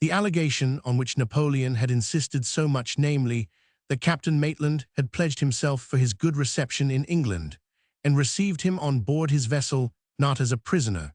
The allegation on which Napoleon had insisted so much, namely, that Captain Maitland had pledged himself for his good reception in England, and received him on board his vessel not as a prisoner,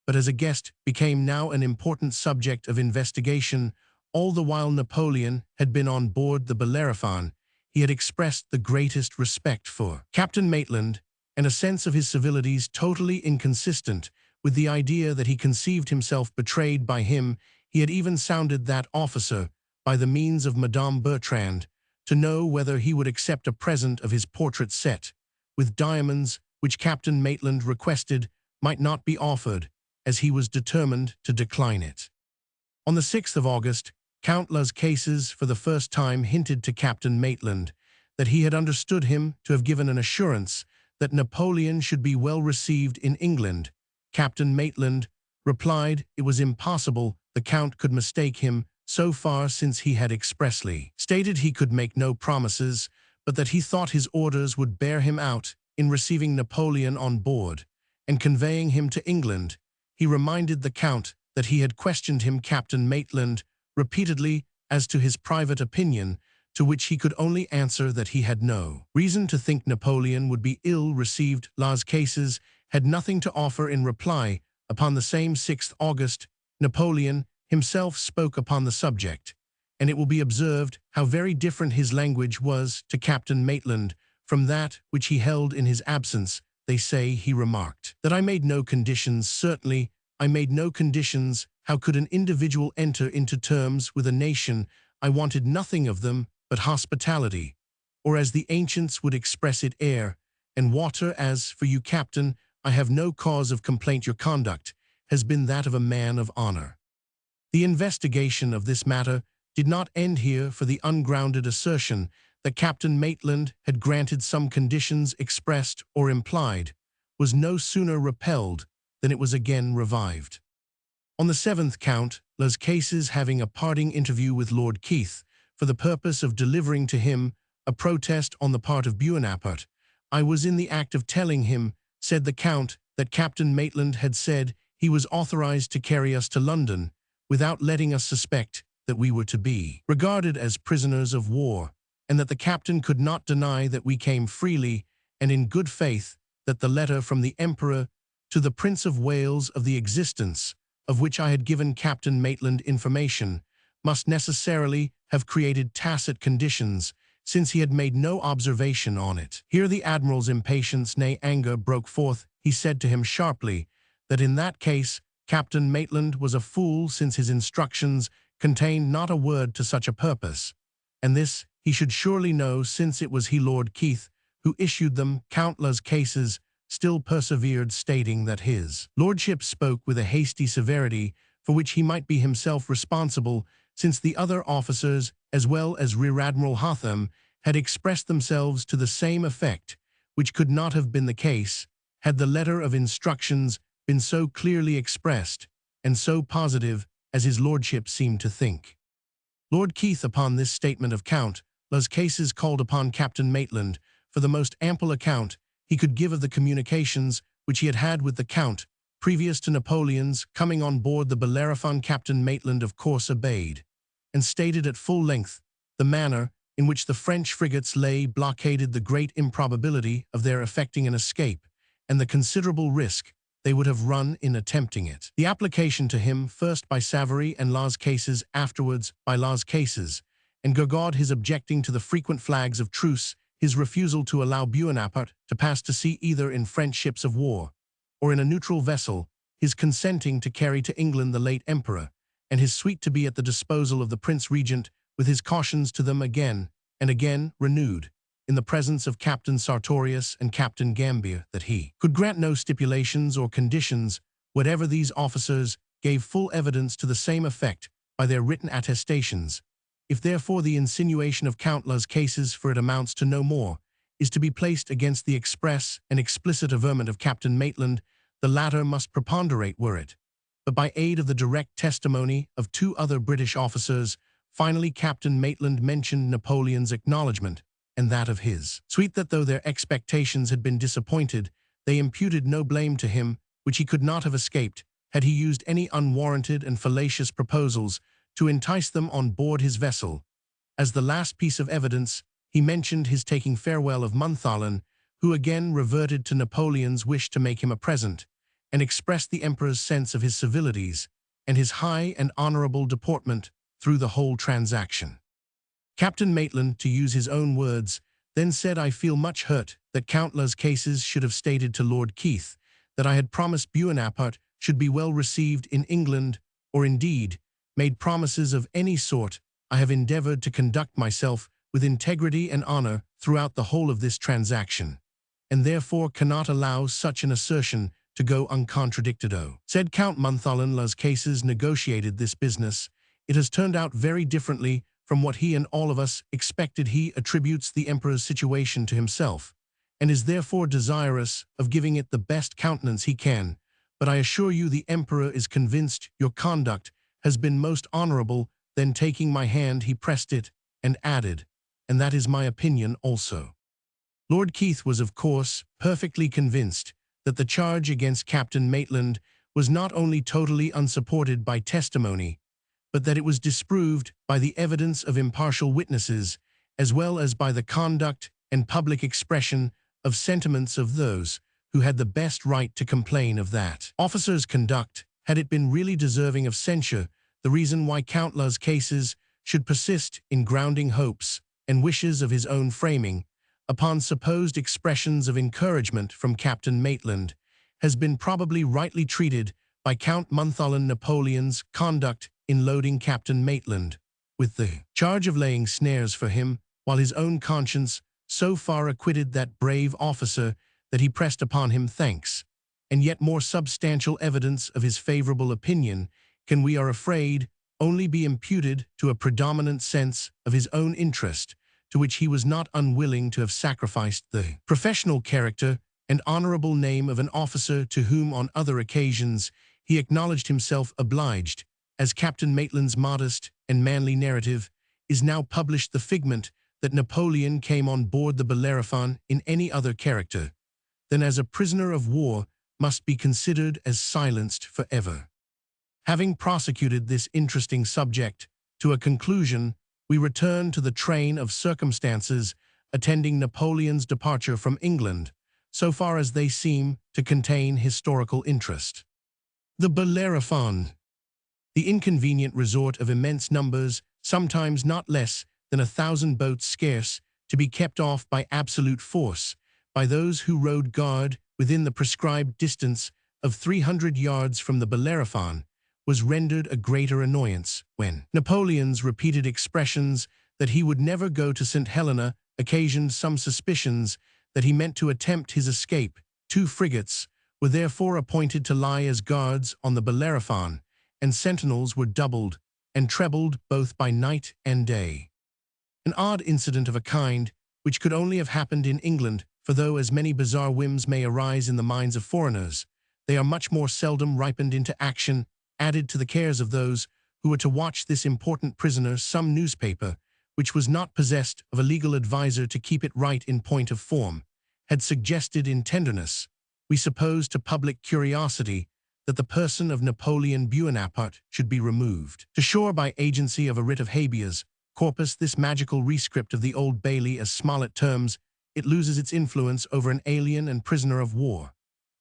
but as a guest, became now an important subject of investigation. All the while Napoleon had been on board the Bellerophon, he had expressed the greatest respect for Captain Maitland, and a sense of his civilities totally inconsistent with the idea that he conceived himself betrayed by him. He had even sounded that officer, by the means of Madame Bertrand, to know whether he would accept a present of his portrait set, with diamonds, which Captain Maitland requested might not be offered, as he was determined to decline it. On the 6th of August, Count Las Cases for the first time hinted to Captain Maitland that he had understood him to have given an assurance that Napoleon should be well received in England. Captain Maitland replied it was impossible the Count could mistake him so far, since he had expressly stated he could make no promises, but that he thought his orders would bear him out in receiving Napoleon on board and conveying him to England. He reminded the Count that he had questioned him, Captain Maitland, repeatedly as to his private opinion, to which he could only answer that he had no reason to think Napoleon would be ill received. Las Cases had nothing to offer in reply. Upon the same 6th August, Napoleon himself spoke upon the subject, and it will be observed how very different his language was to Captain Maitland from that which he held in his absence. They say he remarked that I made no conditions. Certainly, I made no conditions. How could an individual enter into terms with a nation? I wanted nothing of them but hospitality, or as the ancients would express it, air and water. As for you, Captain, I have no cause of complaint. Your conduct has been that of a man of honor. The investigation of this matter did not end here, for the ungrounded assertion that Captain Maitland had granted some conditions, expressed or implied, was no sooner repelled than it was again revived. On the 7th, Count Las Cases, having a parting interview with Lord Keith for the purpose of delivering to him a protest on the part of Bonaparte, I was in the act of telling him, said the Count, that Captain Maitland had said he was authorized to carry us to London, without letting us suspect that we were to be regarded as prisoners of war, and that the captain could not deny that we came freely and in good faith, that the letter from the Emperor to the Prince of Wales of the existence of which I had given Captain Maitland information must necessarily have created tacit conditions, since he had made no observation on it. Here the Admiral's impatience, nay anger, broke forth. He said to him sharply that in that case Captain Maitland was a fool, since his instructions contained not a word to such a purpose, and this he should surely know, since it was he, Lord Keith, who issued them. Count Las Cases still persevered, stating that his lordship spoke with a hasty severity for which he might be himself responsible, since the other officers, as well as Rear Admiral Hotham, had expressed themselves to the same effect, which could not have been the case had the letter of instructions been so clearly expressed and so positive as his lordship seemed to think. Lord Keith, upon this statement of Count Las Cases, called upon Captain Maitland for the most ample account he could give of the communications which he had had with the Count previous to Napoleon's coming on board the Bellerophon. Captain Maitland of course obeyed, and stated at full length the manner in which the French frigates lay blockaded, the great improbability of their effecting an escape, and the considerable risk they would have run in attempting it. The application to him, first by Savary and Las Cases, afterwards by Las Cases and Gourgaud, his objecting to the frequent flags of truce, his refusal to allow Bonaparte to pass to sea either in French ships of war or in a neutral vessel, his consenting to carry to England the late Emperor, and his suite to be at the disposal of the Prince Regent, with his cautions to them again and again renewed, in the presence of Captain Sartorius and Captain Gambier, that he could grant no stipulations or conditions whatever. These officers gave full evidence to the same effect by their written attestations. If therefore the insinuation of Count Las Cases, for it amounts to no more, is to be placed against the express and explicit averment of Captain Maitland, the latter must preponderate were it but by aid of the direct testimony of two other British officers. Finally, Captain Maitland mentioned Napoleon's acknowledgement and that of his suite that though their expectations had been disappointed, they imputed no blame to him which he could not have escaped had he used any unwarranted and fallacious proposals to entice them on board his vessel. As the last piece of evidence, he mentioned his taking farewell of Montholon, who again reverted to Napoleon's wish to make him a present, and expressed the emperor's sense of his civilities and his high and honorable deportment through the whole transaction. Captain Maitland, to use his own words, then said, "I feel much hurt that Count Las Cases should have stated to Lord Keith that I had promised Bonaparte should be well received in England, or indeed made promises of any sort. I have endeavored to conduct myself with integrity and honor throughout the whole of this transaction, and therefore cannot allow such an assertion to go uncontradicted." Said Count Montholon, "Las Cases negotiated this business. It has turned out very differently from what he and all of us expected. He attributes the emperor's situation to himself, and is therefore desirous of giving it the best countenance he can. But I assure you the emperor is convinced your conduct has been most honorable." Then taking my hand, he pressed it and added, "And that is my opinion also." Lord Keith was, of course, perfectly convinced that the charge against Captain Maitland was not only totally unsupported by testimony, but that it was disproved by the evidence of impartial witnesses, as well as by the conduct and public expression of sentiments of those who had the best right to complain of that officer's conduct, had it been really deserving of censure. The reason why Count Las Cases should persist in grounding hopes and wishes of his own framing upon supposed expressions of encouragement from Captain Maitland has been probably rightly treated by Count Montholon. Napoleon's conduct in loading Captain Maitland with the charge of laying snares for him, while his own conscience so far acquitted that brave officer that he pressed upon him thanks, and yet more substantial evidence of his favorable opinion, can, we are afraid, only be imputed to a predominant sense of his own interest, to which he was not unwilling to have sacrificed the professional character and honorable name of an officer to whom on other occasions he acknowledged himself obliged. As Captain Maitland's modest and manly narrative is now published, the figment that Napoleon came on board the Bellerophon in any other character than as a prisoner of war must be considered as silenced forever. Having prosecuted this interesting subject to a conclusion, we return to the train of circumstances attending Napoleon's departure from England, so far as they seem to contain historical interest. The Bellerophon, the inconvenient resort of immense numbers, sometimes not less than 1,000 boats scarce to be kept off by absolute force, by those who rode guard within the prescribed distance of 300 yards from the Bellerophon, was rendered a greater annoyance when Napoleon's repeated expressions that he would never go to St. Helena occasioned some suspicions that he meant to attempt his escape. 2 frigates were therefore appointed to lie as guards on the Bellerophon, and sentinels were doubled and trebled both by night and day. An odd incident of a kind, which could only have happened in England, for though as many bizarre whims may arise in the minds of foreigners, they are much more seldom ripened into action, added to the cares of those who were to watch this important prisoner. Some newspaper, which was not possessed of a legal adviser to keep it right in point of form, had suggested in tenderness, we suppose to public curiosity, that the person of Napoleon Bonaparte should be removed to shore by agency of a writ of habeas corpus. This magical rescript of the Old Bailey, as Smollett terms it, loses its influence over an alien and prisoner of war,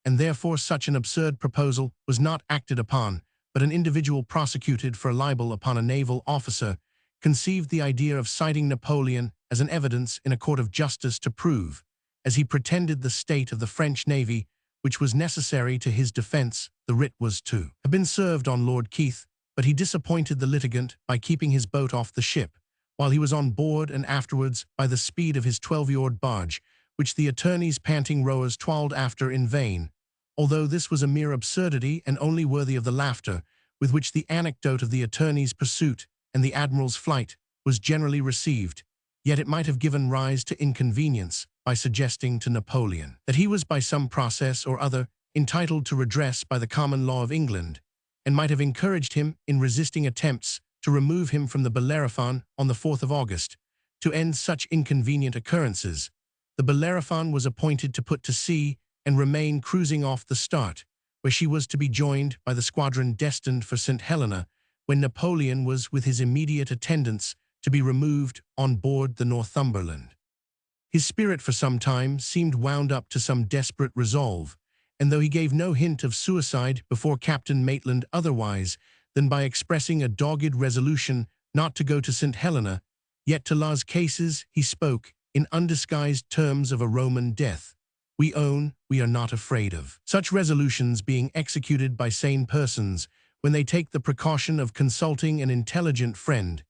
and therefore such an absurd proposal was not acted upon, but an individual prosecuted for libel upon a naval officer conceived the idea of citing Napoleon as an evidence in a court of justice to prove, as he pretended, the state of the French navy, which was necessary to his defense. The writ was to have been served on Lord Keith, but he disappointed the litigant by keeping his boat off the ship while he was on board, and afterwards by the speed of his 12-oared barge, which the attorney's panting rowers toiled after in vain. Although this was a mere absurdity and only worthy of the laughter with which the anecdote of the attorney's pursuit and the admiral's flight was generally received, yet it might have given rise to inconvenience by suggesting to Napoleon that he was by some process or other entitled to redress by the common law of England, and might have encouraged him in resisting attempts to remove him from the Bellerophon on the 4th of August. To end such inconvenient occurrences, the Bellerophon was appointed to put to sea and remain cruising off the Start, where she was to be joined by the squadron destined for St. Helena when Napoleon was with his immediate attendants to be removed on board the Northumberland. His spirit for some time seemed wound up to some desperate resolve, and though he gave no hint of suicide before Captain Maitland otherwise than by expressing a dogged resolution not to go to St. Helena, yet to Las Cases he spoke in undisguised terms of a Roman death. We own we are not afraid of. Such resolutions being executed by sane persons when they take the precaution of consulting an intelligent friend,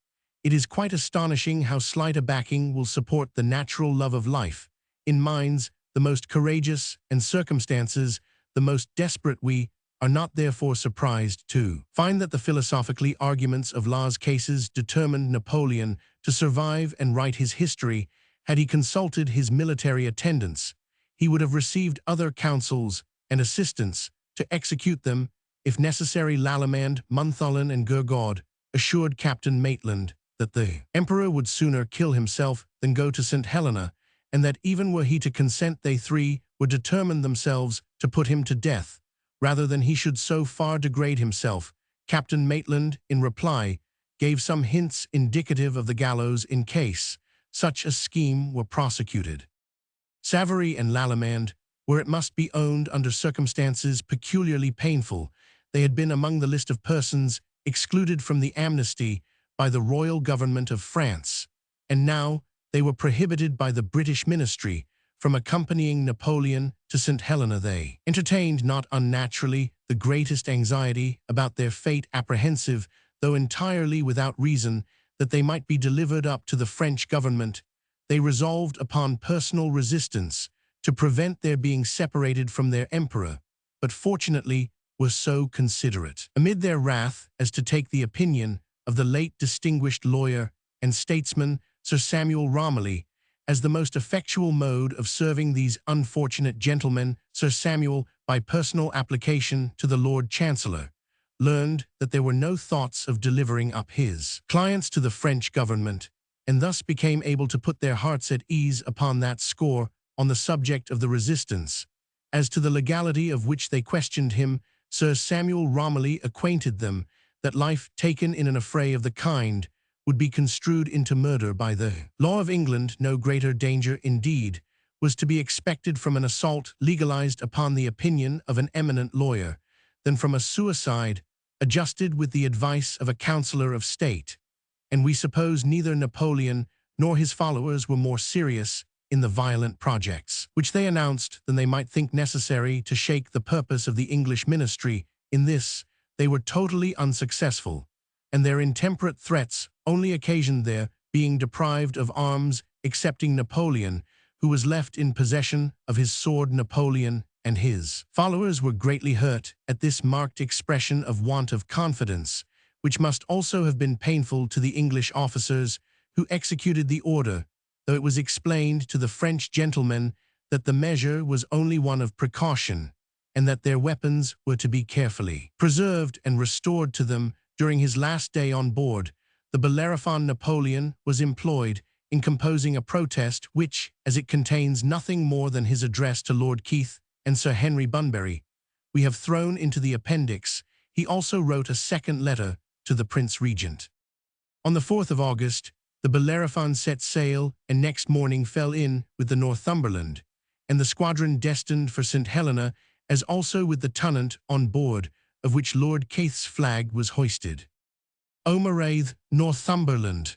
it is quite astonishing how slight a backing will support the natural love of life. In minds the most courageous and circumstances the most desperate, we are not therefore surprised to find that the philosophically arguments of Las Cases determined Napoleon to survive and write his history. Had he consulted his military attendants, he would have received other counsels and assistance to execute them, if necessary. Lallemande, Montholon, and Gourgaud assured Captain Maitland that the emperor would sooner kill himself than go to St. Helena, and that even were he to consent, they three would determine themselves to put him to death, rather than he should so far degrade himself. Captain Maitland, in reply, gave some hints indicative of the gallows in case such a scheme were prosecuted. Savary and Lallemande were, it must be owned, under circumstances peculiarly painful. They had been among the list of persons excluded from the amnesty by the royal government of France, and now they were prohibited by the British ministry from accompanying Napoleon to St. Helena. They entertained, not unnaturally, the greatest anxiety about their fate, apprehensive, though entirely without reason, that they might be delivered up to the French government. They resolved upon personal resistance to prevent their being separated from their emperor, but fortunately were so considerate amid their wrath as to take the opinion of the late distinguished lawyer and statesman Sir Samuel Romilly as the most effectual mode of serving these unfortunate gentlemen. Sir Samuel, by personal application to the Lord Chancellor, learned that there were no thoughts of delivering up his clients to the French government, and thus became able to put their hearts at ease upon that score. On the subject of the resistance, as to the legality of which they questioned him, Sir Samuel Romilly acquainted them that life taken in an affray of the kind would be construed into murder by the law of England. No greater danger, indeed, was to be expected from an assault legalized upon the opinion of an eminent lawyer than from a suicide adjusted with the advice of a counsellor of state, and we suppose neither Napoleon nor his followers were more serious in the violent projects which they announced than they might think necessary to shake the purpose of the English ministry. In this they were totally unsuccessful, and their intemperate threats only occasioned their being deprived of arms, excepting Napoleon, who was left in possession of his sword. Napoleon and his followers were greatly hurt at this marked expression of want of confidence, which must also have been painful to the English officers who executed the order, though it was explained to the French gentlemen that the measure was only one of precaution, and that their weapons were to be carefully preserved and restored to them. During his last day on board, the Bellerophon, Napoleon was employed in composing a protest which, as it contains nothing more than his address to Lord Keith and Sir Henry Bunbury, we have thrown into the appendix. He also wrote a second letter to the Prince Regent. On the 4th of August, the Bellerophon set sail and next morning fell in with the Northumberland and the squadron destined for St. Helena, as also with the Tonnant on board of which Lord Keith's flag was hoisted. O'Maraith, Northumberland.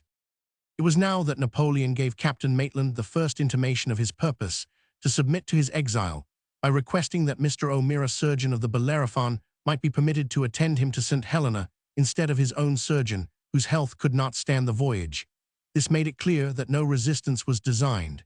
It was now that Napoleon gave Captain Maitland the first intimation of his purpose to submit to his exile by requesting that Mr. O'Meara, surgeon of the Bellerophon, might be permitted to attend him to St. Helena instead of his own surgeon, whose health could not stand the voyage. This made it clear that no resistance was designed,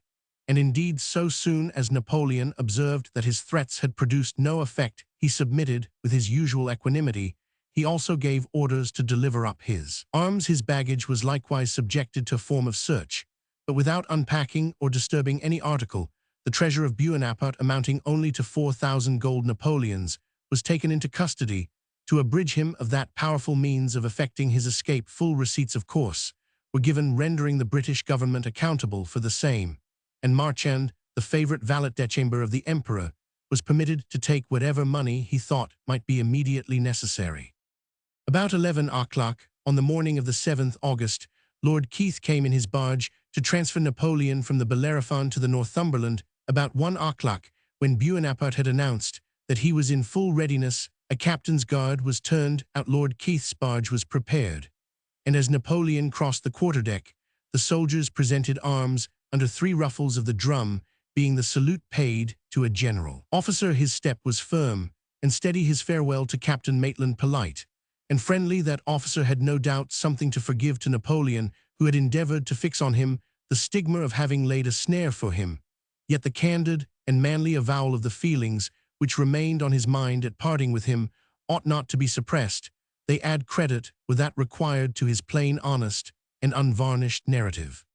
and indeed so soon as Napoleon observed that his threats had produced no effect, he submitted with his usual equanimity. He also gave orders to deliver up his arms. His baggage was likewise subjected to a form of search, but without unpacking or disturbing any article. The treasure of Bonaparte, amounting only to 4,000 gold Napoleons, was taken into custody to abridge him of that powerful means of effecting his escape. Full receipts, of course, were given, rendering the British government accountable for the same, and Marchand, the favorite valet-de-chamber of the emperor, was permitted to take whatever money he thought might be immediately necessary. About 11 o'clock, on the morning of the 7th August, Lord Keith came in his barge to transfer Napoleon from the Bellerophon to the Northumberland. About 1 o'clock, when Bonaparte had announced that he was in full readiness, a captain's guard was turned out. Lord Keith's barge was prepared, and as Napoleon crossed the quarterdeck, the soldiers presented arms under 3 ruffles of the drum, being the salute paid to a general officer. His step was firm and steady, his farewell to Captain Maitland polite and friendly. That officer had no doubt something to forgive to Napoleon, who had endeavored to fix on him the stigma of having laid a snare for him. Yet the candid and manly avowal of the feelings which remained on his mind at parting with him ought not to be suppressed. They add credit with that required to his plain, honest, and unvarnished narrative.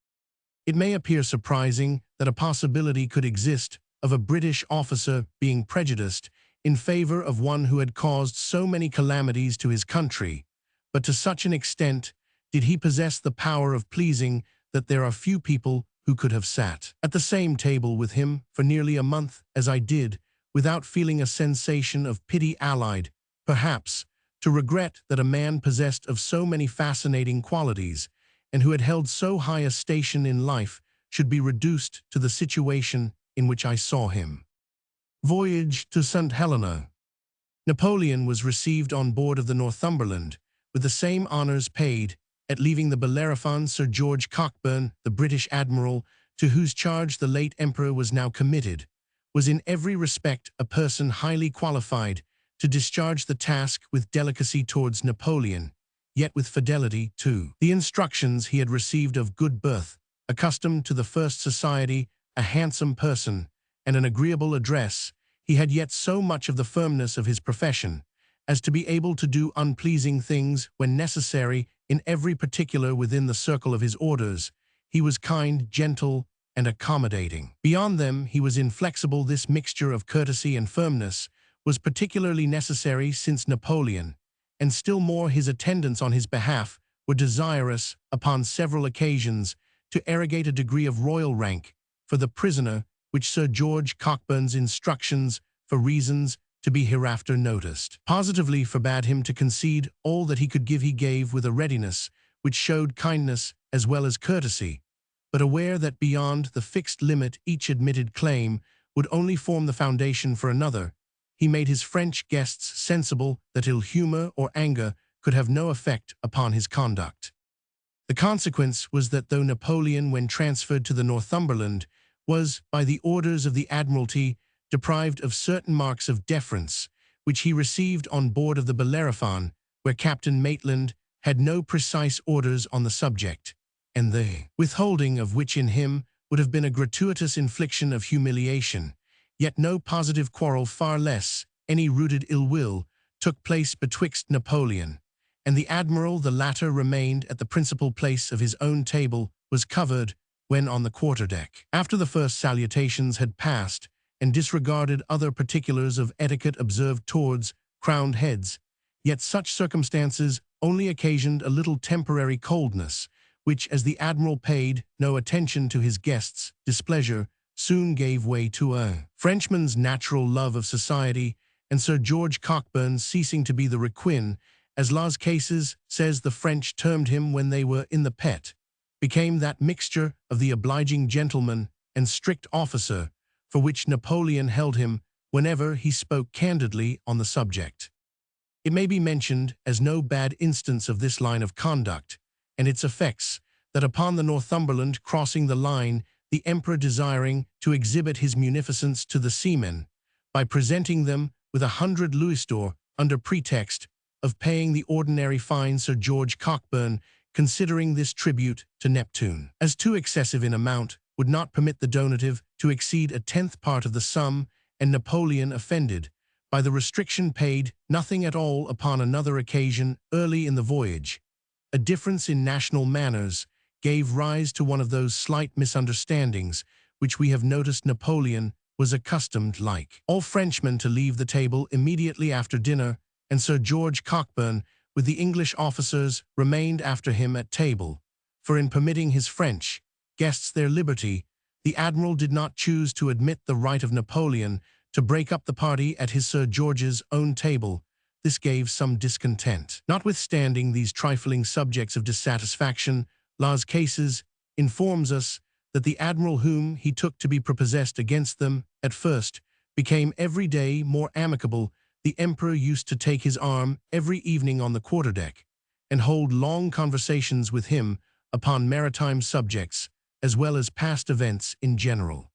It may appear surprising that a possibility could exist of a British officer being prejudiced in favor of one who had caused so many calamities to his country, but to such an extent did he possess the power of pleasing that there are few people who could have sat at the same table with him for nearly a month as I did, without feeling a sensation of pity allied, perhaps, to regret that a man possessed of so many fascinating qualities and who had held so high a station in life should be reduced to the situation in which I saw him. Voyage to St. Helena. Napoleon was received on board of the Northumberland with the same honors paid at leaving the Bellerophon. Sir George Cockburn, the British admiral, to whose charge the late emperor was now committed, was in every respect a person highly qualified to discharge the task with delicacy towards Napoleon, yet with fidelity too. The instructions he had received of good birth, accustomed to the first society, a handsome person, and an agreeable address, he had yet so much of the firmness of his profession as to be able to do unpleasing things when necessary in every particular within the circle of his orders. He was kind, gentle, and accommodating. Beyond them, he was inflexible. This mixture of courtesy and firmness was particularly necessary since Napoleon, and still more his attendants on his behalf, were desirous, upon several occasions, to arrogate a degree of royal rank for the prisoner, which Sir George Cockburn's instructions, for reasons to be hereafter noticed, positively forbade him to concede. All that he could give he gave with a readiness which showed kindness as well as courtesy, but aware that beyond the fixed limit each admitted claim would only form the foundation for another, he made his French guests sensible that ill humor or anger could have no effect upon his conduct. The consequence was that though Napoleon, when transferred to the Northumberland, was, by the orders of the Admiralty, deprived of certain marks of deference, which he received on board of the Bellerophon, where Captain Maitland had no precise orders on the subject, and the withholding of which in him would have been a gratuitous infliction of humiliation, yet no positive quarrel, far less any rooted ill will, took place betwixt Napoleon and the Admiral. The latter remained at the principal place of his own table, was covered when on the quarterdeck. After the first salutations had passed, and disregarded other particulars of etiquette observed towards crowned heads, yet such circumstances only occasioned a little temporary coldness, which, as the Admiral paid no attention to his guests' displeasure, soon gave way to a Frenchman's natural love of society, and Sir George Cockburn, ceasing to be the requin, as Las Cases says the French termed him when they were in the pet, became that mixture of the obliging gentleman and strict officer for which Napoleon held him whenever he spoke candidly on the subject. It may be mentioned as no bad instance of this line of conduct and its effects that upon the Northumberland crossing the line, the Emperor, desiring to exhibit his munificence to the seamen by presenting them with 100 louisd'ors under pretext of paying the ordinary fine, Sir George Cockburn, considering this tribute to Neptune as too excessive in amount, would not permit the donative to exceed a 10th part of the sum, and Napoleon, offended by the restriction, paid nothing at all upon another occasion early in the voyage. A difference in national manners gave rise to one of those slight misunderstandings which we have noticed. Napoleon was accustomed, like all Frenchmen, to leave the table immediately after dinner, and Sir George Cockburn, with the English officers, remained after him at table, for in permitting his French guests their liberty, the Admiral did not choose to admit the right of Napoleon to break up the party at his Sir George's own table, this gave some discontent. Notwithstanding these trifling subjects of dissatisfaction, Las Cases informs us that the admiral whom he took to be prepossessed against them, at first, became every day more amicable. The emperor used to take his arm every evening on the quarterdeck, and hold long conversations with him upon maritime subjects, as well as past events in general.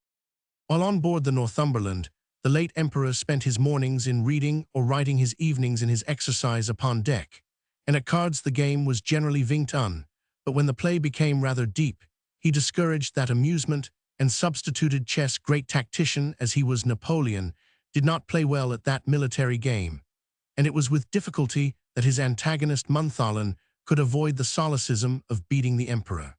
While on board the Northumberland, the late emperor spent his mornings in reading or writing, his evenings in his exercise upon deck, and at cards the game was generally vingt un, but when the play became rather deep, he discouraged that amusement and substituted chess. Great tactician as he was, Napoleon did not play well at that military game, and it was with difficulty that his antagonist Montholon could avoid the solecism of beating the emperor.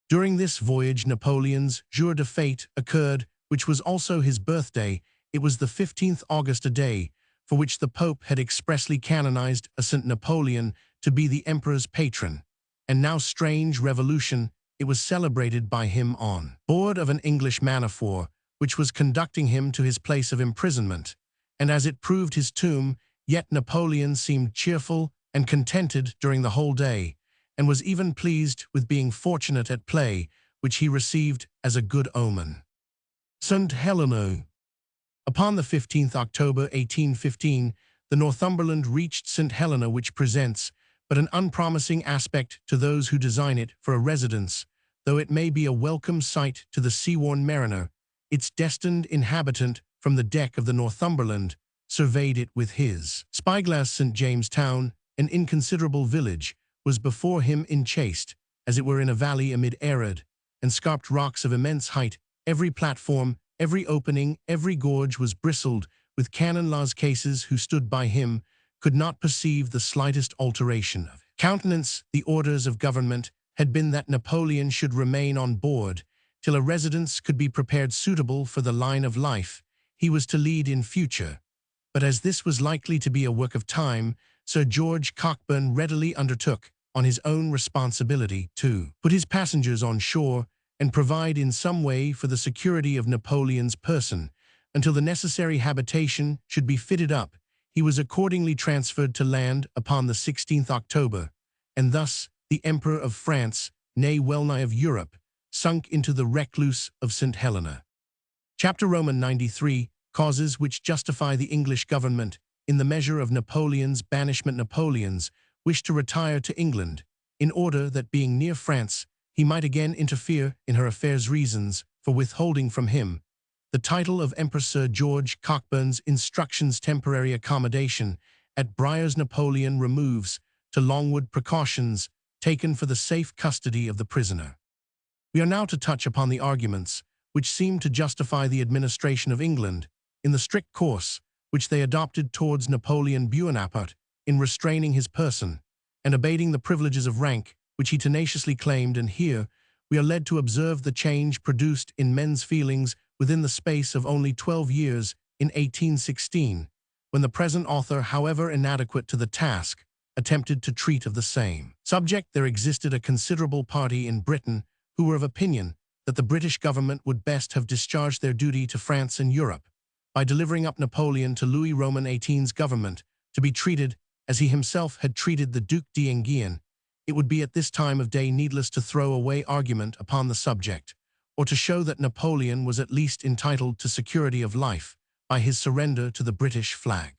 During this voyage Napoleon's jour de fête occurred, which was also his birthday. It was the 15th August, a day for which the Pope had expressly canonized a St. Napoleon to be the emperor's patron, and now, strange revolution, it was celebrated by him on board of an English man-of-war, which was conducting him to his place of imprisonment, and as it proved his tomb. Yet Napoleon seemed cheerful and contented during the whole day, and was even pleased with being fortunate at play, which he received as a good omen. St. Helena. Upon the 15th October 1815, the Northumberland reached St. Helena, which presents but an unpromising aspect to those who design it for a residence, though it may be a welcome sight to the sea-worn mariner. Its destined inhabitant, from the deck of the Northumberland, surveyed it with his spyglass. St. James Town, an inconsiderable village, was before him enchased, as it were in a valley amid arid and scarped rocks of immense height. Every platform, every opening, every gorge was bristled with cannon. Las Cases, who stood by him, could not perceive the slightest alteration of countenance. The orders of government had been that Napoleon should remain on board till a residence could be prepared suitable for the line of life he was to lead in future. But as this was likely to be a work of time, Sir George Cockburn readily undertook, on his own responsibility, to put his passengers on shore and provide in some way for the security of Napoleon's person, until the necessary habitation should be fitted up. He was accordingly transferred to land upon the 16th October, and thus the Emperor of France, nay well-nigh of Europe, sunk into the recluse of St. Helena. Chapter Roman 93, Causes which justify the English government in the measure of Napoleon's banishment. Napoleon's wished to retire to England, in order that, being near France, he might again interfere in her affairs. Reasons for withholding from him the title of Emperor. Sir George Cockburn's instructions. Temporary accommodation at Briars. Napoleon removes to Longwood. Precautions taken for the safe custody of the prisoner. We are now to touch upon the arguments which seem to justify the administration of England in the strict course which they adopted towards Napoleon Bonaparte in restraining his person and abating the privileges of rank which he tenaciously claimed. And here we are led to observe the change produced in men's feelings within the space of only 12 years in 1816, when the present author, however inadequate to the task, attempted to treat of the same subject. There existed a considerable party in Britain who were of opinion that the British government would best have discharged their duty to France and Europe by delivering up Napoleon to Louis Roman XVIII's government to be treated as he himself had treated the Duc d'Enghien. It would be at this time of day needless to throw away argument upon the subject, or to show that Napoleon was at least entitled to security of life by his surrender to the British flag.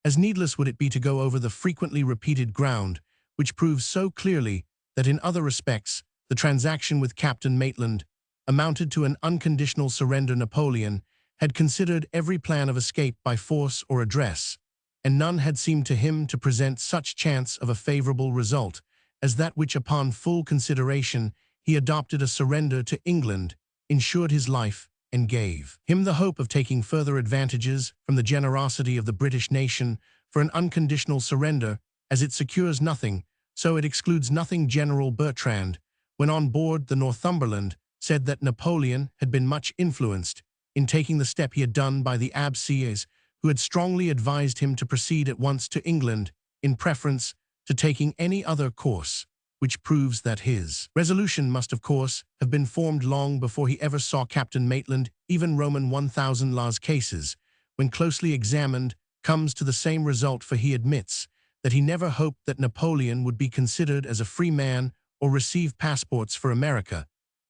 As needless would it be to go over the frequently repeated ground which proves so clearly that in other respects the transaction with Captain Maitland amounted to an unconditional surrender. Napoleon had considered every plan of escape by force or address, and none had seemed to him to present such chance of a favorable result as that which, upon full consideration, he adopted. A surrender to England ensured his life and gave him the hope of taking further advantages from the generosity of the British nation. For an unconditional surrender, as it secures nothing, so it excludes nothing. General Bertrand, when on board the Northumberland, said that Napoleon had been much influenced in taking the step he had done by the Abbés, who had strongly advised him to proceed at once to England in preference to taking any other course, which proves that his resolution must of course have been formed long before he ever saw Captain Maitland. Even Roman 1000 Las Cases, when closely examined, comes to the same result, for he admits that he never hoped that Napoleon would be considered as a free man or receive passports for America,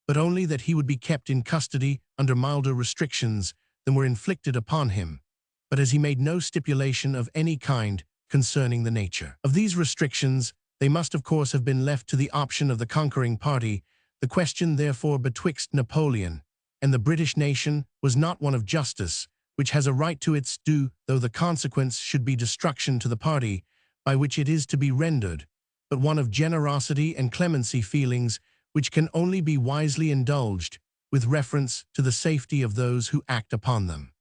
but only that he would be kept in custody under milder restrictions than were inflicted upon him, but as he made no stipulation of any kind concerning the nature of these restrictions, they must of course have been left to the option of the conquering party. The question therefore betwixt Napoleon and the British nation was not one of justice, which has a right to its due, though the consequence should be destruction to the party by which it is to be rendered, but one of generosity and clemency, feelings which can only be wisely indulged with reference to the safety of those who act upon them.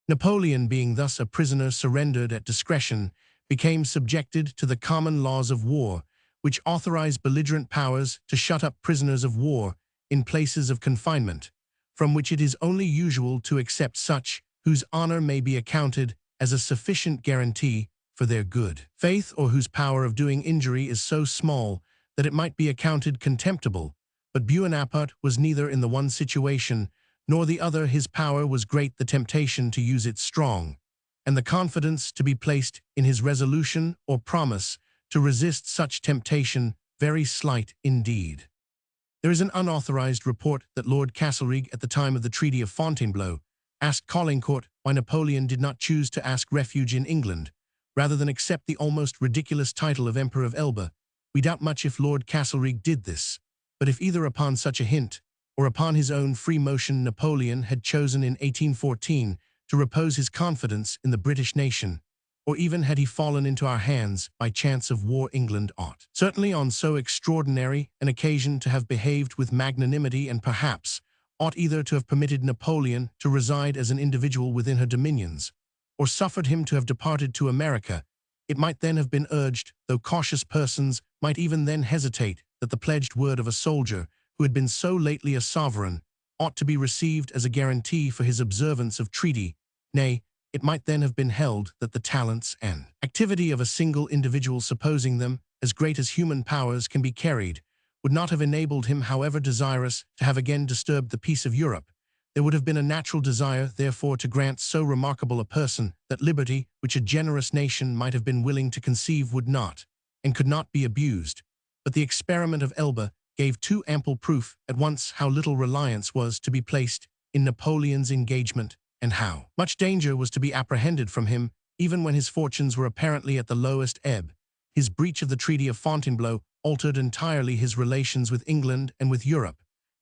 Napoleon, being thus a prisoner surrendered at discretion, became subjected to the common laws of war, which authorize belligerent powers to shut up prisoners of war in places of confinement, from which it is only usual to accept such whose honor may be accounted as a sufficient guarantee for their good faith, or whose power of doing injury is so small that it might be accounted contemptible. But Bonaparte was neither in the one situation nor the other. His power was great, the temptation to use it strong, and the confidence to be placed in his resolution or promise to resist such temptation very slight indeed. There is an unauthorized report that Lord Castlereagh, at the time of the Treaty of Fontainebleau, asked Caulaincourt why Napoleon did not choose to ask refuge in England, rather than accept the almost ridiculous title of Emperor of Elba. We doubt much if Lord Castlereagh did this, but if either upon such a hint, or upon his own free motion, Napoleon had chosen in 1814 to repose his confidence in the British nation, or even had he fallen into our hands by chance of war, England ought certainly on so extraordinary an occasion to have behaved with magnanimity, and perhaps ought either to have permitted Napoleon to reside as an individual within her dominions, or suffered him to have departed to America. It might then have been urged, though cautious persons might even then hesitate, that the pledged word of a soldier who had been so lately a sovereign ought to be received as a guarantee for his observance of treaty. Nay, it might then have been held that the talents and activity of a single individual, supposing them as great as human powers can be carried, would not have enabled him, however desirous, to have again disturbed the peace of Europe. There would have been a natural desire, therefore, to grant so remarkable a person that liberty, which a generous nation might have been willing to conceive, would not, and could not be abused. But the experiment of Elba gave too ample proof at once how little reliance was to be placed in Napoleon's engagement, and how much danger was to be apprehended from him, even when his fortunes were apparently at the lowest ebb. His breach of the Treaty of Fontainebleau altered entirely his relations with England and with Europe,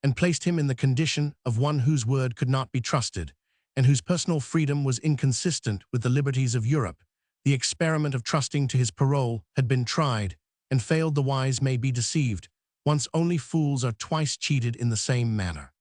and placed him in the condition of one whose word could not be trusted, and whose personal freedom was inconsistent with the liberties of Europe. The experiment of trusting to his parole had been tried, and failed. The wise may be deceived. Once only, fools are twice cheated in the same manner.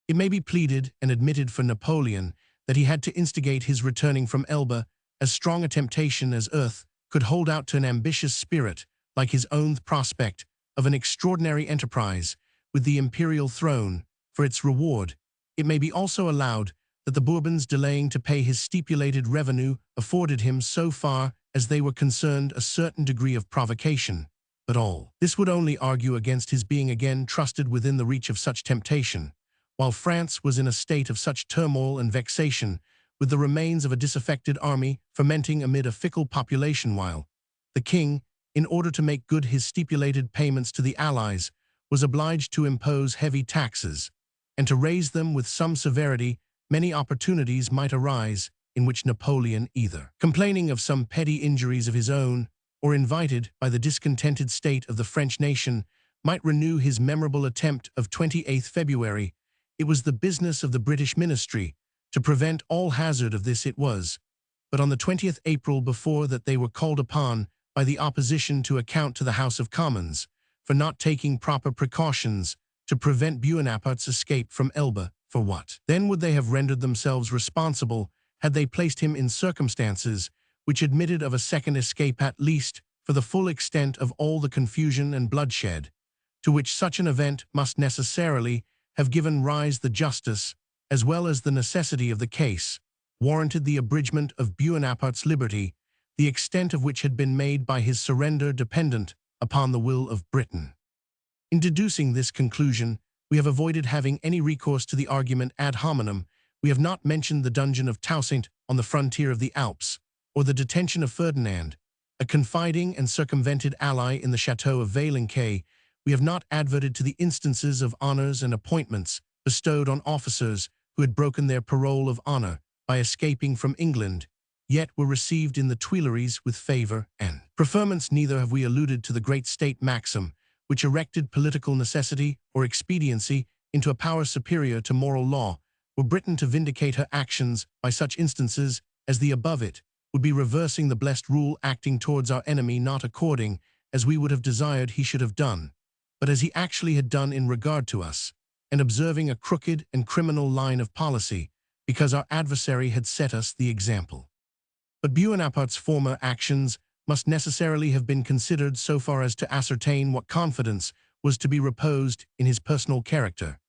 It may be pleaded and admitted for Napoleon that he had to instigate his returning from Elba as strong a temptation as earth could hold out to an ambitious spirit like his own. The prospect of an extraordinary enterprise with the imperial throne for its reward. It may be also allowed that the Bourbons, delaying to pay his stipulated revenue, afforded him, so far as they were concerned, a certain degree of provocation. But all this would only argue against his being again trusted within the reach of such temptation, while France was in a state of such turmoil and vexation, with the remains of a disaffected army fermenting amid a fickle population, while the king, in order to make good his stipulated payments to the Allies, was obliged to impose heavy taxes, and to raise them with some severity. Many opportunities might arise in which Napoleon, either complaining of some petty injuries of his own, or invited by the discontented state of the French nation, might renew his memorable attempt of 28th February. It was the business of the British ministry to prevent all hazard of this. It was but on the 20th April, before that, they were called upon by the opposition to account to the House of Commons for not taking proper precautions to prevent Bonaparte's escape from Elba. For what then would they have rendered themselves responsible had they placed him in circumstances which admitted of a second escape, at least for the full extent of all the confusion and bloodshed to which such an event must necessarily have given rise? The justice, as well as the necessity of the case, warranted the abridgment of Bonaparte's liberty, the extent of which had been made by his surrender dependent upon the will of Britain. In deducing this conclusion, we have avoided having any recourse to the argument ad hominem. We have not mentioned the dungeon of Toussaint on the frontier of the Alps, or the detention of Ferdinand, a confiding and circumvented ally in the chateau of Valençay, we have not adverted to the instances of honors and appointments bestowed on officers who had broken their parole of honor by escaping from England, yet were received in the Tuileries with favor and preferments. Neither have we alluded to the great state maxim, which erected political necessity or expediency into a power superior to moral law. Were Britain to vindicate her actions by such instances as the above, it would be reversing the blessed rule, acting towards our enemy not according as we would have desired he should have done, but as he actually had done in regard to us, and observing a crooked and criminal line of policy, because our adversary had set us the example. But Bonaparte's former actions must necessarily have been considered so far as to ascertain what confidence was to be reposed in his personal character,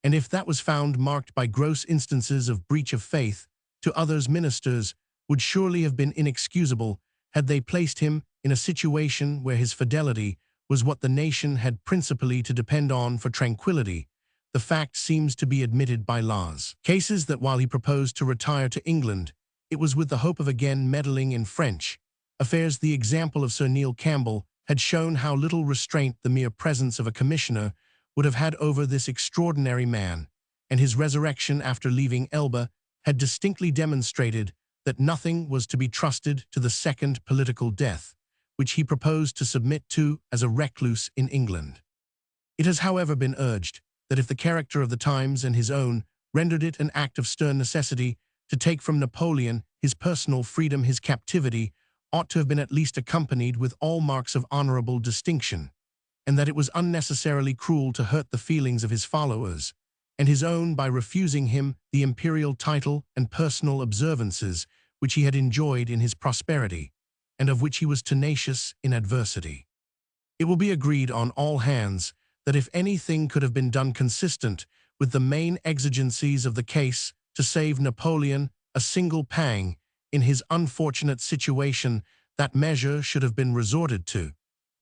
and if that was found marked by gross instances of breach of faith to others, ministers would surely have been inexcusable had they placed him in a situation where his fidelity was what the nation had principally to depend on for tranquility. The fact seems to be admitted by Law's cases that while he proposed to retire to England, it was with the hope of again meddling in French affairs. The example of Sir Neil Campbell had shown how little restraint the mere presence of a commissioner would have had over this extraordinary man, and his resurrection after leaving Elba had distinctly demonstrated that nothing was to be trusted to the second political death, which he proposed to submit to as a recluse in England. It has, however, been urged that if the character of the times and his own rendered it an act of stern necessity to take from Napoleon his personal freedom, his captivity ought to have been at least accompanied with all marks of honorable distinction, and that it was unnecessarily cruel to hurt the feelings of his followers and his own by refusing him the imperial title and personal observances which he had enjoyed in his prosperity, and of which he was tenacious in adversity. It will be agreed on all hands that if anything could have been done consistent with the main exigencies of the case to save Napoleon a single pang in his unfortunate situation, that measure should have been resorted to.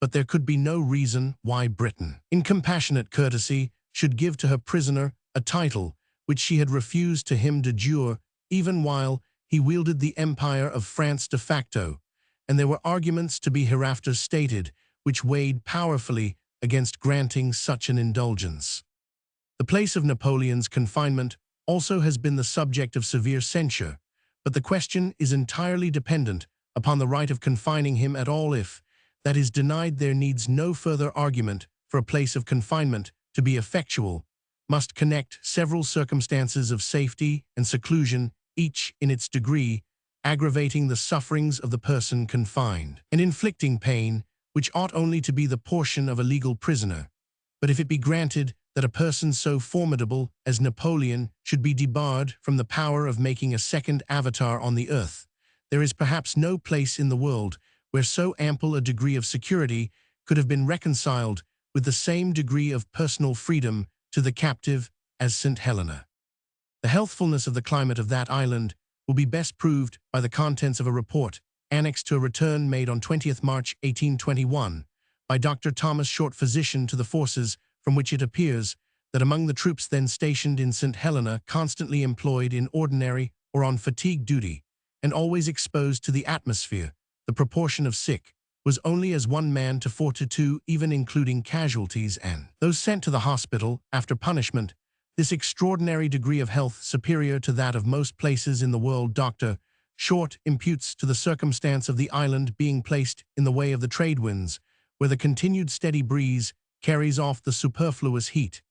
But there could be no reason why Britain, in compassionate courtesy, should give to her prisoner a title which she had refused to him de jure, even while he wielded the empire of France de facto, and there were arguments to be hereafter stated which weighed powerfully against granting such an indulgence. The place of Napoleon's confinement also has been the subject of severe censure, but the question is entirely dependent upon the right of confining him at all. If that is denied, there needs no further argument for a place of confinement to be effectual, must connect several circumstances of safety and seclusion, each in its degree, aggravating the sufferings of the person confined, and inflicting pain, which ought only to be the portion of a legal prisoner. But if it be granted that a person so formidable as Napoleon should be debarred from the power of making a second avatar on the earth, there is perhaps no place in the world where so ample a degree of security could have been reconciled with the same degree of personal freedom to the captive as St. Helena. The healthfulness of the climate of that island will be best proved by the contents of a report annexed to a return made on 20th March 1821 by Dr. Thomas Short, physician to the forces, from which it appears that among the troops then stationed in St. Helena, constantly employed in ordinary or on fatigue duty, and always exposed to the atmosphere, the proportion of sick was only as 1 man to 42, even including casualties and those sent to the hospital after punishment. This extraordinary degree of health, superior to that of most places in the world, Dr. Short imputes to the circumstance of the island being placed in the way of the trade winds, where the continued steady breeze carries off the superfluous heat,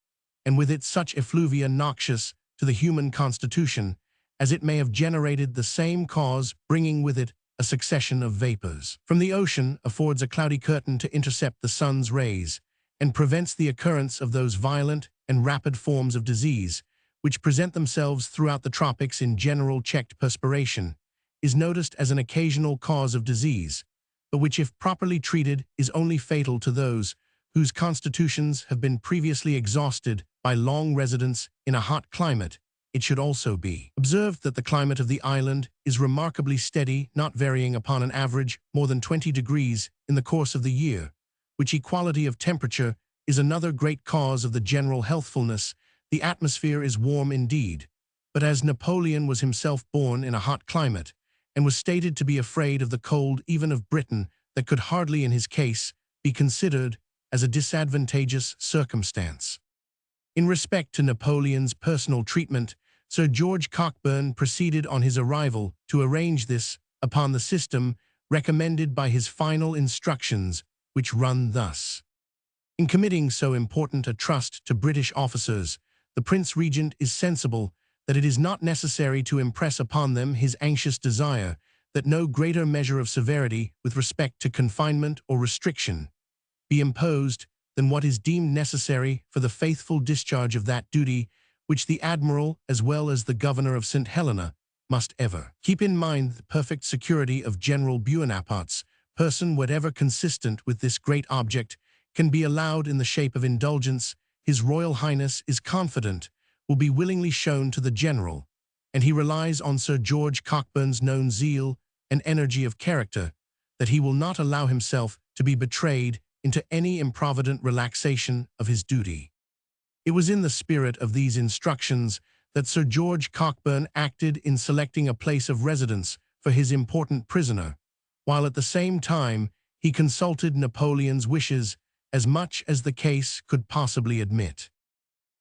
and with it such effluvia noxious to the human constitution, as it may have generated the same cause, bringing with it a succession of vapors from the ocean, affords a cloudy curtain to intercept the sun's rays, and prevents the occurrence of those violent and rapid forms of disease which present themselves throughout the tropics in general checked perspiration, is noticed as an occasional cause of disease, but which, if properly treated, is only fatal to those whose constitutions have been previously exhausted by long residence in a hot climate. It should also be observed that the climate of the island is remarkably steady, not varying upon an average more than 20 degrees in the course of the year, which equality of temperature is another great cause of the general healthfulness. The atmosphere is warm indeed, but as Napoleon was himself born in a hot climate, and was stated to be afraid of the cold even of Britain that could hardly in his case be considered as a disadvantageous circumstance. In respect to Napoleon's personal treatment, Sir George Cockburn proceeded on his arrival to arrange this upon the system recommended by his final instructions, which run thus. In committing so important a trust to British officers, the Prince Regent is sensible that it is not necessary to impress upon them his anxious desire that no greater measure of severity with respect to confinement or restriction be imposed than what is deemed necessary for the faithful discharge of that duty which the Admiral as well as the Governor of St. Helena must ever keep in mind. The perfect security of General Bonaparte's person, whatever consistent with this great object, can be allowed in the shape of indulgence. His Royal Highness is confident will be willingly shown to the General, and he relies on Sir George Cockburn's known zeal and energy of character that he will not allow himself to be betrayed into any improvident relaxation of his duty. It was in the spirit of these instructions that Sir George Cockburn acted in selecting a place of residence for his important prisoner, while at the same time he consulted Napoleon's wishes as much as the case could possibly admit.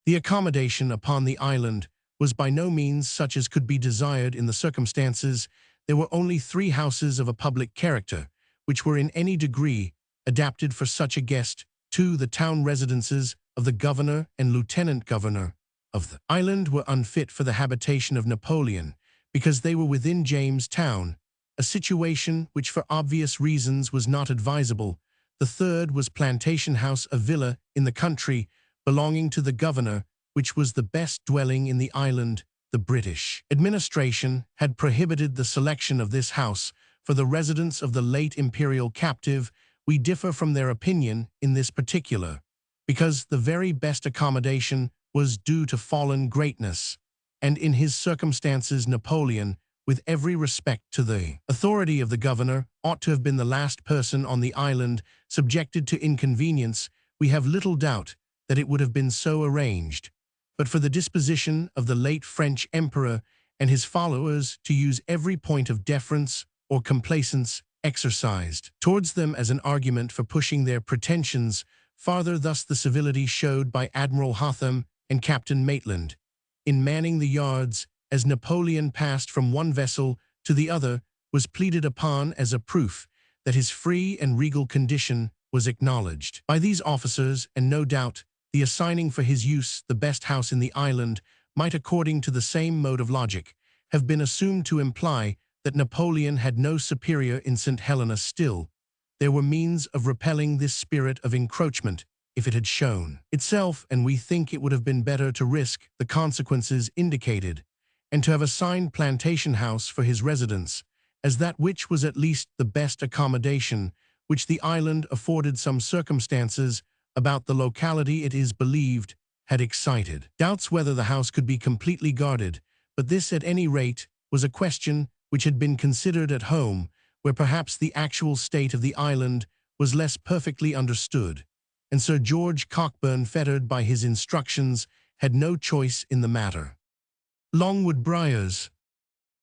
The accommodation upon the island was by no means such as could be desired in the circumstances. There were only 3 houses of a public character, which were in any degree adapted for such a guest. 2, the town residences of the governor and lieutenant governor of the island were unfit for the habitation of Napoleon, because they were within Jamestown, a situation which for obvious reasons was not advisable. The 3rd was Plantation House, a villa in the country belonging to the governor, which was the best dwelling in the island. The British administration had prohibited the selection of this house for the residence of the late imperial captive. We differ from their opinion in this particular, because the very best accommodation was due to fallen greatness, and in his circumstances Napoleon, with every respect to the authority of the governor, ought to have been the last person on the island subjected to inconvenience. We have little doubt that it would have been so arranged, but for the disposition of the late French emperor and his followers to use every point of deference or complaisance exercised towards them as an argument for pushing their pretensions farther. Thus the civility showed by Admiral Hotham and Captain Maitland in manning the yards as Napoleon passed from one vessel to the other was pleaded upon as a proof that his free and regal condition was acknowledged by these officers, and no doubt the assigning for his use the best house in the island might, according to the same mode of logic, have been assumed to imply that Napoleon had no superior in St. Helena. Still, there were means of repelling this spirit of encroachment if it had shown itself, and we think it would have been better to risk the consequences indicated, and to have assigned Plantation House for his residence, as that which was at least the best accommodation which the island afforded. Some circumstances about the locality, it is believed, had excited doubts whether the house could be completely guarded, but this at any rate was a question which had been considered at home, where perhaps the actual state of the island was less perfectly understood, and Sir George Cockburn, fettered by his instructions, had no choice in the matter. Longwood Briars.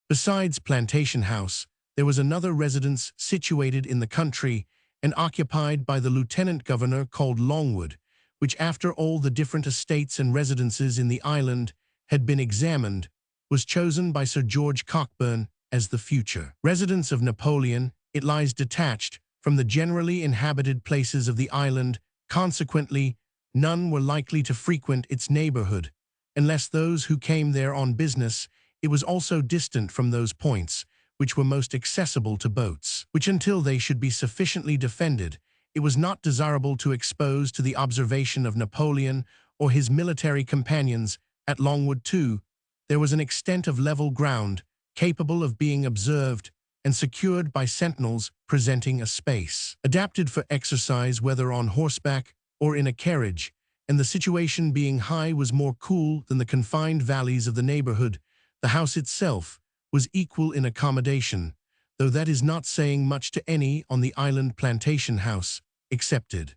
Besides Plantation House, there was another residence situated in the country and occupied by the lieutenant governor, called Longwood, which, after all the different estates and residences in the island had been examined, was chosen by Sir George Cockburn as the future residence of Napoleon. It lies detached from the generally inhabited places of the island. Consequently, none were likely to frequent its neighborhood, unless those who came there on business. It was also distant from those points which were most accessible to boats, which, until they should be sufficiently defended, it was not desirable to expose to the observation of Napoleon or his military companions. At Longwood, too, there was an extent of level ground capable of being observed and secured by sentinels, presenting a space adapted for exercise whether on horseback or in a carriage, and the situation being high was more cool than the confined valleys of the neighborhood. The house itself was equal in accommodation, though that is not saying much to any on the island. Plantation House excepted.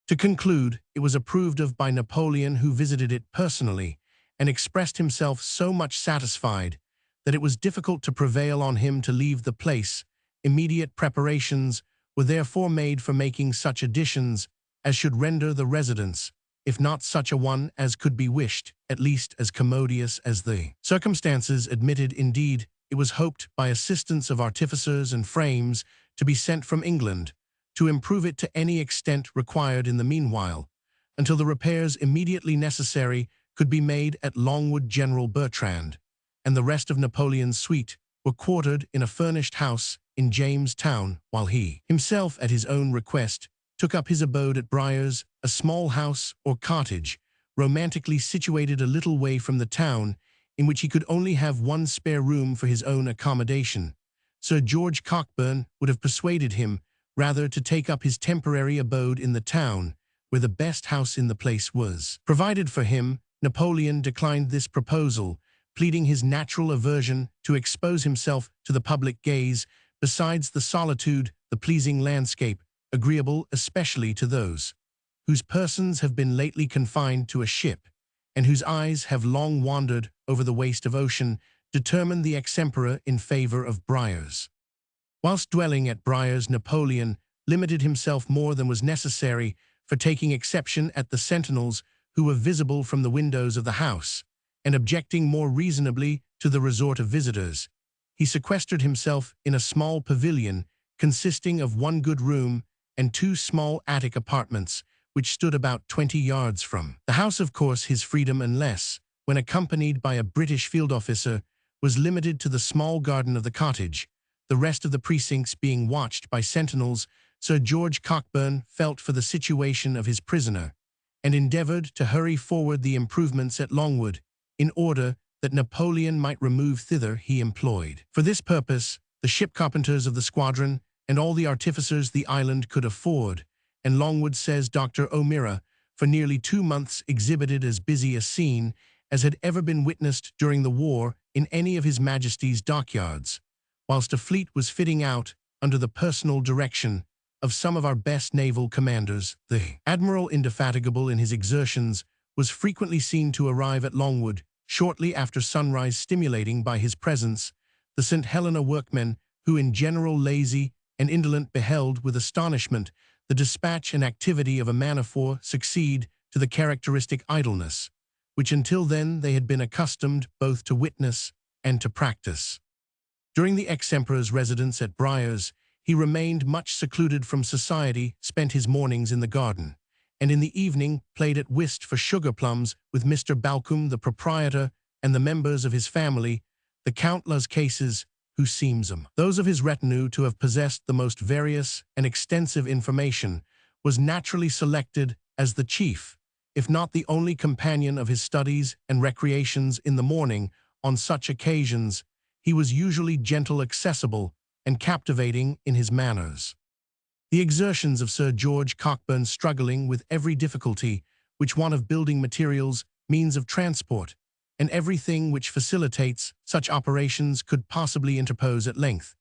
To conclude, it was approved of by Napoleon, who visited it personally and expressed himself so much satisfied that it was difficult to prevail on him to leave the place. Immediate preparations were therefore made for making such additions as should render the residence, if not such a one as could be wished, at least as commodious as the circumstances admitted. Indeed, it was hoped, by assistance of artificers and frames, to be sent from England, to improve it to any extent required in the meanwhile, until the repairs immediately necessary could be made at Longwood. General Bertrand and the rest of Napoleon's suite were quartered in a furnished house in Jamestown, while he himself, at his own request, took up his abode at Briars, a small house or cottage, romantically situated a little way from the town, in which he could only have one spare room for his own accommodation. Sir George Cockburn would have persuaded him rather to take up his temporary abode in the town, where the best house in the place was provided for him. Napoleon declined this proposal, pleading his natural aversion to expose himself to the public gaze, besides the solitude, the pleasing landscape, agreeable especially to those whose persons have been lately confined to a ship, and whose eyes have long wandered over the waste of ocean, determined the ex-emperor in favor of Briars. Whilst dwelling at Briars, Napoleon limited himself more than was necessary, for taking exception at the sentinels who were visible from the windows of the house, and objecting more reasonably to the resort of visitors. He sequestered himself in a small pavilion consisting of one good room and two small attic apartments, which stood about 20 yards from the house. Of course, his freedom, unless when accompanied by a British field officer, was limited to the small garden of the cottage, the rest of the precincts being watched by sentinels. Sir George Cockburn felt for the situation of his prisoner, and endeavored to hurry forward the improvements at Longwood, in order that Napoleon might remove thither. He employed for this purpose the ship carpenters of the squadron and all the artificers the island could afford, and Longwood, says Dr. O'Meara, for nearly 2 months exhibited as busy a scene as had ever been witnessed during the war in any of His Majesty's dockyards, whilst a fleet was fitting out under the personal direction of some of our best naval commanders. The Admiral, indefatigable in his exertions, was frequently seen to arrive at Longwood shortly after sunrise, stimulating by his presence the St. Helena workmen, who in general lazy and indolent beheld with astonishment the dispatch and activity of a man-of-war succeed to the characteristic idleness, which until then they had been accustomed both to witness and to practice. During the ex-emperor's residence at Briars, he remained much secluded from society, spent his mornings in the garden, and in the evening played at whist for sugar plums with Mr. Balcombe, the proprietor, and the members of his family, the Count Las Cases, who seems those of his retinue to have possessed the most various and extensive information, was naturally selected as the chief, if not the only companion of his studies and recreations in the morning. On such occasions, he was usually gentle, accessible, and captivating in his manners. The exertions of Sir George Cockburn, struggling with every difficulty which want of building materials, means of transport, and everything which facilitates such operations could possibly interpose, at length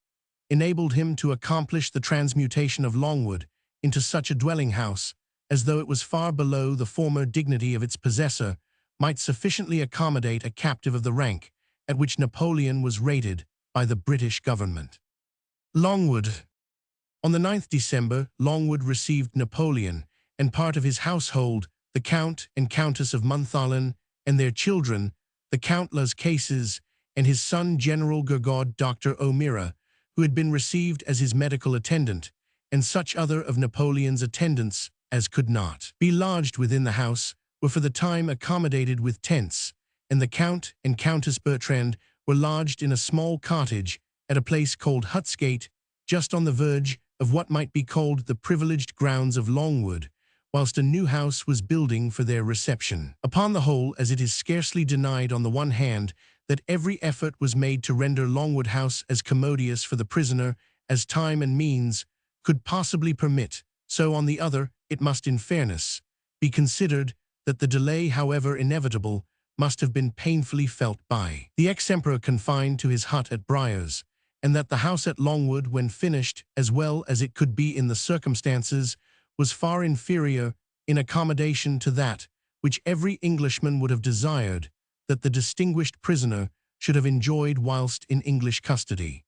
enabled him to accomplish the transmutation of Longwood into such a dwelling house as, though it was far below the former dignity of its possessor, might sufficiently accommodate a captive of the rank at which Napoleon was rated by the British government. Longwood. On the 9th December, Longwood received Napoleon and part of his household, the Count and Countess of Montholon and their children, the Count Las Cases, and his son General Gergaud. Dr. O'Meara, who had been received as his medical attendant, and such other of Napoleon's attendants as could not be lodged within the house, were for the time accommodated with tents, and the Count and Countess Bertrand were lodged in a small cottage at a place called Hutsgate, just on the verge of what might be called the privileged grounds of Longwood, whilst a new house was building for their reception. Upon the whole, as it is scarcely denied on the one hand that every effort was made to render Longwood House as commodious for the prisoner as time and means could possibly permit, so on the other it must in fairness be considered that the delay, however inevitable, must have been painfully felt by the ex-emperor confined to his hut at Briars, and that the house at Longwood, when finished as well as it could be in the circumstances, was far inferior in accommodation to that which every Englishman would have desired, that the distinguished prisoner should have enjoyed whilst in English custody.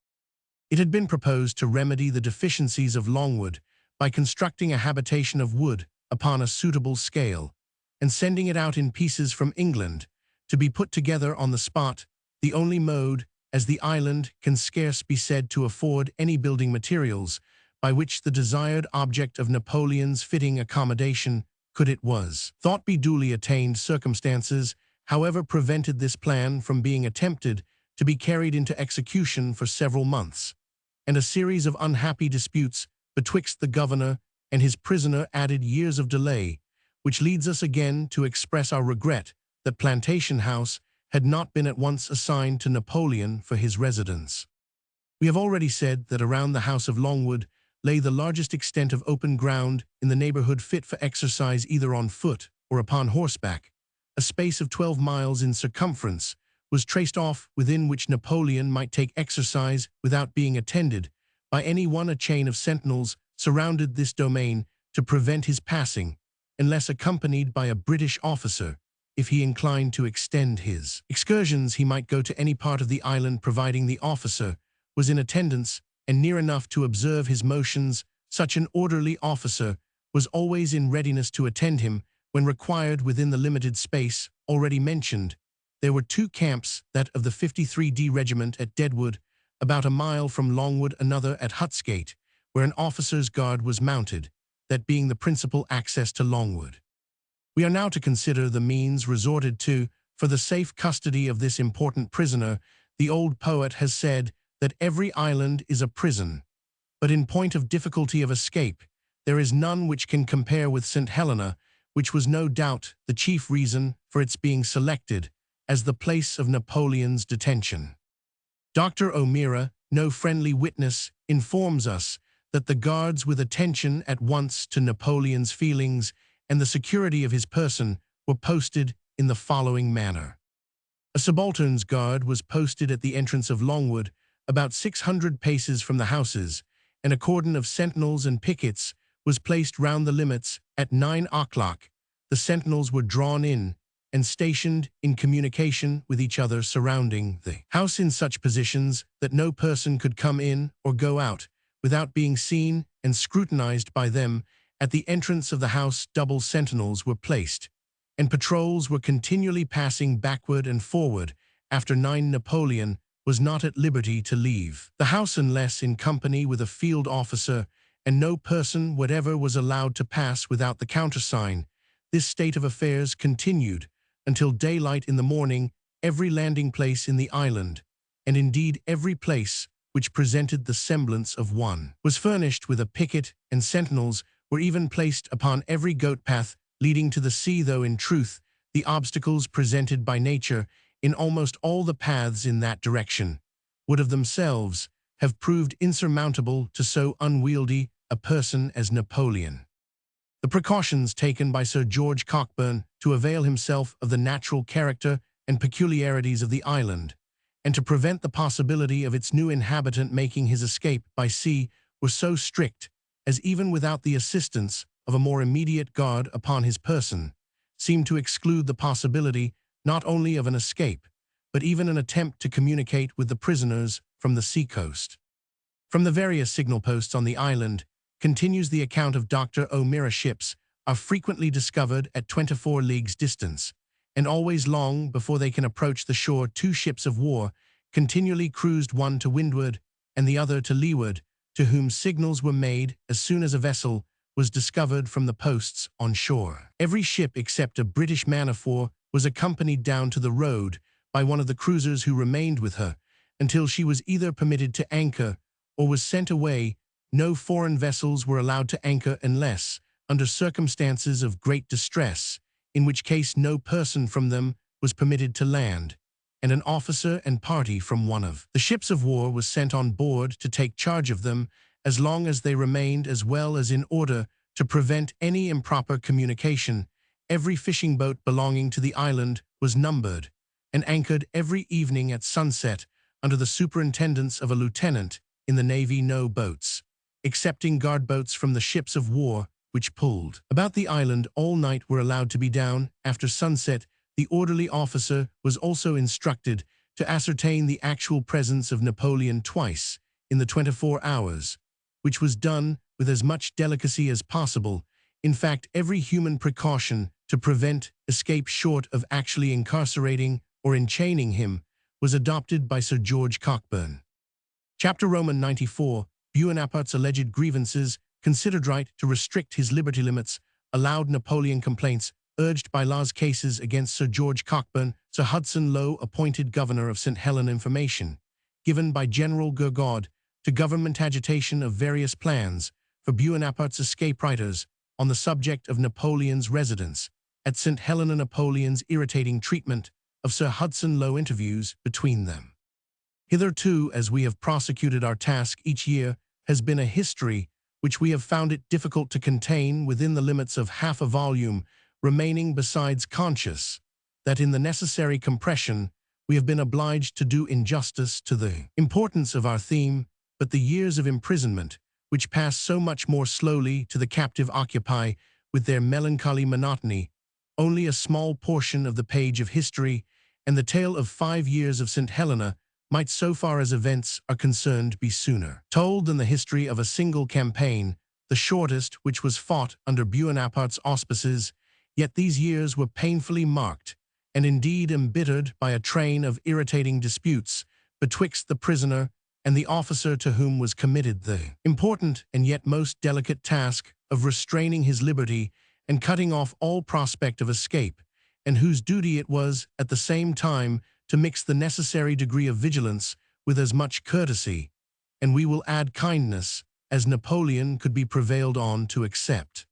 It had been proposed to remedy the deficiencies of Longwood by constructing a habitation of wood upon a suitable scale, and sending it out in pieces from England, to be put together on the spot, the only mode, as the island can scarce be said to afford any building materials, by which the desired object of Napoleon's fitting accommodation could it was. Thought be duly attained circumstances, however, prevented this plan from being attempted to be carried into execution for several months, and a series of unhappy disputes betwixt the governor and his prisoner added years of delay, which leads us again to express our regret that Plantation House had not been at once assigned to Napoleon for his residence. We have already said that around the house of Longwood lay the largest extent of open ground in the neighborhood fit for exercise either on foot or upon horseback. A space of 12 miles in circumference was traced off within which Napoleon might take exercise without being attended by any one. A chain of sentinels surrounded this domain to prevent his passing, unless accompanied by a British officer. If he inclined to extend his excursions, he might go to any part of the island providing the officer was in attendance and near enough to observe his motions. Such an orderly officer was always in readiness to attend him when required within the limited space already mentioned. There were two camps, that of the 53d Regiment at Deadwood, about a mile from Longwood, another at Hutsgate, where an officer's guard was mounted, that being the principal access to Longwood. We are now to consider the means resorted to for the safe custody of this important prisoner. The old poet has said that every island is a prison, but in point of difficulty of escape, there is none which can compare with St. Helena, which was no doubt the chief reason for its being selected as the place of Napoleon's detention. Dr. O'Meara, no friendly witness, informs us that the guards, with attention at once to Napoleon's feelings and the security of his person, were posted in the following manner. A subaltern's guard was posted at the entrance of Longwood, about 600 paces from the houses, and a cordon of sentinels and pickets was placed round the limits. At 9 o'clock, the sentinels were drawn in and stationed in communication with each other surrounding the house in such positions that no person could come in or go out without being seen and scrutinized by them. At the entrance of the house, double sentinels were placed, and patrols were continually passing backward and forward. After 9, Napoleon was not at liberty to leave the house unless in company with a field officer, and no person whatever was allowed to pass without the countersign. This state of affairs continued until daylight in the morning. Every landing place in the island, and indeed every place which presented the semblance of one, was furnished with a picket, and sentinels were even placed upon every goat path leading to the sea, though in truth the obstacles presented by nature in almost all the paths in that direction would of themselves have proved insurmountable to so unwieldy a person as Napoleon. The precautions taken by Sir George Cockburn to avail himself of the natural character and peculiarities of the island, and to prevent the possibility of its new inhabitant making his escape by sea, were so strict as, even without the assistance of a more immediate guard upon his person, seemed to exclude the possibility not only of an escape, but even an attempt to communicate with the prisoners from the sea-coast. From the various signal posts on the island, continues the account of Dr. O'Meara, ships are frequently discovered at 24 leagues distance, and always long before they can approach the shore. 2 ships of war continually cruised, one to windward and the other to leeward, to whom signals were made as soon as a vessel was discovered from the posts on shore. Every ship except a British man-of-war was accompanied down to the road by one of the cruisers, who remained with her until she was either permitted to anchor or was sent away. No foreign vessels were allowed to anchor unless under circumstances of great distress, in which case no person from them was permitted to land, and an officer and party from one of the ships of war was sent on board to take charge of them as long as they remained, as well as in order to prevent any improper communication. Every fishing boat belonging to the island was numbered and anchored every evening at sunset under the superintendence of a lieutenant in the Navy. No boats, excepting guard boats from the ships of war which pulled about the island all night, were allowed to be down after sunset. The orderly officer was also instructed to ascertain the actual presence of Napoleon twice in the 24 hours, which was done with as much delicacy as possible, in fact every human precaution to prevent escape short of actually incarcerating or enchaining him was adopted by Sir George Cockburn. Chapter Roman 94, Bonaparte's alleged grievances, considered right to restrict his liberty limits, allowed Napoleon complaints urged by Law's cases against Sir George Cockburn, Sir Hudson Lowe appointed governor of St. Helena information, given by General Gourgaud to government agitation of various plans for Bonaparte's escape writers on the subject of Napoleon's residence at St. Helena. Napoleon's irritating treatment of Sir Hudson Lowe interviews between them. Hitherto, as we have prosecuted our task each year, has been a history which we have found it difficult to contain within the limits of half a volume, remaining besides conscious that in the necessary compression we have been obliged to do injustice to the importance of our theme, but the years of imprisonment, which pass so much more slowly to the captive, occupy, with their melancholy monotony, only a small portion of the page of history, and the tale of 5 years of St. Helena might, so far as events are concerned, be sooner told than the history of a single campaign, the shortest which was fought under Bonaparte's auspices. Yet these years were painfully marked, and indeed embittered by a train of irritating disputes betwixt the prisoner and the officer to whom was committed the important and yet most delicate task of restraining his liberty and cutting off all prospect of escape, and whose duty it was, at the same time, to mix the necessary degree of vigilance with as much courtesy, and we will add kindness, as Napoleon could be prevailed on to accept.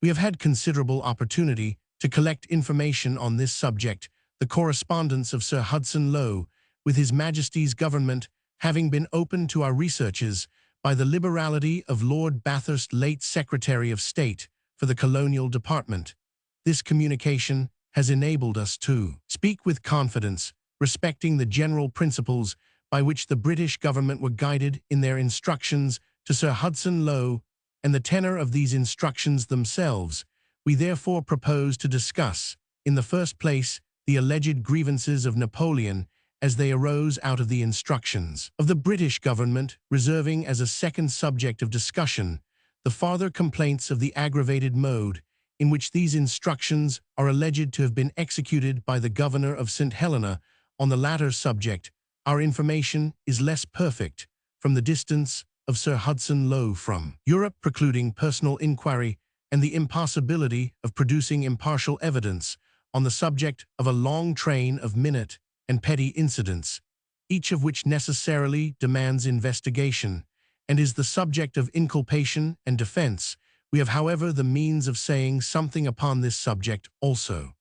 We have had considerable opportunity to collect information on this subject, the correspondence of Sir Hudson Lowe with His Majesty's government having been opened to our researches by the liberality of Lord Bathurst, late Secretary of State for the Colonial Department. This communication has enabled us to speak with confidence respecting the general principles by which the British government were guided in their instructions to Sir Hudson Lowe, and the tenor of these instructions themselves. We therefore propose to discuss, in the first place, the alleged grievances of Napoleon as they arose out of the instructions of the British government, reserving as a second subject of discussion the farther complaints of the aggravated mode in which these instructions are alleged to have been executed by the governor of St. Helena. On the latter subject, our information is less perfect from the distance of Sir Hudson Lowe from Europe, precluding personal inquiry, and the impossibility of producing impartial evidence on the subject of a long train of minute and petty incidents, each of which necessarily demands investigation, and is the subject of inculpation and defense. We have, however, the means of saying something upon this subject also.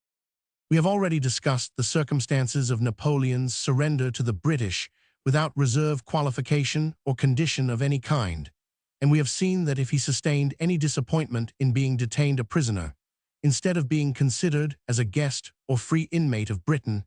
We have already discussed the circumstances of Napoleon's surrender to the British without reserve, qualification, or condition of any kind, and we have seen that if he sustained any disappointment in being detained a prisoner, instead of being considered as a guest or free inmate of Britain,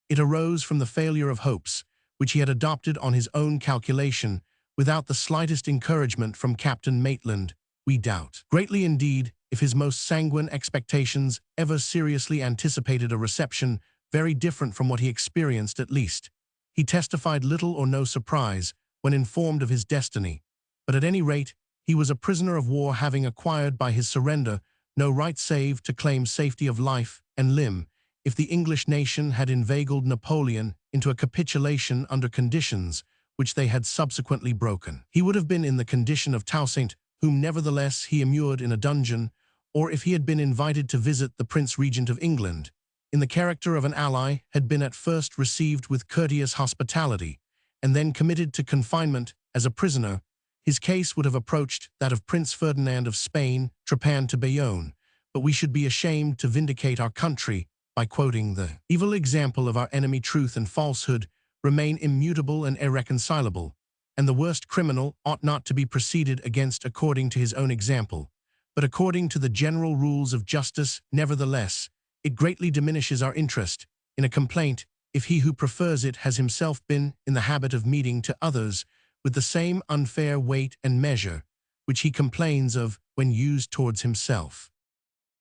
it arose from the failure of hopes which he had adopted on his own calculation, without the slightest encouragement from Captain Maitland. We doubt greatly indeed if his most sanguine expectations ever seriously anticipated a reception very different from what he experienced. At least, he testified little or no surprise when informed of his destiny, but at any rate, he was a prisoner of war, having acquired by his surrender no right save to claim safety of life and limb. If the English nation had inveigled Napoleon into a capitulation under conditions which they had subsequently broken, he would have been in the condition of Toussaint, whom nevertheless he immured in a dungeon, or if he had been invited to visit the Prince Regent of England, in the character of an ally, had been at first received with courteous hospitality, and then committed to confinement as a prisoner, his case would have approached that of Prince Ferdinand of Spain, trepanned to Bayonne. But we should be ashamed to vindicate our country by quoting the evil example of our enemy. Truth and falsehood remain immutable and irreconcilable, and the worst criminal ought not to be proceeded against according to his own example, but according to the general rules of justice. Nevertheless, it greatly diminishes our interest in a complaint if he who prefers it has himself been in the habit of meeting to others with the same unfair weight and measure which he complains of when used towards himself.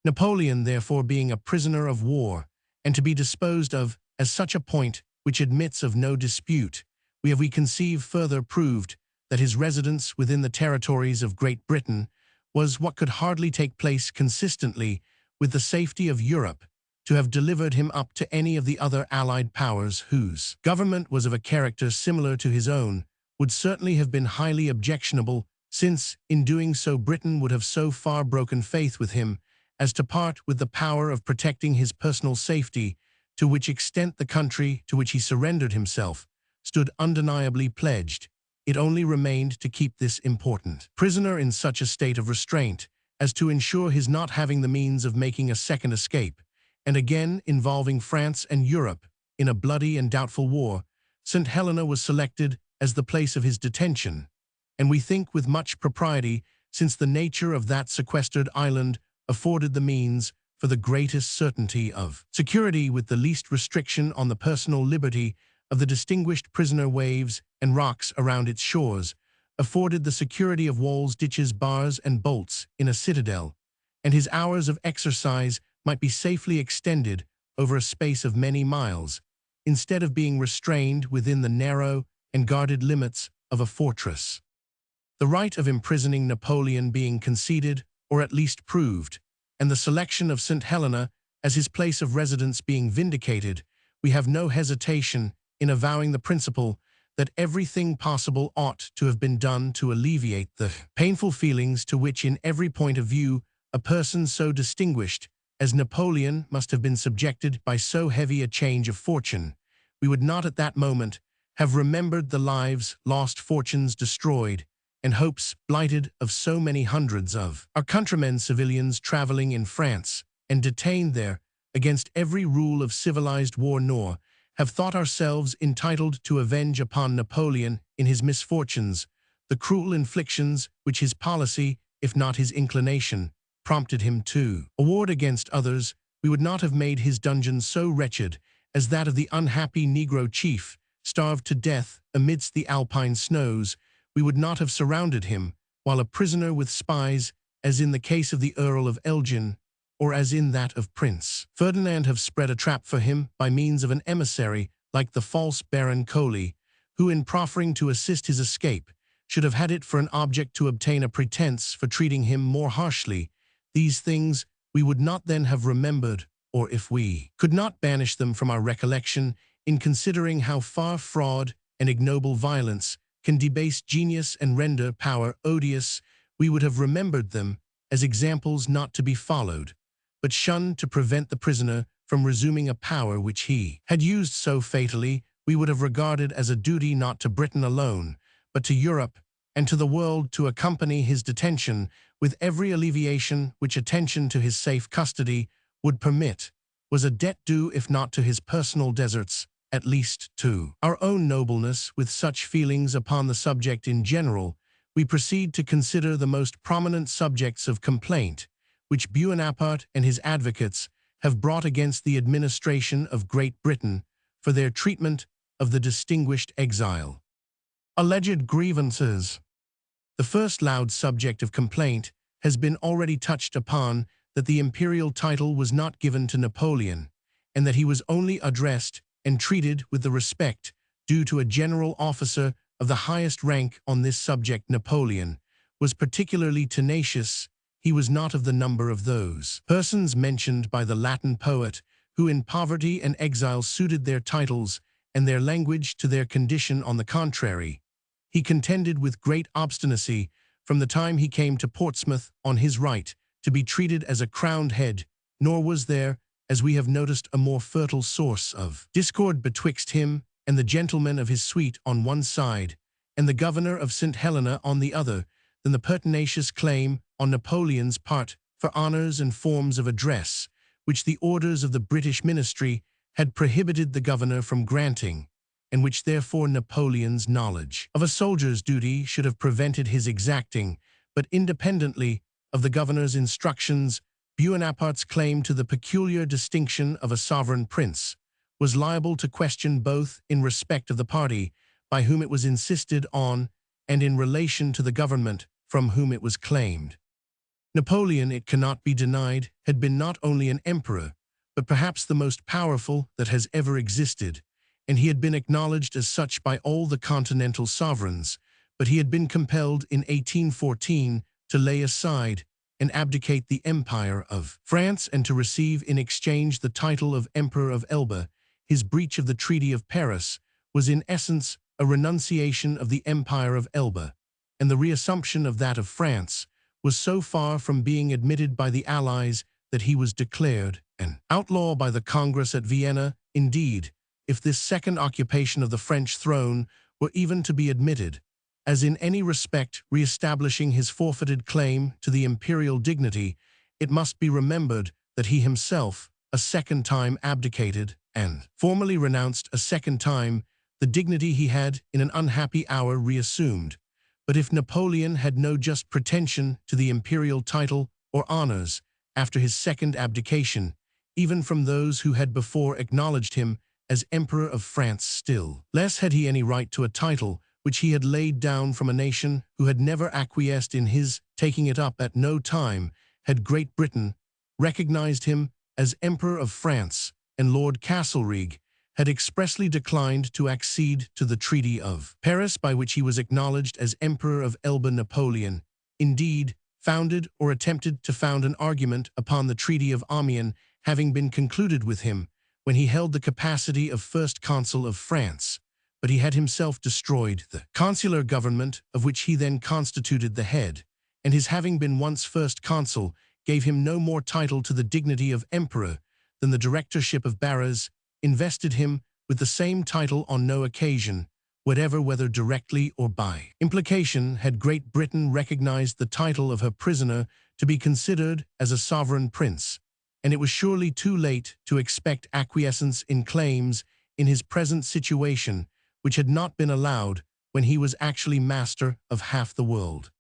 Napoleon, therefore, being a prisoner of war, and to be disposed of as such, a point which admits of no dispute, we conceive further proved that his residence within the territories of Great Britain was what could hardly take place consistently with the safety of Europe, to have delivered him up to any of the other allied powers whose government was of a character similar to his own, would certainly have been highly objectionable, since, in doing so, Britain would have so far broken faith with him as to part with the power of protecting his personal safety, to which extent the country to which he surrendered himself stood undeniably pledged. It only remained to keep this important prisoner in such a state of restraint as to ensure his not having the means of making a second escape, and again involving France and Europe in a bloody and doubtful war. St. Helena was selected as the place of his detention, and we think with much propriety, since the nature of that sequestered island afforded the means for the greatest certainty of security with the least restriction on the personal liberty of the distinguished prisoner. Waves and rocks around its shores afforded the security of walls, ditches, bars, and bolts in a citadel, and his hours of exercise might be safely extended over a space of many miles, instead of being restrained within the narrow and guarded limits of a fortress. The right of imprisoning Napoleon being conceded, or at least proved, and the selection of St. Helena as his place of residence being vindicated, we have no hesitation in avowing the principle that everything possible ought to have been done to alleviate the painful feelings to which, in every point of view, a person so distinguished as Napoleon must have been subjected by so heavy a change of fortune. We would not at that moment have remembered the lives lost, fortunes destroyed, and hopes blighted of so many hundreds of our countrymen civilians traveling in France and detained there against every rule of civilized war, nor have thought ourselves entitled to avenge upon Napoleon in his misfortunes the cruel inflictions which his policy, if not his inclination, prompted him to award against others. We would not have made his dungeon so wretched as that of the unhappy Negro chief, starved to death amidst the alpine snows. We would not have surrounded him, while a prisoner, with spies, as in the case of the Earl of Elgin, or as in that of Prince Ferdinand, have spread a trap for him by means of an emissary like the false Baron Coley, who, in proffering to assist his escape, should have had it for an object to obtain a pretense for treating him more harshly. These things we would not then have remembered, or if we could not banish them from our recollection, in considering how far fraud and ignoble violence can debase genius and render power odious, we would have remembered them as examples not to be followed, but shunned to prevent the prisoner from resuming a power which he had used so fatally. We would have regarded as a duty not to Britain alone, but to Europe and to the world, to accompany his detention with every alleviation which attention to his safe custody would permit, was a debt due, if not to his personal deserts, at least to our own nobleness. With such feelings upon the subject in general, we proceed to consider the most prominent subjects of complaint which Bonaparte and his advocates have brought against the administration of Great Britain for their treatment of the distinguished exile. Alleged grievances. The first loud subject of complaint has been already touched upon, that the imperial title was not given to Napoleon, and that he was only addressed and treated with the respect due to a general officer of the highest rank. On this subject Napoleon was particularly tenacious. He was not of the number of those persons mentioned by the Latin poet, who in poverty and exile suited their titles and their language to their condition. On the contrary, he contended with great obstinacy from the time he came to Portsmouth on his right to be treated as a crowned head, nor was there, as we have noticed, a more fertile source of discord betwixt him and the gentlemen of his suite on one side, and the governor of St. Helena on the other, than the pertinacious claim on Napoleon's part for honors and forms of address, which the orders of the British ministry had prohibited the governor from granting, and which therefore Napoleon's knowledge of a soldier's duty should have prevented his exacting. But independently of the governor's instructions, Bonaparte's claim to the peculiar distinction of a sovereign prince was liable to question both in respect of the party by whom it was insisted on and in relation to the government from whom it was claimed. Napoleon, it cannot be denied, had been not only an emperor, but perhaps the most powerful that has ever existed, and he had been acknowledged as such by all the continental sovereigns, but he had been compelled in 1814 to lay aside and abdicate the Empire of France and to receive in exchange the title of Emperor of Elba. His breach of the Treaty of Paris was in essence a renunciation of the Empire of Elba, and the reassumption of that of France was so far from being admitted by the Allies that he was declared an outlaw by the Congress at Vienna. Indeed, if this second occupation of the French throne were even to be admitted, as in any respect re-establishing his forfeited claim to the imperial dignity, it must be remembered that he himself a second time abdicated and formally renounced a second time the dignity he had in an unhappy hour reassumed. But if Napoleon had no just pretension to the imperial title or honors after his second abdication, even from those who had before acknowledged him as Emperor of France, still less had he any right to a title which he had laid down from a nation who had never acquiesced in his taking it up. At no time had Great Britain recognized him as Emperor of France, and Lord Castlereagh had expressly declined to accede to the Treaty of Paris by which he was acknowledged as Emperor of Elba. Napoleon, indeed, founded or attempted to found an argument upon the Treaty of Amiens having been concluded with him when he held the capacity of First Consul of France, but he had himself destroyed the consular government of which he then constituted the head, and his having been once First Consul gave him no more title to the dignity of Emperor than the directorship of barras invested him with the same title on no occasion whatever, whether directly or by implication. Had Great Britain recognized the title of her prisoner to be considered as a sovereign prince, and it was surely too late to expect acquiescence in claims in his present situation which had not been allowed when he was actually master of half the world.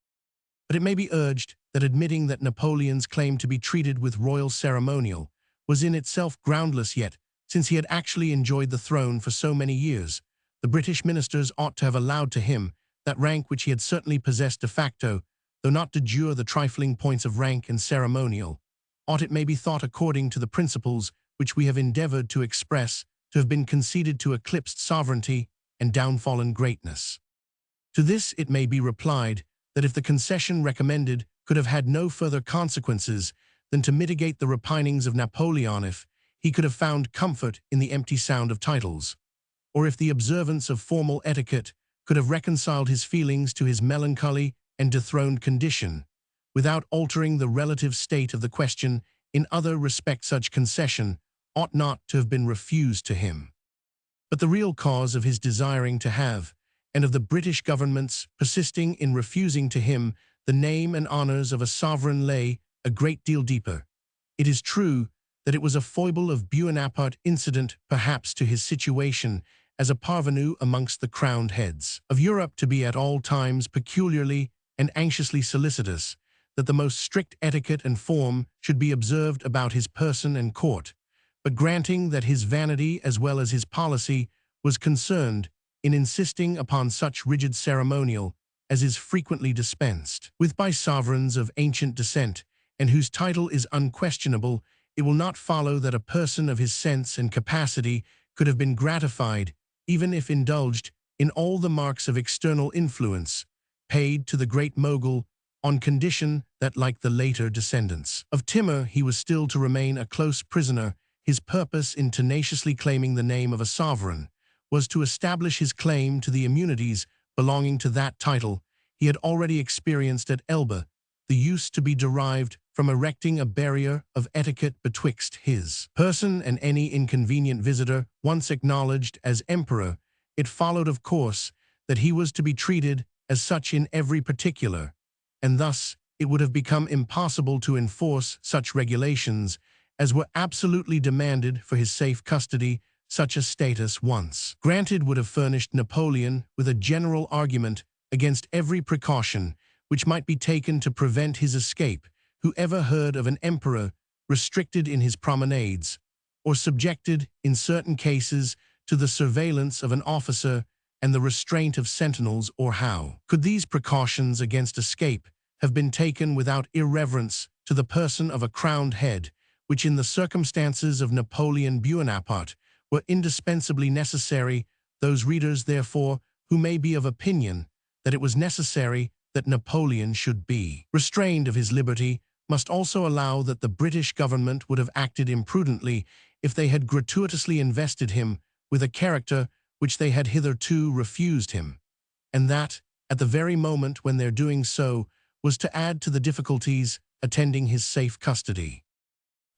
But it may be urged that admitting that Napoleon's claim to be treated with royal ceremonial was in itself groundless, yet, since he had actually enjoyed the throne for so many years, the British ministers ought to have allowed to him that rank which he had certainly possessed de facto, though not de jure. The trifling points of rank and ceremonial ought, it may be thought, according to the principles which we have endeavored to express, to have been conceded to eclipsed sovereignty and downfallen greatness. To this it may be replied that if the concession recommended could have had no further consequences than to mitigate the repinings of Napoleon, if he could have found comfort in the empty sound of titles, or if the observance of formal etiquette could have reconciled his feelings to his melancholy and dethroned condition, without altering the relative state of the question in other respects, such concession ought not to have been refused to him. But the real cause of his desiring to have, and of the British government's persisting in refusing to him, the name and honors of a sovereign lay a great deal deeper. It is true that it was a foible of Bonaparte incident perhaps to his situation as a parvenu amongst the crowned heads of Europe to be at all times peculiarly and anxiously solicitous that the most strict etiquette and form should be observed about his person and court, but granting that his vanity as well as his policy was concerned in insisting upon such rigid ceremonial as is frequently dispensed with by sovereigns of ancient descent, and whose title is unquestionable, it will not follow that a person of his sense and capacity could have been gratified, even if indulged, in all the marks of external influence paid to the great Mogul, on condition that, like the later descendants of Timur, he was still to remain a close prisoner. His purpose in tenaciously claiming the name of a sovereign was to establish his claim to the immunities belonging to that title. He had already experienced at Elba the use to be derived from erecting a barrier of etiquette betwixt his person and any inconvenient visitor. Once acknowledged as emperor, it followed, of course, that he was to be treated as such in every particular, and thus it would have become impossible to enforce such regulations as were absolutely demanded for his safe custody. Such a status, once granted, would have furnished Napoleon with a general argument against every precaution which might be taken to prevent his escape. Who ever heard of an emperor restricted in his promenades, or subjected, in certain cases, to the surveillance of an officer and the restraint of sentinels? Or how could these precautions against escape have been taken without irreverence to the person of a crowned head, which in the circumstances of Napoleon Bonaparte were indispensably necessary. Those readers, therefore, who may be of opinion that it was necessary that Napoleon should be restrained of his liberty must also allow that the British government would have acted imprudently if they had gratuitously invested him with a character which they had hitherto refused him, and that, at the very moment when their doing so was to add to the difficulties attending his safe custody.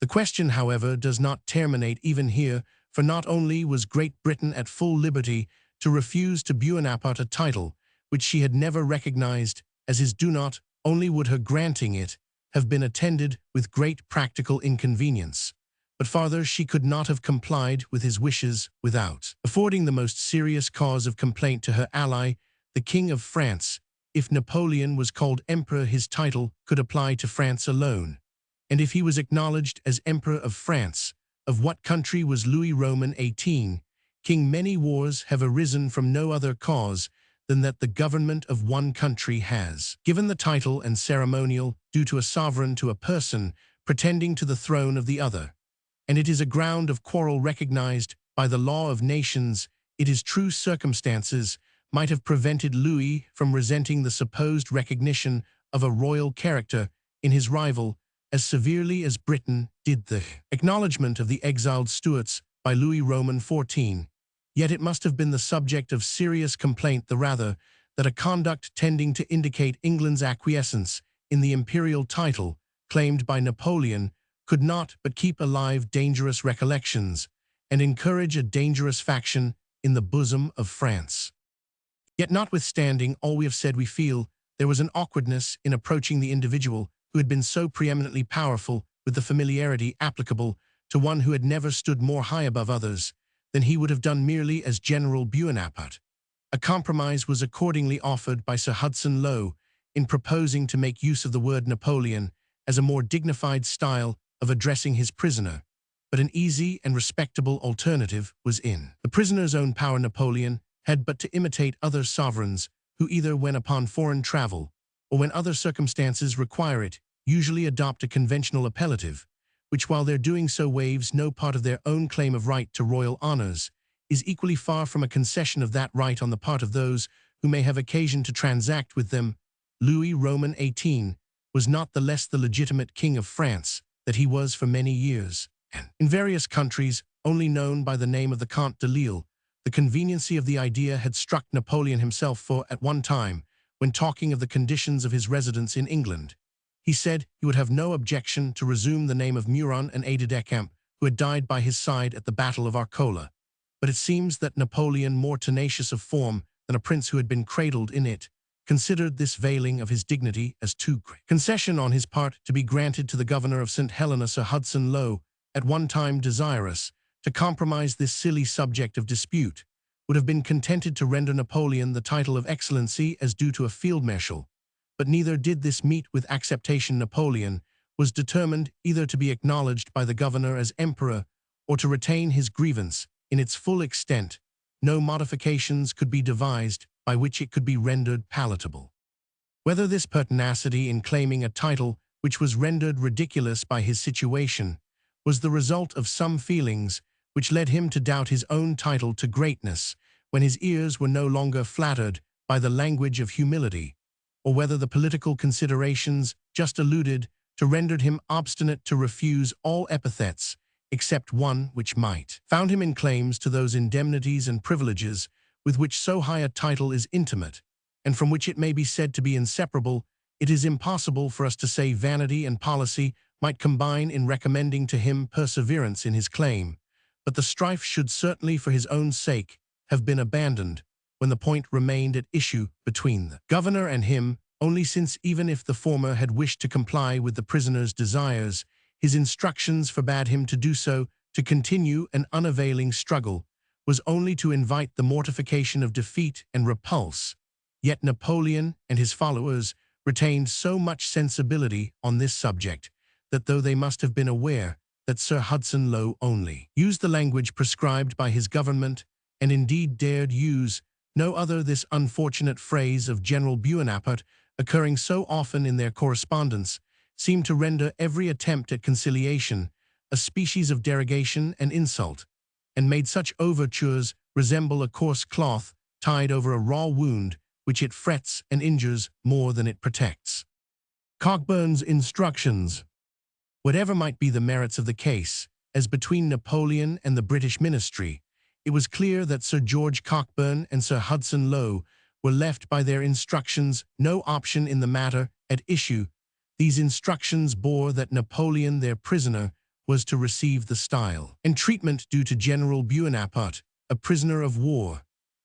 The question, however, does not terminate even here, for not only was Great Britain at full liberty to refuse to Bonaparte a title which she had never recognized as his due, not only would her granting it have been attended with great practical inconvenience, but farther she could not have complied with his wishes without affording the most serious cause of complaint to her ally, the King of France. If Napoleon was called emperor, his title could apply to France alone, and if he was acknowledged as Emperor of France, of what country was Louis Roman 18, king? Many wars have arisen from no other cause than that the government of one country has given the title and ceremonial due to a sovereign to a person pretending to the throne of the other, and it is a ground of quarrel recognized by the law of nations. It is true circumstances might have prevented Louis from resenting the supposed recognition of a royal character in his rival as severely as Britain did the acknowledgement of the exiled Stuarts by Louis Roman 14. Yet it must have been the subject of serious complaint the rather that a conduct tending to indicate England's acquiescence in the imperial title claimed by Napoleon could not but keep alive dangerous recollections and encourage a dangerous faction in the bosom of France. Yet notwithstanding all we have said, we feel there was an awkwardness in approaching the individual who had been so preeminently powerful with the familiarity applicable to one who had never stood more high above others than he would have done merely as General Bonaparte. A compromise was accordingly offered by Sir Hudson Lowe in proposing to make use of the word Napoleon as a more dignified style of addressing his prisoner, but an easy and respectable alternative was in the prisoner's own power. Napoleon had but to imitate other sovereigns who, either when upon foreign travel or when other circumstances require it, usually adopt a conventional appellative, which, while their doing so waives no part of their own claim of right to royal honors, is equally far from a concession of that right on the part of those who may have occasion to transact with them. Louis Roman 18 was not the less the legitimate king of France that he was for many years, and in various countries only known by the name of the Comte de Lille. The conveniency of the idea had struck Napoleon himself, for at one time, when talking of the conditions of his residence in England, he said he would have no objection to resume the name of Murat, an aide-de-camp who had died by his side at the Battle of Arcola. But it seems that Napoleon, more tenacious of form than a prince who had been cradled in it, considered this veiling of his dignity as too great concession on his part to be granted to the governor of St. Helena. Sir Hudson Lowe, at one time desirous to compromise this silly subject of dispute, would have been contented to render Napoleon the title of excellency as due to a field marshal, but neither did this meet with acceptation. Napoleon was determined either to be acknowledged by the governor as emperor or to retain his grievance in its full extent. No modifications could be devised by which it could be rendered palatable. Whether this pertinacity in claiming a title which was rendered ridiculous by his situation was the result of some feelings which led him to doubt his own title to greatness when his ears were no longer flattered by the language of humility, or whether the political considerations just alluded to rendered him obstinate to refuse all epithets except one which might found him in claims to those indemnities and privileges with which so high a title is intimate, and from which it may be said to be inseparable. It is impossible for us to say vanity and policy might combine in recommending to him perseverance in his claim, but the strife should certainly for his own sake have been abandoned when the point remained at issue between the governor and him, only since, even if the former had wished to comply with the prisoner's desires, his instructions forbade him to do so. To continue an unavailing struggle was only to invite the mortification of defeat and repulse. Yet Napoleon and his followers retained so much sensibility on this subject that, though they must have been aware that Sir Hudson Lowe only used the language prescribed by his government, and indeed dared use no other, this unfortunate phrase of General Bonaparte, occurring so often in their correspondence, seemed to render every attempt at conciliation a species of derogation and insult, and made such overtures resemble a coarse cloth tied over a raw wound which it frets and injures more than it protects. Cockburn's instructions. Whatever might be the merits of the case, as between Napoleon and the British ministry, it was clear that Sir George Cockburn and Sir Hudson Lowe were left by their instructions no option in the matter at issue. These instructions bore that Napoleon, their prisoner, was to receive the style and treatment due to General Bonaparte, a prisoner of war,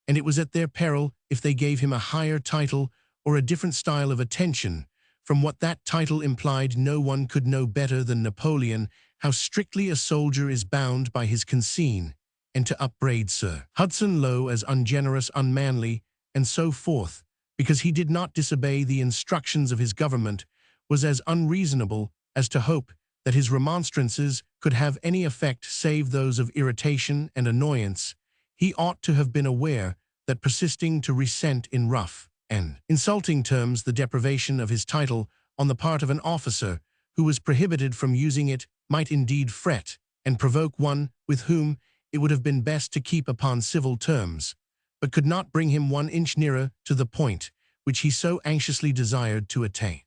and it was at their peril if they gave him a higher title or a different style of attention. From what that title implied, no one could know better than Napoleon how strictly a soldier is bound by his consigne, and to upbraid Sir Hudson Lowe as ungenerous, unmanly, and so forth, because he did not disobey the instructions of his government, was as unreasonable as to hope that his remonstrances could have any effect save those of irritation and annoyance. He ought to have been aware that persisting to resent in rough and insulting terms the deprivation of his title on the part of an officer who was prohibited from using it might indeed fret and provoke one with whom it would have been best to keep upon civil terms, but could not bring him 1 inch nearer to the point which he so anxiously desired to attain.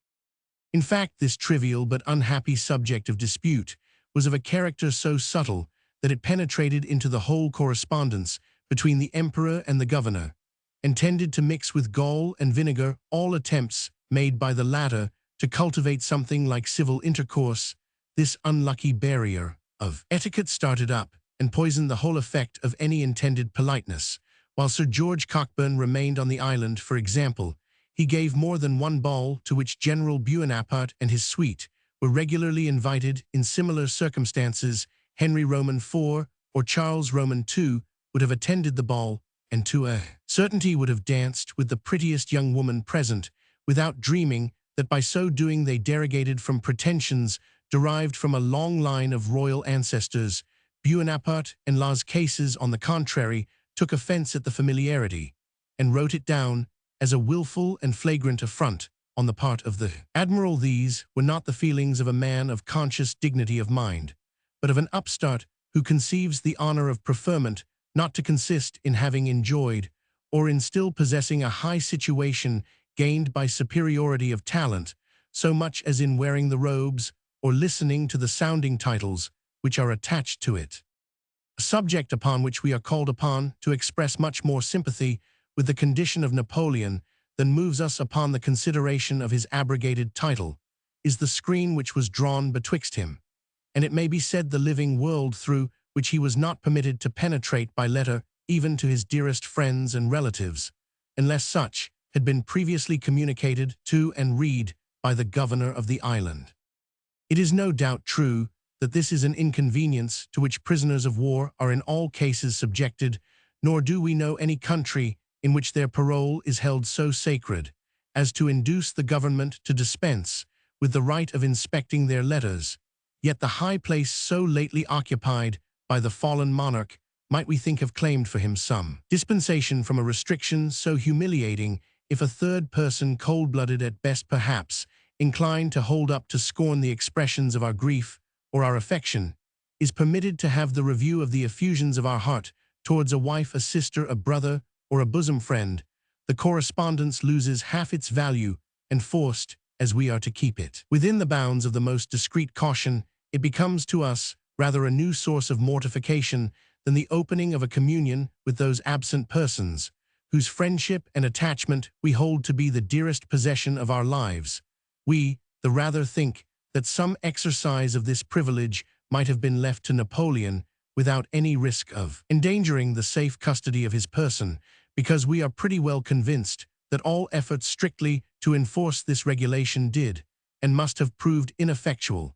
In fact, this trivial but unhappy subject of dispute was of a character so subtle that it penetrated into the whole correspondence between the emperor and the governor, and tended to mix with gall and vinegar all attempts made by the latter to cultivate something like civil intercourse. This unlucky barrier of etiquette started up and poisoned the whole effect of any intended politeness. While Sir George Cockburn remained on the island, for example, he gave more than one ball to which General Bonaparte and his suite were regularly invited. In similar circumstances, Henry Roman IV or Charles Roman II would have attended the ball, and to a certainty would have danced with the prettiest young woman present, without dreaming that by so doing they derogated from pretensions derived from a long line of royal ancestors. Bonaparte and Las Cases, on the contrary, took offense at the familiarity, and wrote it down as a willful and flagrant affront on the part of the admiral. These were not the feelings of a man of conscious dignity of mind, but of an upstart who conceives the honor of preferment not to consist in having enjoyed, or in still possessing a high situation gained by superiority of talent, so much as in wearing the robes or listening to the sounding titles which are attached to it. A subject upon which we are called upon to express much more sympathy with the condition of Napoleon than moves us upon the consideration of his abrogated title is the screen which was drawn betwixt him, and it may be said the living world, through which he was not permitted to penetrate by letter even to his dearest friends and relatives, unless such had been previously communicated to and read by the governor of the island. It is no doubt true that this is an inconvenience to which prisoners of war are in all cases subjected, nor do we know any country in which their parole is held so sacred as to induce the government to dispense with the right of inspecting their letters. Yet the high place so lately occupied by the fallen monarch might, we think, have claimed for him some dispensation from a restriction so humiliating if a third person, cold-blooded at best perhaps, inclined to hold up to scorn the expressions of our grief or our affection, is permitted to have the review of the effusions of our heart towards a wife, a sister, a brother, or a bosom friend. The correspondence loses half its value, and forced, as we are to keep it within the bounds of the most discreet caution, it becomes to us rather a new source of mortification than the opening of a communion with those absent persons, whose friendship and attachment we hold to be the dearest possession of our lives. We, the rather, think that some exercise of this privilege might have been left to Napoleon without any risk of endangering the safe custody of his person, because we are pretty well convinced that all efforts strictly to enforce this regulation did and must have proved ineffectual,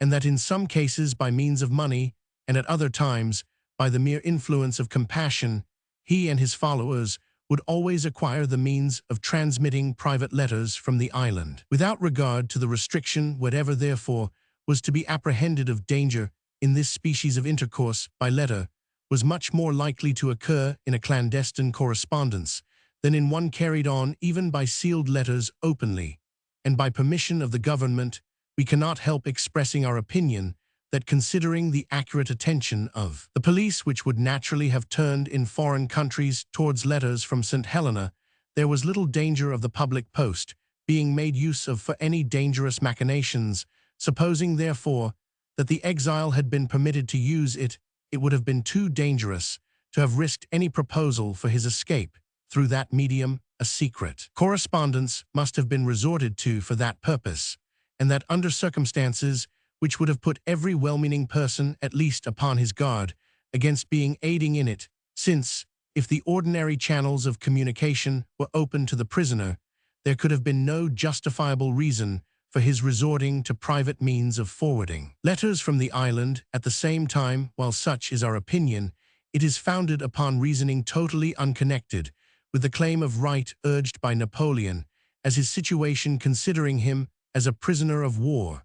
and that in some cases by means of money, and at other times by the mere influence of compassion, he and his followers would always acquire the means of transmitting private letters from the island, without regard to the restriction whatever. Therefore was to be apprehended of danger in this species of intercourse by letter was much more likely to occur in a clandestine correspondence than in one carried on even by sealed letters openly, and by permission of the government. We cannot help expressing our opinion that considering the accurate attention of the police which would naturally have turned in foreign countries towards letters from St. Helena, there was little danger of the public post being made use of for any dangerous machinations. Supposing, therefore, that the exile had been permitted to use it, it would have been too dangerous to have risked any proposal for his escape through that medium. A secret correspondence must have been resorted to for that purpose, and that under circumstances which would have put every well-meaning person at least upon his guard against being aiding in it, since, if the ordinary channels of communication were open to the prisoner, there could have been no justifiable reason for his resorting to private means of forwarding letters from the island. At the same time, while such is our opinion, it is founded upon reasoning totally unconnected with the claim of right urged by Napoleon, as his situation considering him as a prisoner of war,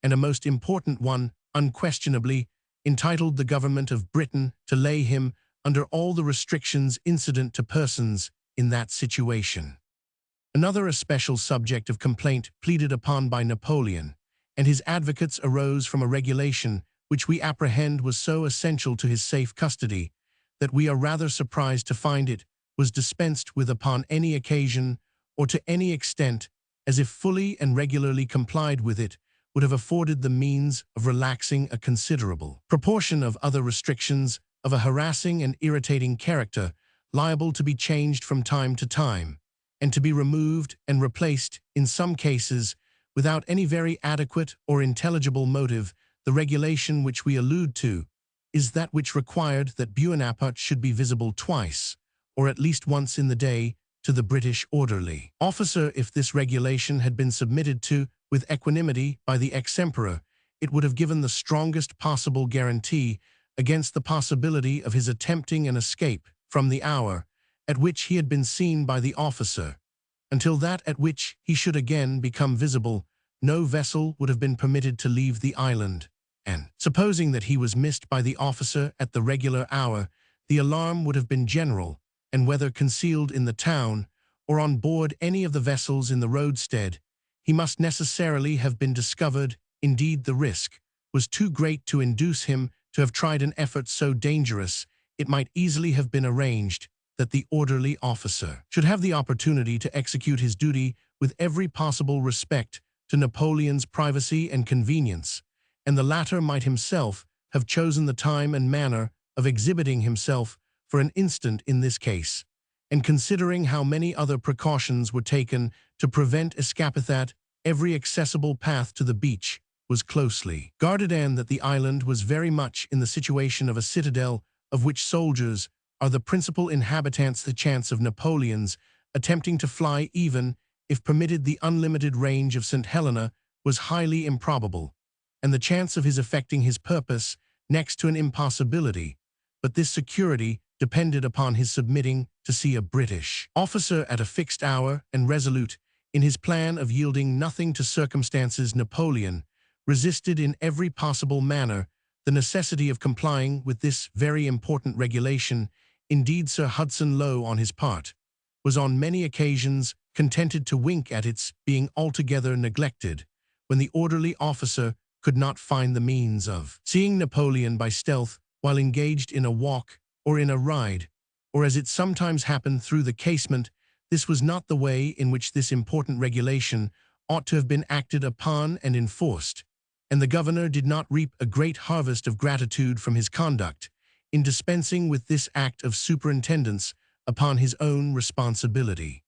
and a most important one, unquestionably, entitled the government of Britain to lay him under all the restrictions incident to persons in that situation. Another especial subject of complaint pleaded upon by Napoleon and his advocates arose from a regulation which we apprehend was so essential to his safe custody that we are rather surprised to find it was dispensed with upon any occasion or to any extent, as if fully and regularly complied with it would have afforded the means of relaxing a considerable proportion of other restrictions of a harassing and irritating character, liable to be changed from time to time, and to be removed and replaced, in some cases, without any very adequate or intelligible motive. The regulation which we allude to is that which required that Bonaparte should be visible twice, or at least once in the day, to the British orderly officer. If this regulation had been submitted to with equanimity by the ex-emperor, it would have given the strongest possible guarantee against the possibility of his attempting an escape from the hour at which he had been seen by the officer, until that at which he should again become visible. No vessel would have been permitted to leave the island, and, supposing that he was missed by the officer at the regular hour, the alarm would have been general, and whether concealed in the town or on board any of the vessels in the roadstead, he must necessarily have been discovered. Indeed, the risk was too great to induce him to have tried an effort so dangerous. It might easily have been arranged that the orderly officer should have the opportunity to execute his duty with every possible respect to Napoleon's privacy and convenience, and the latter might himself have chosen the time and manner of exhibiting himself for an instant in this case, and considering how many other precautions were taken to prevent escape, that every accessible path to the beach was closely guarded, and that the island was very much in the situation of a citadel of which soldiers are the principal inhabitants. The chance of Napoleon's attempting to fly, even if permitted the unlimited range of St. Helena, was highly improbable, and the chance of his effecting his purpose next to an impossibility, but this security depended upon his submitting to see a British officer at a fixed hour, and resolute in his plan of yielding nothing to circumstances. Napoleon resisted in every possible manner the necessity of complying with this very important regulation. Indeed, Sir Hudson Lowe, on his part, was on many occasions contented to wink at its being altogether neglected, when the orderly officer could not find the means of seeing Napoleon by stealth while engaged in a walk or in a ride, or as it sometimes happened through the casement. This was not the way in which this important regulation ought to have been acted upon and enforced, and the governor did not reap a great harvest of gratitude from his conduct in dispensing with this act of superintendence upon his own responsibility.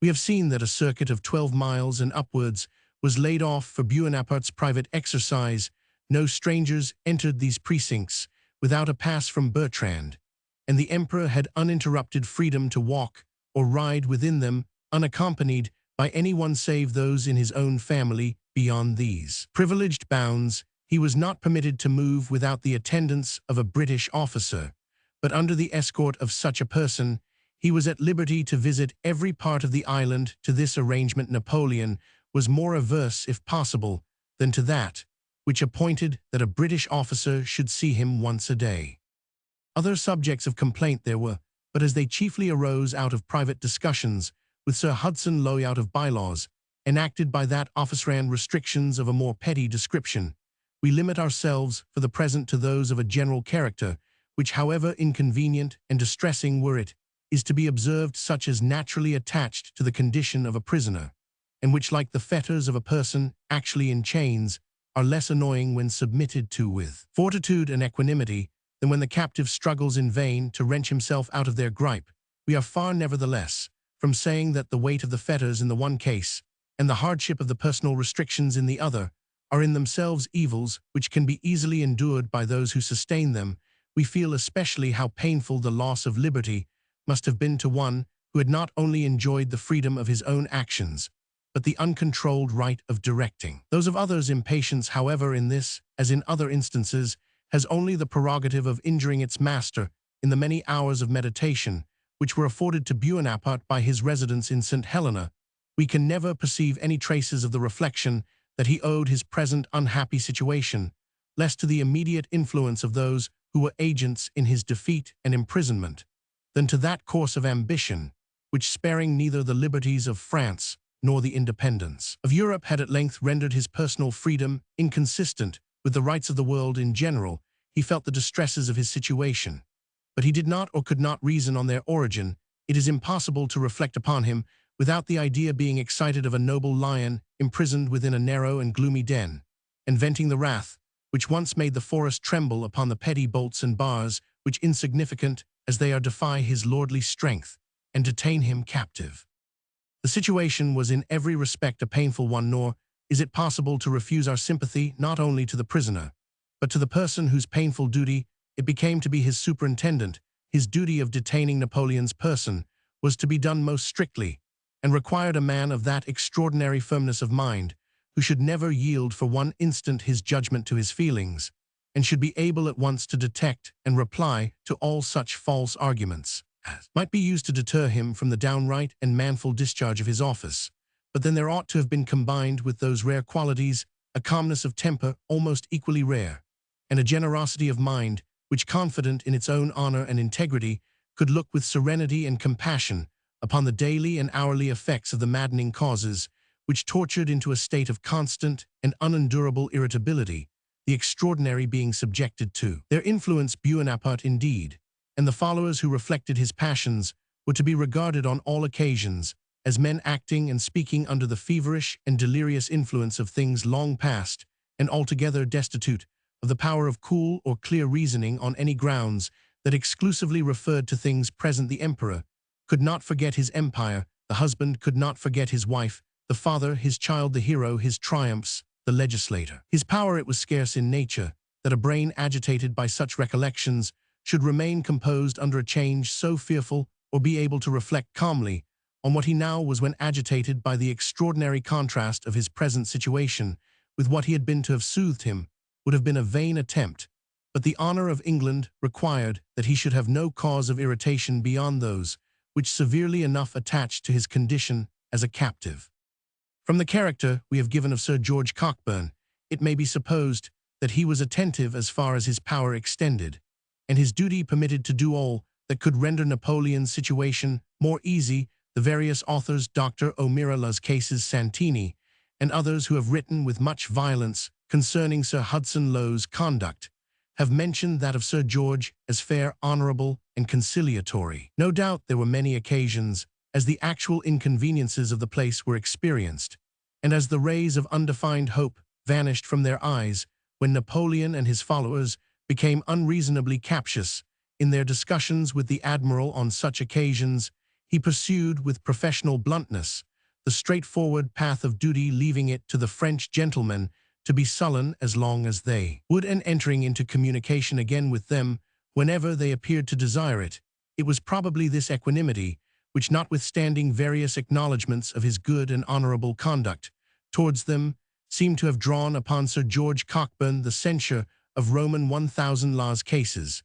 We have seen that a circuit of 12 miles and upwards was laid off for Bonaparte's private exercise. No strangers entered these precincts without a pass from Bertrand, and the emperor had uninterrupted freedom to walk or ride within them, unaccompanied by anyone save those in his own family. Beyond these privileged bounds, he was not permitted to move without the attendance of a British officer, but under the escort of such a person, he was at liberty to visit every part of the island. To this arrangement Napoleon was more averse, if possible, than to that which appointed that a British officer should see him once a day. Other subjects of complaint there were, but as they chiefly arose out of private discussions with Sir Hudson Lowe, out of bylaws enacted by that officer and restrictions of a more petty description, We limit ourselves for the present to those of a general character, which, however inconvenient and distressing were it, is to be observed such as naturally attached to the condition of a prisoner, and which, like the fetters of a person actually in chains, are less annoying when submitted to with fortitude and equanimity than when the captive struggles in vain to wrench himself out of their gripe. We are far, nevertheless, from saying that the weight of the fetters in the one case and the hardship of the personal restrictions in the other are in themselves evils which can be easily endured by those who sustain them. We feel especially how painful the loss of liberty must have been to one who had not only enjoyed the freedom of his own actions, but the uncontrolled right of directing those of others. Impatience, however, in this, as in other instances, has only the prerogative of injuring its master in the many hours of meditation which were afforded to Bonaparte by his residence in St. Helena. We can never perceive any traces of the reflection that he owed his present unhappy situation less to the immediate influence of those who were agents in his defeat and imprisonment than to that course of ambition which, sparing neither the liberties of France nor the independence of Europe, had at length rendered his personal freedom inconsistent with the rights of the world in general. He felt the distresses of his situation, but he did not or could not reason on their origin. It is impossible to reflect upon him without the idea being excited of a noble lion imprisoned within a narrow and gloomy den, and venting the wrath which once made the forest tremble upon the petty bolts and bars which, insignificant as they are, defy his lordly strength and detain him captive. The situation was in every respect a painful one, nor is it possible to refuse our sympathy not only to the prisoner, but to the person whose painful duty it became to be his superintendent. His duty of detaining Napoleon's person was to be done most strictly, and required a man of that extraordinary firmness of mind who should never yield for one instant his judgment to his feelings, and should be able at once to detect and reply to all such false arguments as might be used to deter him from the downright and manful discharge of his office. But then there ought to have been combined with those rare qualities a calmness of temper almost equally rare, and a generosity of mind which, confident in its own honor and integrity, could look with serenity and compassion upon the daily and hourly effects of the maddening causes which tortured into a state of constant and unendurable irritability the extraordinary being subjected to their influence. Bonaparte, indeed, and the followers who reflected his passions were to be regarded on all occasions as men acting and speaking under the feverish and delirious influence of things long past, and altogether destitute of the power of cool or clear reasoning on any grounds that exclusively referred to things present. The emperor could not forget his empire, the husband could not forget his wife, the father his child, the hero his triumphs, the legislator his power. It was scarce in nature that a brain agitated by such recollections should remain composed under a change so fearful, or be able to reflect calmly on what he now was when agitated by the extraordinary contrast of his present situation with what he had been. To have soothed him would have been a vain attempt, but the honor of England required that he should have no cause of irritation beyond those which severely enough attached to his condition as a captive. From the character we have given of Sir George Cockburn, it may be supposed that he was attentive as far as his power extended, and his duty permitted, to do all that could render Napoleon's situation more easy. The various authors, Dr. O'Meara, Las Cases Santini, and others who have written with much violence concerning Sir Hudson Lowe's conduct, have mentioned that of Sir George as fair, honorable, and conciliatory. No doubt there were many occasions, as the actual inconveniences of the place were experienced, and as the rays of undefined hope vanished from their eyes, when Napoleon and his followers became unreasonably captious in their discussions with the admiral. On such occasions, he pursued with professional bluntness the straightforward path of duty, leaving it to the French gentlemen to be sullen as long as they would, and entering into communication again with them whenever they appeared to desire it. It was probably this equanimity which, notwithstanding various acknowledgments of his good and honorable conduct towards them, seemed to have drawn upon Sir George Cockburn the censure of Roman 1000 Las Cases,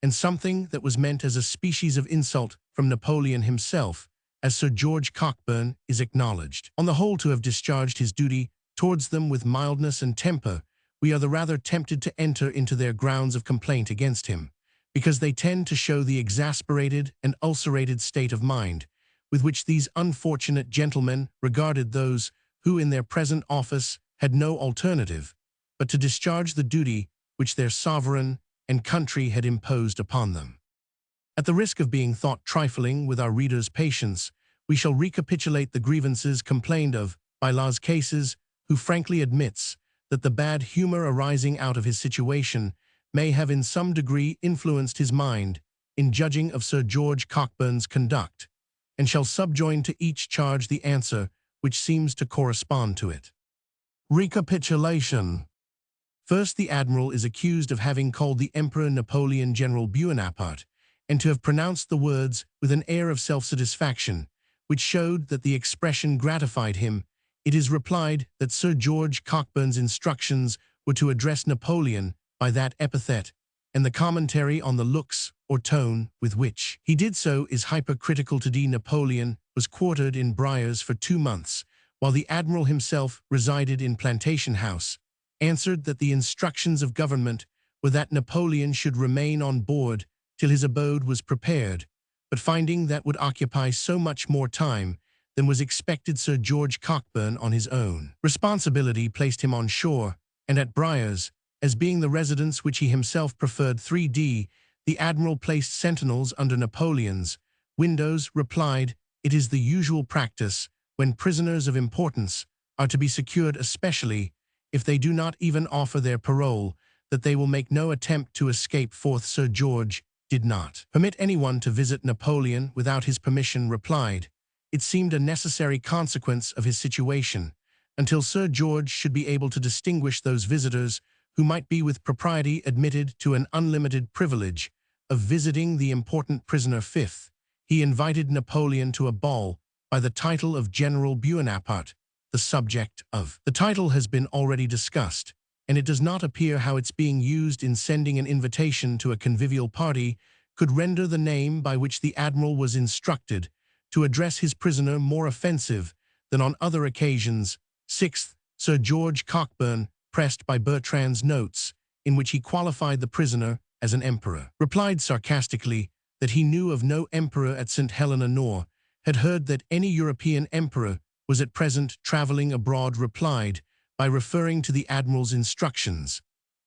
and something that was meant as a species of insult from Napoleon himself, as Sir George Cockburn is acknowledged on the whole to have discharged his duty towards them with mildness and temper. We are the rather tempted to enter into their grounds of complaint against him, because they tend to show the exasperated and ulcerated state of mind with which these unfortunate gentlemen regarded those who in their present office had no alternative but to discharge the duty which their sovereign and country had imposed upon them. At the risk of being thought trifling with our readers' patience, we shall recapitulate the grievances complained of by Las Cases, who frankly admits that the bad humor arising out of his situation may have in some degree influenced his mind in judging of Sir George Cockburn's conduct, and shall subjoin to each charge the answer which seems to correspond to it. Recapitulation. First, the admiral is accused of having called the Emperor Napoleon General Bonaparte, and to have pronounced the words with an air of self-satisfaction, which showed that the expression gratified him. It is replied that Sir George Cockburn's instructions were to address Napoleon by that epithet, and the commentary on the looks or tone with which he did so is hypercritical. Napoleon was quartered in Briars for 2 months, while the admiral himself resided in Plantation House, answered that the instructions of government were that Napoleon should remain on board till his abode was prepared, but finding that would occupy so much more time than was expected, Sir George Cockburn on his own responsibility placed him on shore, and at Briars, as being the residence which he himself preferred. 3d. The admiral placed sentinels under Napoleon's windows, replied, "It is the usual practice, when prisoners of importance are to be secured, especially if they do not even offer their parole, that they will make no attempt to escape." 4th. Sir George did not permit anyone to visit Napoleon without his permission, replied, "It seemed a necessary consequence of his situation, until Sir George should be able to distinguish those visitors who might be with propriety admitted to an unlimited privilege of visiting the important prisoner." 5th. He invited Napoleon to a ball by the title of General Bonaparte. The subject of the title has been already discussed, and it does not appear how its being used in sending an invitation to a convivial party could render the name by which the admiral was instructed to address his prisoner more offensive than on other occasions. 6th. Sir George Cockburn, pressed by Bertrand's notes, in which he qualified the prisoner as an emperor, replied sarcastically that he knew of no emperor at St. Helena, nor had heard that any European emperor was at present traveling abroad, replied by referring to the admiral's instructions,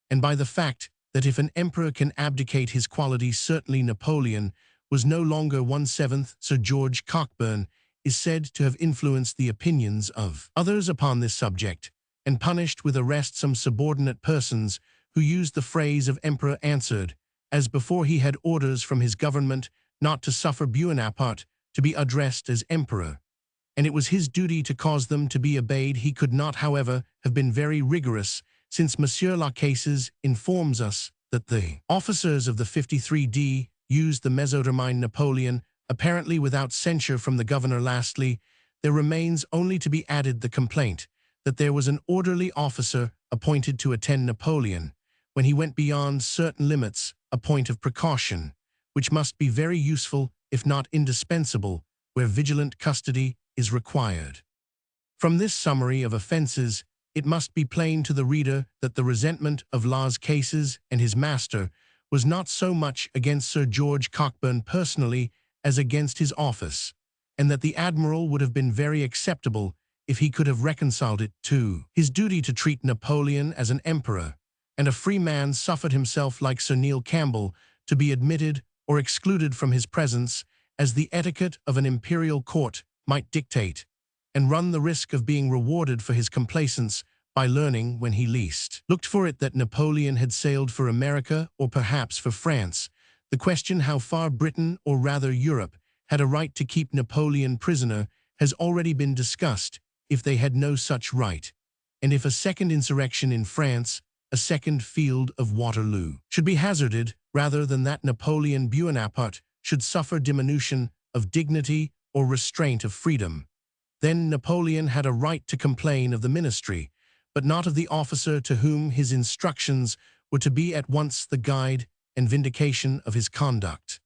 and by the fact that if an emperor can abdicate his qualities, certainly Napoleon was no longer one. 7th. Sir George Cockburn is said to have influenced the opinions of others upon this subject, and punished with arrest some subordinate persons who used the phrase of emperor, answered, as before he had orders from his government not to suffer Bonaparte to be addressed as emperor, and it was his duty to cause them to be obeyed. He could not, however, have been very rigorous, since Monsieur Lacases informs us that the officers of the 53d used the mesotermine Napoleon, apparently without censure from the governor. Lastly, there remains only to be added the complaint that there was an orderly officer appointed to attend Napoleon when he went beyond certain limits, a point of precaution, which must be very useful, if not indispensable, where vigilant custody is required. From this summary of offences, it must be plain to the reader that the resentment of Las Cases and his master was not so much against Sir George Cockburn personally as against his office, and that the admiral would have been very acceptable if he could have reconciled it to his duty to treat Napoleon as an emperor, and a free man suffered himself, like Sir Neil Campbell, to be admitted or excluded from his presence as the etiquette of an imperial court might dictate, and run the risk of being rewarded for his complaisance by learning, when he least looked for it, that Napoleon had sailed for America or perhaps for France. The question how far Britain, or rather Europe, had a right to keep Napoleon prisoner has already been discussed. If they had no such right, and if a second insurrection in France, a second field of Waterloo, should be hazarded, rather than that Napoleon Bonaparte should suffer diminution of dignity or restraint of freedom, then Napoleon had a right to complain of the ministry, but not of the officer to whom his instructions were to be at once the guide and vindication of his conduct.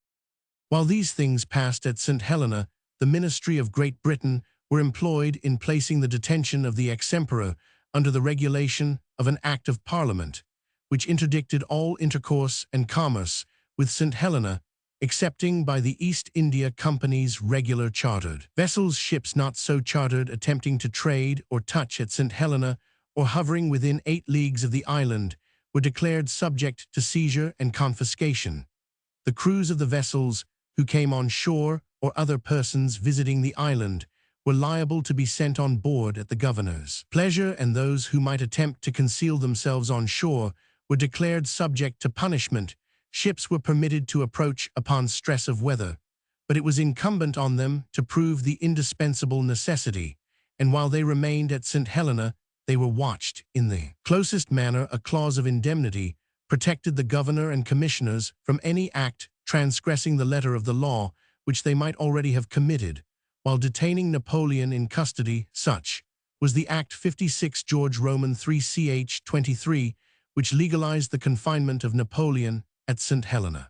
While these things passed at St. Helena, the ministry of Great Britain were employed in placing the detention of the ex-emperor under the regulation of an Act of Parliament, which interdicted all intercourse and commerce with St. Helena, excepting by the East India Company's regular chartered vessels. Ships not so chartered attempting to trade or touch at St. Helena or hovering within 8 leagues of the island were declared subject to seizure and confiscation. The crews of the vessels who came on shore or other persons visiting the island were liable to be sent on board at the governor's pleasure, and those who might attempt to conceal themselves on shore were declared subject to punishment. Ships were permitted to approach upon stress of weather, but it was incumbent on them to prove the indispensable necessity, and while they remained at St. Helena, they were watched in the closest manner. A clause of indemnity protected the governor and commissioners from any act transgressing the letter of the law which they might already have committed, while detaining Napoleon in custody. Such was the Act 56 George Roman 3 ch. 23, which legalized the confinement of Napoleon at St. Helena.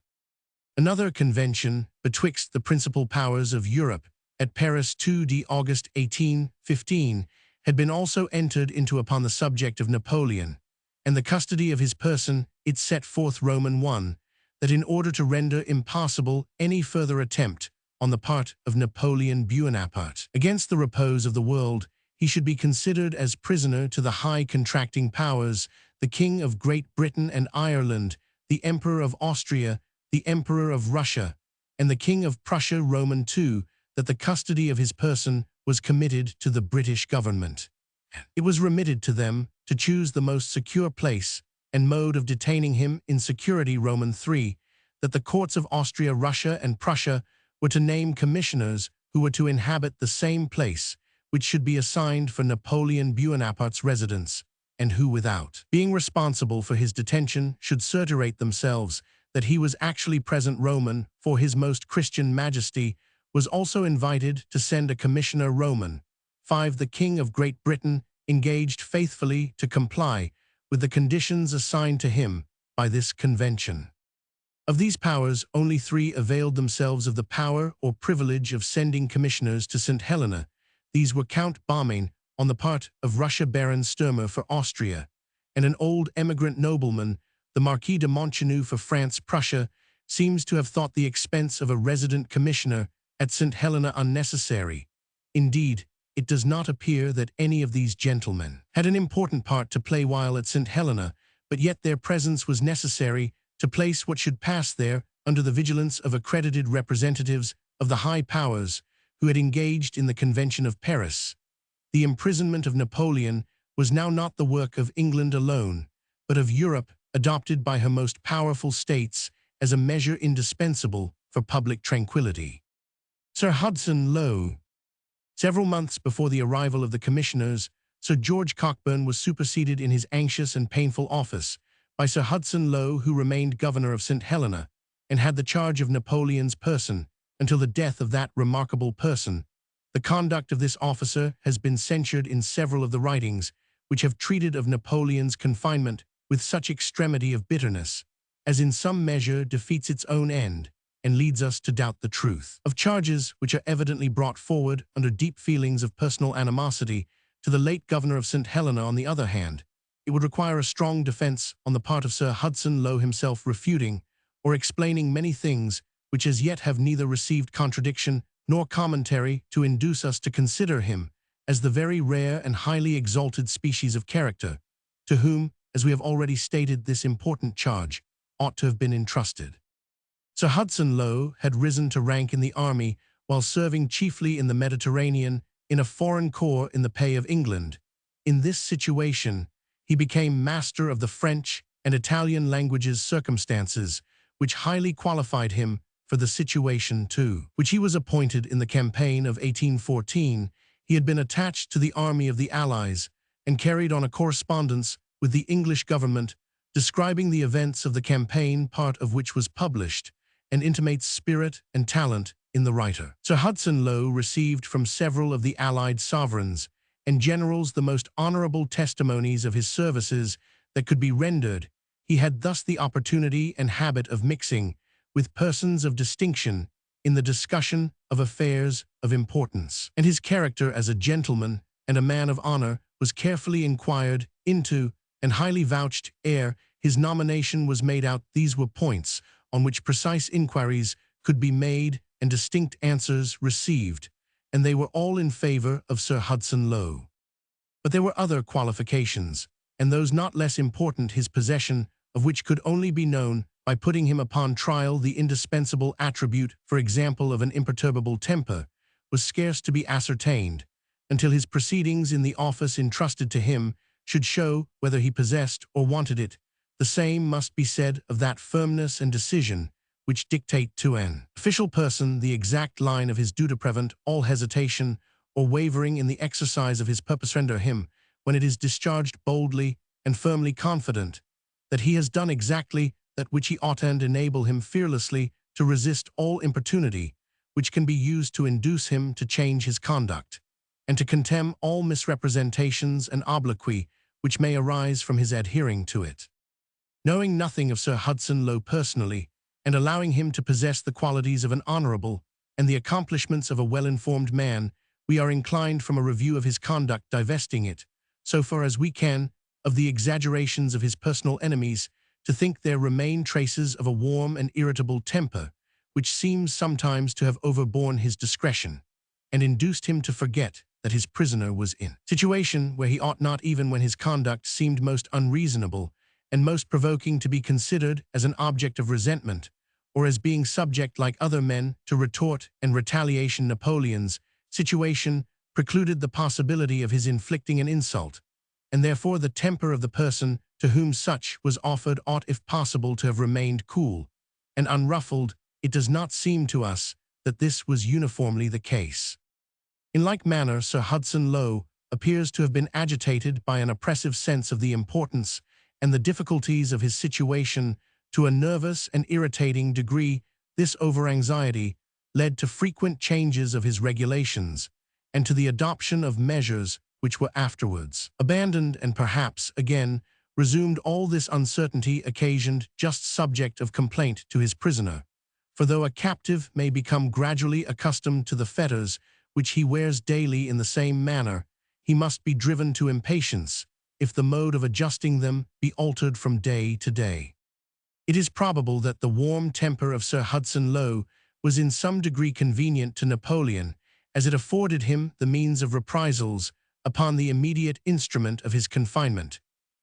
Another convention betwixt the principal powers of Europe at Paris 2 August 1815 had been also entered into upon the subject of Napoleon, and the custody of his person. It set forth Roman 1, that in order to render impossible any further attempt on the part of Napoleon Bonaparte against the repose of the world, he should be considered as prisoner to the high contracting powers, the King of Great Britain and Ireland, the Emperor of Austria, the Emperor of Russia, and the King of Prussia. Roman 2, that the custody of his person was committed to the British government. It was remitted to them to choose the most secure place and mode of detaining him in security. Roman 3, that the courts of Austria, Russia, and Prussia were to name commissioners who were to inhabit the same place, which should be assigned for Napoleon Bonaparte's residence, and who, without being responsible for his detention, should certiorate themselves that he was actually present. Roman 4, His Most Christian Majesty was also invited to send a commissioner. Roman 5, the King of Great Britain engaged faithfully to comply with the conditions assigned to him by this convention. Of these powers, only 3 availed themselves of the power or privilege of sending commissioners to St. Helena. These were Count Baumain on the part of Russia, Baron Sturmer for Austria, and an old emigrant nobleman, the Marquis de Montchenu for France. Prussia seems to have thought the expense of a resident commissioner at St. Helena unnecessary. Indeed, it does not appear that any of these gentlemen had an important part to play while at St. Helena, but yet their presence was necessary to place what should pass there under the vigilance of accredited representatives of the high powers who had engaged in the Convention of Paris. The imprisonment of Napoleon was now not the work of England alone, but of Europe, adopted by her most powerful states as a measure indispensable for public tranquility. Sir Hudson Lowe. Several months before the arrival of the commissioners, Sir George Cockburn was superseded in his anxious and painful office by Sir Hudson Lowe, who remained governor of St. Helena and had the charge of Napoleon's person until the death of that remarkable person. The conduct of this officer has been censured in several of the writings which have treated of Napoleon's confinement with such extremity of bitterness as in some measure defeats its own end and leads us to doubt the truth of charges which are evidently brought forward under deep feelings of personal animosity to the late governor of St. Helena. On the other hand, it would require a strong defense on the part of Sir Hudson Lowe himself, refuting or explaining many things which as yet have neither received contradiction nor commentary to induce us to consider him as the very rare and highly exalted species of character, to whom, as we have already stated, this important charge ought to have been entrusted. Sir Hudson Lowe had risen to rank in the army while serving chiefly in the Mediterranean in a foreign corps in the pay of England. In this situation, he became master of the French and Italian languages, circumstances which highly qualified him for the situation to which he was appointed. In the campaign of 1814, he had been attached to the army of the Allies and carried on a correspondence with the English government, describing the events of the campaign, part of which was published, and intimates spirit and talent in the writer. Sir Hudson Lowe received from several of the Allied sovereigns and generals the most honorable testimonies of his services that could be rendered. He had thus the opportunity and habit of mixing with persons of distinction in the discussion of affairs of importance, and his character as a gentleman and a man of honor was carefully inquired into and highly vouched ere his nomination was made out. These were points on which precise inquiries could be made and distinct answers received, and they were all in favor of Sir Hudson Lowe. But there were other qualifications, and those not less important, his possession of which could only be known by putting him upon trial. The indispensable attribute, for example, of an imperturbable temper, was scarce to be ascertained, until his proceedings in the office entrusted to him should show whether he possessed or wanted it. The same must be said of that firmness and decision which dictate to an official person the exact line of his duty, prevent all hesitation or wavering in the exercise of his purpose, render him, when it is discharged, boldly and firmly confident that he has done exactly that which he ought, and enable him fearlessly to resist all importunity which can be used to induce him to change his conduct, and to contemn all misrepresentations and obloquy which may arise from his adhering to it. Knowing nothing of Sir Hudson Lowe personally, and allowing him to possess the qualities of an honorable and the accomplishments of a well-informed man, we are inclined from a review of his conduct, divesting it, so far as we can, of the exaggerations of his personal enemies, to think there remain traces of a warm and irritable temper, which seems sometimes to have overborne his discretion, and induced him to forget that his prisoner was in a situation where he ought not, even when his conduct seemed most unreasonable and most provoking, to be considered as an object of resentment, or as being subject, like other men, to retort and retaliation. Napoleon's situation precluded the possibility of his inflicting an insult, and therefore the temper of the person to whom such was offered ought, if possible, to have remained cool and unruffled. It does not seem to us that this was uniformly the case. In like manner, Sir Hudson Lowe appears to have been agitated by an oppressive sense of the importance and the difficulties of his situation to a nervous and irritating degree. This over-anxiety led to frequent changes of his regulations and to the adoption of measures which were afterwards abandoned, and perhaps again resumed. All this uncertainty occasioned just subject of complaint to his prisoner, for though a captive may become gradually accustomed to the fetters which he wears daily in the same manner, he must be driven to impatience if the mode of adjusting them be altered from day to day. It is probable that the warm temper of Sir Hudson Lowe was in some degree convenient to Napoleon, as it afforded him the means of reprisals upon the immediate instrument of his confinement,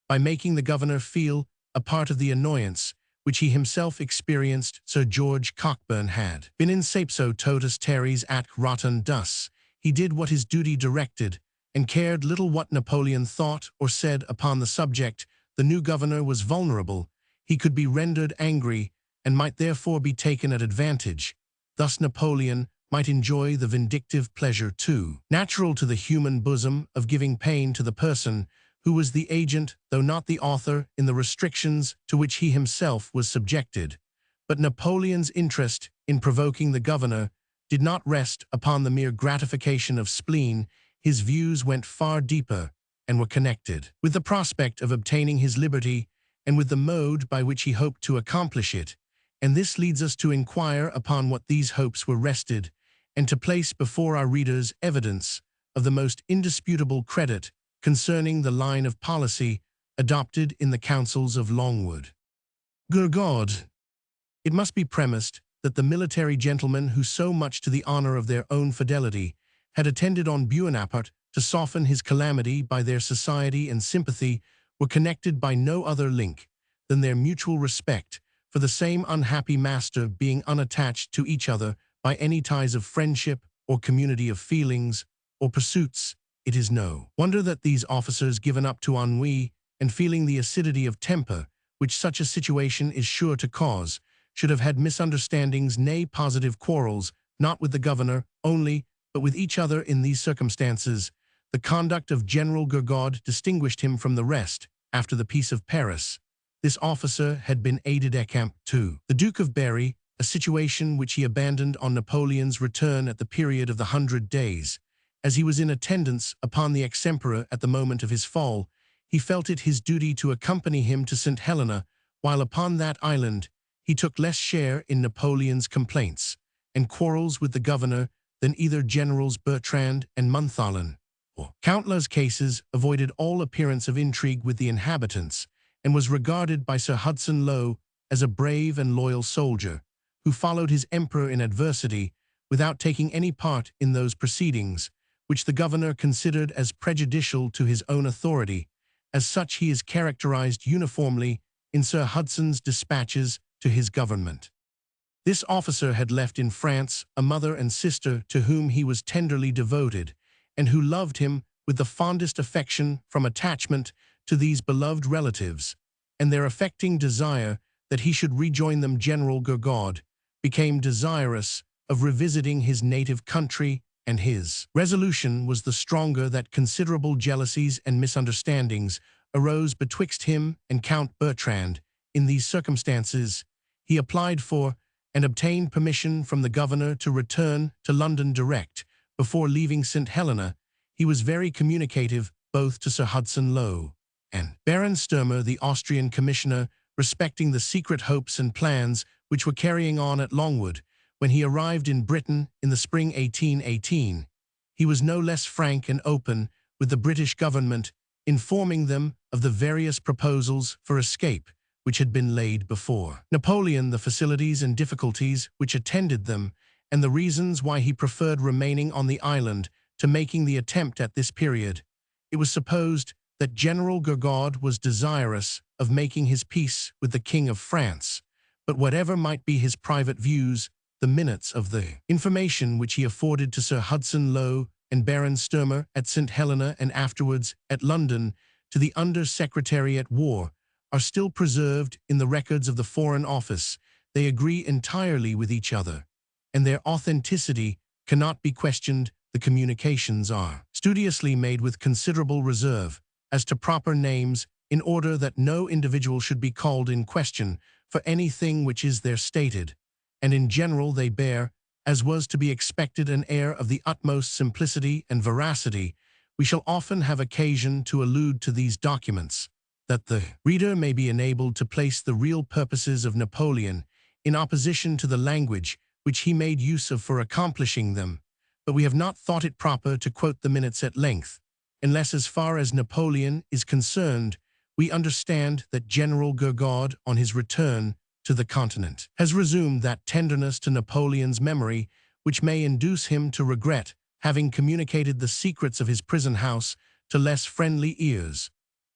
by making the governor feel a part of the annoyance which he himself experienced. Sir George Cockburn had been in sapso totus teres at rotten dus. He did what his duty directed, and cared little what Napoleon thought or said upon the subject. The new governor was vulnerable. He could be rendered angry, and might therefore be taken at advantage. Thus Napoleon might enjoy the vindictive pleasure too natural to the human bosom of giving pain to the person who was the agent, though not the author, in the restrictions to which he himself was subjected. But Napoleon's interest in provoking the governor did not rest upon the mere gratification of spleen. His views went far deeper and were connected with the prospect of obtaining his liberty and with the mode by which he hoped to accomplish it, and this leads us to inquire upon what these hopes were rested, and to place before our readers evidence of the most indisputable credit concerning the line of policy adopted in the councils of Longwood. Good God! It must be premised that the military gentlemen who, so much to the honor of their own fidelity, had attended on Bonaparte to soften his calamity by their society and sympathy, were connected by no other link than their mutual respect for the same unhappy master, being unattached to each other by any ties of friendship or community of feelings or pursuits. It is no wonder that these officers, given up to ennui and feeling the acidity of temper which such a situation is sure to cause, should have had misunderstandings, nay, positive quarrels, not with the governor only, but with each other. In these circumstances, the conduct of General Gourgaud distinguished him from the rest. After the Peace of Paris, this officer had been aide-de-camp to the Duke of Berry, a situation which he abandoned on Napoleon's return at the period of the 100 Days. As he was in attendance upon the ex-emperor at the moment of his fall, he felt it his duty to accompany him to St. Helena, while upon that island he took less share in Napoleon's complaints and quarrels with the governor than either Generals Bertrand and Montholon, or Count Las Cases, avoided all appearance of intrigue with the inhabitants, and was regarded by Sir Hudson Lowe as a brave and loyal soldier, who followed his emperor in adversity without taking any part in those proceedings which the governor considered as prejudicial to his own authority. As such, he is characterized uniformly in Sir Hudson's dispatches to his government. This officer had left in France a mother and sister to whom he was tenderly devoted, and who loved him with the fondest affection from attachment to these beloved relatives, and their affecting desire that he should rejoin them. General Gourgaud became desirous of revisiting his native country, and his resolution was the stronger that considerable jealousies and misunderstandings arose betwixt him and Count Bertrand. In these circumstances, he applied for and obtained permission from the governor to return to London direct. Before leaving St. Helena, he was very communicative both to Sir Hudson Lowe and Baron Sturmer, the Austrian commissioner, respecting the secret hopes and plans which were carrying on at Longwood. When he arrived in Britain in the spring 1818, he was no less frank and open with the British government, informing them of the various proposals for escape which had been laid before Napoleon, the facilities and difficulties which attended them, and the reasons why he preferred remaining on the island to making the attempt at this period. It was supposed that General Gourgaud was desirous of making his peace with the King of France, but whatever might be his private views, the minutes of the information which he afforded to Sir Hudson Lowe and Baron Sturmer at St. Helena and afterwards at London to the Under-Secretary at War are still preserved in the records of the Foreign Office. They agree entirely with each other, and their authenticity cannot be questioned. The communications are studiously made with considerable reserve as to proper names, in order that no individual should be called in question for anything which is there stated, and in general they bear, as was to be expected, an air of the utmost simplicity and veracity. We shall often have occasion to allude to these documents, that the reader may be enabled to place the real purposes of Napoleon in opposition to the language which he made use of for accomplishing them, but we have not thought it proper to quote the minutes at length, unless as far as Napoleon is concerned, we understand that General Gourgaud, on his return to the continent, has resumed that tenderness to Napoleon's memory which may induce him to regret having communicated the secrets of his prison house to less friendly ears.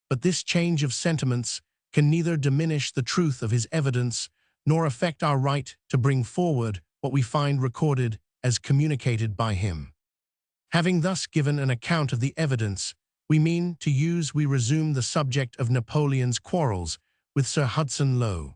But this change of sentiments can neither diminish the truth of his evidence nor affect our right to bring forward what we find recorded as communicated by him. Having thus given an account of the evidence we resume the subject of Napoleon's quarrels with Sir Hudson Lowe.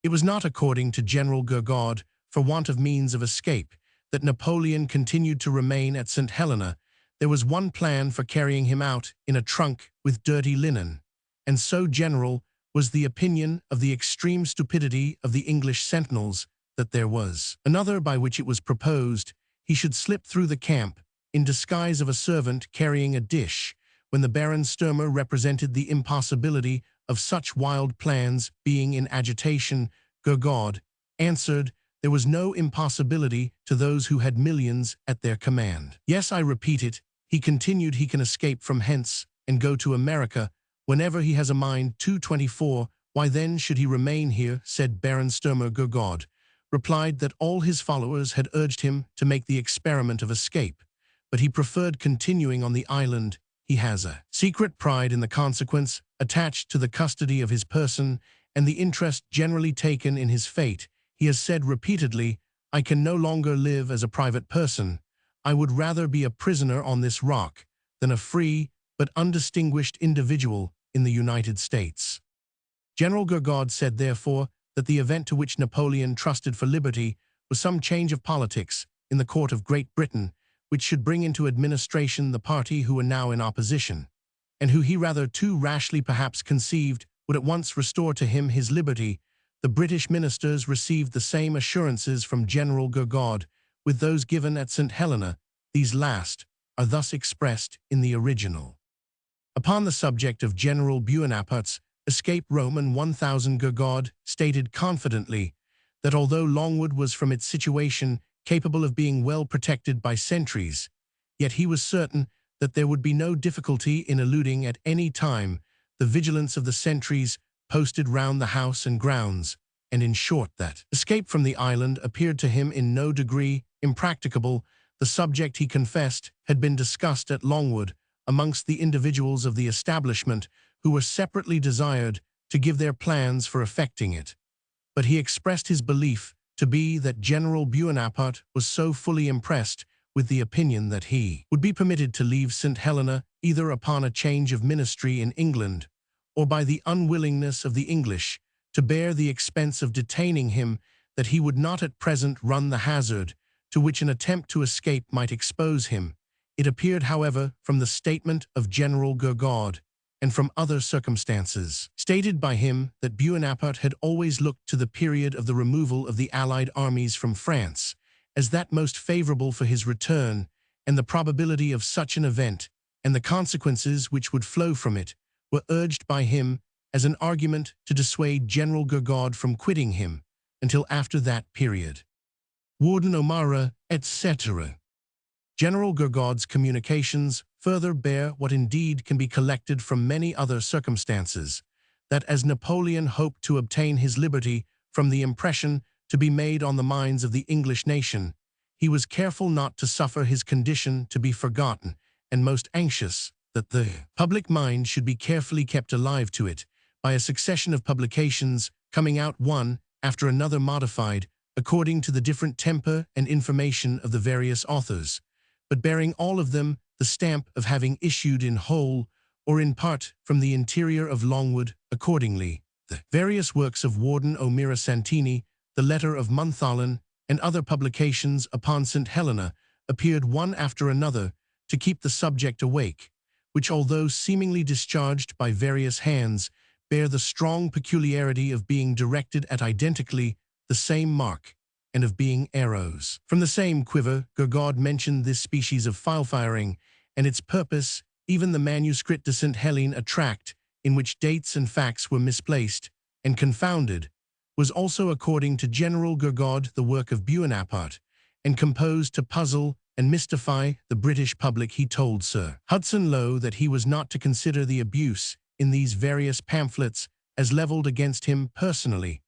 It was not, according to General Gourgaud, for want of means of escape that Napoleon continued to remain at St. Helena. There was one plan for carrying him out in a trunk with dirty linen, and so general was the opinion of the extreme stupidity of the English sentinels that there was another by which it was proposed he should slip through the camp in disguise of a servant carrying a dish. When the Baron Sturmer represented the impossibility of such wild plans being in agitation, Gourgaud answered, there was no impossibility to those who had millions at their command. Yes, I repeat it, he continued, he can escape from hence and go to America whenever he has a mind to. 24. Why then should he remain here? Said Baron Sturmer. Gourgaud replied that all his followers had urged him to make the experiment of escape, but he preferred continuing on the island. He has a secret pride in the consequence attached to the custody of his person and the interest generally taken in his fate. He has said repeatedly, I can no longer live as a private person. I would rather be a prisoner on this rock than a free but undistinguished individual in the United States. General Gourgaud said, therefore, that the event to which Napoleon trusted for liberty was some change of politics in the court of Great Britain, which should bring into administration the party who were now in opposition, and who he rather too rashly perhaps conceived would at once restore to him his liberty. The British ministers received the same assurances from General Gourgaud with those given at St. Helena. These last are thus expressed in the original. Upon the subject of General Bonaparte's escape, Roman 1000, Gourgaud stated confidently that although Longwood was from its situation capable of being well protected by sentries, yet he was certain that there would be no difficulty in eluding at any time the vigilance of the sentries posted round the house and grounds, and in short that escape from the island appeared to him in no degree impracticable. The subject, he confessed, had been discussed at Longwood amongst the individuals of the establishment who were separately desired to give their plans for effecting it. But he expressed his belief to be that General Bonaparte was so fully impressed with the opinion that he would be permitted to leave St. Helena either upon a change of ministry in England or by the unwillingness of the English to bear the expense of detaining him, that he would not at present run the hazard to which an attempt to escape might expose him. It appeared, however, from the statement of General Gourgaud and from other circumstances stated by him that Bonaparte had always looked to the period of the removal of the Allied armies from France as that most favorable for his return, and the probability of such an event and the consequences which would flow from it were urged by him as an argument to dissuade General Gourgaud from quitting him until after that period. Warden O'Mara, etc. General Gourgaud's communications further bear what indeed can be collected from many other circumstances, that as Napoleon hoped to obtain his liberty from the impression to be made on the minds of the English nation, he was careful not to suffer his condition to be forgotten, and most anxious that the public mind should be carefully kept alive to it by a succession of publications coming out one after another, modified according to the different temper and information of the various authors, but bearing all of them the stamp of having issued in whole or in part from the interior of Longwood. Accordingly, the various works of Warden O'Meara Santini, the letter of Montholon, and other publications upon St. Helena appeared one after another to keep the subject awake, which, although seemingly discharged by various hands, bear the strong peculiarity of being directed at identically the same mark, and of being arrows from the same quiver. Gourgaud mentioned this species of file-firing, and its purpose, even the Manuscrit de St. Helene, a tract in which dates and facts were misplaced and confounded, was also, according to General Gourgaud, the work of Bonaparte, and composed to puzzle and mystify the British public. He told Sir Hudson Lowe that he was not to consider the abuse in these various pamphlets as levelled against him personally,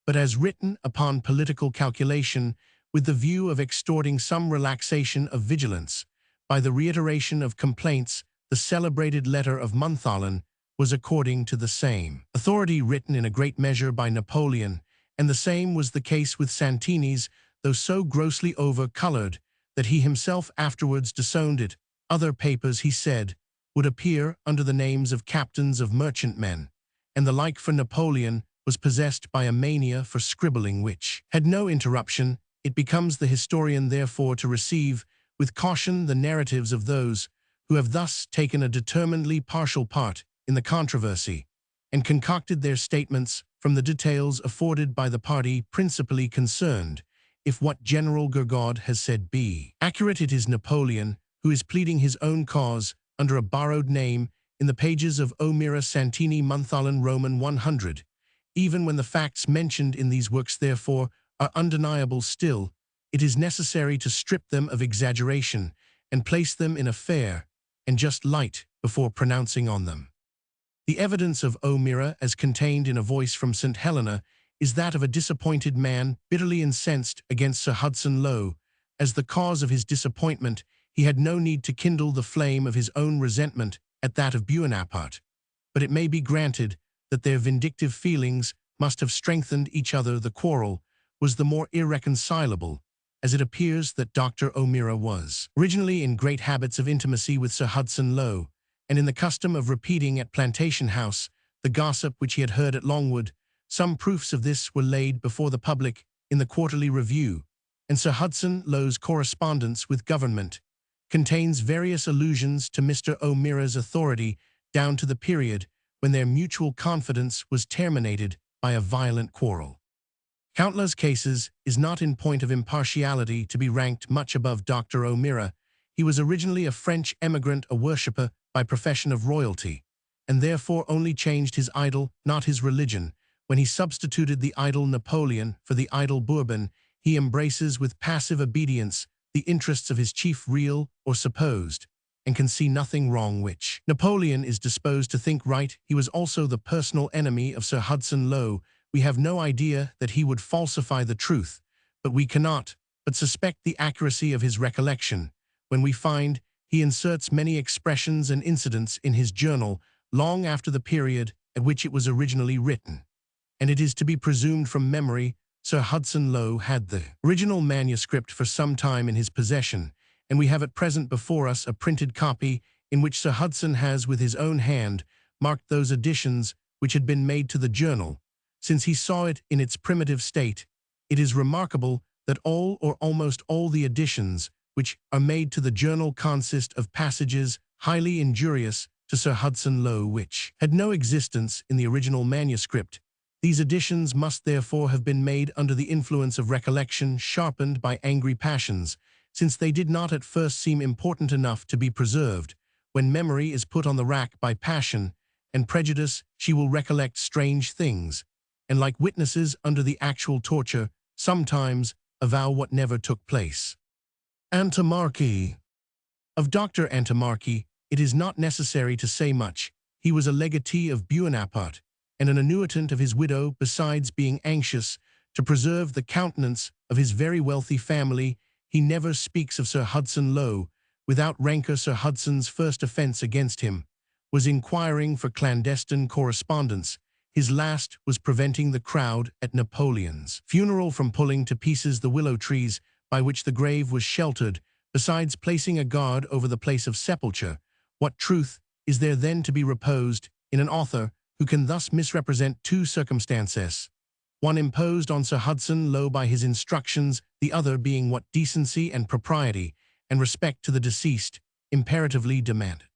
but as written upon political calculation with the view of extorting some relaxation of vigilance by the reiteration of complaints. The celebrated letter of Montholon was, according to the same authority, written in a great measure by Napoleon, and the same was the case with Santini's, though so grossly over-colored that he himself afterwards disowned it. Other papers, he said, would appear under the names of captains of merchantmen, and the like, for Napoleon was possessed by a mania for scribbling which had no interruption. It becomes the historian, therefore, to receive with caution the narratives of those who have thus taken a determinedly partial part in the controversy, and concocted their statements from the details afforded by the party principally concerned. If what General Gourgaud has said be accurate, it is Napoleon who is pleading his own cause under a borrowed name in the pages of O'Meara Santini Montholon Roman 100. Even when the facts mentioned in these works, therefore, are undeniable, still it is necessary to strip them of exaggeration and place them in a fair and just light before pronouncing on them. The evidence of O'Meara, as contained in A Voice from St. Helena, is that of a disappointed man, bitterly incensed against Sir Hudson Lowe. As the cause of his disappointment, he had no need to kindle the flame of his own resentment at that of Bonaparte, but it may be granted that their vindictive feelings must have strengthened each other. The quarrel was the more irreconcilable, as it appears that Dr. O'Meara was originally in great habits of intimacy with Sir Hudson Lowe, and in the custom of repeating at Plantation House the gossip which he had heard at Longwood. Some proofs of this were laid before the public in the Quarterly Review, and Sir Hudson Lowe's correspondence with government contains various allusions to Mr. O'Meara's authority down to the period when their mutual confidence was terminated by a violent quarrel. Countless cases is not in point of impartiality to be ranked much above Dr. O'Meara. He was originally a French emigrant, a worshipper by profession of royalty, and therefore only changed his idol, not his religion. When he substituted the idol Napoleon for the idol Bourbon, he embraces with passive obedience the interests of his chief, real or supposed, and can see nothing wrong which Napoleon is disposed to think right. He was also the personal enemy of Sir Hudson Lowe. We have no idea that he would falsify the truth, but we cannot, but suspect the accuracy of his recollection, when we find he inserts many expressions and incidents in his journal long after the period at which it was originally written. And it is to be presumed from memory Sir Hudson Lowe had the original manuscript for some time in his possession, and we have at present before us a printed copy in which Sir Hudson has with his own hand marked those additions which had been made to the journal. Since he saw it in its primitive state, it is remarkable that all or almost all the additions which are made to the journal consist of passages highly injurious to Sir Hudson Lowe which had no existence in the original manuscript. These additions must therefore have been made under the influence of recollection sharpened by angry passions, since they did not at first seem important enough to be preserved. When memory is put on the rack by passion and prejudice, she will recollect strange things, and like witnesses under the actual torture, sometimes avow what never took place. Antimarchy. Of Dr. Antimarchy, it is not necessary to say much. He was a legatee of Bonaparte, and an annuitant of his widow, besides being anxious to preserve the countenance of his very wealthy family. He never speaks of Sir Hudson Lowe without rancor. Sir Hudson's first offence against him was inquiring for clandestine correspondence. His last was preventing the crowd at Napoleon's funeral from pulling to pieces the willow trees by which the grave was sheltered, besides placing a guard over the place of sepulture. What truth is there then to be reposed in an author who can thus misrepresent two circumstances, one imposed on Sir Hudson Lowe by his instructions, the other being what decency and propriety and respect to the deceased imperatively demanded?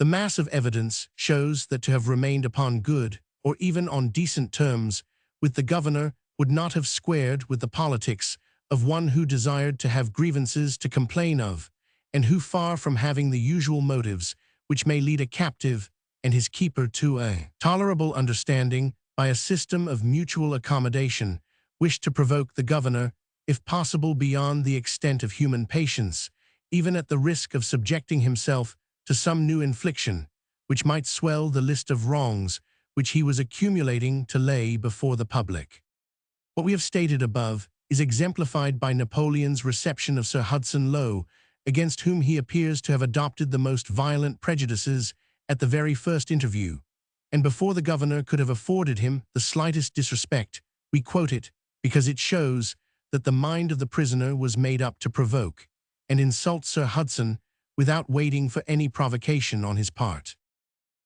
The mass of evidence shows that to have remained upon good, or even on decent terms, with the governor would not have squared with the politics of one who desired to have grievances to complain of, and who, far from having the usual motives which may lead a captive and his keeper to a tolerable understanding by a system of mutual accommodation, wished to provoke the governor, if possible beyond the extent of human patience, even at the risk of subjecting himself to some new infliction, which might swell the list of wrongs which he was accumulating to lay before the public. What we have stated above is exemplified by Napoleon's reception of Sir Hudson Lowe, against whom he appears to have adopted the most violent prejudices at the very first interview, and before the governor could have afforded him the slightest disrespect. We quote it because it shows that the mind of the prisoner was made up to provoke and insult Sir Hudson without waiting for any provocation on his part.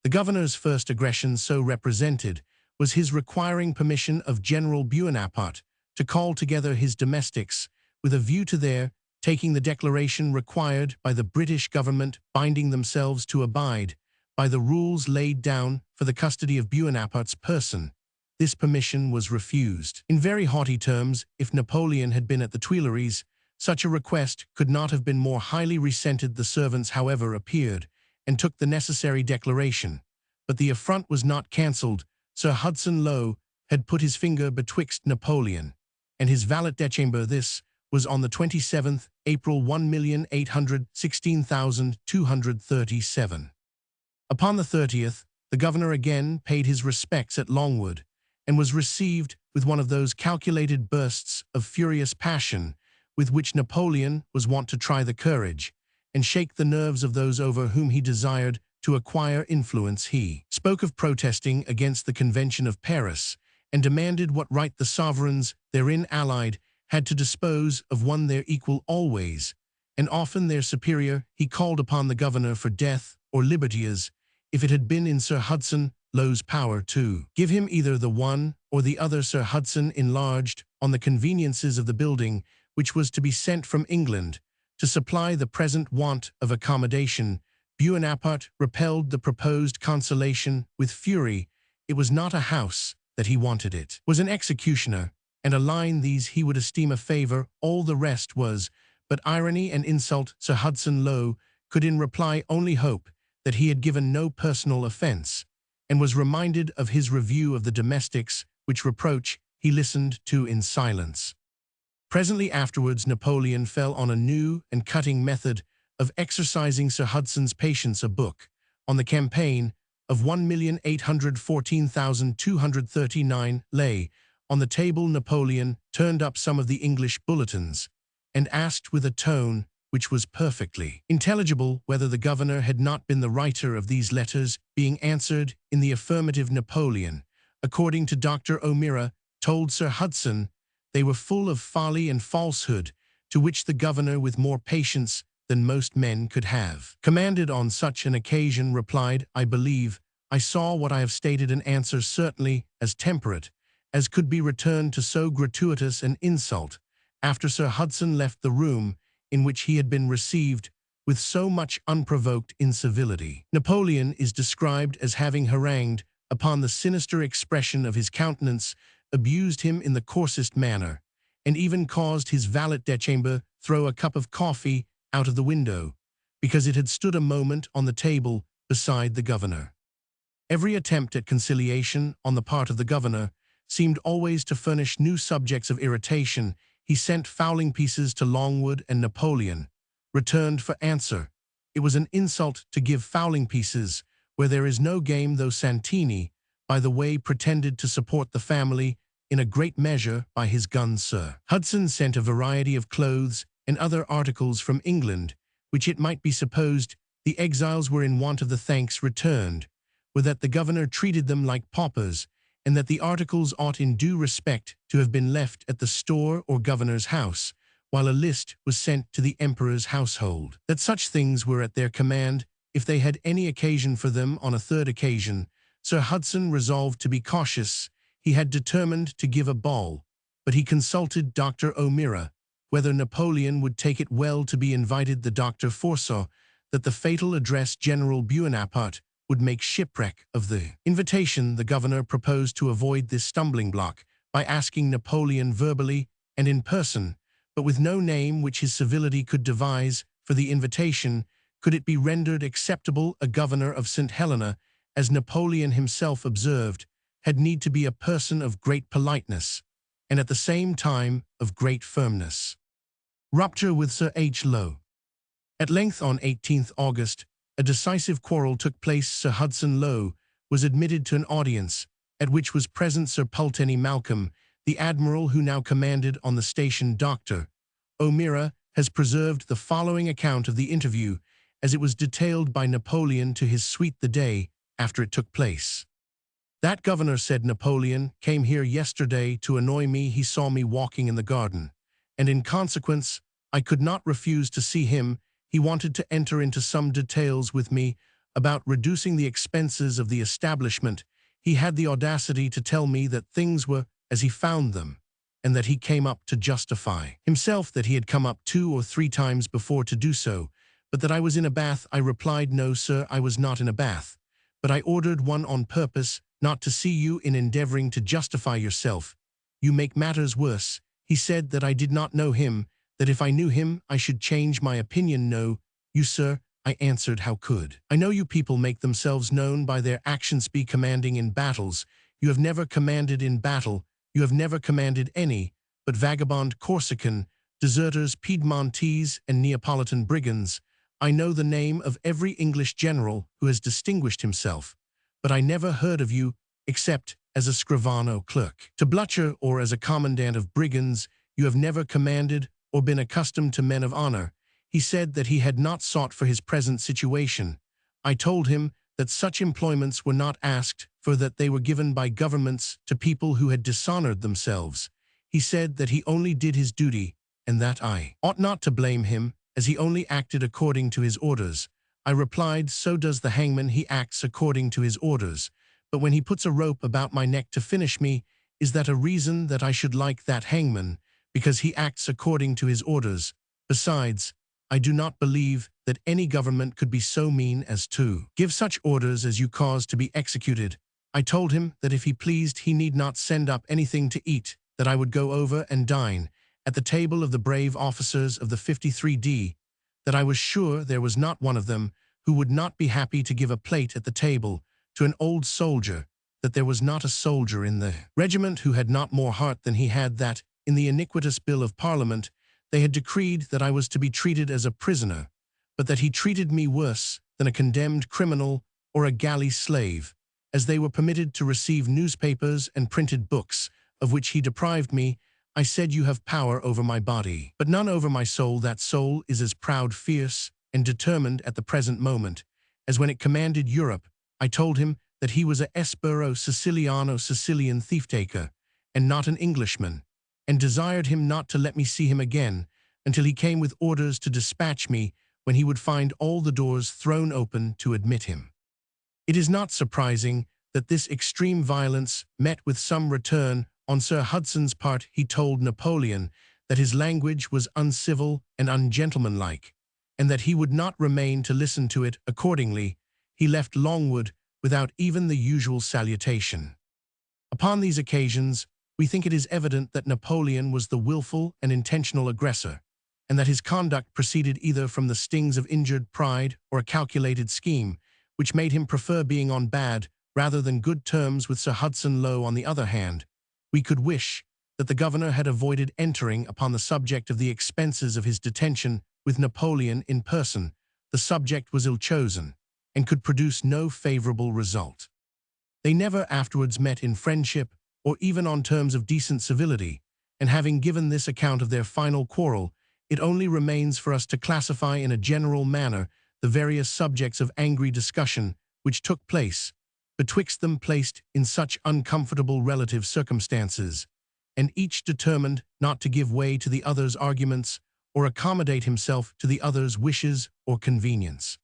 The governor's first aggression, so represented, was his requiring permission of General Bonaparte to call together his domestics with a view to their taking the declaration required by the British government, binding themselves to abide by the rules laid down for the custody of Bonaparte's person. This permission was refused. In very haughty terms, if Napoleon had been at the Tuileries, such a request could not have been more highly resented. The servants, however, appeared and took the necessary declaration. But the affront was not cancelled. Sir Hudson Lowe had put his finger betwixt Napoleon and his valet de chambre. This was on the 27th April 1,816,237. Upon the 30th, the governor again paid his respects at Longwood, and was received with one of those calculated bursts of furious passion with which Napoleon was wont to try the courage and shake the nerves of those over whom he desired to acquire influence. He spoke of protesting against the Convention of Paris, and demanded what right the sovereigns therein allied had to dispose of one their equal always, and often their superior. He called upon the governor for death or liberty, as if it had been in Sir Hudson Lowe's power to give him either the one or the other. Sir Hudson enlarged on the conveniences of the building which was to be sent from England to supply the present want of accommodation. Bonaparte repelled the proposed consolation with fury. It was not a house that he wanted, it was an executioner, and a line these he would esteem a favor, all the rest was but irony and insult. Sir Hudson Lowe could in reply only hope that he had given no personal offense, and was reminded of his review of the domestics, which reproach he listened to in silence. Presently afterwards, Napoleon fell on a new and cutting method of exercising Sir Hudson's patience. A book on the campaign of 1,814,239 lay on the table. Napoleon turned up some of the English bulletins and asked with a tone which was perfectly intelligible whether the governor had not been the writer of these letters. Being answered in the affirmative, Napoleon, according to Dr. O'Meara, told Sir Hudson they were full of folly and falsehood, to which the governor, with more patience than most men could have commanded on such an occasion, replied, "I believe I saw what I have stated, an answer certainly as temperate as could be returned to so gratuitous an insult." After Sir Hudson left the room in which he had been received with so much unprovoked incivility, Napoleon is described as having harangued upon the sinister expression of his countenance, abused him in the coarsest manner, and even caused his valet-de-chambre throw a cup of coffee out of the window, because it had stood a moment on the table beside the governor. Every attempt at conciliation on the part of the governor seemed always to furnish new subjects of irritation. He sent fowling pieces to Longwood, and Napoleon returned for answer, "It was an insult to give fowling pieces where there is no game, though Santini, by the way, pretended to support the family in a great measure by his guns." Sir Hudson sent a variety of clothes and other articles from England, which it might be supposed the exiles were in want of. The thanks returned were that the governor treated them like paupers, and that the articles ought in due respect to have been left at the store or governor's house, while a list was sent to the emperor's household. That such things were at their command, if they had any occasion for them. On a third occasion, Sir Hudson resolved to be cautious. He had determined to give a ball, but he consulted Dr. O'Meara whether Napoleon would take it well to be invited. The doctor foresaw that the fatal address, General Bonaparte, would make shipwreck of the invitation. The governor proposed to avoid this stumbling block by asking Napoleon verbally and in person, but with no name which his civility could devise for the invitation, could it be rendered acceptable. A governor of St. Helena, as Napoleon himself observed, had need to be a person of great politeness, and at the same time of great firmness. Rupture with Sir H. Lowe. At length, on 18th August, a decisive quarrel took place. Sir Hudson Lowe was admitted to an audience, at which was present Sir Pulteney Malcolm, the admiral who now commanded on the station. Dr. O'Meara has preserved the following account of the interview, as it was detailed by Napoleon to his suite the day after it took place. "That governor," said Napoleon, "came here yesterday to annoy me. He saw me walking in the garden, and in consequence I could not refuse to see him. He wanted to enter into some details with me about reducing the expenses of the establishment. He had the audacity to tell me that things were as he found them, and that he came up to justify himself, that he had come up 2 or 3 times before to do so, but that I was in a bath. I replied, 'No, sir, I was not in a bath, but I ordered one on purpose not to see you in endeavoring to justify yourself. You make matters worse.' He said that I did not know him, that if I knew him I should change my opinion. 'No, you, sir,' I answered, 'how could I know? You people make themselves known by their actions. Be commanding in battles. You have never commanded in battle. You have never commanded any, but vagabond Corsican, deserters, Piedmontese, and Neapolitan brigands. I know the name of every English general who has distinguished himself, but I never heard of you except as a scrivano clerk. To Blucher, or as a commandant of brigands, you have never commanded or been accustomed to men of honor.' He said that he had not sought for his present situation. I told him that such employments were not asked for, that they were given by governments to people who had dishonored themselves. He said that he only did his duty, and that I ought not to blame him, as he only acted according to his orders. I replied, 'So does the hangman. He acts according to his orders. But when he puts a rope about my neck to finish me, is that a reason that I should like that hangman, because he acts according to his orders? Besides, I do not believe that any government could be so mean as to give such orders as you cause to be executed.' I told him that if he pleased he need not send up anything to eat, that I would go over and dine at the table of the brave officers of the 53d, that I was sure there was not one of them who would not be happy to give a plate at the table to an old soldier, that there was not a soldier in the regiment who had not more heart than he had, that in the iniquitous bill of Parliament they had decreed that I was to be treated as a prisoner, but that he treated me worse than a condemned criminal or a galley slave, as they were permitted to receive newspapers and printed books, of which he deprived me. I said you have power over my body, but none over my soul. That soul is as proud, fierce, and determined at the present moment as when it commanded Europe. I told him that he was a Espero Siciliano Sicilian thief-taker, and not an Englishman, and desired him not to let me see him again until he came with orders to dispatch me, when he would find all the doors thrown open to admit him. It is not surprising that this extreme violence met with some return on Sir Hudson's part. He told Napoleon that his language was uncivil and ungentlemanlike, and that he would not remain to listen to it. Accordingly, he left Longwood without even the usual salutation. Upon these occasions, we think it is evident that Napoleon was the willful and intentional aggressor, and that his conduct proceeded either from the stings of injured pride or a calculated scheme, which made him prefer being on bad rather than good terms with Sir Hudson Lowe. On the other hand, we could wish that the governor had avoided entering upon the subject of the expenses of his detention with Napoleon in person. The subject was ill-chosen, and could produce no favorable result. They never afterwards met in friendship or even on terms of decent civility, and having given this account of their final quarrel, it only remains for us to classify in a general manner the various subjects of angry discussion which took place betwixt them, placed in such uncomfortable relative circumstances, and each determined not to give way to the other's arguments or accommodate himself to the other's wishes or convenience.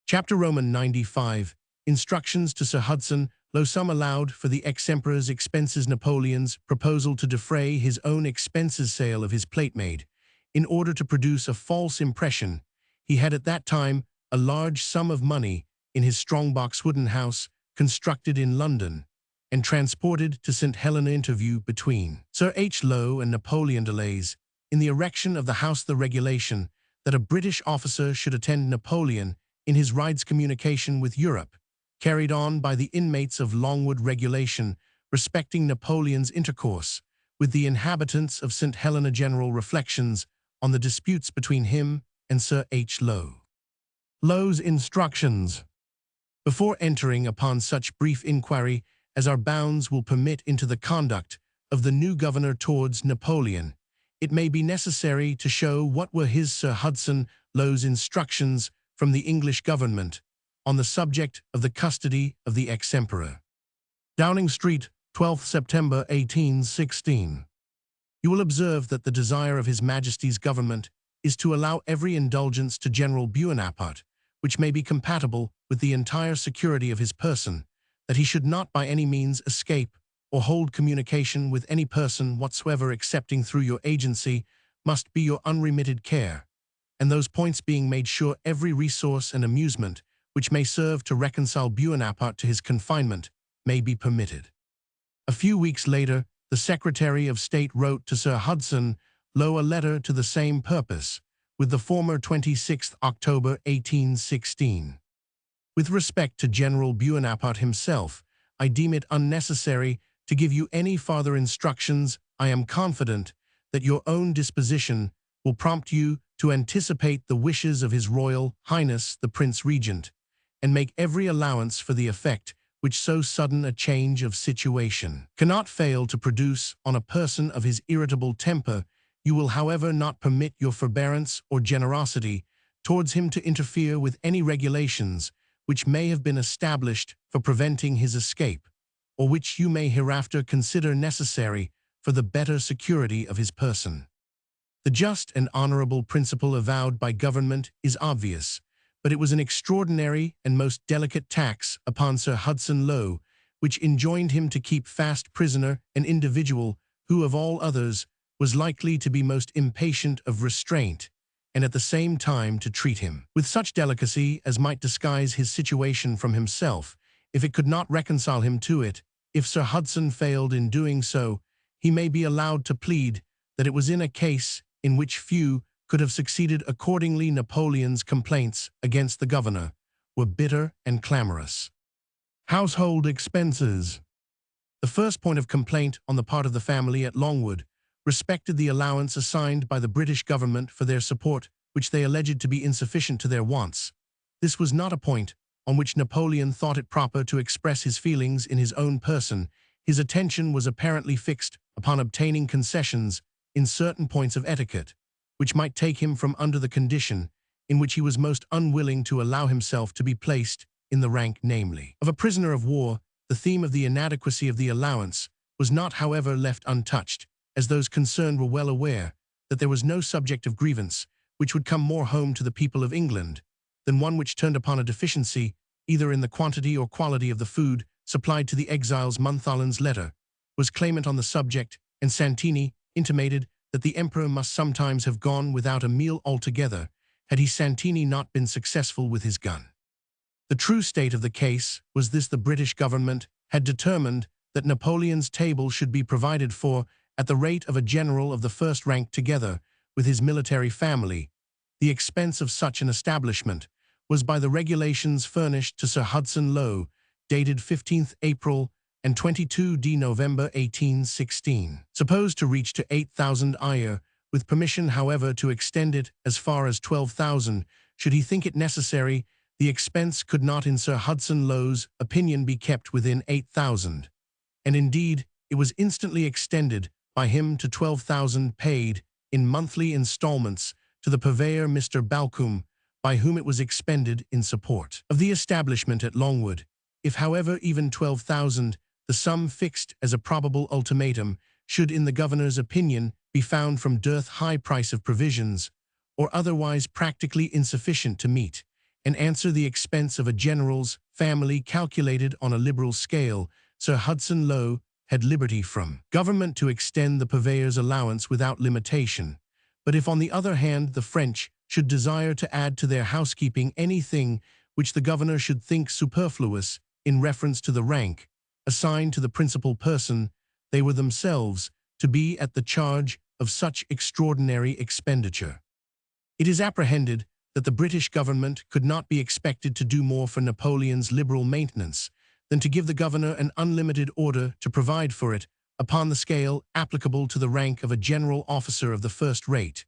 Chapter Roman 95. Instructions to Sir Hudson Lowe. Some allowed for the ex-emperor's expenses. Napoleon's proposal to defray his own expenses. Sale of his plate-maid. In order to produce a false impression, he had at that time a large sum of money in his strongbox wooden house constructed in London, and transported to St. Helena. Interview between Sir H. Lowe and Napoleon. Delays in the erection of the house. The regulation that a British officer should attend Napoleon in his rides. Communication with Europe, carried on by the inmates of Longwood. Regulation respecting Napoleon's intercourse with the inhabitants of St. Helena. General reflections on the disputes between him and Sir H. Lowe. Lowe's instructions. Before entering upon such brief inquiry as our bounds will permit into the conduct of the new governor towards Napoleon, it may be necessary to show what were his Sir Hudson Lowe's instructions from the English government on the subject of the custody of the ex-emperor. Downing Street, 12th September 1816. You will observe that the desire of His Majesty's government is to allow every indulgence to General Bonaparte, which may be compatible with the entire security of his person, that he should not by any means escape or hold communication with any person whatsoever excepting through your agency, must be your unremitted care, and those points being made sure, every resource and amusement which may serve to reconcile Bonaparte to his confinement may be permitted. A few weeks later, the Secretary of State wrote to Sir Hudson Lowe a letter to the same purpose, with the former 26th October 1816. With respect to General Bonaparte himself, I deem it unnecessary to give you any farther instructions. I am confident that your own disposition will prompt you to anticipate the wishes of His Royal Highness the Prince Regent, and make every allowance for the effect which so sudden a change of situation cannot fail to produce on a person of his irritable temper. You will, however, not permit your forbearance or generosity towards him to interfere with any regulations which may have been established for preventing his escape, or which you may hereafter consider necessary for the better security of his person. The just and honorable principle avowed by government is obvious, but it was an extraordinary and most delicate tax upon Sir Hudson Lowe, which enjoined him to keep fast prisoner an individual who, of all others, was likely to be most impatient of restraint, and at the same time to treat him with such delicacy as might disguise his situation from himself, if it could not reconcile him to it. If Sir Hudson failed in doing so, he may be allowed to plead that it was in a case in which few could have succeeded. Accordingly, Napoleon's complaints against the governor were bitter and clamorous. Household expenses. The first point of complaint on the part of the family at Longwood respected the allowance assigned by the British government for their support, which they alleged to be insufficient to their wants. This was not a point on which Napoleon thought it proper to express his feelings in his own person. His attention was apparently fixed upon obtaining concessions in certain points of etiquette, which might take him from under the condition in which he was most unwilling to allow himself to be placed in the rank, namely, of a prisoner of war. The theme of the inadequacy of the allowance was not, however, left untouched, as those concerned were well aware that there was no subject of grievance which would come more home to the people of England than one which turned upon a deficiency either in the quantity or quality of the food supplied to the exiles. Montholon's letter was clamant on the subject, and Santini intimated that the emperor must sometimes have gone without a meal altogether had he Santini not been successful with his gun. The true state of the case was this: the British government had determined that Napoleon's table should be provided for at the rate of a general of the first rank, together with his military family. The expense of such an establishment was by the regulations furnished to Sir Hudson Lowe, dated 15th April and 22d November 1816, supposed to reach to 8,000 ayer, with permission, however, to extend it as far as 12,000, should he think it necessary. The expense could not, in Sir Hudson Lowe's opinion, be kept within 8,000, and indeed it was instantly extended by him to 12,000, paid in monthly installments to the purveyor Mr. Balcombe, by whom it was expended in support of the establishment at Longwood. If, however, even 12,000, the sum fixed as a probable ultimatum, should, in the governor's opinion, be found from dearth, high price of provisions, or otherwise practically insufficient to meet and answer the expense of a general's family calculated on a liberal scale, Sir Hudson Lowe had liberty from government to extend the purveyor's allowance without limitation. But if, on the other hand, the French should desire to add to their housekeeping anything which the governor should think superfluous in reference to the rank assigned to the principal person, they were themselves to be at the charge of such extraordinary expenditure. It is apprehended that the British government could not be expected to do more for Napoleon's liberal maintenance than to give the governor an unlimited order to provide for it upon the scale applicable to the rank of a general officer of the first rate.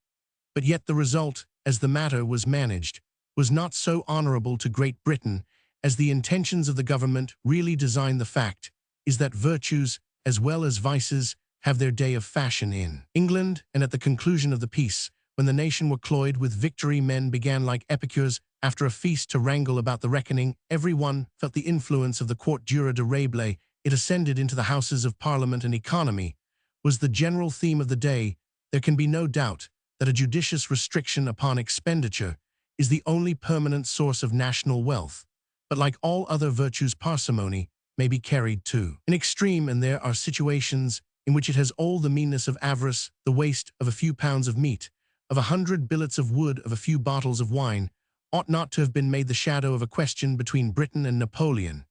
But yet the result, as the matter was managed, was not so honorable to Great Britain as the intentions of the government really design. The fact is that virtues, as well as vices, have their day of fashion in England, and at the conclusion of the peace, when the nation were cloyed with victory, men began like epicures after a feast to wrangle about the reckoning. Every one felt the influence of the court jura de règle. It ascended into the Houses of Parliament, and economy was the general theme of the day. There can be no doubt that a judicious restriction upon expenditure is the only permanent source of national wealth, but like all other virtues, parsimony may be carried to an extreme, and there are situations in which it has all the meanness of avarice. The waste of a few pounds of meat, of 100 billets of wood, of a few bottles of wine, ought not to have been made the shadow of a question between Britain and Napoleon,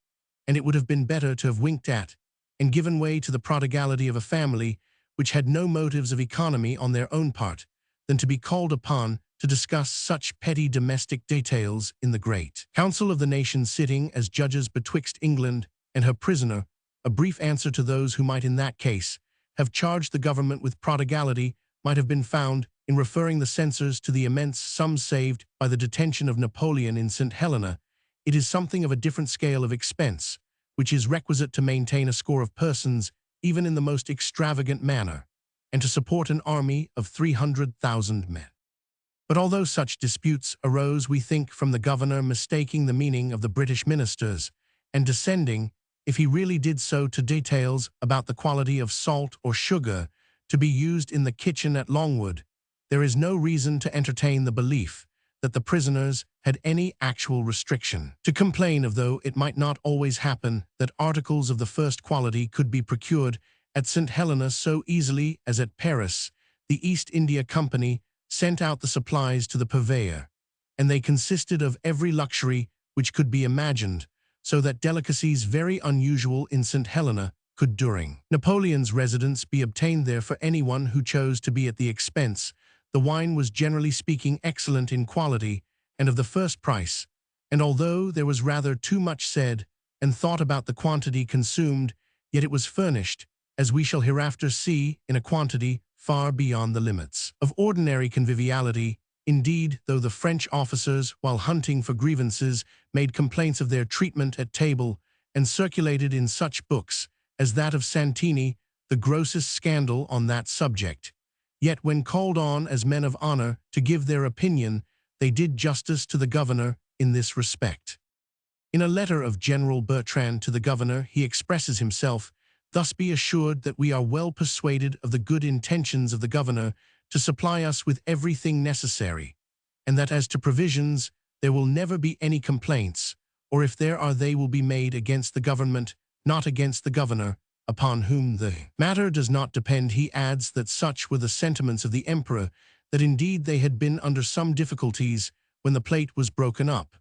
and it would have been better to have winked at and given way to the prodigality of a family which had no motives of economy on their own part than to be called upon to discuss such petty domestic details in the great council of the nation, sitting as judges betwixt England and her prisoner. A brief answer to those who might in that case have charged the government with prodigality might have been found in referring the censors to the immense sums saved by the detention of Napoleon in St. Helena. It is something of a different scale of expense which is requisite to maintain a score of persons, even in the most extravagant manner, and to support an army of 300,000 men. But although such disputes arose, we think, from the governor mistaking the meaning of the British ministers, and descending, if he really did so, to details about the quality of salt or sugar to be used in the kitchen at Longwood, there is no reason to entertain the belief that the prisoners had any actual restriction to complain of, though it might not always happen that articles of the first quality could be procured at St. Helena so easily as at Paris. The East India Company sent out the supplies to the purveyor, and they consisted of every luxury which could be imagined, so that delicacies very unusual in St. Helena could, during Napoleon's residence, be obtained there for anyone who chose to be at the expense. The wine was, generally speaking, excellent in quality and of the first price, and although there was rather too much said and thought about the quantity consumed, yet it was furnished, as we shall hereafter see, in a quantity far beyond the limits of ordinary conviviality. Indeed, though the French officers, while hunting for grievances, made complaints of their treatment at table and circulated in such books as that of Santini, the grossest scandal on that subject. Yet when called on as men of honor to give their opinion, they did justice to the governor in this respect. In a letter of General Bertrand to the governor, he expresses himself, "Thus be assured that we are well persuaded of the good intentions of the governor to supply us with everything necessary, and that as to provisions, there will never be any complaints, or if there are they will be made against the government, not against the governor, upon whom the matter does not depend." He adds that such were the sentiments of the emperor, that indeed they had been under some difficulties when the plate was broken up,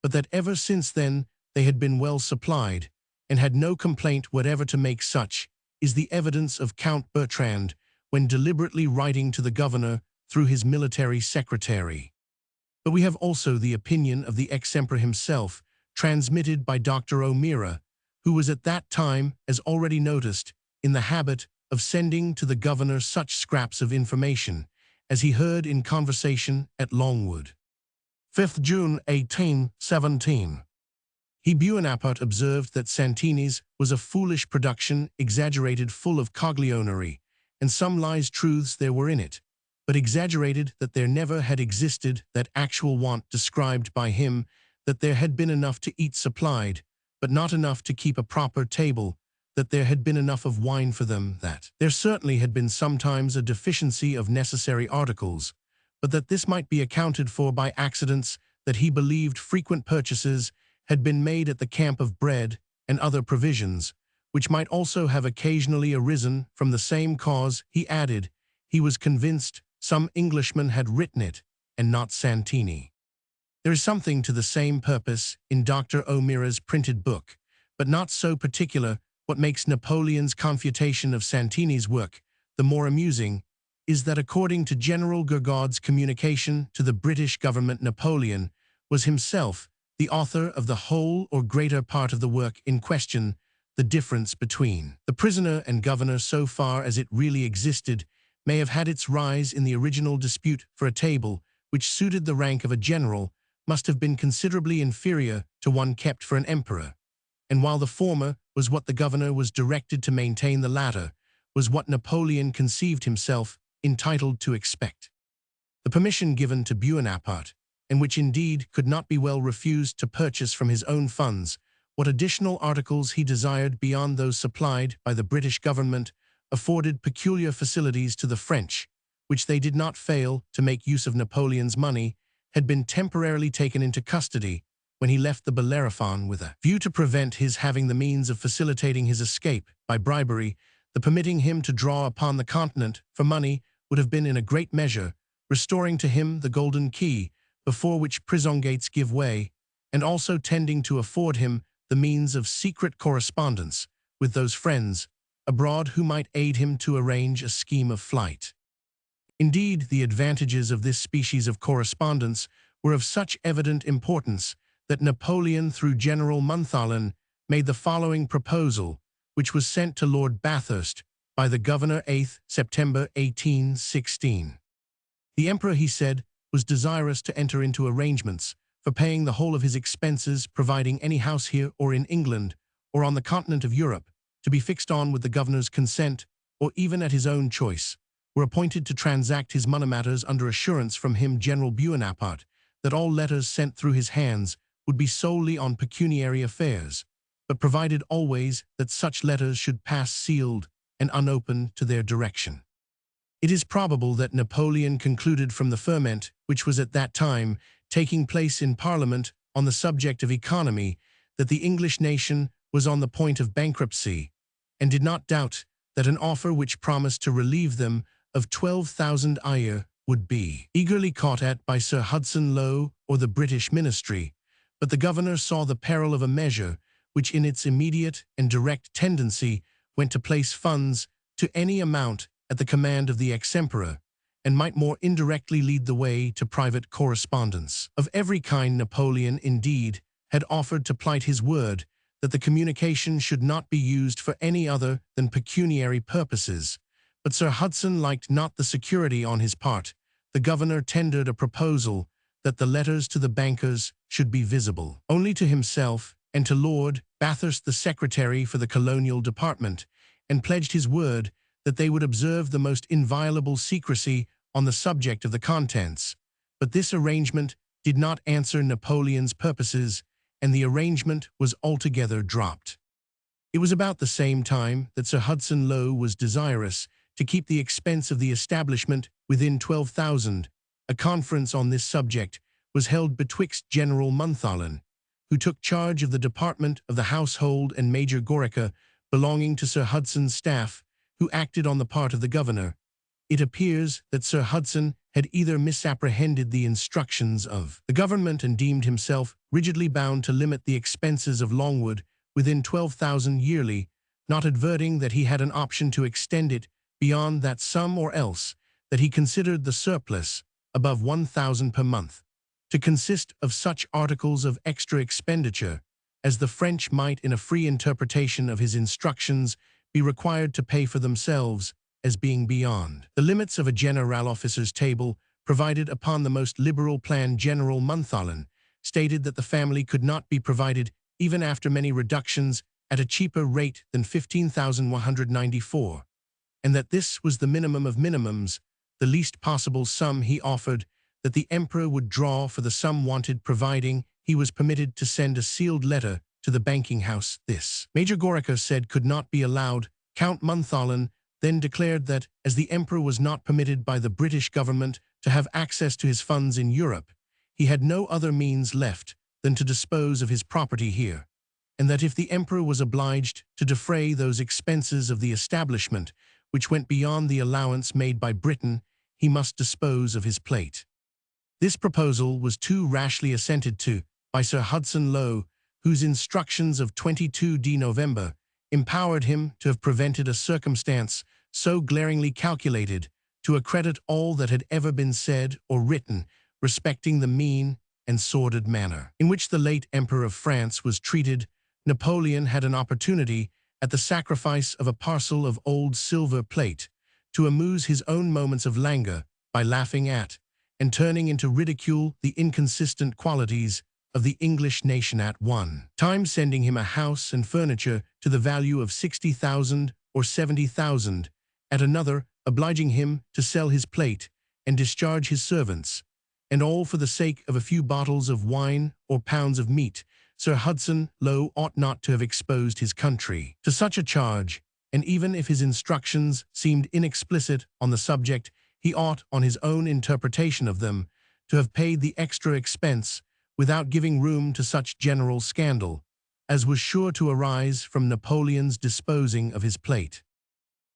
but that ever since then they had been well supplied, and had no complaint whatever to make. Such is the evidence of Count Bertrand when deliberately writing to the governor through his military secretary. But we have also the opinion of the ex-emperor himself, transmitted by Dr. O'Meara, who was at that time, as already noticed, in the habit of sending to the governor such scraps of information as he heard in conversation at Longwood. 5th June 1817. He Buonaparte observed that Santini's was a foolish production, exaggerated, full of coglionery, and some lies truths there were in it, but exaggerated that there never had existed that actual want described by him, that there had been enough to eat supplied, but not enough to keep a proper table, that there had been enough of wine for them, that there certainly had been sometimes a deficiency of necessary articles, but that this might be accounted for by accidents, that he believed frequent purchases had been made at the camp of bread and other provisions, which might also have occasionally arisen from the same cause. He added, he was convinced some Englishman had written it, and not Santini. There is something to the same purpose in Dr. O'Meara's printed book, but not so particular. What makes Napoleon's confutation of Santini's work the more amusing is that according to General Gourgaud's communication to the British government, Napoleon was himself the author of the whole or greater part of the work in question. The difference between the prisoner and governor, so far as it really existed, may have had its rise in the original dispute for a table which suited the rank of a general, must have been considerably inferior to one kept for an emperor, and while the former was what the governor was directed to maintain, the latter was what Napoleon conceived himself entitled to expect. The permission given to Buonaparte, and which indeed could not be well refused, to purchase from his own funds what additional articles he desired beyond those supplied by the British government, afforded peculiar facilities to the French, which they did not fail to make use of. Napoleon's money had been temporarily taken into custody when he left the Bellerophon with a view to prevent his having the means of facilitating his escape by bribery. The permitting him to draw upon the continent for money would have been in a great measure restoring to him the golden key before which prison gates give way, and also tending to afford him the means of secret correspondence with those friends abroad who might aid him to arrange a scheme of flight. Indeed, the advantages of this species of correspondence were of such evident importance that Napoleon, through General Montholon, made the following proposal, which was sent to Lord Bathurst by the governor 8th September 1816. The emperor, he said, was desirous to enter into arrangements for paying the whole of his expenses, providing any house here or in England or on the continent of Europe, to be fixed on with the governor's consent, or even at his own choice, were appointed to transact his money matters under assurance from him, General Buonaparte, that all letters sent through his hands would be solely on pecuniary affairs, but provided always that such letters should pass sealed and unopened to their direction. It is probable that Napoleon concluded from the ferment which was at that time taking place in Parliament on the subject of economy that the English nation was on the point of bankruptcy, and did not doubt that an offer which promised to relieve them of 12,000 a year would be eagerly caught at by Sir Hudson Lowe or the British ministry. But the governor saw the peril of a measure which in its immediate and direct tendency went to place funds to any amount at the command of the ex-emperor, and might more indirectly lead the way to private correspondence of every kind. Napoleon, indeed, had offered to plight his word that the communication should not be used for any other than pecuniary purposes, but Sir Hudson liked not the security on his part. The governor tendered a proposal that the letters to the bankers should be visible only to himself and to Lord Bathurst, the secretary for the colonial department, and pledged his word that they would observe the most inviolable secrecy on the subject of the contents. But this arrangement did not answer Napoleon's purposes, and the arrangement was altogether dropped. It was about the same time that Sir Hudson Lowe was desirous to keep the expense of the establishment within 12,000. A conference on this subject was held betwixt General Montholon, who took charge of the department of the household, and Major Gorica, belonging to Sir Hudson's staff, who acted on the part of the governor. It appears that Sir Hudson had either misapprehended the instructions of the government and deemed himself rigidly bound to limit the expenses of Longwood within 12,000 yearly, not adverting that he had an option to extend it beyond that sum, or else that he considered the surplus, above 1,000 per month, to consist of such articles of extra expenditure as the French might, in a free interpretation of his instructions, be required to pay for themselves, as being beyond the limits of a general officer's table provided upon the most liberal plan. General Montholon stated that the family could not be provided, even after many reductions, at a cheaper rate than 15,194, and that this was the minimum of minimums, the least possible sum he offered, that the emperor would draw for the sum wanted, providing he was permitted to send a sealed letter to the banking house. This, Major Gorica said, could not be allowed. Count Montholon then declared that, as the emperor was not permitted by the British government to have access to his funds in Europe, he had no other means left than to dispose of his property here, and that if the emperor was obliged to defray those expenses of the establishment which went beyond the allowance made by Britain, he must dispose of his plate. This proposal was too rashly assented to by Sir Hudson Lowe, whose instructions of 22 November empowered him to have prevented a circumstance so glaringly calculated to accredit all that had ever been said or written respecting the mean and sordid manner in which the late Emperor of France was treated. Napoleon had an opportunity, at the sacrifice of a parcel of old silver plate, to amuse his own moments of languor by laughing at and turning into ridicule the inconsistent qualities of the English nation, at one time sending him a house and furniture to the value of 60,000 or 70,000, at another obliging him to sell his plate and discharge his servants, and all for the sake of a few bottles of wine or pounds of meat. Sir Hudson Lowe ought not to have exposed his country to such a charge, and even if his instructions seemed inexplicit on the subject, he ought, on his own interpretation of them, to have paid the extra expense without giving room to such general scandal as was sure to arise from Napoleon's disposing of his plate.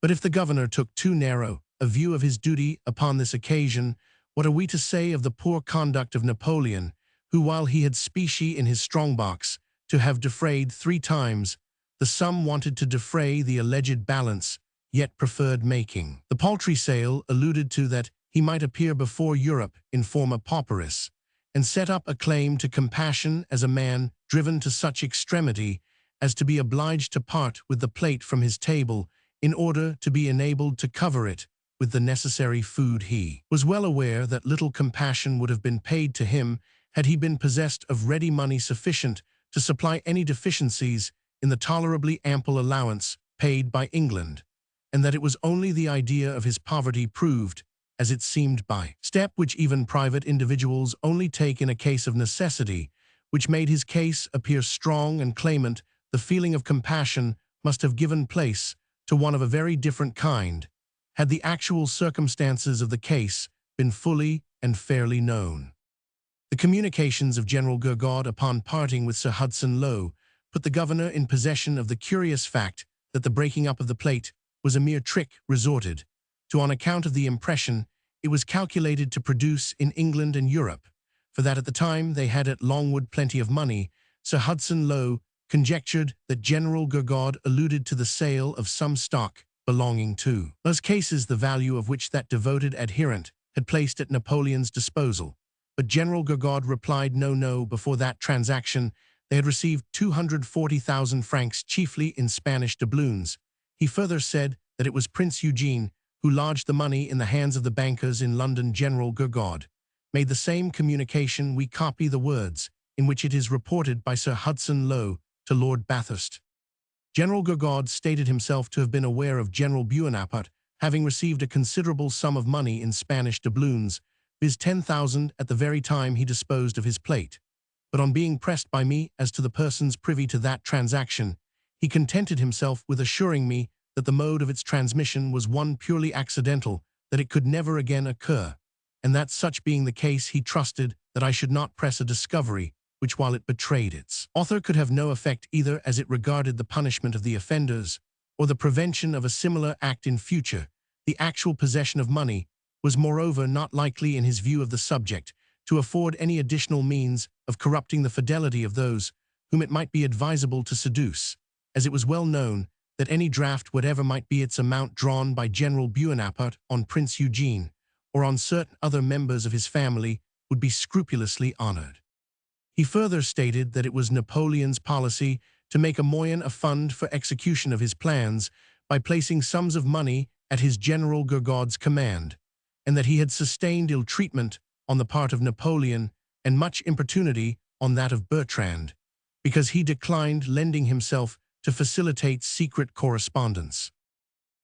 But if the governor took too narrow a view of his duty upon this occasion, what are we to say of the poor conduct of Napoleon, who, while he had specie in his strongbox to have defrayed 3 times the sum wanted to defray the alleged balance, yet preferred making the paltry sale alluded to, that he might appear before Europe in forma pauperis, and set up a claim to compassion as a man driven to such extremity as to be obliged to part with the plate from his table in order to be enabled to cover it with the necessary food. He was well aware that little compassion would have been paid to him had he been possessed of ready money sufficient to supply any deficiencies in the tolerably ample allowance paid by England, and that it was only the idea of his poverty, proved, as it seemed, by step which even private individuals only take in a case of necessity, which made his case appear strong and clamant. The feeling of compassion must have given place to one of a very different kind, had the actual circumstances of the case been fully and fairly known. The communications of General Gourgaud upon parting with Sir Hudson Lowe put the governor in possession of the curious fact that the breaking up of the plate was a mere trick resorted to on account of the impression it was calculated to produce in England and Europe, for that at the time they had at Longwood plenty of money. Sir Hudson Lowe conjectured that General Gourgaud alluded to the sale of some stock belonging to those cases, the value of which that devoted adherent had placed at Napoleon's disposal. But General Gourgaud replied no, before that transaction they had received 240,000 francs, chiefly in Spanish doubloons. He further said that it was Prince Eugene who lodged the money in the hands of the bankers in London. General Gourgaud made the same communication. We copy the words in which it is reported by Sir Hudson Lowe to Lord Bathurst. General Gourgaud stated himself to have been aware of General Bonaparte having received a considerable sum of money in Spanish doubloons, viz. 10,000 at the very time he disposed of his plate. But on being pressed by me as to the persons privy to that transaction, he contented himself with assuring me that the mode of its transmission was one purely accidental, that it could never again occur, and that such being the case he trusted that I should not press a discovery which, while it betrayed its author, could have no effect either as it regarded the punishment of the offenders or the prevention of a similar act in future. The actual possession of money was moreover not likely, in his view of the subject, to afford any additional means of corrupting the fidelity of those whom it might be advisable to seduce, as it was well known that any draft, whatever might be its amount, drawn by General Bonaparte on Prince Eugene or on certain other members of his family would be scrupulously honored. He further stated that it was Napoleon's policy to make a moyen a fund for execution of his plans by placing sums of money at his General Gourgaud's command, and that he had sustained ill treatment on the part of Napoleon and much importunity on that of Bertrand, because he declined lending himself to facilitate secret correspondence.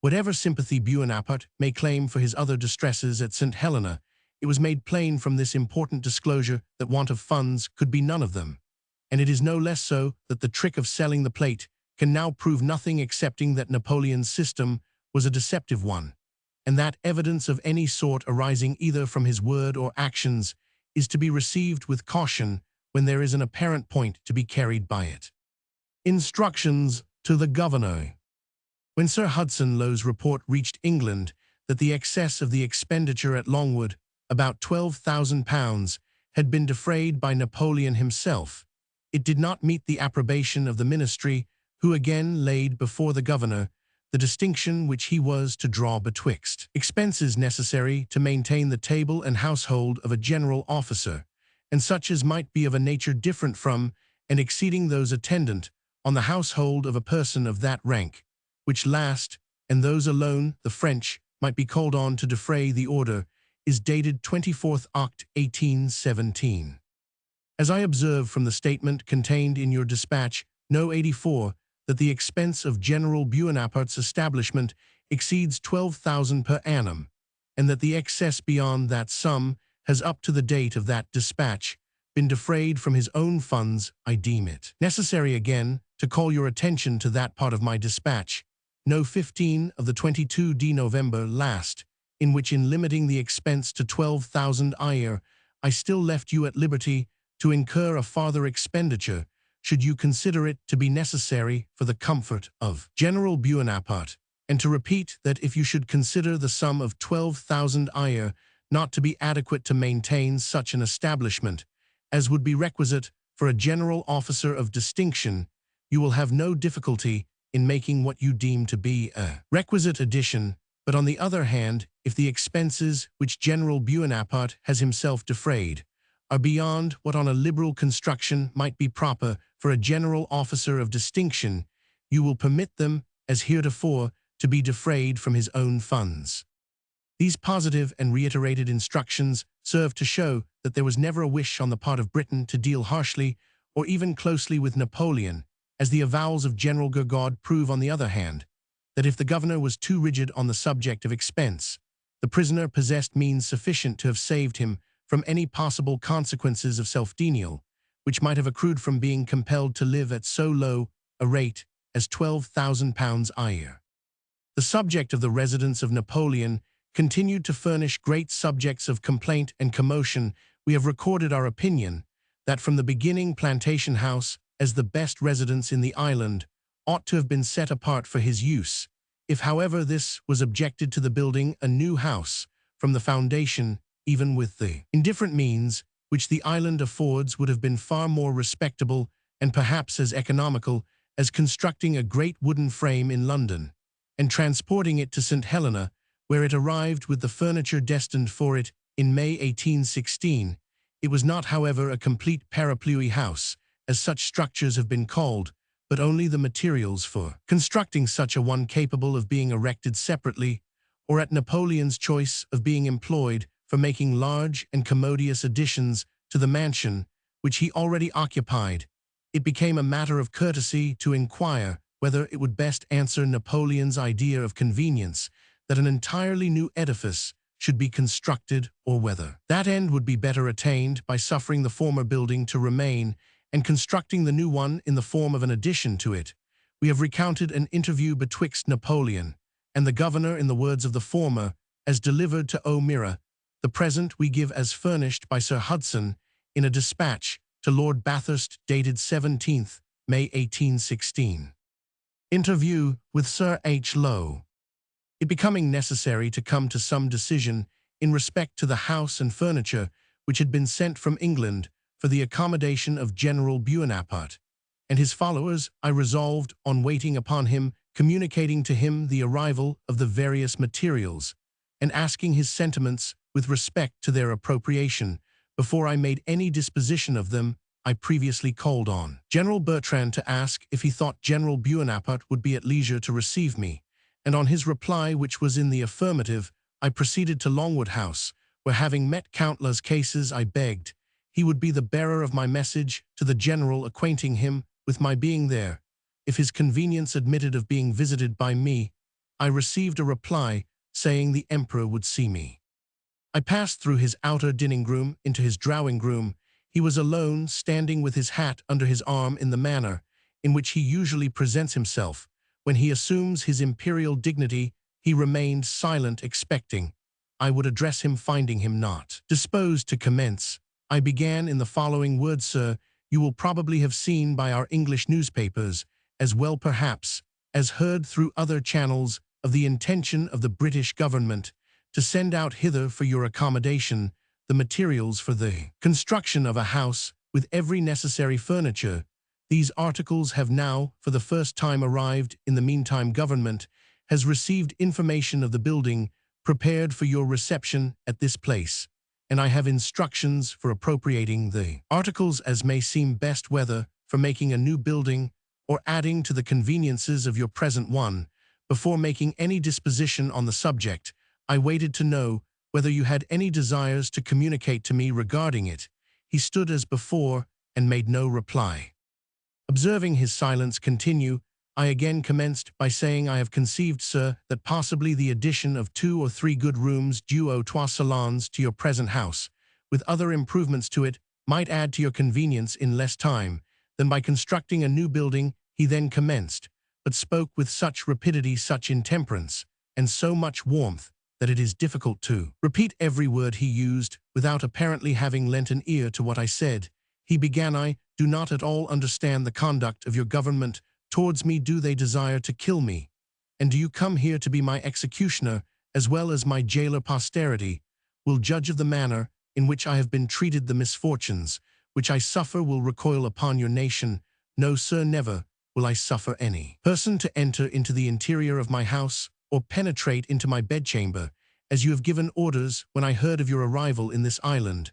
Whatever sympathy Bonaparte may claim for his other distresses at St. Helena, it was made plain from this important disclosure that want of funds could be none of them, and it is no less so that the trick of selling the plate can now prove nothing excepting that Napoleon's system was a deceptive one, and that evidence of any sort arising either from his word or actions is to be received with caution when there is an apparent point to be carried by it. Instructions to the Governor. When Sir Hudson Lowe's report reached England that the excess of the expenditure at Longwood, about £12,000, had been defrayed by Napoleon himself, it did not meet the approbation of the ministry, who again laid before the governor the distinction which he was to draw betwixt expenses necessary to maintain the table and household of a general officer, and such as might be of a nature different from and exceeding those attendant on the household of a person of that rank, which last, and those alone the French might be called on to defray the order, is dated 24th Oct. 1817. As I observe from the statement contained in your dispatch, No. 84, that the expense of General Bonaparte's establishment exceeds 12,000 per annum, and that the excess beyond that sum has up to the date of that dispatch been defrayed from his own funds, I deem it necessary again to call your attention to that part of my dispatch, No. 15 of the 22d November last, in which, in limiting the expense to 12,000 a year, I still left you at liberty to incur a farther expenditure should you consider it to be necessary for the comfort of General Bonaparte, and to repeat that if you should consider the sum of 12,000 a year not to be adequate to maintain such an establishment as would be requisite for a general officer of distinction, you will have no difficulty in making what you deem to be a requisite addition. But on the other hand, if the expenses which General Bonaparte has himself defrayed are beyond what on a liberal construction might be proper for a general officer of distinction, you will permit them, as heretofore, to be defrayed from his own funds. These positive and reiterated instructions serve to show that there was never a wish on the part of Britain to deal harshly or even closely with Napoleon, as the avowals of General Gourgaud prove, on the other hand, that if the governor was too rigid on the subject of expense, the prisoner possessed means sufficient to have saved him from any possible consequences of self-denial, which might have accrued from being compelled to live at so low a rate as £12,000 a year. The subject of the residence of Napoleon continued to furnish great subjects of complaint and commotion. We have recorded our opinion that from the beginning Plantation House, as the best residence in the island, ought to have been set apart for his use. If, however, this was objected to, the building a new house from the foundation, even with the indifferent means which the island affords, would have been far more respectable and perhaps as economical as constructing a great wooden frame in London and transporting it to St. Helena, where it arrived with the furniture destined for it in May 1816. It was not, however, a complete parapluie house, as such structures have been called, but only the materials for constructing such a one capable of being erected separately, or at Napoleon's choice of being employed for making large and commodious additions to the mansion which he already occupied. It became a matter of courtesy to inquire whether it would best answer Napoleon's idea of convenience that an entirely new edifice should be constructed, or whether that end would be better attained by suffering the former building to remain and constructing the new one in the form of an addition to it. We have recounted an interview betwixt Napoleon and the governor in the words of the former, as delivered to O'Meara. The present we give as furnished by Sir Hudson in a dispatch to Lord Bathurst dated 17th May 1816. Interview with Sir H. Lowe. It becoming necessary to come to some decision in respect to the house and furniture which had been sent from England for the accommodation of General Bonaparte and his followers, I resolved on waiting upon him, communicating to him the arrival of the various materials, and asking his sentiments with respect to their appropriation. Before I made any disposition of them, I previously called on General Bertrand to ask if he thought General Bonaparte would be at leisure to receive me, and on his reply, which was in the affirmative, I proceeded to Longwood House, where, having met countless cases, I begged he would be the bearer of my message to the general, acquainting him with my being there. If his convenience admitted of being visited by me, I received a reply saying the emperor would see me. I passed through his outer dining-room into his drawing-room. He was alone, standing with his hat under his arm in the manner in which he usually presents himself. When he assumes his imperial dignity, he remained silent, expecting I would address him. Finding him not disposed to commence, I began in the following words: Sir, you will probably have seen by our English newspapers, as well perhaps as heard through other channels, of the intention of the British government to send out hither for your accommodation the materials for the construction of a house with every necessary furniture. These articles have now for the first time arrived. In the meantime, government has received information of the building prepared for your reception at this place, and I have instructions for appropriating the articles as may seem best, whether for making a new building or adding to the conveniences of your present one. Before making any disposition on the subject, I waited to know whether you had any desires to communicate to me regarding it. He stood as before and made no reply. Observing his silence continue, I again commenced by saying, I have conceived, sir, that possibly the addition of 2 or 3 good rooms, 2 or 3 salons to your present house, with other improvements to it, might add to your convenience in less time than by constructing a new building. He then commenced, but spoke with such rapidity, such intemperance, and so much warmth, that it is difficult to repeat every word he used, without apparently having lent an ear to what I said. He began, I do not at all understand the conduct of your government towards me. Do they desire to kill me? And do you come here to be my executioner, as well as my jailer? Posterity will judge of the manner in which I have been treated. The misfortunes which I suffer will recoil upon your nation. No, sir, never will I suffer any person to enter into the interior of my house or penetrate into my bedchamber, as you have given orders when I heard of your arrival in this island.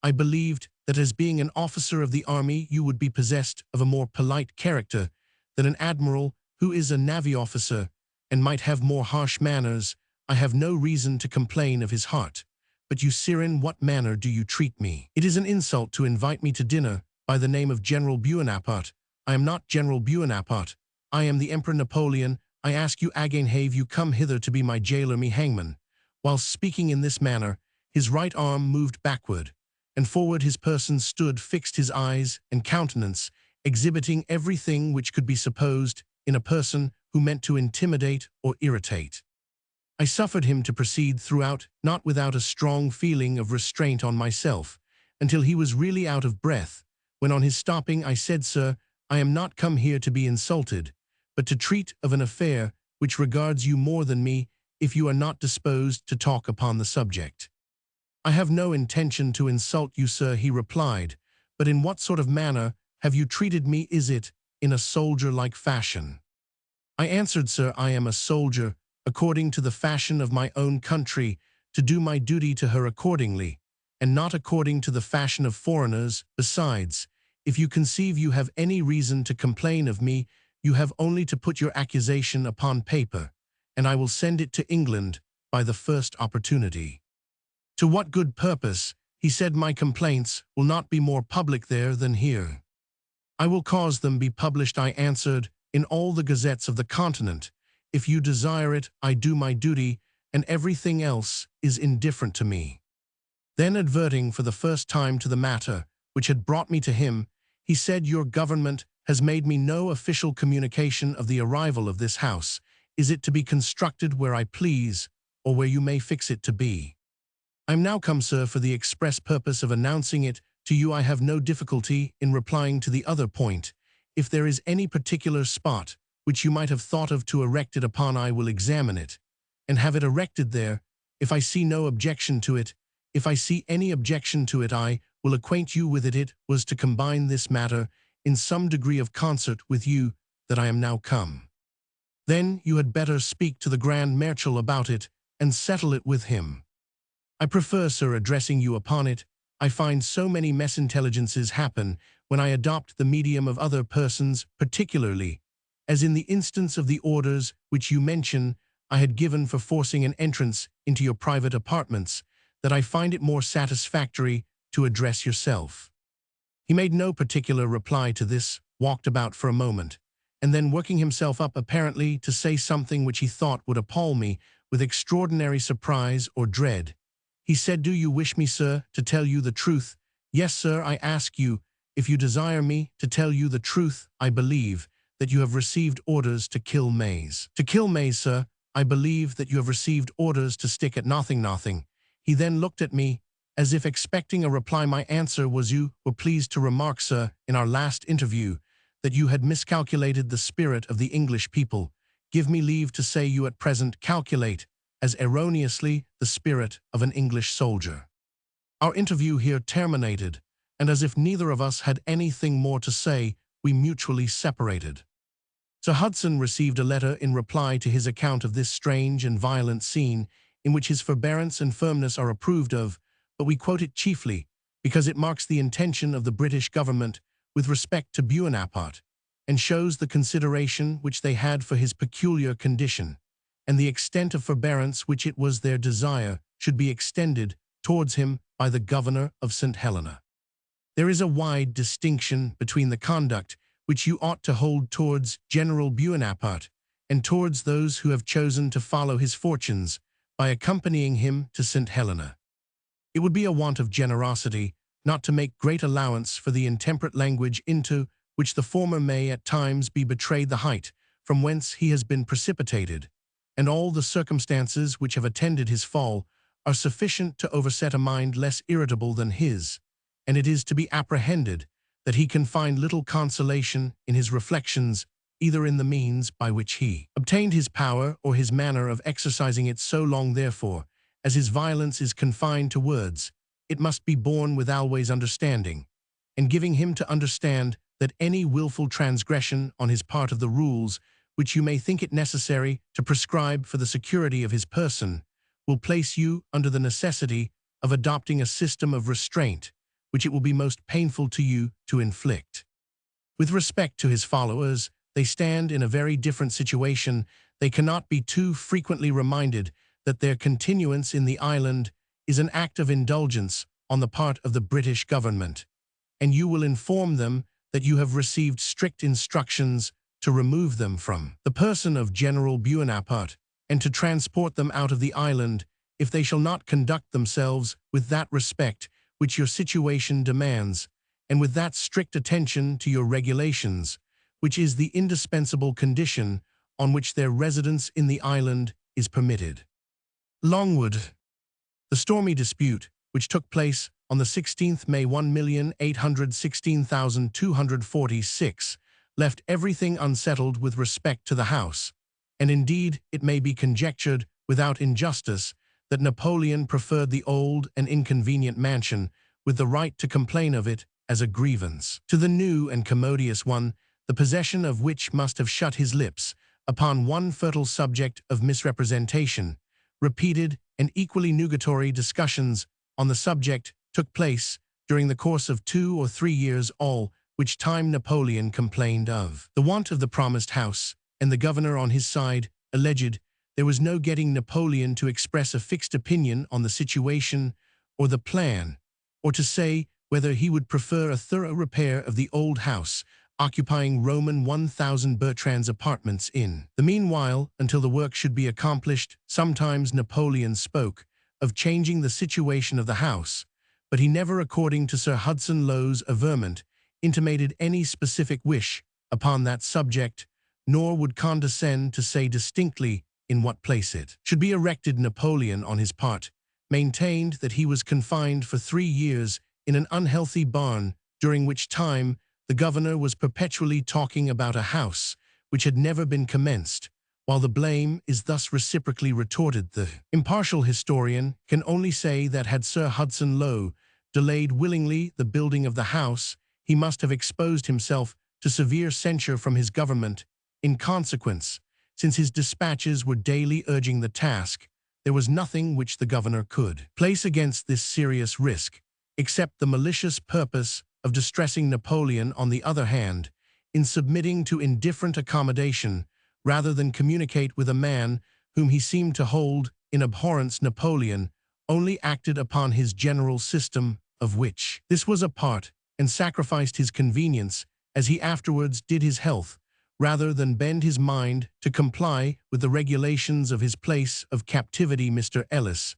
I believed that as being an officer of the army you would be possessed of a more polite character than an admiral who is a navy officer, and might have more harsh manners. I have no reason to complain of his heart. But you, sir, in what manner do you treat me? It is an insult to invite me to dinner by the name of General Bonaparte. I am not General Bonaparte. I am the Emperor Napoleon. I ask you again, have you come hither to be my jailer, me hangman? While speaking in this manner, his right arm moved backward and forward. His person stood fixed, his eyes and countenance exhibiting everything which could be supposed in a person who meant to intimidate or irritate. I suffered him to proceed throughout, not without a strong feeling of restraint on myself, until he was really out of breath, when on his stopping I said, Sir, I am not come here to be insulted, but to treat of an affair which regards you more than me, if you are not disposed to talk upon the subject. I have no intention to insult you, sir, he replied, but in what sort of manner have you treated me? Is it in a soldier-like fashion? I answered, Sir, I am a soldier, according to the fashion of my own country, to do my duty to her accordingly, and not according to the fashion of foreigners. Besides, if you conceive you have any reason to complain of me, you have only to put your accusation upon paper, and I will send it to England by the first opportunity. To what good purpose? He said, my complaints will not be more public there than here. I will cause them be published, I answered, in all the gazettes of the continent. If you desire it, I do my duty, and everything else is indifferent to me." Then, adverting for the first time to the matter which had brought me to him, he said, "Your government has made me no official communication of the arrival of this house. Is it to be constructed where I please, or where you may fix it to be? I am now come, sir, for the express purpose of announcing it to you. I have no difficulty in replying to the other point. If there is any particular spot which you might have thought of to erect it upon, I will examine it, and have it erected there. If I see no objection to it, if I see any objection to it, I will acquaint you with it. It was to combine this matter in some degree of concert with you that I am now come. Then you had better speak to the Grand Marshal about it, and settle it with him. I prefer, sir, addressing you upon it. I find so many misintelligences happen when I adopt the medium of other persons, particularly, as in the instance of the orders which you mention I had given for forcing an entrance into your private apartments, that I find it more satisfactory to address yourself." He made no particular reply to this, walked about for a moment, and then, working himself up apparently to say something which he thought would appall me with extraordinary surprise or dread, he said, "Do you wish me, sir, to tell you the truth?" "Yes, sir, I ask you if you desire me to tell you the truth." "I believe that you have received orders to kill Mays." "To kill Mays, sir. I believe that you have received orders to stick at nothing." He then looked at me, as if expecting a reply. My answer was, "You were pleased to remark, sir, in our last interview, that you had miscalculated the spirit of the English people. Give me leave to say you at present calculate, as erroneously, the spirit of an English soldier." Our interview here terminated, and as if neither of us had anything more to say, we mutually separated. Sir Hudson received a letter in reply to his account of this strange and violent scene, in which his forbearance and firmness are approved of, but we quote it chiefly because it marks the intention of the British government with respect to Bonaparte, and shows the consideration which they had for his peculiar condition, and the extent of forbearance which it was their desire should be extended towards him by the governor of St. Helena. There is a wide distinction between the conduct which you ought to hold towards General Bonaparte and towards those who have chosen to follow his fortunes by accompanying him to St. Helena. It would be a want of generosity not to make great allowance for the intemperate language into which the former may at times be betrayed, the height from whence he has been precipitated, and all the circumstances which have attended his fall are sufficient to overset a mind less irritable than his, and it is to be apprehended that he can find little consolation in his reflections, either in the means by which he obtained his power or his manner of exercising it. So long, therefore, as his violence is confined to words, it must be borne with always understanding, and giving him to understand that any willful transgression on his part of the rules which you may think it necessary to prescribe for the security of his person will place you under the necessity of adopting a system of restraint which it will be most painful to you to inflict. With respect to his followers, they stand in a very different situation. They cannot be too frequently reminded that their continuance in the island is an act of indulgence on the part of the British government, and you will inform them that you have received strict instructions to remove them from the person of General Bonaparte and to transport them out of the island if they shall not conduct themselves with that respect which your situation demands, and with that strict attention to your regulations, which is the indispensable condition on which their residence in the island is permitted. Longwood. The stormy dispute, which took place on the 16th May 1,816,246, left everything unsettled with respect to the house, and indeed it may be conjectured without injustice that Napoleon preferred the old and inconvenient mansion, with the right to complain of it as a grievance, to the new and commodious one, the possession of which must have shut his lips upon one fertile subject of misrepresentation. Repeated and equally nugatory discussions on the subject took place during the course of 2 or 3 years, all which time Napoleon complained of the want of the promised house, and the governor on his side alleged there was no getting Napoleon to express a fixed opinion on the situation or the plan, or to say whether he would prefer a thorough repair of the old house occupying Roman 1000 Bertrand's apartments in. The meanwhile, until the work should be accomplished, sometimes Napoleon spoke of changing the situation of the house, but he never, according to Sir Hudson Lowe's averment, intimated any specific wish upon that subject, nor would condescend to say distinctly in what place it should be erected. Napoleon, on his part, maintained that he was confined for 3 years in an unhealthy barn, during which time the governor was perpetually talking about a house which had never been commenced, while the blame is thus reciprocally retorted. The impartial historian can only say that had Sir Hudson Lowe delayed willingly the building of the house, he must have exposed himself to severe censure from his government. In consequence, since his dispatches were daily urging the task, there was nothing which the governor could place against this serious risk, except the malicious purpose of distressing Napoleon. On the other hand, in submitting to indifferent accommodation, rather than communicate with a man whom he seemed to hold in abhorrence, Napoleon only acted upon his general system, of which this was a part, and sacrificed his convenience, as he afterwards did his health, rather than bend his mind to comply with the regulations of his place of captivity. Mr. Ellis,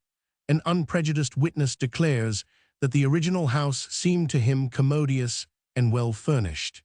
an unprejudiced witness, declares that the original house seemed to him commodious and well furnished.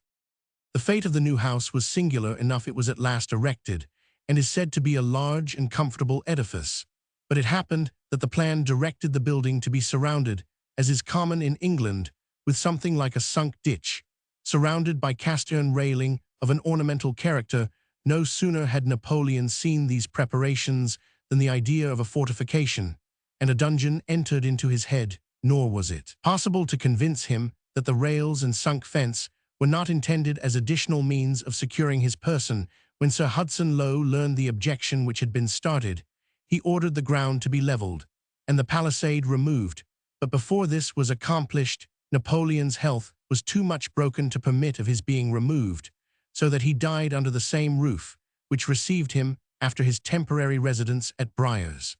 The fate of the new house was singular enough. It was at last erected, and is said to be a large and comfortable edifice, but it happened that the plan directed the building to be surrounded, as is common in England, with something like a sunk ditch, surrounded by cast-iron railing of an ornamental character. No sooner had Napoleon seen these preparations than the idea of a fortification and a dungeon entered into his head, nor was it possible to convince him that the rails and sunk fence were not intended as additional means of securing his person. When Sir Hudson Lowe learned the objection which had been started, he ordered the ground to be leveled and the palisade removed, but before this was accomplished, Napoleon's health was too much broken to permit of his being removed, so that he died under the same roof which received him after his temporary residence at Briars.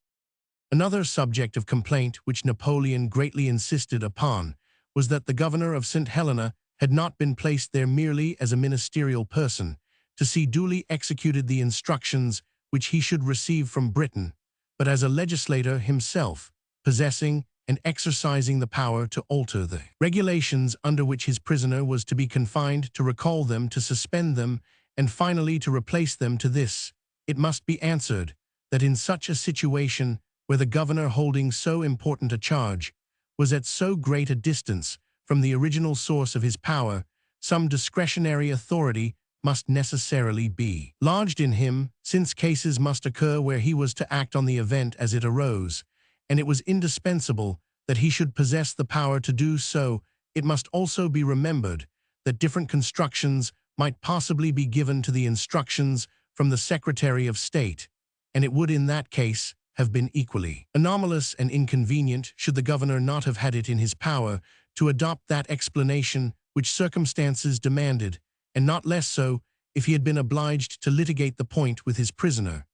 Another subject of complaint which Napoleon greatly insisted upon was that the governor of St. Helena had not been placed there merely as a ministerial person, to see duly executed the instructions which he should receive from Britain, but as a legislator himself, possessing and exercising the power to alter the regulations under which his prisoner was to be confined, to recall them, to suspend them, and finally to replace them. To this it must be answered that in such a situation, where the governor holding so important a charge was at so great a distance from the original source of his power, some discretionary authority must necessarily be lodged in him, since cases must occur where he was to act on the event as it arose, and it was indispensable that he should possess the power to do so. It must also be remembered that different constructions might possibly be given to the instructions from the Secretary of State, and it would in that case have been equally anomalous and inconvenient should the governor not have had it in his power to adopt that explanation which circumstances demanded, and not less so if he had been obliged to litigate the point with his prisoner,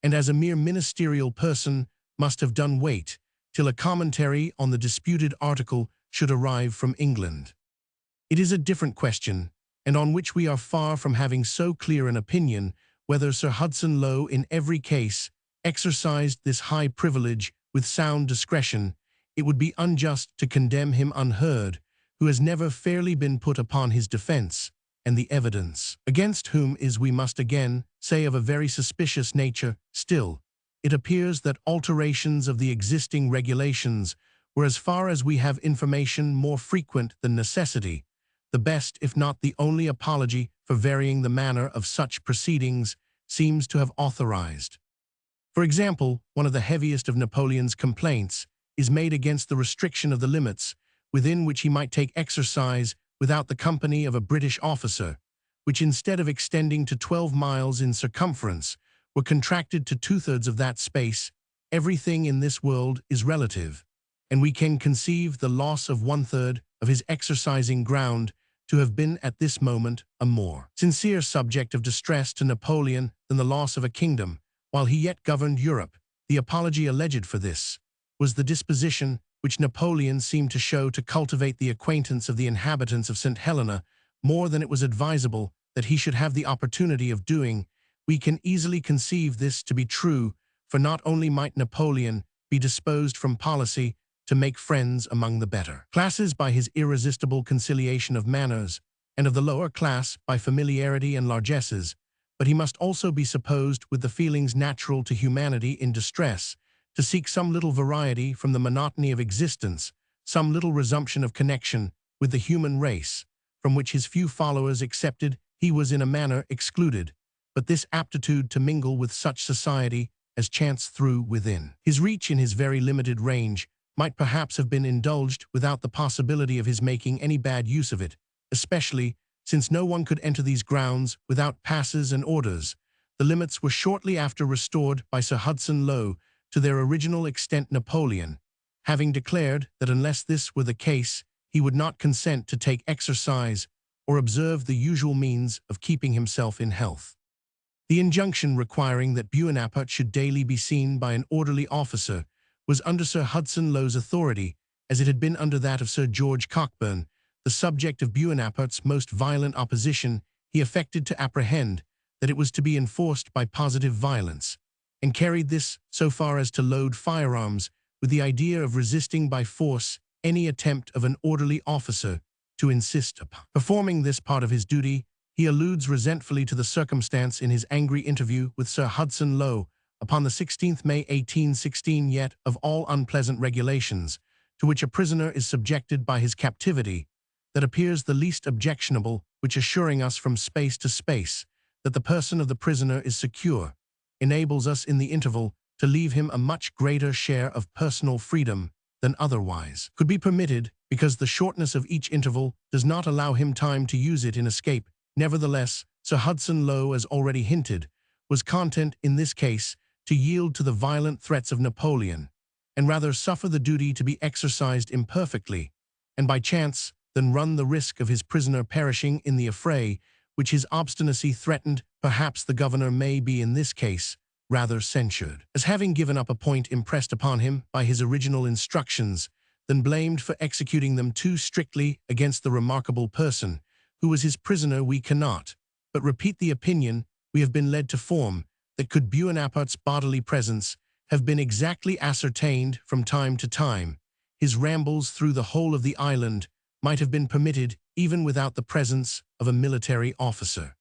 and as a mere ministerial person must have done wait till a commentary on the disputed article should arrive from England. It is a different question, and on which we are far from having so clear an opinion, whether Sir Hudson Lowe in every case exercised this high privilege with sound discretion. It would be unjust to condemn him unheard, who has never fairly been put upon his defense, and the evidence against whom is, we must again say, of a very suspicious nature. Still, it appears that alterations of the existing regulations were, as far as we have information, more frequent than necessity. The best, if not the only apology for varying the manner of such proceedings seems to have authorized. For example, one of the heaviest of Napoleon's complaints is made against the restriction of the limits within which he might take exercise without the company of a British officer, which instead of extending to 12 miles in circumference, were contracted to 2/3 of that space. Everything in this world is relative, and we can conceive the loss of 1/3 of his exercising ground to have been at this moment a more sincere subject of distress to Napoleon than the loss of a kingdom, while he yet governed Europe. The apology alleged for this was the disposition which Napoleon seemed to show to cultivate the acquaintance of the inhabitants of St. Helena more than it was advisable that he should have the opportunity of doing, we can easily conceive this to be true, for not only might Napoleon be disposed from policy to make friends among the better classes by his irresistible conciliation of manners, and of the lower class by familiarity and largesses, but he must also be supposed with the feelings natural to humanity in distress, to seek some little variety from the monotony of existence, some little resumption of connection with the human race, from which his few followers accepted he was in a manner excluded, but this aptitude to mingle with such society as chance threw within his reach in his very limited range might perhaps have been indulged without the possibility of his making any bad use of it, especially since no one could enter these grounds without passes and orders. The limits were shortly after restored by Sir Hudson Lowe to their original extent, Napoleon having declared that unless this were the case, he would not consent to take exercise or observe the usual means of keeping himself in health. The injunction requiring that Bonaparte should daily be seen by an orderly officer was under Sir Hudson Lowe's authority, as it had been under that of Sir George Cockburn. The subject of Bonaparte's most violent opposition, he affected to apprehend that it was to be enforced by positive violence, and carried this so far as to load firearms with the idea of resisting by force any attempt of an orderly officer to insist upon performing this part of his duty. He alludes resentfully to the circumstance in his angry interview with Sir Hudson Lowe upon the 16th May 1816. Yet of all unpleasant regulations to which a prisoner is subjected by his captivity, that appears the least objectionable, which, assuring us from space to space that the person of the prisoner is secure, enables us in the interval to leave him a much greater share of personal freedom than otherwise could be permitted, because the shortness of each interval does not allow him time to use it in escape. Nevertheless, Sir Hudson Lowe, as already hinted, was content in this case to yield to the violent threats of Napoleon, and rather suffer the duty to be exercised imperfectly, and by chance, than run the risk of his prisoner perishing in the affray which his obstinacy threatened. Perhaps the governor may be in this case rather censured as having given up a point impressed upon him by his original instructions, than blamed for executing them too strictly against the remarkable person who was his prisoner. We cannot but repeat the opinion we have been led to form, that could Bonaparte's bodily presence have been exactly ascertained from time to time, his rambles through the whole of the island might have been permitted even without the presence of a military officer.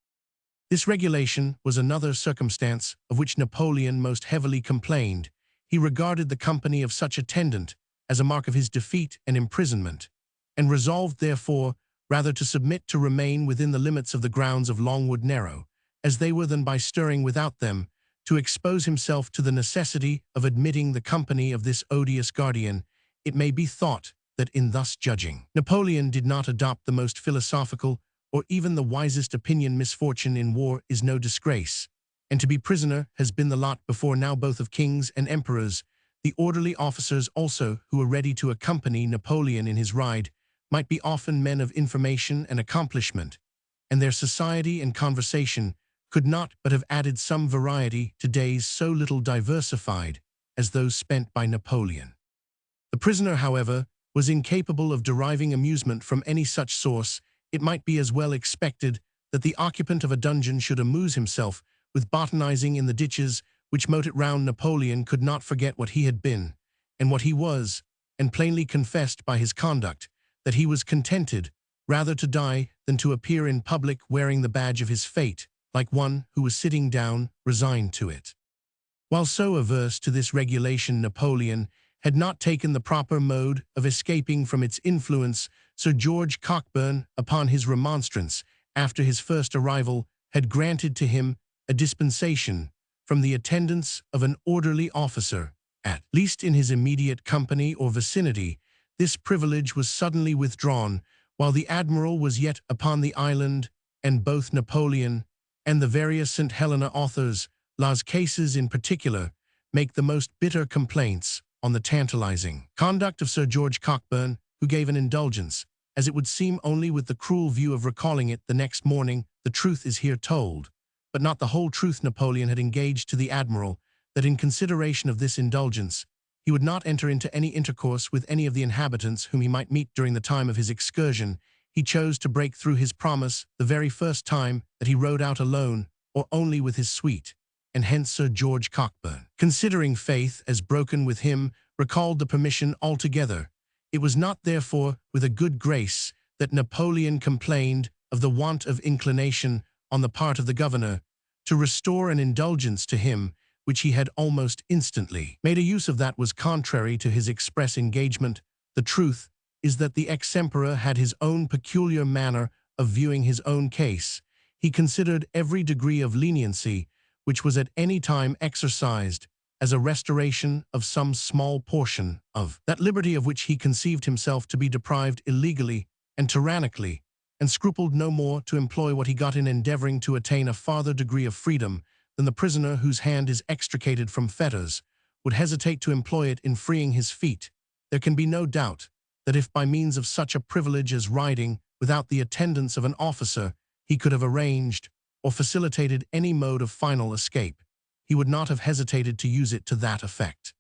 This regulation was another circumstance of which Napoleon most heavily complained. He regarded the company of such attendant as a mark of his defeat and imprisonment, and resolved therefore rather to submit to remain within the limits of the grounds of Longwood Narrow, as they were, than by stirring without them, to expose himself to the necessity of admitting the company of this odious guardian. It may be thought that in thus judging, Napoleon did not adopt the most philosophical or even the wisest opinion. Misfortune in war is no disgrace, and to be prisoner has been the lot before now both of kings and emperors. The orderly officers also who were ready to accompany Napoleon in his ride might be often men of information and accomplishment, and their society and conversation could not but have added some variety to days so little diversified as those spent by Napoleon. The prisoner, however, was incapable of deriving amusement from any such source. It might be as well expected that the occupant of a dungeon should amuse himself with botanizing in the ditches which moat it round. Napoleon could not forget what he had been, and what he was, and plainly confessed by his conduct that he was contented rather to die than to appear in public wearing the badge of his fate, like one who was sitting down, resigned to it. While so averse to this regulation, Napoleon had not taken the proper mode of escaping from its influence. Sir George Cockburn, upon his remonstrance after his first arrival, had granted to him a dispensation from the attendance of an orderly officer, at least in his immediate company or vicinity. This privilege was suddenly withdrawn while the admiral was yet upon the island, and both Napoleon and the various St. Helena authors, Las Cases in particular, make the most bitter complaints on the tantalizing conduct of Sir George Cockburn, who gave an indulgence, as it would seem, only with the cruel view of recalling it the next morning. The truth is here told, but not the whole truth. Napoleon had engaged to the admiral that in consideration of this indulgence, he would not enter into any intercourse with any of the inhabitants whom he might meet during the time of his excursion. he chose to break through his promise the very first time that he rode out alone or only with his suite, and hence Sir George Cockburn, considering faith as broken with him, recalled the permission altogether. It was not therefore with a good grace that Napoleon complained of the want of inclination on the part of the governor to restore an indulgence to him which he had almost instantly made a use of that was contrary to his express engagement. The truth is that the ex-emperor had his own peculiar manner of viewing his own case. He considered every degree of leniency which was at any time exercised as a restoration of some small portion of that liberty of which he conceived himself to be deprived illegally and tyrannically, and scrupled no more to employ what he got in endeavoring to attain a farther degree of freedom than the prisoner whose hand is extricated from fetters would hesitate to employ it in freeing his feet. There can be no doubt that if by means of such a privilege as riding without the attendance of an officer he could have arranged or facilitated any mode of final escape, he would not have hesitated to use it to that effect.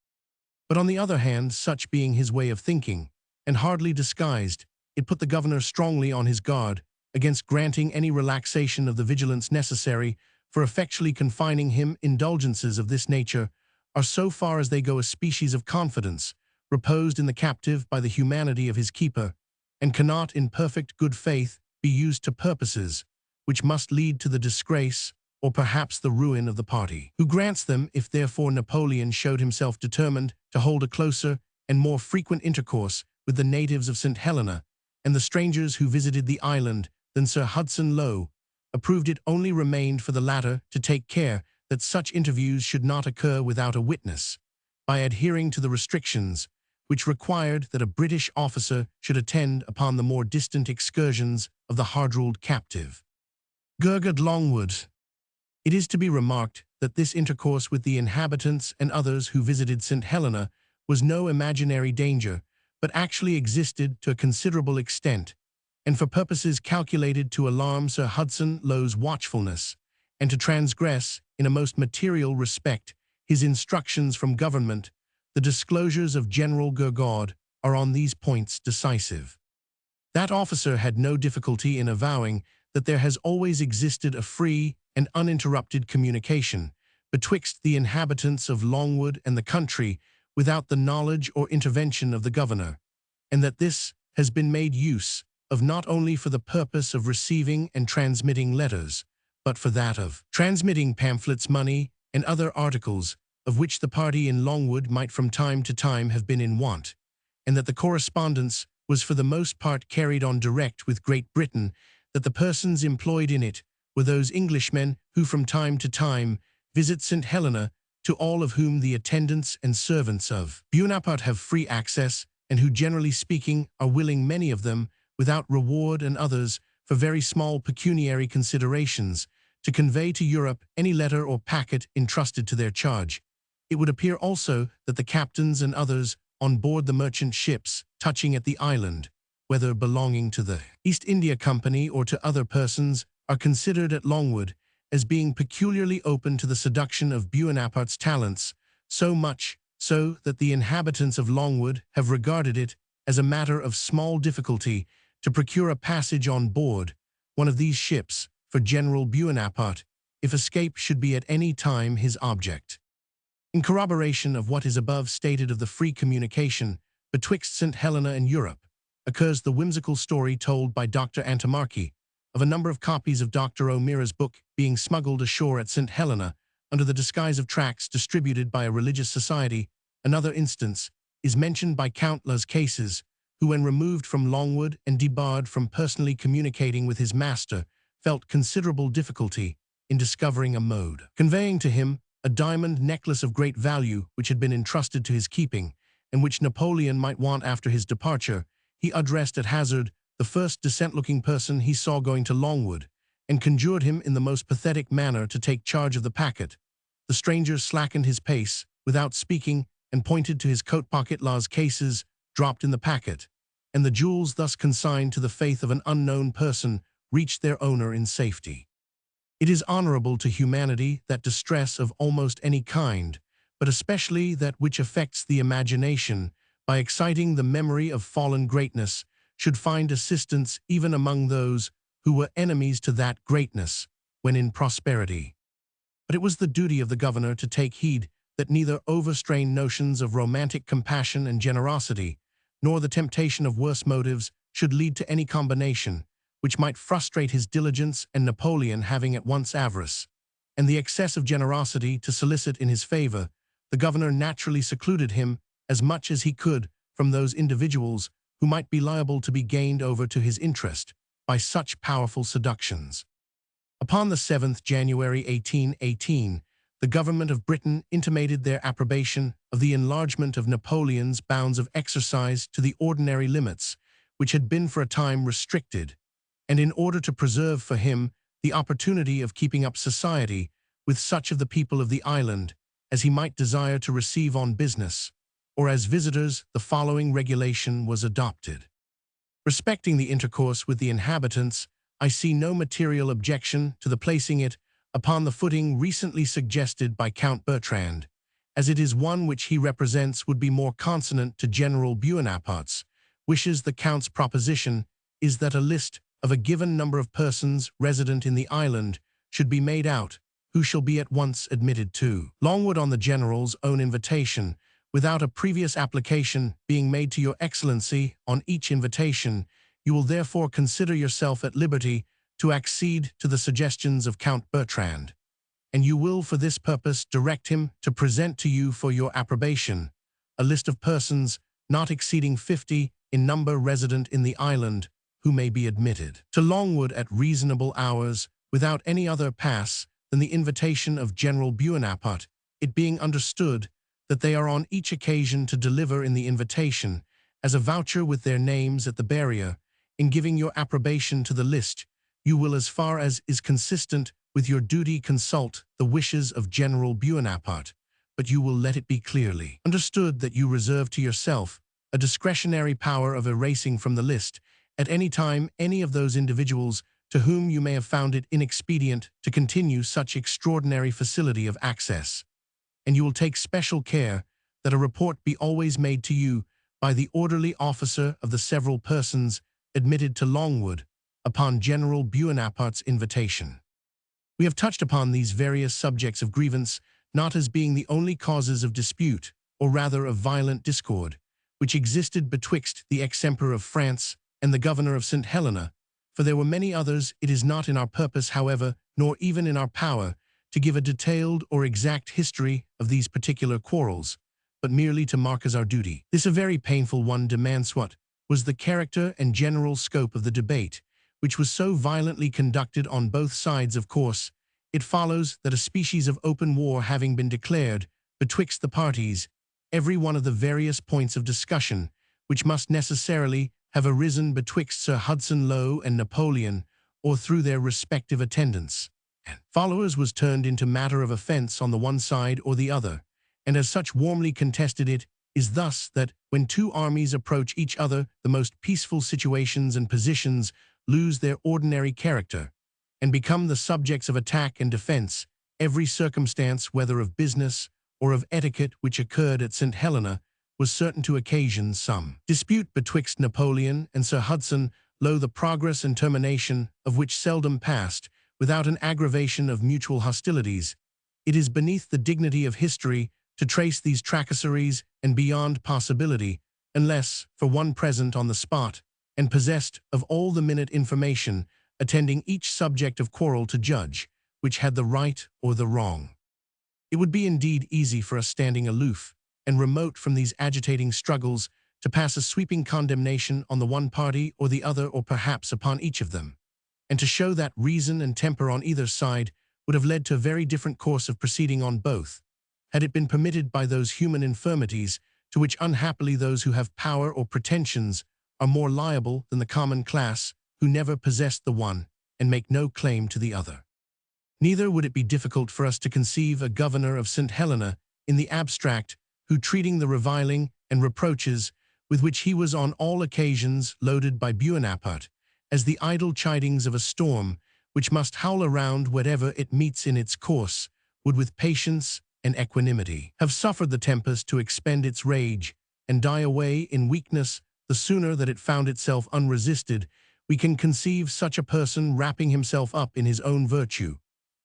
But on the other hand, such being his way of thinking, and hardly disguised, it put the governor strongly on his guard against granting any relaxation of the vigilance necessary for effectually confining him. Indulgences of this nature are, so far as they go, a species of confidence reposed in the captive by the humanity of his keeper, and cannot in perfect good faith be used to purposes which must lead to the disgrace or perhaps the ruin of the party who grants them. If therefore Napoleon showed himself determined to hold a closer and more frequent intercourse with the natives of St. Helena and the strangers who visited the island than Sir Hudson Lowe approved, it only remained for the latter to take care that such interviews should not occur without a witness, by adhering to the restrictions which required that a British officer should attend upon the more distant excursions of the hard-ruled captive. Gurgurd Longwood. It is to be remarked that this intercourse with the inhabitants and others who visited St. Helena was no imaginary danger, but actually existed to a considerable extent, and for purposes calculated to alarm Sir Hudson Lowe's watchfulness, and to transgress, in a most material respect, his instructions from government. The disclosures of General Gurgurd are on these points decisive. That officer had no difficulty in avowing that there has always existed a free and uninterrupted communication betwixt the inhabitants of Longwood and the country without the knowledge or intervention of the governor, and that this has been made use of not only for the purpose of receiving and transmitting letters, but for that of transmitting pamphlets, money, and other articles of which the party in Longwood might from time to time have been in want, and that the correspondence was for the most part carried on direct with Great Britain, that the persons employed in it were those Englishmen who from time to time visit St. Helena, to all of whom the attendants and servants of Bonaparte have free access, and who, generally speaking, are willing, many of them, without reward, and others for very small pecuniary considerations, to convey to Europe any letter or packet entrusted to their charge. It would appear also that the captains and others on board the merchant ships touching at the island, whether belonging to the East India Company or to other persons, are considered at Longwood as being peculiarly open to the seduction of Bonaparte's talents, so much so that the inhabitants of Longwood have regarded it as a matter of small difficulty to procure a passage on board one of these ships for General Bonaparte, if escape should be at any time his object. In corroboration of what is above stated of the free communication betwixt St. Helena and Europe, occurs the whimsical story told by Dr. Antimarchi of a number of copies of Dr. O'Meara's book being smuggled ashore at St. Helena under the disguise of tracts distributed by a religious society. Another instance is mentioned by Count Las Cases, who, when removed from Longwood and debarred from personally communicating with his master, felt considerable difficulty in discovering a mode conveying to him a diamond necklace of great value which had been entrusted to his keeping, and which Napoleon might want after his departure. He addressed at hazard the first decent-looking person he saw going to Longwood, and conjured him in the most pathetic manner to take charge of the packet. The stranger slackened his pace, without speaking, and pointed to his coat pocket. Las Cases dropped in the packet, and the jewels, thus consigned to the faith of an unknown person, reached their owner in safety. It is honorable to humanity that distress of almost any kind, but especially that which affects the imagination by exciting the memory of fallen greatness, should find assistance even among those who were enemies to that greatness when in prosperity. But it was the duty of the governor to take heed that neither overstrained notions of romantic compassion and generosity, nor the temptation of worse motives, should lead to any combination which might frustrate his diligence and Napoleon having at once avarice, and the excess of generosity to solicit in his favor. The governor naturally secluded him as much as he could from those individuals who might be liable to be gained over to his interest by such powerful seductions. Upon the 7th January 1818, the government of Britain intimated their approbation of the enlargement of Napoleon's bounds of exercise to the ordinary limits, which had been for a time restricted, and in order to preserve for him the opportunity of keeping up society with such of the people of the island as he might desire to receive on business, or as visitors, the following regulation was adopted. Respecting the intercourse with the inhabitants, I see no material objection to the placing it upon the footing recently suggested by Count Bertrand, as it is one which he represents would be more consonant to General Bonaparte's wishes. The Count's proposition is that a list of a given number of persons resident in the island should be made out, who shall be at once admitted to Longwood on the General's own invitation, without a previous application being made to your Excellency on each invitation. You will therefore consider yourself at liberty to accede to the suggestions of Count Bertrand, and you will for this purpose direct him to present to you for your approbation a list of persons not exceeding 50 in number resident in the island, who may be admitted to Longwood at reasonable hours without any other pass than the invitation of General Bonaparte, it being understood that they are on each occasion to deliver in the invitation as a voucher with their names at the barrier. In giving your approbation to the list, you will, as far as is consistent with your duty, consult the wishes of General Bonaparte, but you will let it be clearly understood that you reserve to yourself a discretionary power of erasing from the list at any time any of those individuals to whom you may have found it inexpedient to continue such extraordinary facility of access, and you will take special care that a report be always made to you by the orderly officer of the several persons admitted to Longwood upon General Bonaparte's invitation. We have touched upon these various subjects of grievance not as being the only causes of dispute, or rather of violent discord, which existed betwixt the ex-emperor of France and the governor of St. Helena, for there were many others. It is not in our purpose, however, nor even in our power, to give a detailed or exact history of these particular quarrels, but merely to mark as our duty. This a very painful one demands what was the character and general scope of the debate, which was so violently conducted on both sides. Of course, it follows that a species of open war having been declared betwixt the parties, every one of the various points of discussion, which must necessarily have arisen betwixt Sir Hudson Lowe and Napoleon, or through their respective attendants and followers, was turned into matter of offense on the one side or the other, and as such warmly contested. It is thus that, when two armies approach each other, the most peaceful situations and positions lose their ordinary character, and become the subjects of attack and defense. Every circumstance, whether of business or of etiquette, which occurred at St. Helena, was certain to occasion some dispute betwixt Napoleon and Sir Hudson Lowe, the progress and termination of which seldom passed without an aggravation of mutual hostilities. It is beneath the dignity of history to trace these tracasseries, and beyond possibility, unless for one present on the spot, and possessed of all the minute information attending each subject of quarrel, to judge which had the right or the wrong. It would be indeed easy for us, standing aloof and remote from these agitating struggles, to pass a sweeping condemnation on the one party or the other, or perhaps upon each of them, and to show that reason and temper on either side would have led to a very different course of proceeding on both, had it been permitted by those human infirmities to which unhappily those who have power or pretensions are more liable than the common class, who never possessed the one and make no claim to the other. Neither would it be difficult for us to conceive a governor of St. Helena in the abstract, who, treating the reviling and reproaches with which he was on all occasions loaded by Bonaparte as the idle chidings of a storm which must howl around whatever it meets in its course, would with patience and equanimity have suffered the tempest to expend its rage and die away in weakness the sooner that it found itself unresisted, we can conceive such a person wrapping himself up in his own virtue,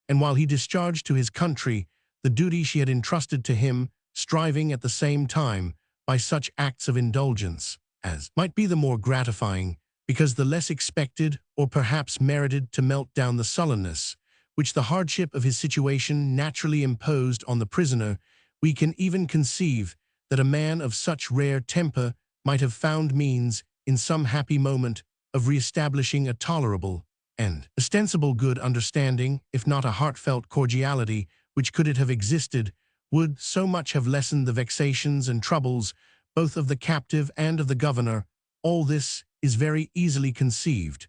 and while he discharged to his country the duty she had entrusted to him, striving at the same time by such acts of indulgence as might be the more gratifying, because the less expected or perhaps merited to melt down the sullenness which the hardship of his situation naturally imposed on the prisoner, we can even conceive that a man of such rare temper might have found means, in some happy moment, of re-establishing a tolerable and ostensible good understanding, if not a heartfelt cordiality, which, could it have existed, would so much have lessened the vexations and troubles both of the captive and of the governor. All this is very easily conceived.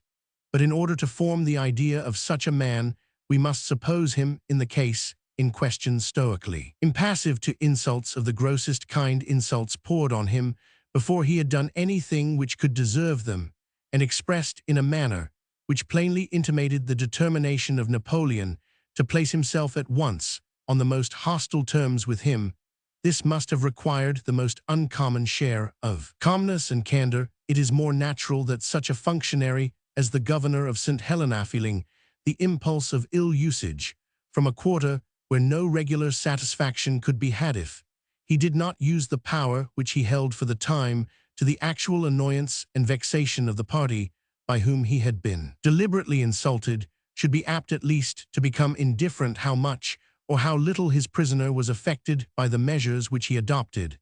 But in order to form the idea of such a man, we must suppose him, in the case in question, stoically impassive to insults of the grossest kind, insults poured on him before he had done anything which could deserve them, and expressed in a manner which plainly intimated the determination of Napoleon to place himself at once on the most hostile terms with him. This must have required the most uncommon share of calmness and candor. It is more natural that such a functionary as the governor of St. Helena, feeling the impulse of ill usage from a quarter where no regular satisfaction could be had if he did not use the power which he held for the time to the actual annoyance and vexation of the party by whom he had been deliberately insulted, should be apt at least to become indifferent how much or how little his prisoner was affected by the measures which he adopted,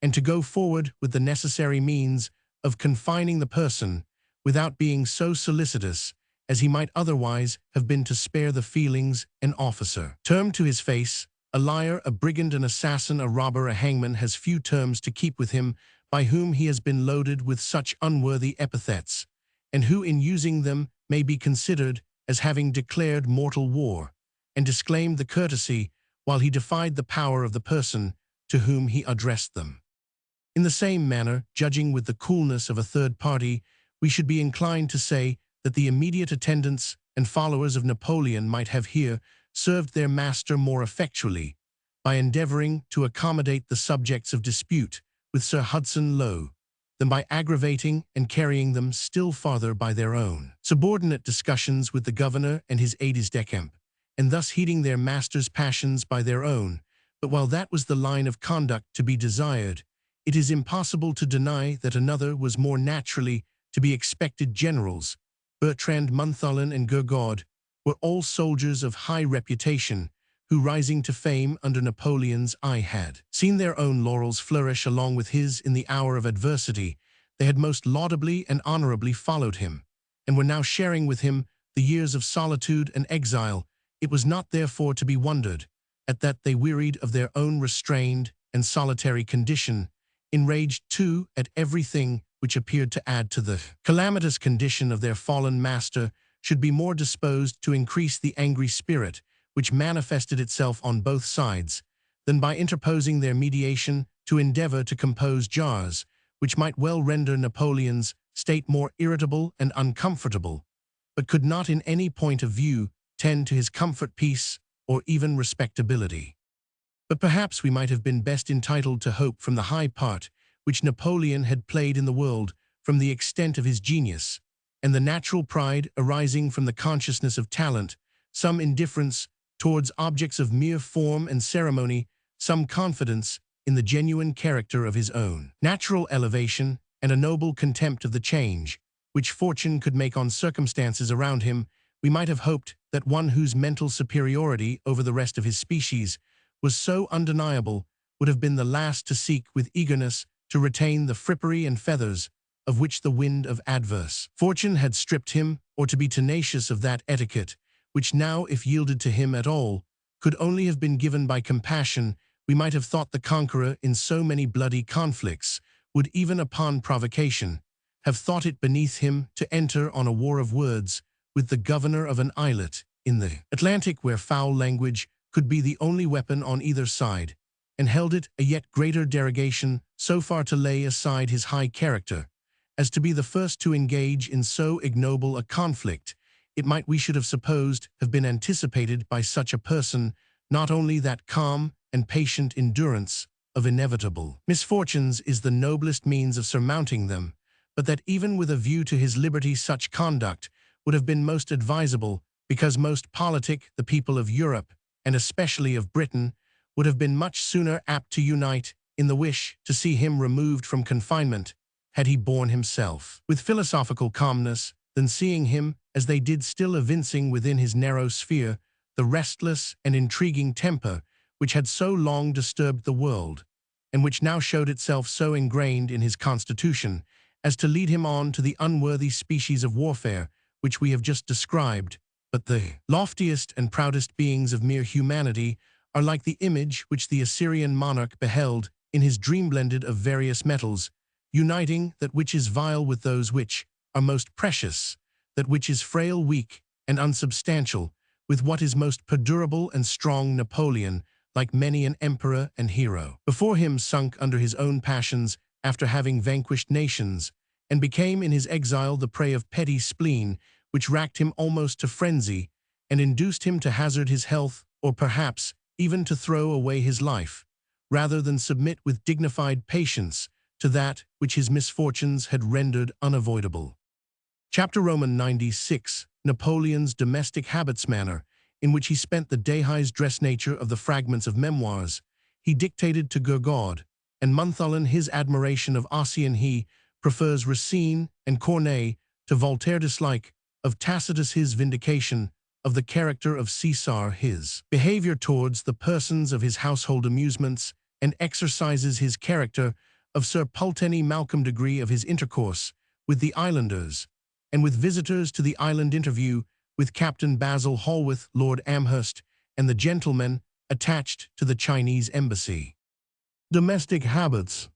and to go forward with the necessary means of confining the person without being so solicitous as he might otherwise have been to spare the feelings an officer termed to his face. A liar, a brigand, an assassin, a robber, a hangman has few terms to keep with him by whom he has been loaded with such unworthy epithets, and who in using them may be considered as having declared mortal war, and disclaimed the courtesy while he defied the power of the person to whom he addressed them. In the same manner, judging with the coolness of a third party, we should be inclined to say that the immediate attendants and followers of Napoleon might have here served their master more effectually by endeavoring to accommodate the subjects of dispute with Sir Hudson Lowe than by aggravating and carrying them still farther by their own subordinate discussions with the governor and his aides-de-camp, and thus heating their master's passions by their own. But while that was the line of conduct to be desired, it is impossible to deny that another was more naturally to be expected. Generals Bertrand, Montholon, and Gourgaud were all soldiers of high reputation, who, rising to fame under Napoleon's eye, had seen their own laurels flourish along with his in the hour of adversity. They had most laudably and honorably followed him, and were now sharing with him the years of solitude and exile. It was not therefore to be wondered at that they wearied of their own restrained and solitary condition, enraged too at everything which appeared to add to the calamitous condition of their fallen master, should be more disposed to increase the angry spirit which manifested itself on both sides, than by interposing their mediation to endeavor to compose jars which might well render Napoleon's state more irritable and uncomfortable, but could not in any point of view tend to his comfort, peace, or even respectability. But perhaps we might have been best entitled to hope from the high part which Napoleon had played in the world, from the extent of his genius, and the natural pride arising from the consciousness of talent, some indifference towards objects of mere form and ceremony, some confidence in the genuine character of his own natural elevation, and a noble contempt of the change which fortune could make on circumstances around him. We might have hoped that one whose mental superiority over the rest of his species was so undeniable would have been the last to seek with eagerness to retain the frippery and feathers of which the wind of adverse fortune had stripped him, or to be tenacious of that etiquette which now, if yielded to him at all, could only have been given by compassion. We might have thought the conqueror in so many bloody conflicts would, even upon provocation, have thought it beneath him to enter on a war of words with the governor of an islet in the Atlantic, where foul language could be the only weapon on either side, and held it a yet greater derogation so far to lay aside his high character as to be the first to engage in so ignoble a conflict. It might, we should have supposed, have been anticipated by such a person not only that calm and patient endurance of inevitable misfortunes is the noblest means of surmounting them, but that even with a view to his liberty such conduct would have been most advisable, because most politic the people of Europe, and especially of Britain, would have been much sooner apt to unite in the wish to see him removed from confinement, had he borne himself with philosophical calmness, than seeing him, as they did, still evincing within his narrow sphere the restless and intriguing temper which had so long disturbed the world, and which now showed itself so ingrained in his constitution as to lead him on to the unworthy species of warfare which we have just described. But the loftiest and proudest beings of mere humanity are like the image which the Assyrian monarch beheld in his dream blended of various metals, uniting that which is vile with those which are most precious, that which is frail, weak, and unsubstantial, with what is most perdurable and strong. Napoleon, like many an emperor and hero before him, sunk under his own passions after having vanquished nations, and became in his exile the prey of petty spleen, which racked him almost to frenzy, and induced him to hazard his health, or perhaps even to throw away his life, rather than submit with dignified patience to that which his misfortunes had rendered unavoidable. Chapter Roman 96. Napoleon's domestic habits. Manner in which he spent the day. His dress. Nature of the fragments of memoirs he dictated to Gourgaud and Montholon. His admiration of Ossian. He prefers Racine and Corneille to Voltaire. Dislike of Tacitus. His vindication of the character of Caesar. His behavior towards the persons of his household amusements and exercises. His character of Sir Pulteney Malcolm. Degree of his intercourse with the islanders and with visitors to the island. Interview with Captain Basil Hallward, Lord Amherst, and the gentlemen attached to the Chinese embassy. Domestic habits.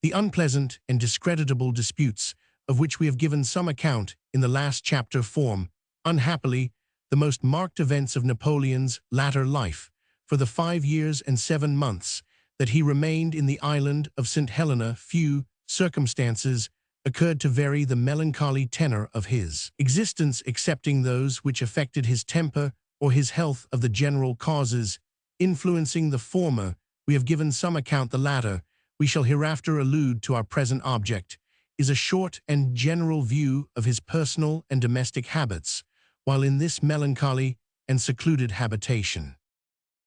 The unpleasant and discreditable disputes of which we have given some account in the last chapter form, unhappily, the most marked events of Napoleon's latter life. For the 5 years and 7 months that he remained in the island of St. Helena, few circumstances occurred to vary the melancholy tenor of his existence, excepting those which affected his temper or his health. Of the general causes influencing the former we have given some account. The latter we shall hereafter allude to. Our present object is a short and general view of his personal and domestic habits while in this melancholy and secluded habitation.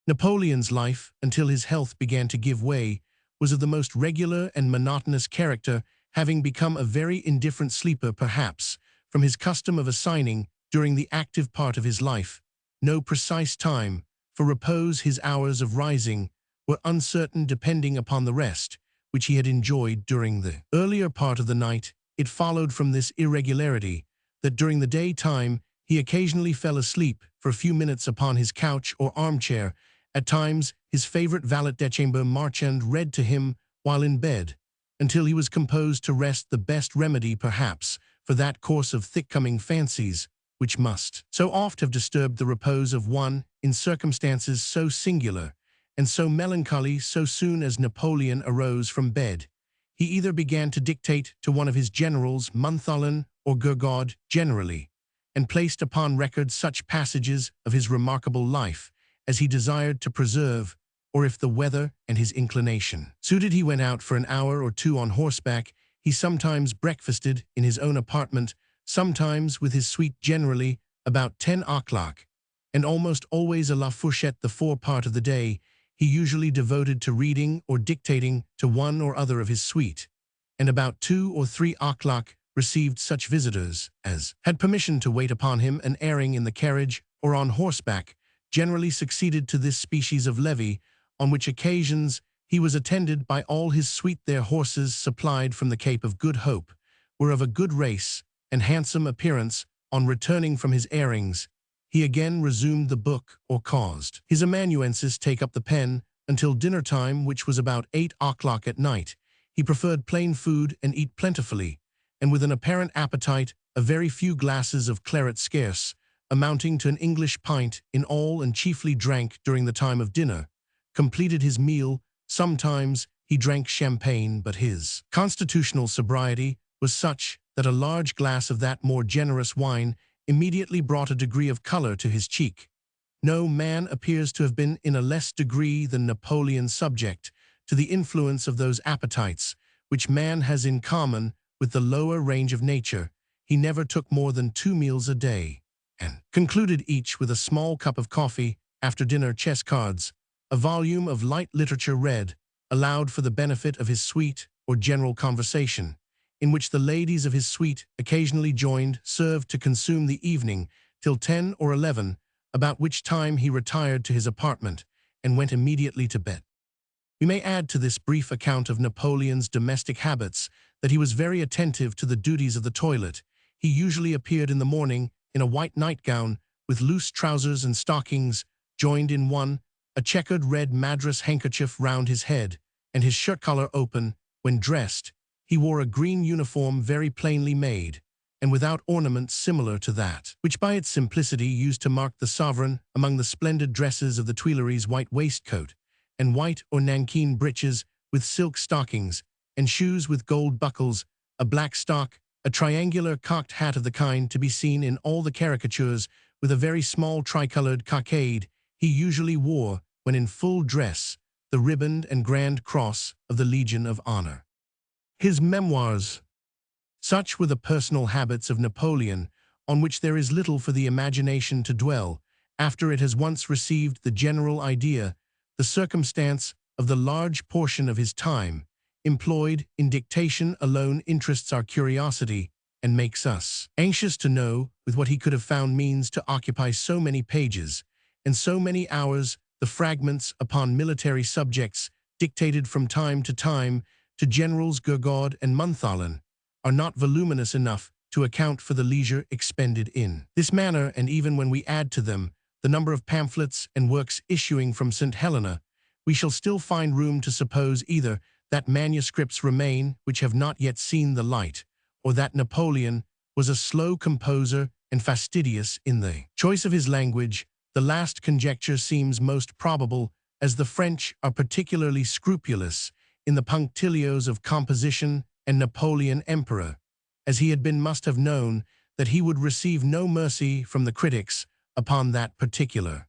Napoleon's life, until his health began to give way, was of the most regular and monotonous character, having become a very indifferent sleeper, perhaps, from his custom of assigning, during the active part of his life, no precise time for repose. His hours of rising were uncertain, depending upon the rest which he had enjoyed during the earlier part of the night. It followed from this irregularity that during the daytime he occasionally fell asleep for a few minutes upon his couch or armchair. At times his favorite valet-de-chambre Marchand read to him while in bed, until he was composed to rest, the best remedy perhaps for that course of thick-coming fancies which must so oft have disturbed the repose of one in circumstances so singular and so melancholy. So soon as Napoleon arose from bed, he either began to dictate to one of his generals, Montholon or Gourgaud generally, and placed upon record such passages of his remarkable life as he desired to preserve, or if the weather and his inclination suited, he went out for an hour or two on horseback. He sometimes breakfasted in his own apartment, sometimes with his suite, generally about 10 o'clock, and almost always à la fourchette. The forepart of the day he usually devoted to reading or dictating to one or other of his suite, and about 2 or 3 o'clock received such visitors as had permission to wait upon him. An airing in the carriage or on horseback generally succeeded to this species of levee, on which occasions he was attended by all his suite. Their horses, supplied from the Cape of Good Hope, were of a good race and handsome appearance. On returning from his airings, he again resumed the book, or caused his amanuensis take up the pen, until dinner time, which was about 8 o'clock at night. He preferred plain food and eat plentifully, and with an apparent appetite. A very few glasses of claret, scarce amounting to an English pint in all, and chiefly drank during the time of dinner, completed his meal. Sometimes he drank champagne, but his constitutional sobriety was such that a large glass of that more generous wine immediately brought a degree of color to his cheek. No man appears to have been in a less degree than Napoleon subject to the influence of those appetites which man has in common with the lower range of nature, he never took more than 2 meals a day, and concluded each with a small cup of coffee, after dinner chess cards, a volume of light literature read, aloud for the benefit of his suite or general conversation, in which the ladies of his suite occasionally joined, served to consume the evening till 10 or 11, about which time he retired to his apartment and went immediately to bed. We may add to this brief account of Napoleon's domestic habits that he was very attentive to the duties of the toilet. He usually appeared in the morning in a white nightgown with loose trousers and stockings joined in one, a checkered red madras handkerchief round his head, and his shirt collar open. When dressed, he wore a green uniform very plainly made, and without ornaments similar to that, which by its simplicity used to mark the sovereign among the splendid dresses of the Tuileries white waistcoat, and white or nankeen breeches with silk stockings, and shoes with gold buckles, a black stock, a triangular cocked hat of the kind to be seen in all the caricatures, with a very small tricolored cockade. He usually wore, when in full dress, the ribboned and grand cross of the Legion of Honor. His memoirs. Such were the personal habits of Napoleon, on which there is little for the imagination to dwell, after it has once received the general idea. The circumstance of the large portion of his time employed in dictation alone interests our curiosity and makes us anxious to know with what he could have found means to occupy so many pages and so many hours. The fragments upon military subjects dictated from time to Generals Gourgaud and Montholon are not voluminous enough to account for the leisure expended in this manner, and even when we add to them the number of pamphlets and works issuing from St. Helena, we shall still find room to suppose either that manuscripts remain which have not yet seen the light, or that Napoleon was a slow composer and fastidious in the choice of his language. The last conjecture seems most probable, as the French are particularly scrupulous in the punctilios of composition, and Napoleon emperor, as he had been, must have known that he would receive no mercy from the critics upon that particular.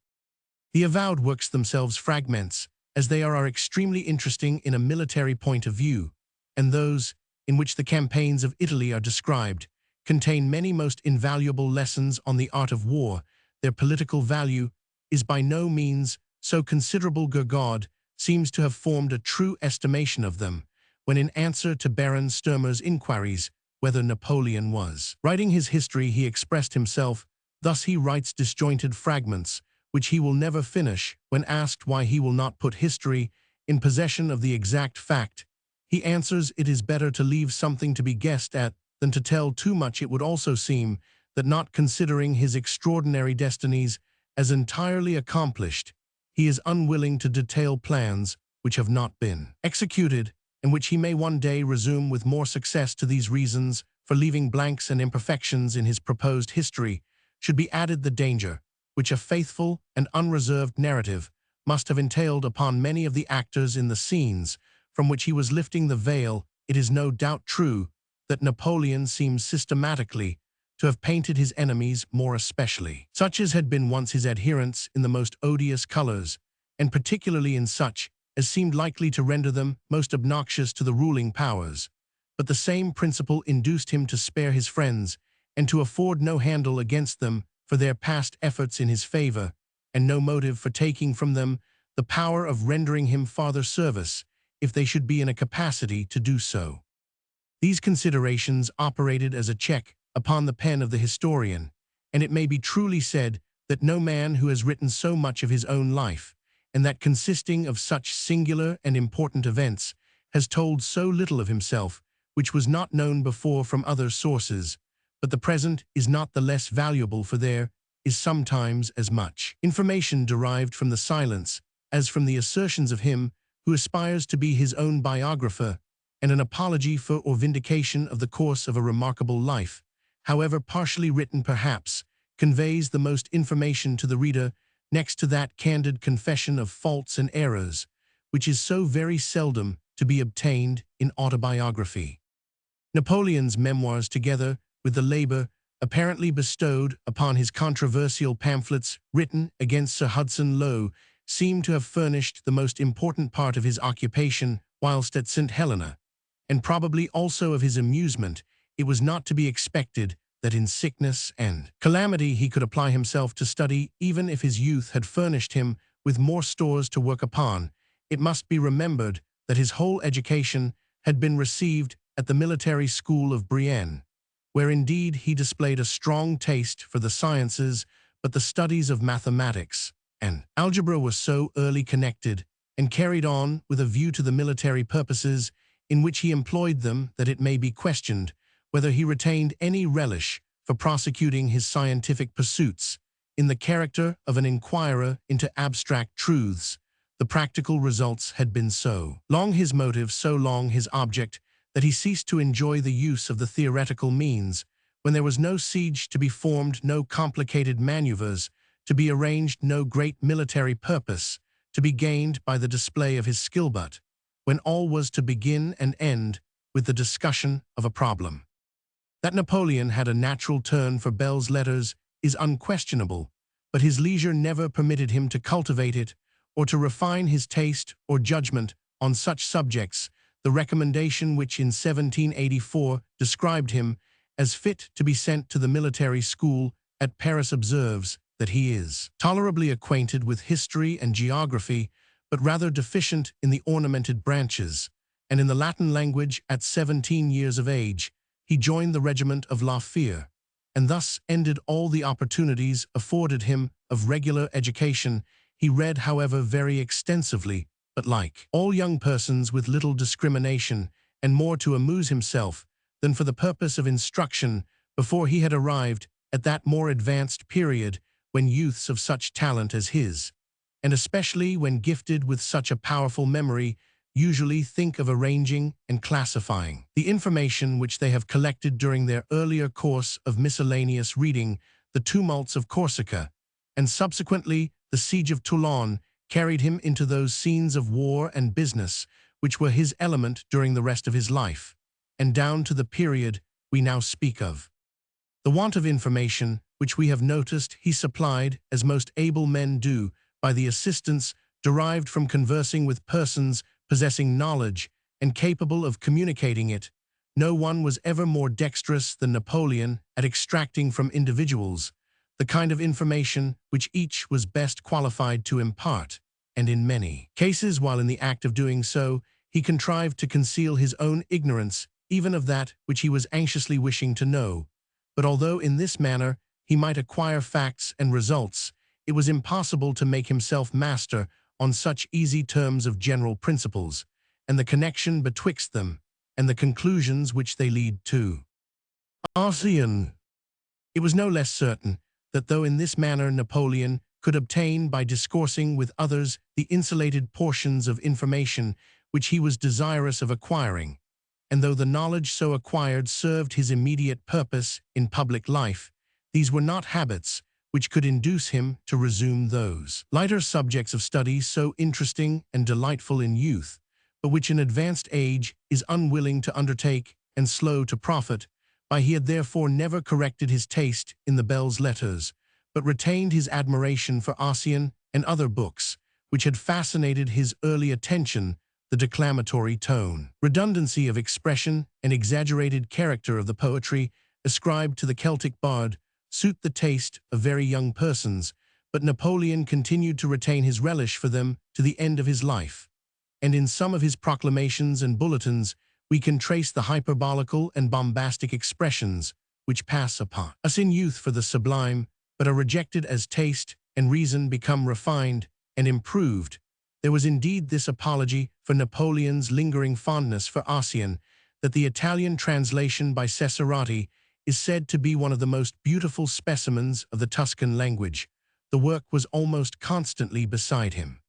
The avowed works themselves, fragments, as they are extremely interesting in a military point of view, and those, in which the campaigns of Italy are described, contain many most invaluable lessons on the art of war. Their political value is by no means so considerable. Gourgaud seems to have formed a true estimation of them, when in answer to Baron Sturmer's inquiries whether Napoleon was writing his history, he expressed himself thus: he writes disjointed fragments, which he will never finish. When asked why he will not put history in possession of the exact fact, he answers, it is better to leave something to be guessed at than to tell too much. It would also seem that, not considering his extraordinary destinies as entirely accomplished, he is unwilling to detail plans which have not been executed, and which he may one day resume with more success. To these reasons for leaving blanks and imperfections in his proposed history should be added the danger which a faithful and unreserved narrative must have entailed upon many of the actors in the scenes from which he was lifting the veil. It is no doubt true that Napoleon seems systematically to have painted his enemies, more especially such as had been once his adherents, in the most odious colors, and particularly in such as seemed likely to render them most obnoxious to the ruling powers. But the same principle induced him to spare his friends, and to afford no handle against them for their past efforts in his favor, and no motive for taking from them the power of rendering him farther service, if they should be in a capacity to do so. These considerations operated as a check upon the pen of the historian, and it may be truly said that no man who has written so much of his own life, and that consisting of such singular and important events, has told so little of himself, which was not known before from other sources. But the present is not the less valuable, for there is sometimes as much information derived from the silence as from the assertions of him who aspires to be his own biographer, and an apology for or vindication of the course of a remarkable life, however partially written perhaps, conveys the most information to the reader, next to that candid confession of faults and errors, which is so very seldom to be obtained in autobiography. Napoleon's memoirs, together with the labor apparently bestowed upon his controversial pamphlets written against Sir Hudson Lowe, seem to have furnished the most important part of his occupation whilst at St. Helena, and probably also of his amusement, it was not to be expected that in sickness and calamity he could apply himself to study, even if his youth had furnished him with more stores to work upon. It must be remembered that his whole education had been received at the military school of Brienne, where indeed he displayed a strong taste for the sciences, but the studies of mathematics and algebra were so early connected and carried on with a view to the military purposes in which he employed them that it may be questioned whether he retained any relish for prosecuting his scientific pursuits in the character of an inquirer into abstract truths. The practical results had been so long his motive, so long his object, that he ceased to enjoy the use of the theoretical means, when there was no siege to be formed, no complicated maneuvers to be arranged, no great military purpose to be gained by the display of his skill, but when all was to begin and end with the discussion of a problem. That Napoleon had a natural turn for belles lettres is unquestionable, but his leisure never permitted him to cultivate it or to refine his taste or judgment on such subjects. The recommendation which in 1784 described him as fit to be sent to the military school at Paris observes that he is tolerably acquainted with history and geography, but rather deficient in the ornamented branches, and in the Latin language. At 17 years of age, he joined the regiment of La Fère, and thus ended all the opportunities afforded him of regular education. He read, however, very extensively, but like all young persons with little discrimination, and more to amuse himself than for the purpose of instruction, before he had arrived at that more advanced period when youths of such talent as his, and especially when gifted with such a powerful memory, usually think of arranging and classifying the information which they have collected during their earlier course of miscellaneous reading. The tumults of Corsica, and subsequently the siege of Toulon, carried him into those scenes of war and business which were his element during the rest of his life, and down to the period we now speak of. The want of information which we have noticed he supplied, as most able men do, by the assistance derived from conversing with persons possessing knowledge and capable of communicating it. No one was ever more dexterous than Napoleon at extracting from individuals the kind of information which each was best qualified to impart, and in many cases, while in the act of doing so, he contrived to conceal his own ignorance even of that which he was anxiously wishing to know. But although in this manner he might acquire facts and results, it was impossible to make himself master on such easy terms of general principles, and the connection betwixt them, and the conclusions which they lead to. Arsian. It was no less certain that though in this manner Napoleon could obtain by discoursing with others the insulated portions of information which he was desirous of acquiring, and though the knowledge so acquired served his immediate purpose in public life, these were not habits which could induce him to resume those lighter subjects of study so interesting and delightful in youth, but which in advanced age is unwilling to undertake and slow to profit by. He had therefore never corrected his taste in the belles lettres, but retained his admiration for Ossian and other books, which had fascinated his early attention. The declamatory tone, redundancy of expression, and exaggerated character of the poetry ascribed to the Celtic bard suit the taste of very young persons, but Napoleon continued to retain his relish for them to the end of his life, and in some of his proclamations and bulletins we can trace the hyperbolical and bombastic expressions which pass upon us in youth for the sublime, but are rejected as taste and reason become refined and improved. There was indeed this apology for Napoleon's lingering fondness for Ossian, that the Italian translation by Cesarotti is said to be one of the most beautiful specimens of the Tuscan language. The work was almost constantly beside him.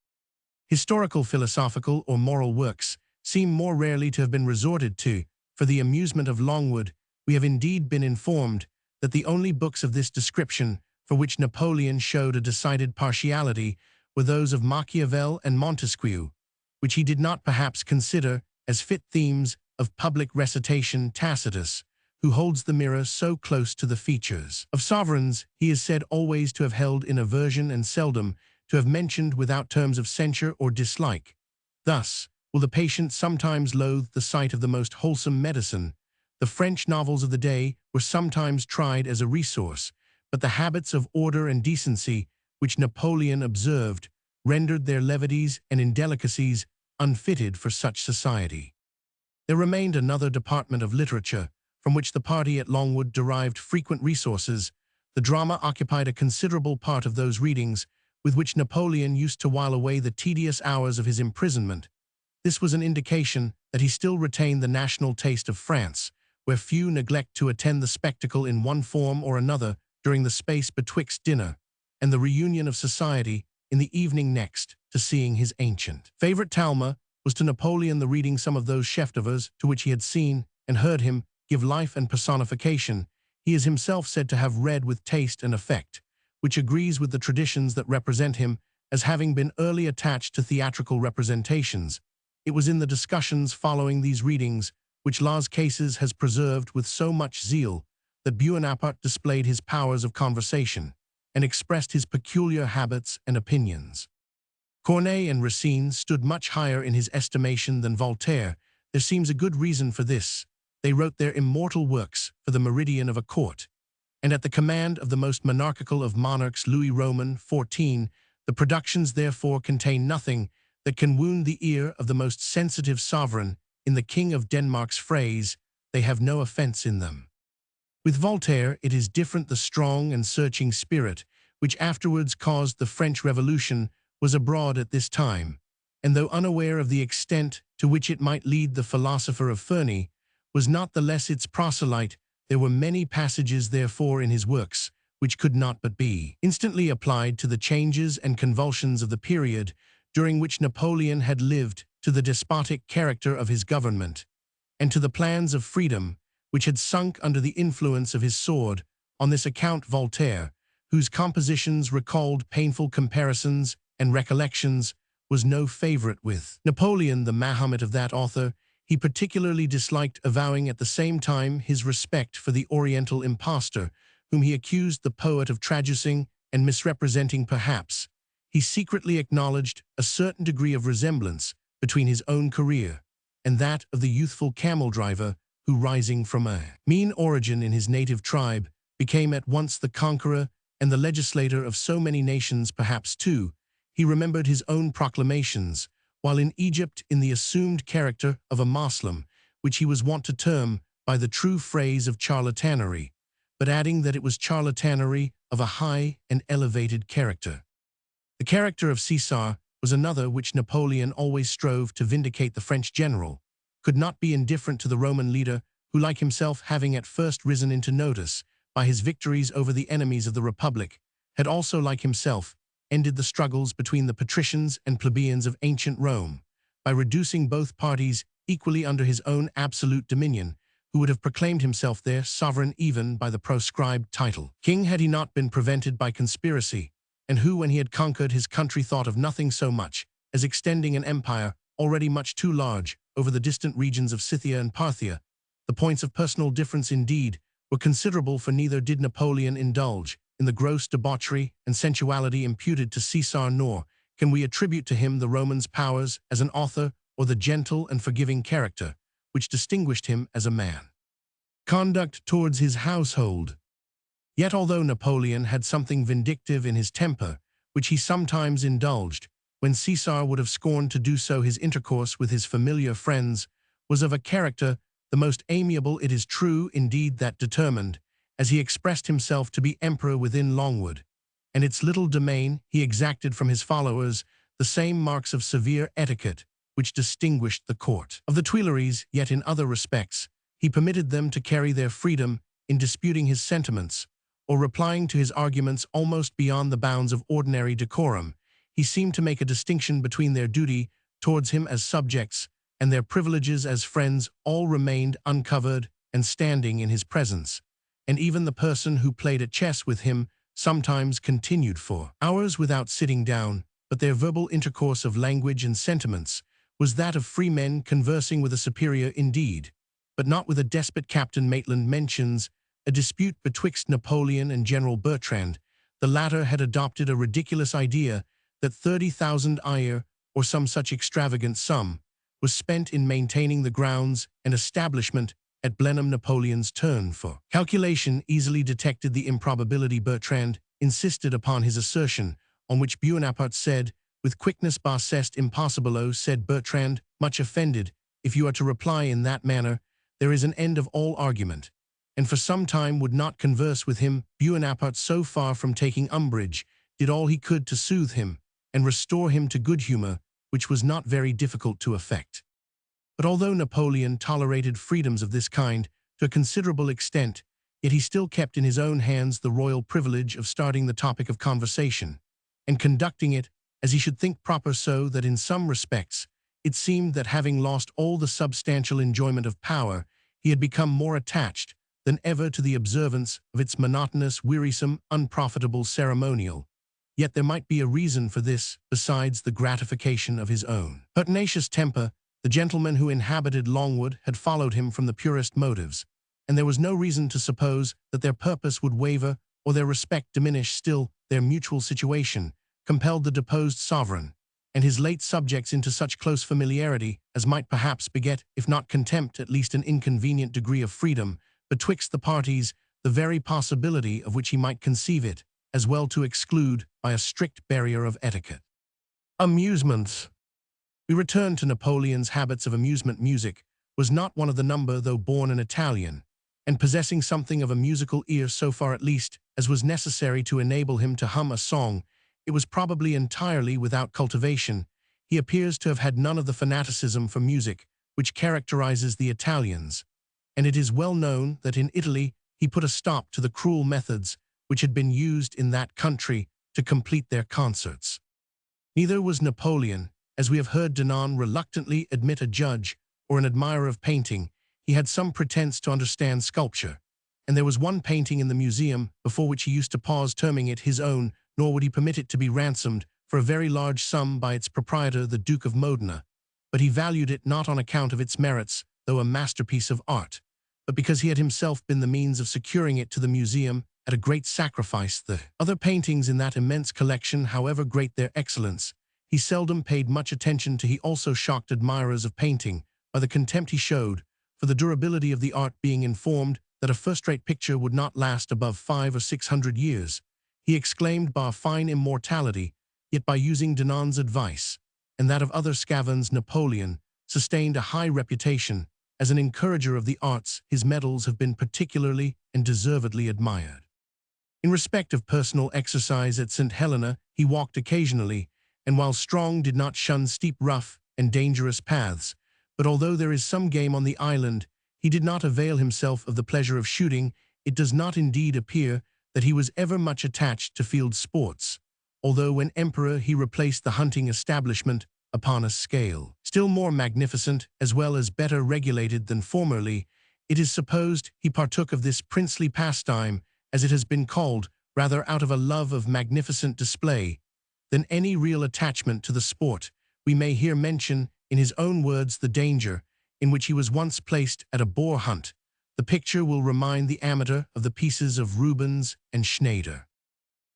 Historical, philosophical, or moral works seem more rarely to have been resorted to. For the amusement of Longwood, we have indeed been informed that the only books of this description for which Napoleon showed a decided partiality were those of Machiavel and Montesquieu, which he did not perhaps consider as fit themes of public recitation. Tacitus, who holds the mirror so close to the features of sovereigns, he is said always to have held in aversion and seldom to have mentioned without terms of censure or dislike. Thus while the patient sometimes loathed the sight of the most wholesome medicine. The French novels of the day were sometimes tried as a resource, but the habits of order and decency which Napoleon observed rendered their levities and indelicacies unfitted for such society. There remained another department of literature, from which the party at Longwood derived frequent resources. The drama occupied a considerable part of those readings with which Napoleon used to while away the tedious hours of his imprisonment. This was an indication that he still retained the national taste of France, where few neglect to attend the spectacle in one form or another during the space betwixt dinner and the reunion of society in the evening next to seeing his ancient favorite Talma was to Napoleon the reading some of those chefs-d'oeuvre to which he had seen and heard him give life and personification. He is himself said to have read with taste and effect, which agrees with the traditions that represent him as having been early attached to theatrical representations. It was in the discussions following these readings, which Las Cases has preserved with so much zeal, that Bonaparte displayed his powers of conversation and expressed his peculiar habits and opinions. Corneille and Racine stood much higher in his estimation than Voltaire. There seems a good reason for this. They wrote their immortal works for the meridian of a court, and at the command of the most monarchical of monarchs, Louis Roman XIV, the productions therefore contain nothing that can wound the ear of the most sensitive sovereign. In the King of Denmark's phrase, they have no offense in them. With Voltaire, it is different. The strong and searching spirit, which afterwards caused the French Revolution, was abroad at this time, and though unaware of the extent to which it might lead, the philosopher of Ferney was not the less its proselyte. There were many passages, therefore, in his works which could not but be instantly applied to the changes and convulsions of the period during which Napoleon had lived, to the despotic character of his government, and to the plans of freedom which had sunk under the influence of his sword. On this account Voltaire, whose compositions recalled painful comparisons and recollections, was no favorite with Napoleon, the Mahomet of that author. He particularly disliked, avowing at the same time his respect for the Oriental impostor, whom he accused the poet of traducing and misrepresenting. Perhaps he secretly acknowledged a certain degree of resemblance between his own career and that of the youthful camel-driver who, rising from a mean origin in his native tribe, became at once the conqueror and the legislator of so many nations. Perhaps, too, he remembered his own proclamations, while in Egypt, in the assumed character of a Moslem, which he was wont to term by the true phrase of charlatanery, but adding that it was charlatanery of a high and elevated character. The character of Cæsar was another which Napoleon always strove to vindicate. The French general could not be indifferent to the Roman leader, who, like himself, having at first risen into notice by his victories over the enemies of the Republic, had also, like himself, ended the struggles between the patricians and plebeians of ancient Rome, by reducing both parties equally under his own absolute dominion, who would have proclaimed himself their sovereign even by the proscribed title. King had he not been prevented by conspiracy, and who, when he had conquered his country, thought of nothing so much as extending an empire already much too large over the distant regions of Scythia and Parthia. The points of personal difference, indeed, were considerable, for neither did Napoleon indulge in the gross debauchery and sensuality imputed to Cæsar, nor can we attribute to him the Roman's powers as an author or the gentle and forgiving character which distinguished him as a man. Conduct towards his household. Yet although Napoleon had something vindictive in his temper, which he sometimes indulged, when Cæsar would have scorned to do so, his intercourse with his familiar friends was of a character the most amiable. It is true, indeed, that determined, as he expressed himself, to be emperor within Longwood, and its little domain, he exacted from his followers the same marks of severe etiquette which distinguished the court of the Tuileries. Yet in other respects he permitted them to carry their freedom in disputing his sentiments, or replying to his arguments almost beyond the bounds of ordinary decorum. He seemed to make a distinction between their duty towards him as subjects and their privileges as friends. All remained uncovered and standing in his presence, and even the person who played at chess with him sometimes continued for hours without sitting down. But their verbal intercourse of language and sentiments was that of free men conversing with a superior indeed, but not with a despot. Captain Maitland mentions a dispute betwixt Napoleon and General Bertrand. The latter had adopted a ridiculous idea that 30,000 ayer, or some such extravagant sum, was spent in maintaining the grounds and establishment at Blenheim. Napoleon's turn for calculation easily detected the improbability. Bertrand insisted upon his assertion, on which Bonaparte said, "With quickness bas est impossibile," said Bertrand, much offended. "If you are to reply in that manner, there is an end of all argument," and for some time would not converse with him. Bonaparte, so far from taking umbrage, did all he could to soothe him and restore him to good humor, which was not very difficult to effect. But although Napoleon tolerated freedoms of this kind to a considerable extent, yet he still kept in his own hands the royal privilege of starting the topic of conversation, and conducting it as he should think proper, so that in some respects it seemed that, having lost all the substantial enjoyment of power, he had become more attached than ever to the observance of its monotonous, wearisome, unprofitable ceremonial. Yet there might be a reason for this besides the gratification of his own pertinacious temper. The gentlemen who inhabited Longwood had followed him from the purest motives, and there was no reason to suppose that their purpose would waver or their respect diminish. Still, their mutual situation compelled the deposed sovereign and his late subjects into such close familiarity as might perhaps beget, if not contempt, at least an inconvenient degree of freedom betwixt the parties, the very possibility of which he might conceive it as well to exclude by a strict barrier of etiquette. Amusements. We return to Napoleon's habits of amusement. Music was not one of the number, though born an Italian, and possessing something of a musical ear, so far at least as was necessary to enable him to hum a song. It was probably entirely without cultivation. He appears to have had none of the fanaticism for music which characterizes the Italians, and it is well known that in Italy he put a stop to the cruel methods which had been used in that country to complete their concerts. Neither was Napoleon, as we have heard Denon reluctantly admit, a judge or an admirer of painting. He had some pretense to understand sculpture, and there was one painting in the museum before which he used to pause, terming it his own, nor would he permit it to be ransomed for a very large sum by its proprietor, the Duke of Modena. But he valued it not on account of its merits, though a masterpiece of art, but because he had himself been the means of securing it to the museum at a great sacrifice. The other paintings in that immense collection, however great their excellence, he seldom paid much attention to. He also shocked admirers of painting by the contempt he showed for the durability of the art, being informed that a first-rate picture would not last above 500 or 600 years. He exclaimed, "By fine immortality," yet by using Denon's advice and that of other scavans, Napoleon sustained a high reputation as an encourager of the arts. His medals have been particularly and deservedly admired. In respect of personal exercise, at St. Helena he walked occasionally, and while strong did not shun steep, rough, and dangerous paths. But although there is some game on the island, he did not avail himself of the pleasure of shooting. It does not indeed appear that he was ever much attached to field sports, although when emperor he replaced the hunting establishment upon a scale still more magnificent, as well as better regulated than formerly. It is supposed he partook of this princely pastime, as it has been called, rather out of a love of magnificent display than any real attachment to the sport. We may here mention, in his own words, the danger in which he was once placed at a boar hunt. The picture will remind the amateur of the pieces of Rubens and Schneider.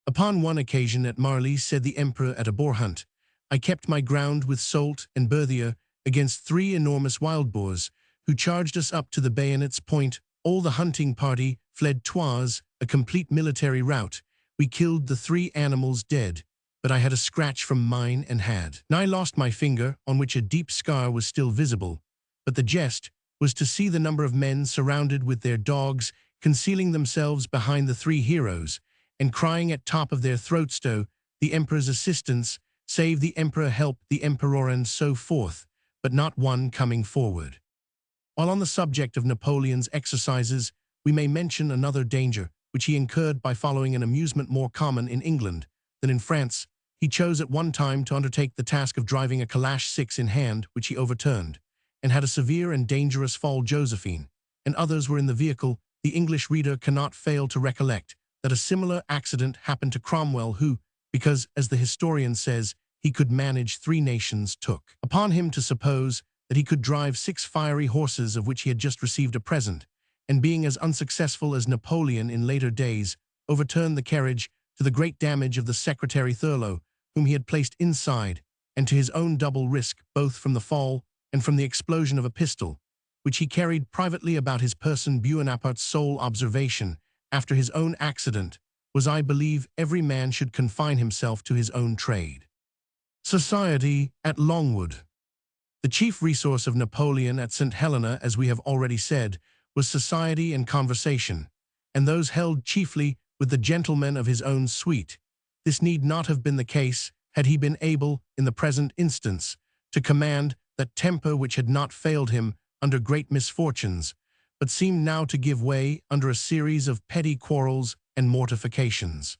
Upon one occasion at Marly, said the emperor at a boar hunt, "I kept my ground with Soult and Berthier against 3 enormous wild boars, who charged us up to the bayonet's point. All the hunting party fled. 'Twas a complete military rout. We killed the 3 animals dead, but I had a scratch from mine and had nigh lost my finger, on which a deep scar was still visible. But the jest was to see the number of men surrounded with their dogs, concealing themselves behind the 3 heroes, and crying at top of their throats to the emperor's assistance, save the emperor, help the emperor, and so forth, but not one coming forward." While on the subject of Napoleon's exercises, we may mention another danger which he incurred by following an amusement more common in England than in France. He chose at one time to undertake the task of driving a calash 6 in hand, which he overturned, and had a severe and dangerous fall. Josephine and others were in the vehicle. The English reader cannot fail to recollect that a similar accident happened to Cromwell, who, because, as the historian says, he could manage 3 nations, took upon him to suppose that he could drive 6 fiery horses, of which he had just received a present, and being as unsuccessful as Napoleon in later days, overturned the carriage, to the great damage of the secretary Thurlow, whom he had placed inside, and to his own double risk, both from the fall and from the explosion of a pistol, which he carried privately about his person. Bonaparte's sole observation, after his own accident, was, I believe, every man should confine himself to his own trade. Society at Longwood. The chief resource of Napoleon at St. Helena, as we have already said, was society and conversation, and those held chiefly with the gentlemen of his own suite. This need not have been the case had he been able, in the present instance, to command that temper which had not failed him under great misfortunes, but seemed now to give way under a series of petty quarrels and mortifications.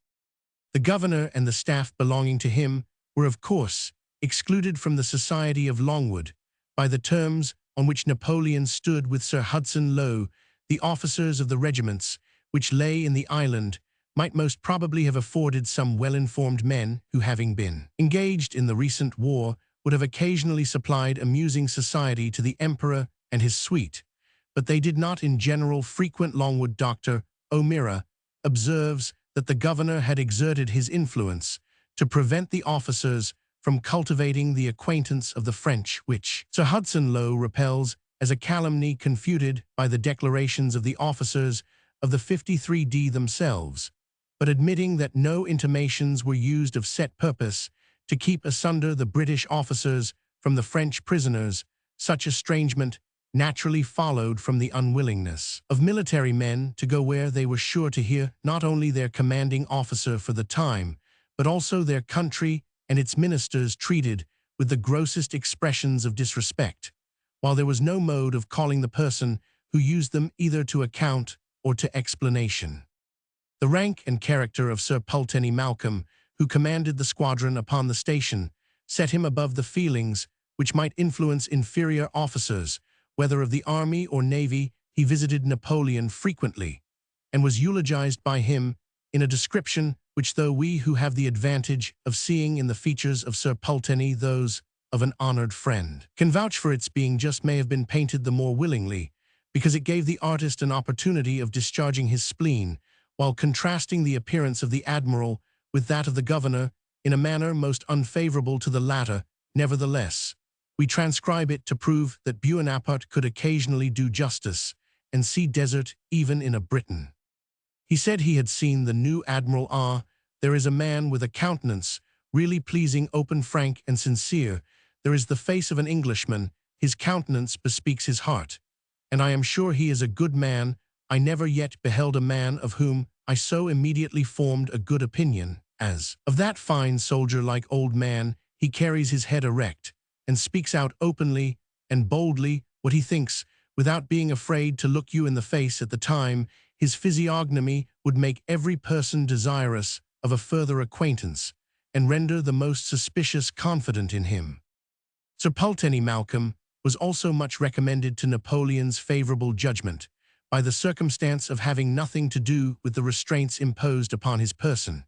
The governor and the staff belonging to him were, of course, excluded from the society of Longwood by the terms on which Napoleon stood with Sir Hudson Lowe. The officers of the regiments which lay in the island might most probably have afforded some well-informed men who, having been engaged in the recent war, would have occasionally supplied amusing society to the emperor and his suite, but they did not in general frequent Longwood. Dr. O'Meara observes that the governor had exerted his influence to prevent the officers from cultivating the acquaintance of the French, which Sir Hudson Lowe repels as a calumny confuted by the declarations of the officers of the 53d themselves, but admitting that no intimations were used of set purpose to keep asunder the British officers from the French prisoners. Such estrangement naturally followed from the unwillingness of military men to go where they were sure to hear not only their commanding officer for the time, but also their country and its ministers treated with the grossest expressions of disrespect, while there was no mode of calling the person who used them either to account or to explanation. The rank and character of Sir Pulteney Malcolm, who commanded the squadron upon the station, set him above the feelings which might influence inferior officers, whether of the army or navy. He visited Napoleon frequently, and was eulogized by him in a description which, though we who have the advantage of seeing in the features of Sir Pulteney those of an honored friend, can vouch for its being just, may have been painted the more willingly, because it gave the artist an opportunity of discharging his spleen, while contrasting the appearance of the admiral with that of the governor in a manner most unfavorable to the latter. Nevertheless, we transcribe it to prove that Bonaparte could occasionally do justice and see desert even in a Briton. He said he had seen the new admiral. There is a man with a countenance really pleasing, open, frank, and sincere. There is the face of an Englishman. His countenance bespeaks his heart, and I am sure he is a good man. I never yet beheld a man of whom I so immediately formed a good opinion as of that fine soldier-like old man. He carries his head erect, and speaks out openly and boldly what he thinks, without being afraid to look you in the face at the time. His physiognomy would make every person desirous of a further acquaintance, and render the most suspicious confident in him. Sir Pulteney Malcolm was also much recommended to Napoleon's favorable judgment by the circumstance of having nothing to do with the restraints imposed upon his person,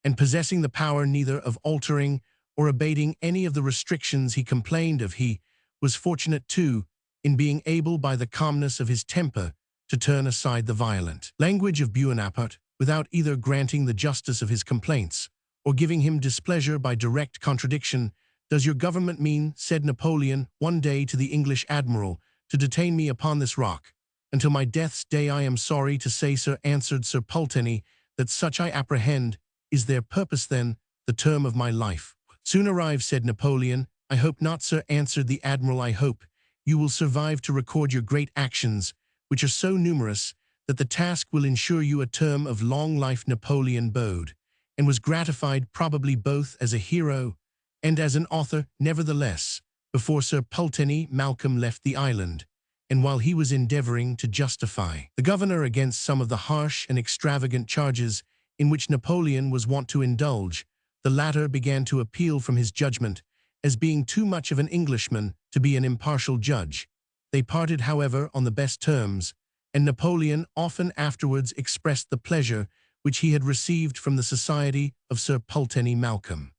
and possessing the power neither of altering or abating any of the restrictions he complained of. He was fortunate, too, in being able by the calmness of his temper to turn aside the violent language of Bonaparte, without either granting the justice of his complaints or giving him displeasure by direct contradiction. "Does your government mean," said Napoleon one day to the English admiral, "to detain me upon this rock until my death's day?" "I am sorry to say, sir," answered Sir Pulteney, "that such I apprehend is their purpose. Then the term of my life soon arrive," said Napoleon. "I hope not, sir," answered the admiral. "I hope you will survive to record your great actions, which are so numerous that the task will ensure you a term of long life." Napoleon bowed, and was gratified probably both as a hero and as an author. Nevertheless, before Sir Pulteney Malcolm left the island, and while he was endeavoring to justify the governor against some of the harsh and extravagant charges in which Napoleon was wont to indulge, the latter began to appeal from his judgment as being too much of an Englishman to be an impartial judge. They parted, however, on the best terms, and Napoleon often afterwards expressed the pleasure which he had received from the society of Sir Pulteney Malcolm.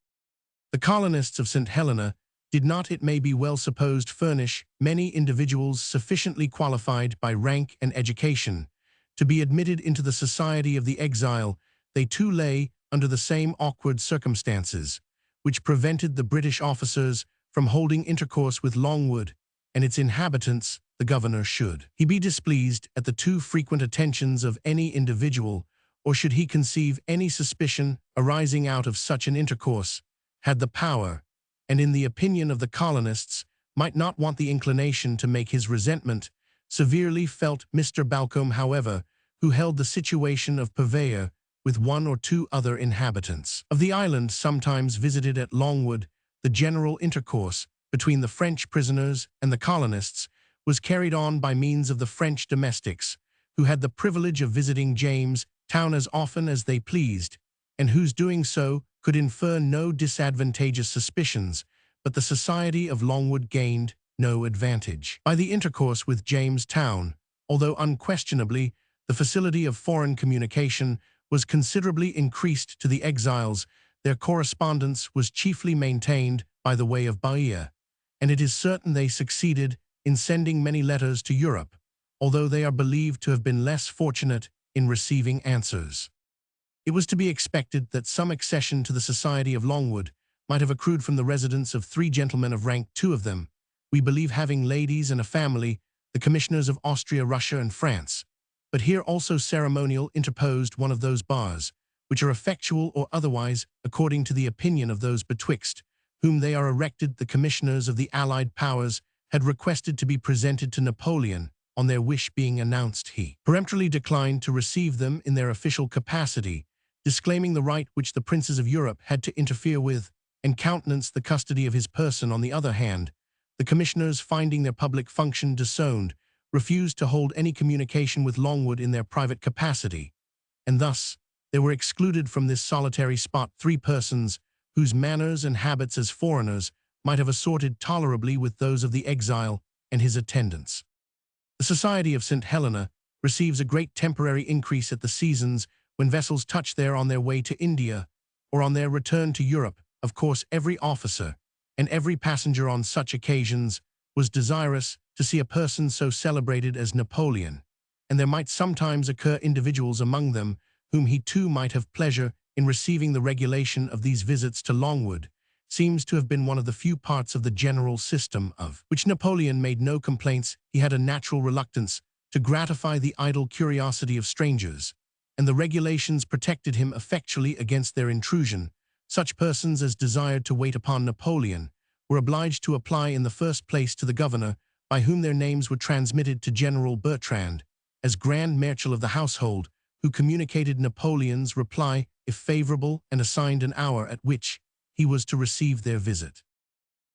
The colonists of St. Helena did not, it may be well supposed, furnish many individuals sufficiently qualified by rank and education to be admitted into the society of the exile. They too lay under the same awkward circumstances which prevented the British officers from holding intercourse with Longwood, and its inhabitants, the governor should he be displeased at the too frequent attentions of any individual, or should he conceive any suspicion arising out of such an intercourse, had the power, and in the opinion of the colonists, might not want the inclination to make his resentment severely felt. Mr. Balcombe, however, who held the situation of purveyor with one or two other inhabitants of the island, sometimes visited at Longwood. The general intercourse between the French prisoners and the colonists was carried on by means of the French domestics, who had the privilege of visiting James Town as often as they pleased, and whose doing so could infer no disadvantageous suspicions, but the society of Longwood gained no advantage by the intercourse with James Town, although unquestionably the facility of foreign communication was considerably increased to the exiles. Their correspondence was chiefly maintained by the way of Bahia, and it is certain they succeeded in sending many letters to Europe, although they are believed to have been less fortunate in receiving answers. It was to be expected that some accession to the society of Longwood might have accrued from the residence of 3 gentlemen of rank, 2 of them, we believe, having ladies and a family, the commissioners of Austria, Russia, and France. But here also ceremonial interposed one of those bars, which are effectual or otherwise, according to the opinion of those betwixt whom they are erected. The commissioners of the allied powers had requested to be presented to Napoleon. On their wish being announced, he peremptorily declined to receive them in their official capacity, disclaiming the right which the princes of Europe had to interfere with and countenance the custody of his person. On the other hand, the commissioners, finding their public function disowned, refused to hold any communication with Longwood in their private capacity, and thus there were excluded from this solitary spot 3 persons whose manners and habits as foreigners might have assorted tolerably with those of the exile and his attendants. The Society of St. Helena receives a great temporary increase at the seasons when vessels touch there on their way to India or on their return to Europe. Of course, every officer and every passenger on such occasions was desirous to see a person so celebrated as Napoleon, and there might sometimes occur individuals among them whom he too might have pleasure in receiving. The regulation of these visits to Longwood seems to have been one of the few parts of the general system of which Napoleon made no complaints. He had a natural reluctance to gratify the idle curiosity of strangers, and the regulations protected him effectually against their intrusion. Such persons as desired to wait upon Napoleon were obliged to apply in the first place to the governor, by whom their names were transmitted to General Bertrand as Grand Marshal of the household, who communicated Napoleon's reply if favorable and assigned an hour at which he was to receive their visit.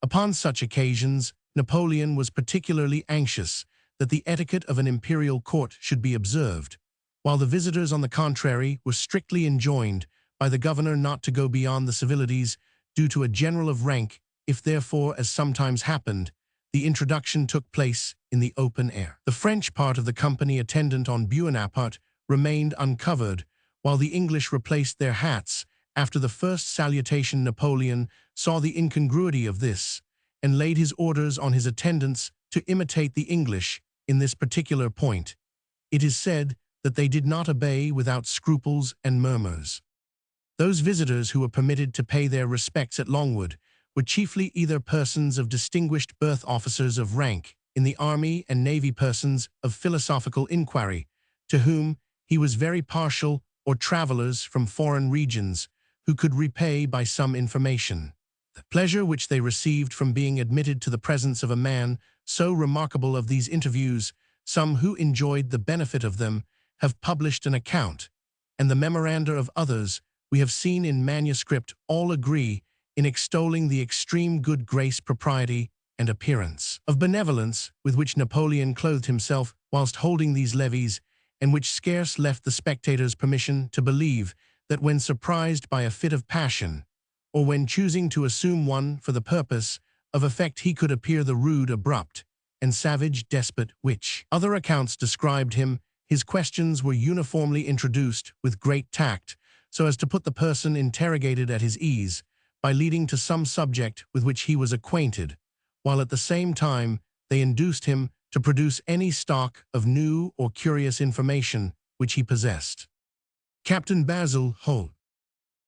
Upon such occasions, Napoleon was particularly anxious that the etiquette of an imperial court should be observed, while the visitors, on the contrary, were strictly enjoined by the governor not to go beyond the civilities due to a general of rank. If therefore, as sometimes happened, the introduction took place in the open air, the French part of the company attendant on Bonaparte remained uncovered, while the English replaced their hats. After the first salutation, Napoleon saw the incongruity of this, and laid his orders on his attendants to imitate the English in this particular point. It is said that they did not obey without scruples and murmurs. Those visitors who were permitted to pay their respects at Longwood were chiefly either persons of distinguished birth, officers of rank in the army and navy, persons of philosophical inquiry, to whom he was very partial, or travelers from foreign regions who could repay by some information the pleasure which they received from being admitted to the presence of a man so remarkable. Of these interviews, some who enjoyed the benefit of them have published an account, and the memoranda of others we have seen in manuscript all agree in extolling the extreme good grace, propriety, and appearance of benevolence with which Napoleon clothed himself whilst holding these levees, and which scarce left the spectators permission to believe that when surprised by a fit of passion, or when choosing to assume one for the purpose of effect, he could appear the rude, abrupt, and savage despot which other accounts described him. His questions were uniformly introduced with great tact, so as to put the person interrogated at his ease, by leading to some subject with which he was acquainted, while at the same time they induced him to produce any stock of new or curious information which he possessed. Captain Basil Hall.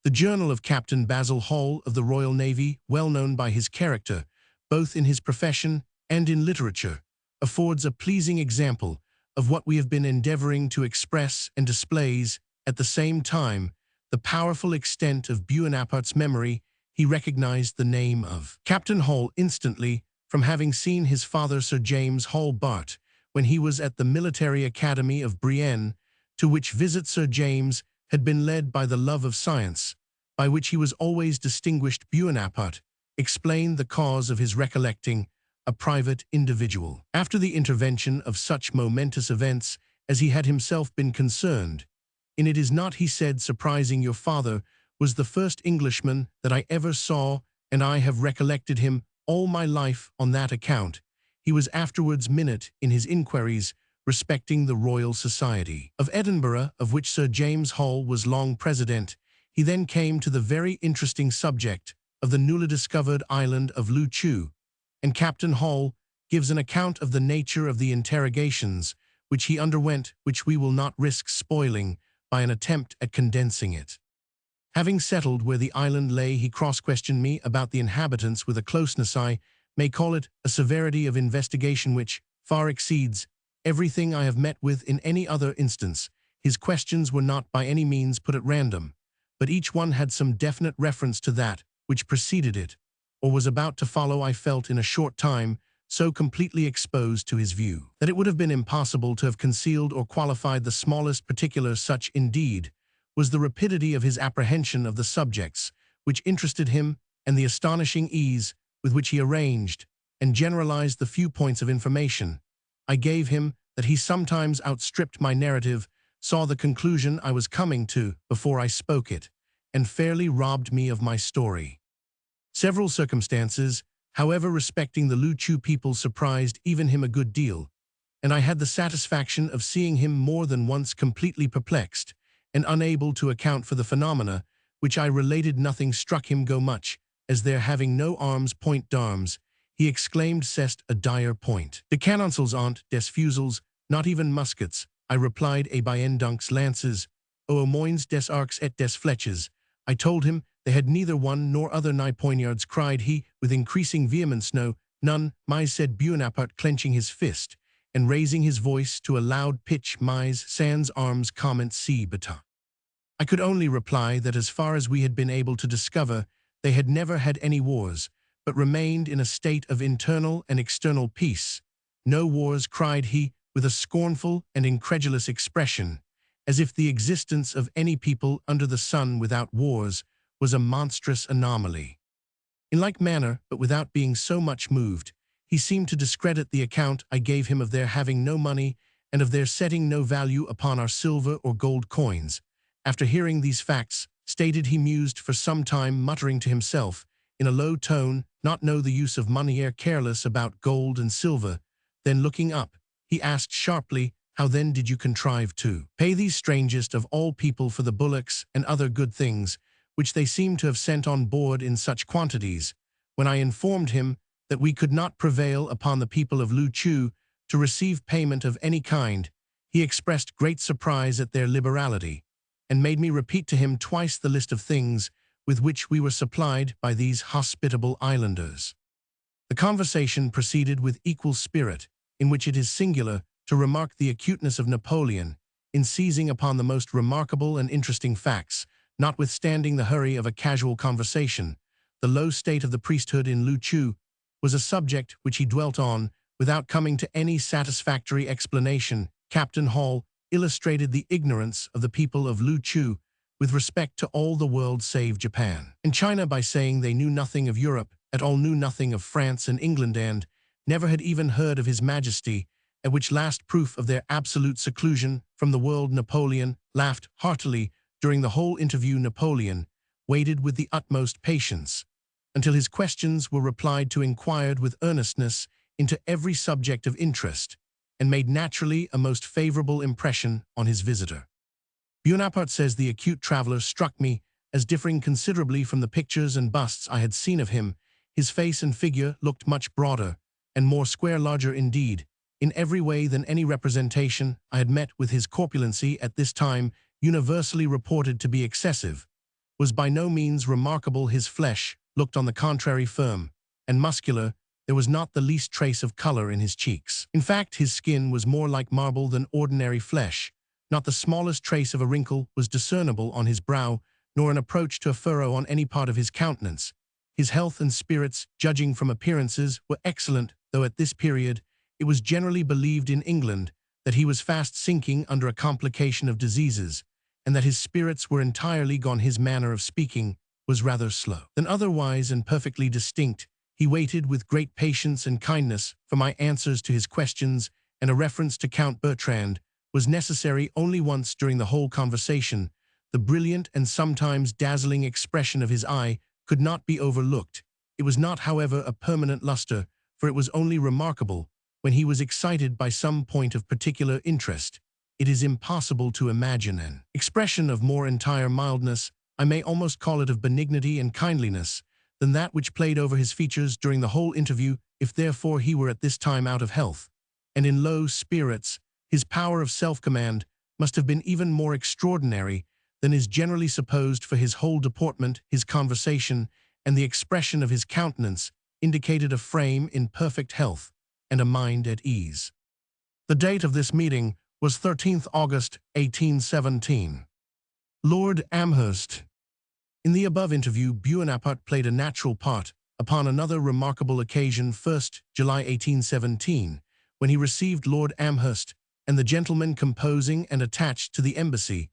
The journal of Captain Basil Hall of the Royal Navy, well known by his character, both in his profession and in literature, affords a pleasing example of what we have been endeavoring to express and displays at the same time the powerful extent of Bonaparte's memory. He recognized the name of Captain Hall instantly from having seen his father Sir James Hall Bart when he was at the Military Academy of Brienne, to which visit Sir James had been led by the love of science, by which he was always distinguished. Bonaparte explained the cause of his recollecting a private individual. After the intervention of such momentous events as he had himself been concerned in, it is not, he said, surprising your father was the first Englishman that I ever saw, and I have recollected him all my life on that account. He was afterwards minute in his inquiries respecting the Royal Society of Edinburgh, of which Sir James Hall was long president. He then came to the very interesting subject of the newly discovered island of Loo Choo, and Captain Hall gives an account of the nature of the interrogations which he underwent, which we will not risk spoiling by an attempt at condensing it. Having settled where the island lay, he cross-questioned me about the inhabitants with a closeness, I may call it a severity of investigation which far exceeds everything I have met with in any other instance. His questions were not by any means put at random, but each one had some definite reference to that which preceded it, or was about to follow. I felt in a short time so completely exposed to his view that it would have been impossible to have concealed or qualified the smallest particular. Such, indeed, was the rapidity of his apprehension of the subjects which interested him, and the astonishing ease with which he arranged and generalized the few points of information I gave him, that he sometimes outstripped my narrative, saw the conclusion I was coming to before I spoke it, and fairly robbed me of my story. Several circumstances, however, respecting the Loo Choo people surprised even him a good deal, and I had the satisfaction of seeing him more than once completely perplexed and unable to account for the phenomena which I related. Nothing struck him so much as their having no arms. Point d'armes, he exclaimed, c'est a dire point. De canonsels ont des fusils, not even muskets. I replied, et bien donc lances, au moins des arcs et des flèches. I told him they had neither one nor other. Nigh poignards, cried he with increasing vehemence. No, none, mais, said Bonaparte, clenching his fist and raising his voice to a loud pitch, mais sans armes comment si bata. I could only reply that as far as we had been able to discover, they had never had any wars, but remained in a state of internal and external peace. No wars, cried he, with a scornful and incredulous expression, as if the existence of any people under the sun without wars was a monstrous anomaly. In like manner, but without being so much moved, he seemed to discredit the account I gave him of their having no money and of their setting no value upon our silver or gold coins. After hearing these facts stated, he mused for some time, muttering to himself in a low tone, not know the use of money, ere careless about gold and silver. Then looking up, he asked sharply, how then did you contrive to pay these strangest of all people for the bullocks and other good things, which they seem to have sent on board in such quantities? When I informed him that we could not prevail upon the people of Loo Choo to receive payment of any kind, he expressed great surprise at their liberality, and made me repeat to him twice the list of things with which we were supplied by these hospitable islanders. The conversation proceeded with equal spirit, in which it is singular to remark the acuteness of Napoleon in seizing upon the most remarkable and interesting facts. Notwithstanding the hurry of a casual conversation, the low state of the priesthood in Loo Choo was a subject which he dwelt on without coming to any satisfactory explanation. Captain Hall illustrated the ignorance of the people of Loo Choo with respect to all the world save Japan and China by saying they knew nothing of Europe, at all knew nothing of France and England, and never had even heard of His Majesty, at which last proof of their absolute seclusion from the world. Napoleon laughed heartily during the whole interview. Napoleon waited with the utmost patience until his questions were replied to, inquired with earnestness into every subject of interest, and made naturally a most favorable impression on his visitor. Bonaparte says the acute traveler struck me as differing considerably from the pictures and busts I had seen of him. His face and figure looked much broader and more square, larger indeed, in every way than any representation I had met with. His corpulency, at this time universally reported to be excessive, was by no means remarkable. His flesh looked on the contrary firm and muscular, There was not the least trace of color in his cheeks. In fact, his skin was more like marble than ordinary flesh. Not the smallest trace of a wrinkle was discernible on his brow, nor an approach to a furrow on any part of his countenance. His health and spirits, judging from appearances, were excellent, though at this period it was generally believed in England that he was fast sinking under a complication of diseases, and that his spirits were entirely gone. His manner of speaking was rather slow than otherwise and perfectly distinct. He waited with great patience and kindness for my answers to his questions, and a reference to Count Bertrand was necessary only once during the whole conversation. The brilliant and sometimes dazzling expression of his eye could not be overlooked. It was not, however, a permanent luster, for it was only remarkable when he was excited by some point of particular interest. It is impossible to imagine an expression of more entire mildness, I may almost call it of benignity and kindliness, than that which played over his features during the whole interview. If therefore he were at this time out of health and in low spirits, his power of self-command must have been even more extraordinary than is generally supposed, for his whole deportment, his conversation, and the expression of his countenance indicated a frame in perfect health and a mind at ease. The date of this meeting was 13th August, 1817. Lord Amherst. In the above interview, Bonaparte played a natural part upon another remarkable occasion. 1st July 1817, when he received Lord Amherst and the gentlemen composing and attached to the embassy.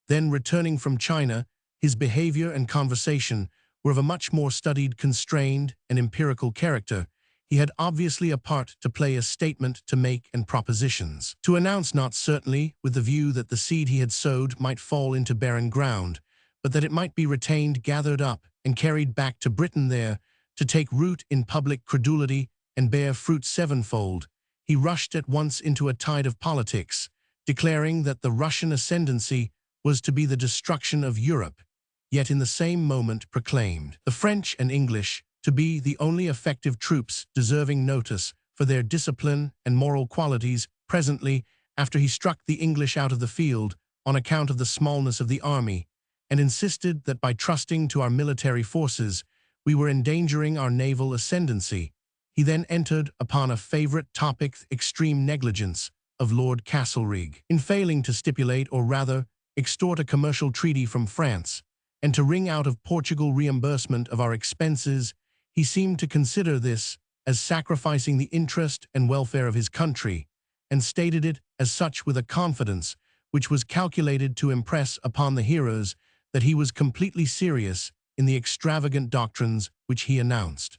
Then, returning from China, his behavior and conversation were of a much more studied, constrained, and empirical character. He had obviously a part to play, a statement to make, and propositions to announce, not certainly with the view that the seed he had sowed might fall into barren ground, but that it might be retained, gathered up, and carried back to Britain, there to take root in public credulity and bear fruit sevenfold. He rushed at once into a tide of politics, declaring that the Russian ascendancy was to be the destruction of Europe, yet in the same moment proclaimed the French and English to be the only effective troops deserving notice for their discipline and moral qualities. Presently, after he struck the English out of the field on account of the smallness of the army, and insisted that by trusting to our military forces we were endangering our naval ascendancy, he then entered upon a favorite topic, extreme negligence of Lord Castlereagh in failing to stipulate, or rather extort, a commercial treaty from France, and to wring out of Portugal reimbursement of our expenses. He seemed to consider this as sacrificing the interest and welfare of his country, and stated it as such with a confidence which was calculated to impress upon the hearers that he was completely serious in the extravagant doctrines which he announced.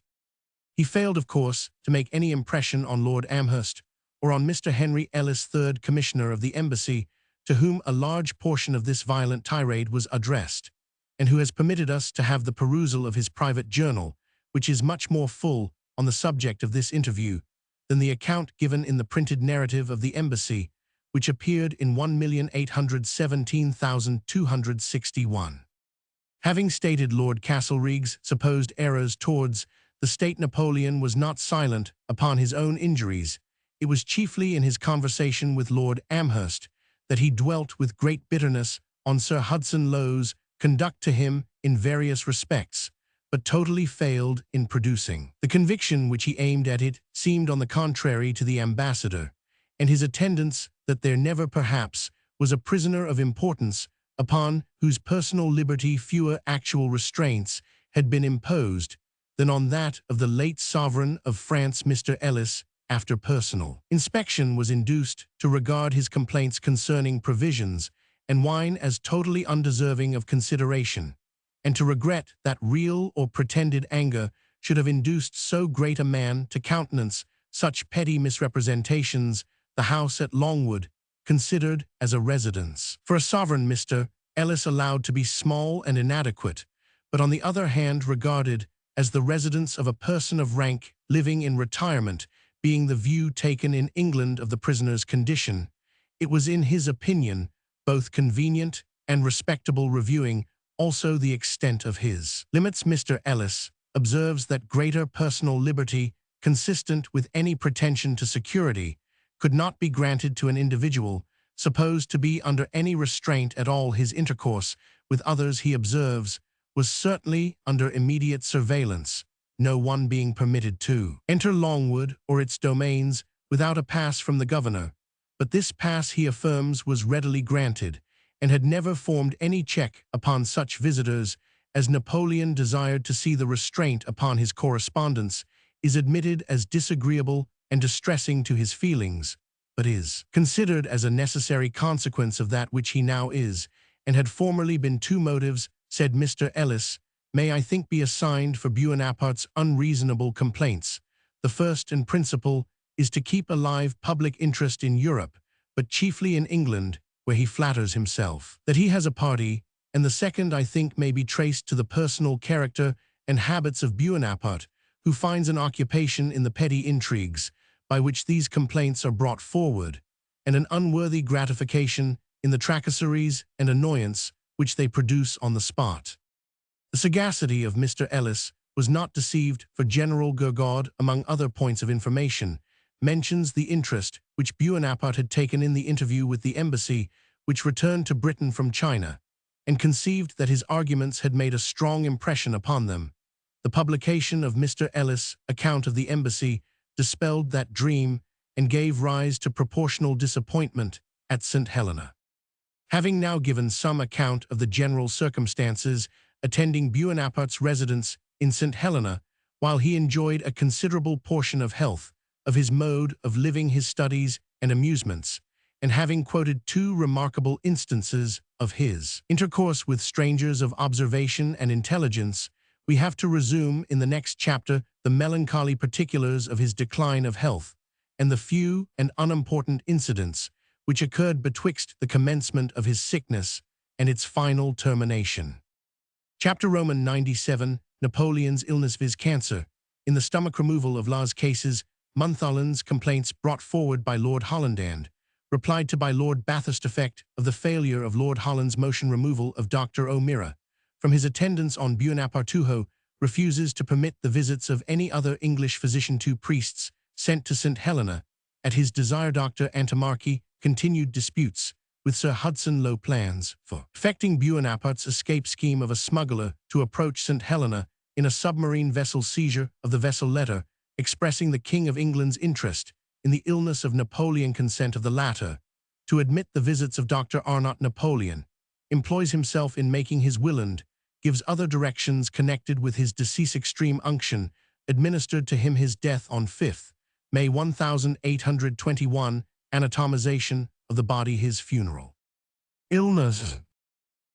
He failed, of course, to make any impression on Lord Amherst or on Mr. Henry Ellis, 3rd Commissioner of the Embassy, to whom a large portion of this violent tirade was addressed, and who has permitted us to have the perusal of his private journal, which is much more full on the subject of this interview than the account given in the printed narrative of the Embassy, which appeared in 1,817,261. Having stated Lord Castlereagh's supposed errors towards the state, Napoleon was not silent upon his own injuries. It was chiefly in his conversation with Lord Amherst that he dwelt with great bitterness on Sir Hudson Lowe's conduct to him in various respects, but totally failed in producing the conviction which he aimed at. It seemed, on the contrary, to the ambassador and his attendants that there never perhaps was a prisoner of importance upon whose personal liberty fewer actual restraints had been imposed than on that of the late sovereign of France, Mr. Ellis. After personal inspection, was induced to regard his complaints concerning provisions and wine as totally undeserving of consideration, and to regret that real or pretended anger should have induced so great a man to countenance such petty misrepresentations. The house at Longwood, considered as a residence for a sovereign, Mr. Ellis allowed to be small and inadequate, but on the other hand regarded as the residence of a person of rank living in retirement, being the view taken in England of the prisoner's condition. It was, in his opinion, both convenient and respectable. Reviewing also the extent of his limits, Mr. Ellis observes that greater personal liberty, consistent with any pretension to security, could not be granted to an individual supposed to be under any restraint at all. His intercourse with others, he observes, was certainly under immediate surveillance, no one being permitted to enter Longwood or its domains without a pass from the governor, but this pass, he affirms, was readily granted, and had never formed any check upon such visitors, as Napoleon desired to see the restraint upon his correspondence, is admitted as disagreeable and distressing to his feelings, but is considered as a necessary consequence of that which he now is, and had formerly been two motives, said Mr. Ellis, may I think be assigned for Buonaparte's unreasonable complaints. The first and principal is to keep alive public interest in Europe, but chiefly in England, where he flatters himself that he has a party, and the second, I think, may be traced to the personal character and habits of Buonaparte, who finds an occupation in the petty intrigues by which these complaints are brought forward, and an unworthy gratification in the tracasseries and annoyance which they produce on the spot. The sagacity of Mr. Ellis was not deceived, for General Gourgaud, among other points of information, mentions the interest which Buonaparte had taken in the interview with the embassy which returned to Britain from China, and conceived that his arguments had made a strong impression upon them. The publication of Mr. Ellis' account of the embassy dispelled that dream and gave rise to proportional disappointment at St. Helena. Having now given some account of the general circumstances attending Buonaparte's residence in St. Helena, while he enjoyed a considerable portion of health, of his mode of living, his studies and amusements, and having quoted two remarkable instances of his intercourse with strangers of observation and intelligence, we have to resume in the next chapter the melancholy particulars of his decline of health, and the few and unimportant incidents which occurred betwixt the commencement of his sickness and its final termination. Chapter Roman 97, Napoleon's illness, viz. Cancer. In the stomach removal of Law's cases, Montholland's complaints brought forward by Lord Hollandand, replied to by Lord Bathurst, effect of the failure of Lord Holland's motion removal of Dr. O'Meara from his attendance on Buonapartuho, refuses to permit the visits of any other English physician to priests sent to St. Helena. At his desire, Dr. Antimarchi continued disputes with Sir Hudson Lowe plans for effecting Buonaparte's escape scheme of a smuggler to approach St. Helena in a submarine vessel, seizure of the vessel letter, expressing the King of England's interest in the illness of Napoleon, consent of the latter to admit the visits of Dr. Arnott. Napoleon employs himself in making his will and gives other directions connected with his decease. Extreme unction administered to him his death on 5th May 1821, anatomization of the body, his funeral. Illness.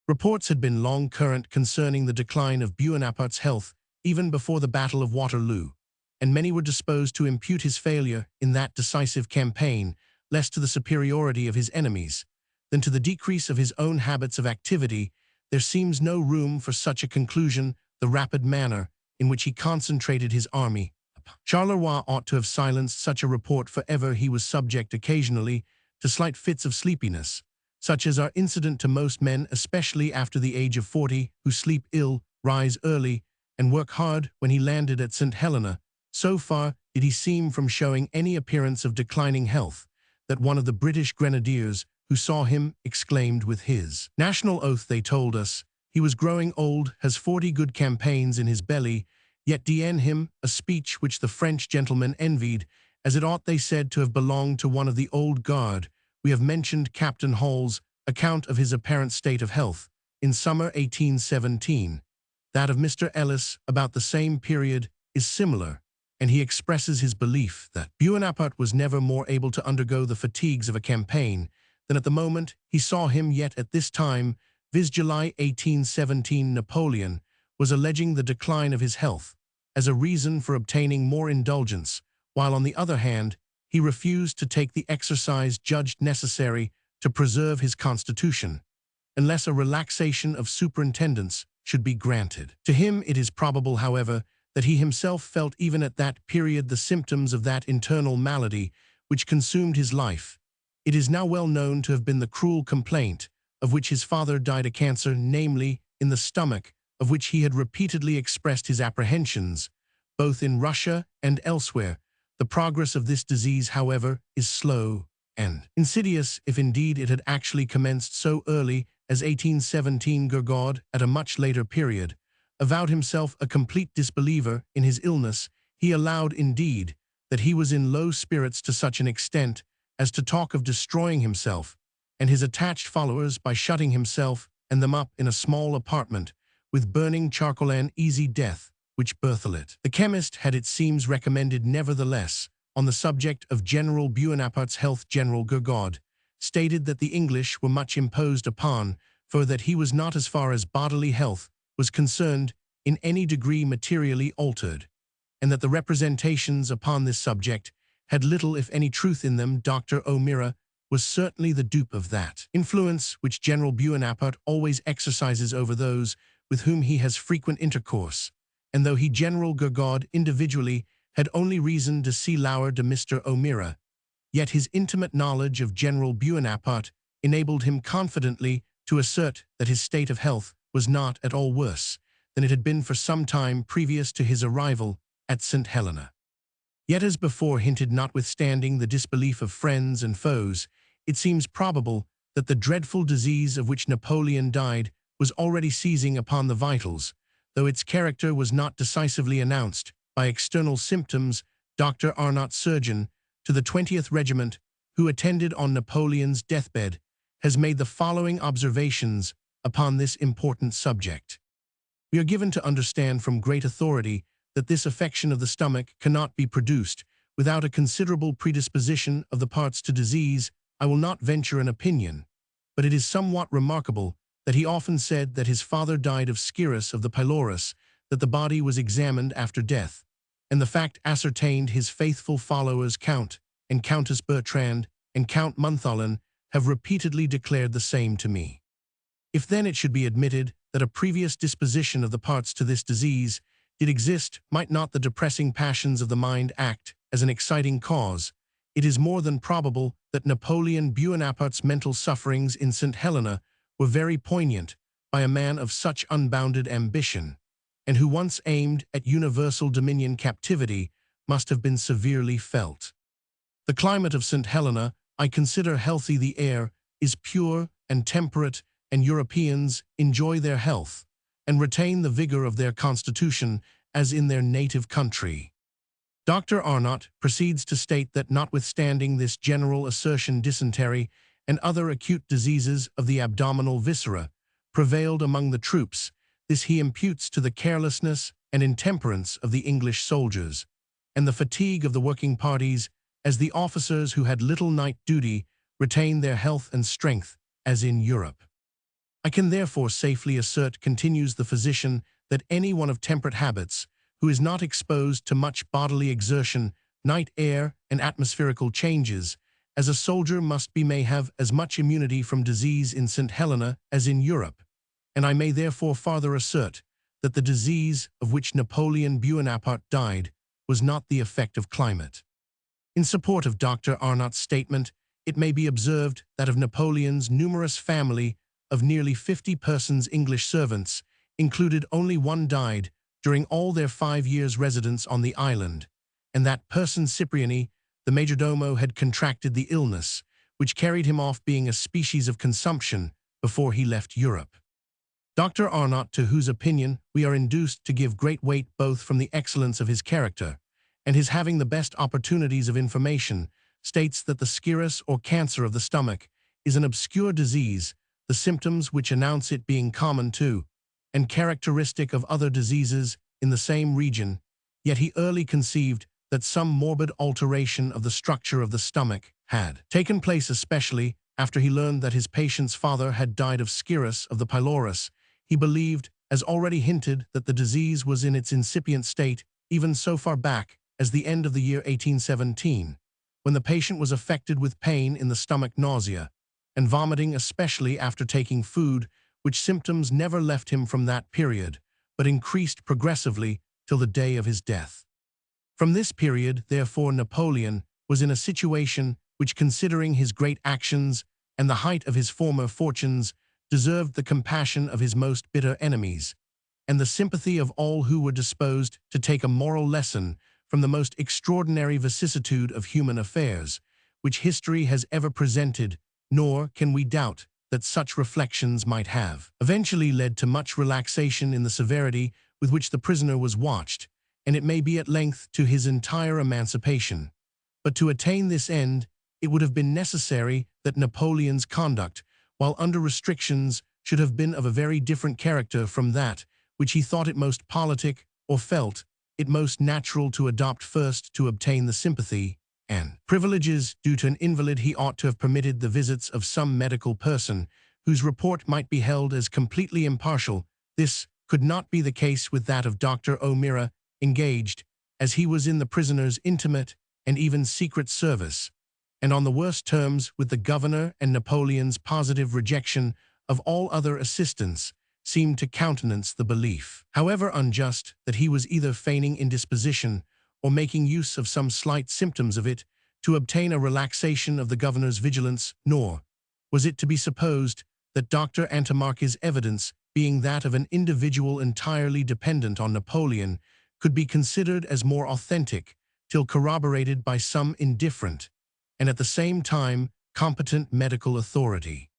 Reports had been long current concerning the decline of Buonaparte's health even before the Battle of Waterloo, and many were disposed to impute his failure in that decisive campaign less to the superiority of his enemies than to the decrease of his own habits of activity. There seems no room for such a conclusion. The rapid manner in which he concentrated his army Charleroi ought to have silenced such a report, for ever he was subject occasionally to slight fits of sleepiness, such as are incident to most men, especially after the age of 40, who sleep ill, rise early, and work hard. When he landed at St. Helena, so far did he seem from showing any appearance of declining health, that one of the British grenadiers who saw him exclaimed with his national oath, they told us, he was growing old, has 40 good campaigns in his belly, yet d'en him, a speech which the French gentlemen envied, as it ought, they said, to have belonged to one of the old guard. We have mentioned Captain Hall's account of his apparent state of health in summer 1817. That of Mr. Ellis about the same period is similar, and he expresses his belief that Buonaparte was never more able to undergo the fatigues of a campaign than at the moment he saw him. Yet at this time, viz. July 1817, Napoleon was alleging the decline of his health as a reason for obtaining more indulgence, while on the other hand, he refused to take the exercise judged necessary to preserve his constitution, unless a relaxation of superintendence should be granted. To him it is probable, however, that he himself felt even at that period the symptoms of that internal malady which consumed his life. It is now well known to have been the cruel complaint of which his father died, a cancer, namely, in the stomach, of which he had repeatedly expressed his apprehensions, both in Russia and elsewhere. The progress of this disease, however, is slow and insidious, if indeed it had actually commenced so early as 1817. Gourgaud, at a much later period, avowed himself a complete disbeliever in his illness, he allowed, indeed, that he was in low spirits to such an extent as to talk of destroying himself and his attached followers by shutting himself and them up in a small apartment with burning charcoal, an easy death, which Berthollet, the chemist, had it seems recommended. Nevertheless, on the subject of General Bonaparte's health, General Gourgaud stated that the English were much imposed upon, for that he was not, as far as bodily health was concerned, in any degree materially altered, and that the representations upon this subject had little if any truth in them. Dr. O'Meara was certainly the dupe of that influence which General Bonaparte always exercises over those with whom he has frequent intercourse, and though he, General Gourgaud, individually had only reason to see lower to Mr. O'Meara, yet his intimate knowledge of General Bonaparte enabled him confidently to assert that his state of health was not at all worse than it had been for some time previous to his arrival at St. Helena. Yet, as before hinted, notwithstanding the disbelief of friends and foes, it seems probable that the dreadful disease of which Napoleon died was already seizing upon the vitals, though its character was not decisively announced by external symptoms. Dr. Arnott, surgeon to the 20th Regiment, who attended on Napoleon's deathbed, has made the following observations upon this important subject. We are given to understand from great authority that this affection of the stomach cannot be produced without a considerable predisposition of the parts to disease. I will not venture an opinion, but it is somewhat remarkable that he often said that his father died of scirrhus of the pylorus, that the body was examined after death, and the fact ascertained. His faithful followers Count and Countess Bertrand and Count Montholon have repeatedly declared the same to me. If then it should be admitted that a previous disposition of the parts to this disease did exist, might not the depressing passions of the mind act as an exciting cause? It is more than probable that Napoleon Bonaparte's mental sufferings in St. Helena were very poignant by a man of such unbounded ambition, and who once aimed at universal dominion. Captivity must have been severely felt. The climate of St. Helena I consider healthy. The air is pure and temperate, and Europeans enjoy their health and retain the vigor of their constitution as in their native country. Dr. Arnott proceeds to state that notwithstanding this general assertion, dysentery and other acute diseases of the abdominal viscera prevailed among the troops. This he imputes to the carelessness and intemperance of the English soldiers, and the fatigue of the working parties, as the officers who had little night duty retained their health and strength as in Europe. I can therefore safely assert, continues the physician, that any one of temperate habits, who is not exposed to much bodily exertion, night air, and atmospherical changes, as a soldier must be, may have as much immunity from disease in St. Helena as in Europe, and I may therefore farther assert that the disease of which Napoleon Bonaparte died was not the effect of climate. In support of Dr. Arnott's statement, it may be observed that of Napoleon's numerous family of nearly 50 persons, English servants included, only one died during all their 5 years' residence on the island, and that person, Cipriani, the majordomo, had contracted the illness, which carried him off, being a species of consumption, before he left Europe. Dr. Arnott, to whose opinion we are induced to give great weight both from the excellence of his character and his having the best opportunities of information, states that the scirrhus or cancer of the stomach is an obscure disease, the symptoms which announce it being common to and characteristic of other diseases in the same region. Yet he early conceived that some morbid alteration of the structure of the stomach had taken place, especially after he learned that his patient's father had died of scirrhus of the pylorus. He believed, as already hinted, that the disease was in its incipient state even so far back as the end of the year 1817, when the patient was affected with pain in the stomach, nausea, and vomiting, especially after taking food, which symptoms never left him from that period, but increased progressively till the day of his death. From this period, therefore, Napoleon was in a situation which, considering his great actions and the height of his former fortunes, deserved the compassion of his most bitter enemies, and the sympathy of all who were disposed to take a moral lesson from the most extraordinary vicissitude of human affairs, which history has ever presented, nor can we doubt that such reflections might have eventually led to much relaxation in the severity with which the prisoner was watched, and it may be at length to his entire emancipation. But to attain this end, it would have been necessary that Napoleon's conduct, while under restrictions, should have been of a very different character from that which he thought it most politic, or felt it most natural to adopt first to obtain the sympathy and privileges due to an invalid. He ought to have permitted the visits of some medical person whose report might be held as completely impartial. This could not be the case with that of Dr. O'Meara, engaged, as he was in the prisoner's intimate and even secret service, and on the worst terms with the governor, and Napoleon's positive rejection of all other assistance seemed to countenance the belief, however unjust, that he was either feigning indisposition or making use of some slight symptoms of it to obtain a relaxation of the governor's vigilance. Nor was it to be supposed that Dr. Antimarch's evidence, being that of an individual entirely dependent on Napoleon, could be considered as more authentic till corroborated by some indifferent and at the same time competent medical authority.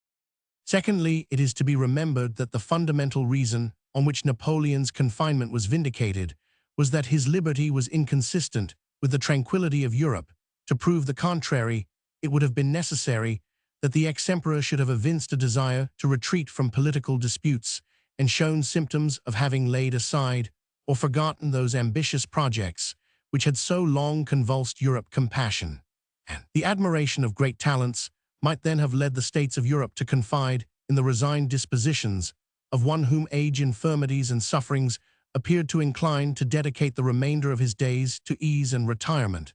Secondly, it is to be remembered that the fundamental reason on which Napoleon's confinement was vindicated was that his liberty was inconsistent with the tranquility of Europe. To prove the contrary, it would have been necessary that the ex-emperor should have evinced a desire to retreat from political disputes and shown symptoms of having laid aside or forgotten those ambitious projects which had so long convulsed Europe. Compassion and the admiration of great talents might then have led the states of Europe to confide in the resigned dispositions of one whom age, infirmities, and sufferings appeared to incline to dedicate the remainder of his days to ease and retirement,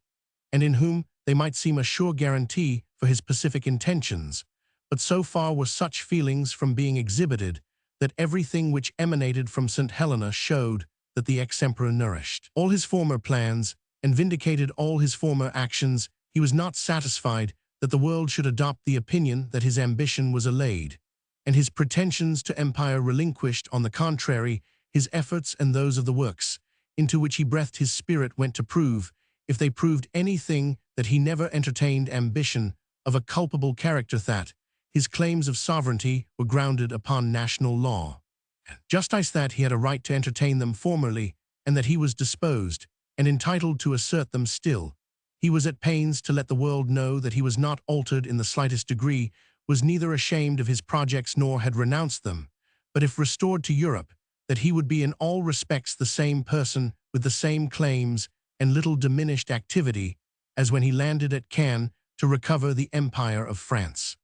and in whom they might seem a sure guarantee for his pacific intentions. But so far were such feelings from being exhibited that everything which emanated from St. Helena showed that the ex-emperor nourished all his former plans and vindicated all his former actions. He was not satisfied that the world should adopt the opinion that his ambition was allayed, and his pretensions to empire relinquished. On the contrary, his efforts and those of the works into which he breathed his spirit went to prove, if they proved anything, that he never entertained ambition of a culpable character, that his claims of sovereignty were grounded upon national law, and justice, that he had a right to entertain them formerly, and that he was disposed and entitled to assert them still. He was at pains to let the world know that he was not altered in the slightest degree, was neither ashamed of his projects nor had renounced them, but if restored to Europe, that he would be in all respects the same person, with the same claims and little diminished activity, as when he landed at Cannes to recover the empire of France.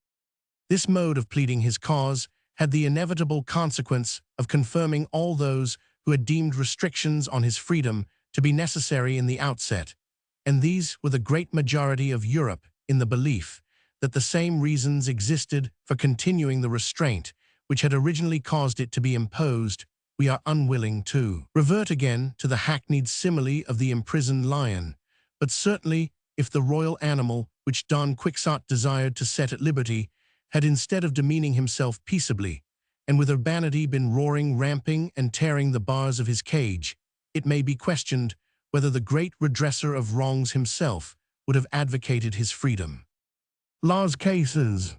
This mode of pleading his cause had the inevitable consequence of confirming all those who had deemed restrictions on his freedom to be necessary in the outset, and these were the great majority of Europe, in the belief that the same reasons existed for continuing the restraint which had originally caused it to be imposed. We are unwilling to revert again to the hackneyed simile of the imprisoned lion, but certainly if the royal animal which Don Quixote desired to set at liberty had, instead of demeaning himself peaceably, and with urbanity, been roaring, ramping, and tearing the bars of his cage, it may be questioned whether the great redresser of wrongs himself would have advocated his freedom. Las Cases.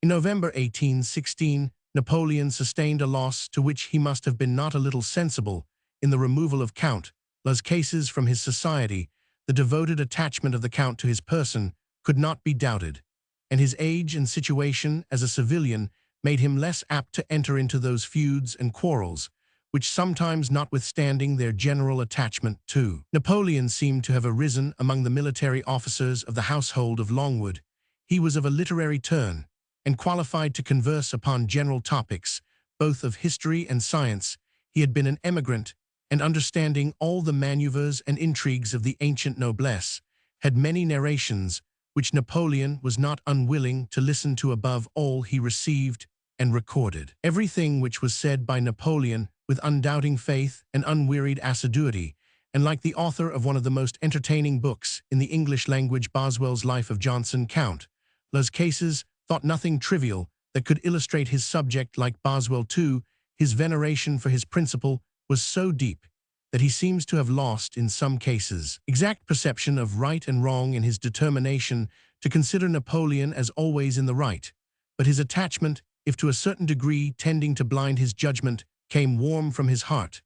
In November 1816, Napoleon sustained a loss to which he must have been not a little sensible in the removal of Count Las Cases from his society. The devoted attachment of the Count to his person could not be doubted, and his age and situation as a civilian made him less apt to enter into those feuds and quarrels which sometimes, notwithstanding their general attachment to Napoleon, seemed to have arisen among the military officers of the household of Longwood. He was of a literary turn, and qualified to converse upon general topics, both of history and science. He had been an emigrant, and understanding all the maneuvers and intrigues of the ancient noblesse, had many narrations which Napoleon was not unwilling to listen to. Above all, he received and recorded everything which was said by Napoleon with undoubting faith and unwearied assiduity, and like the author of one of the most entertaining books in the English language, Boswell's Life of Johnson, Count Las Cases thought nothing trivial that could illustrate his subject. Like Boswell too, his veneration for his principle was so deep that he seems to have lost, in some cases, exact perception of right and wrong in his determination to consider Napoleon as always in the right. But his attachment, if to a certain degree tending to blind his judgment, came warm from his heart.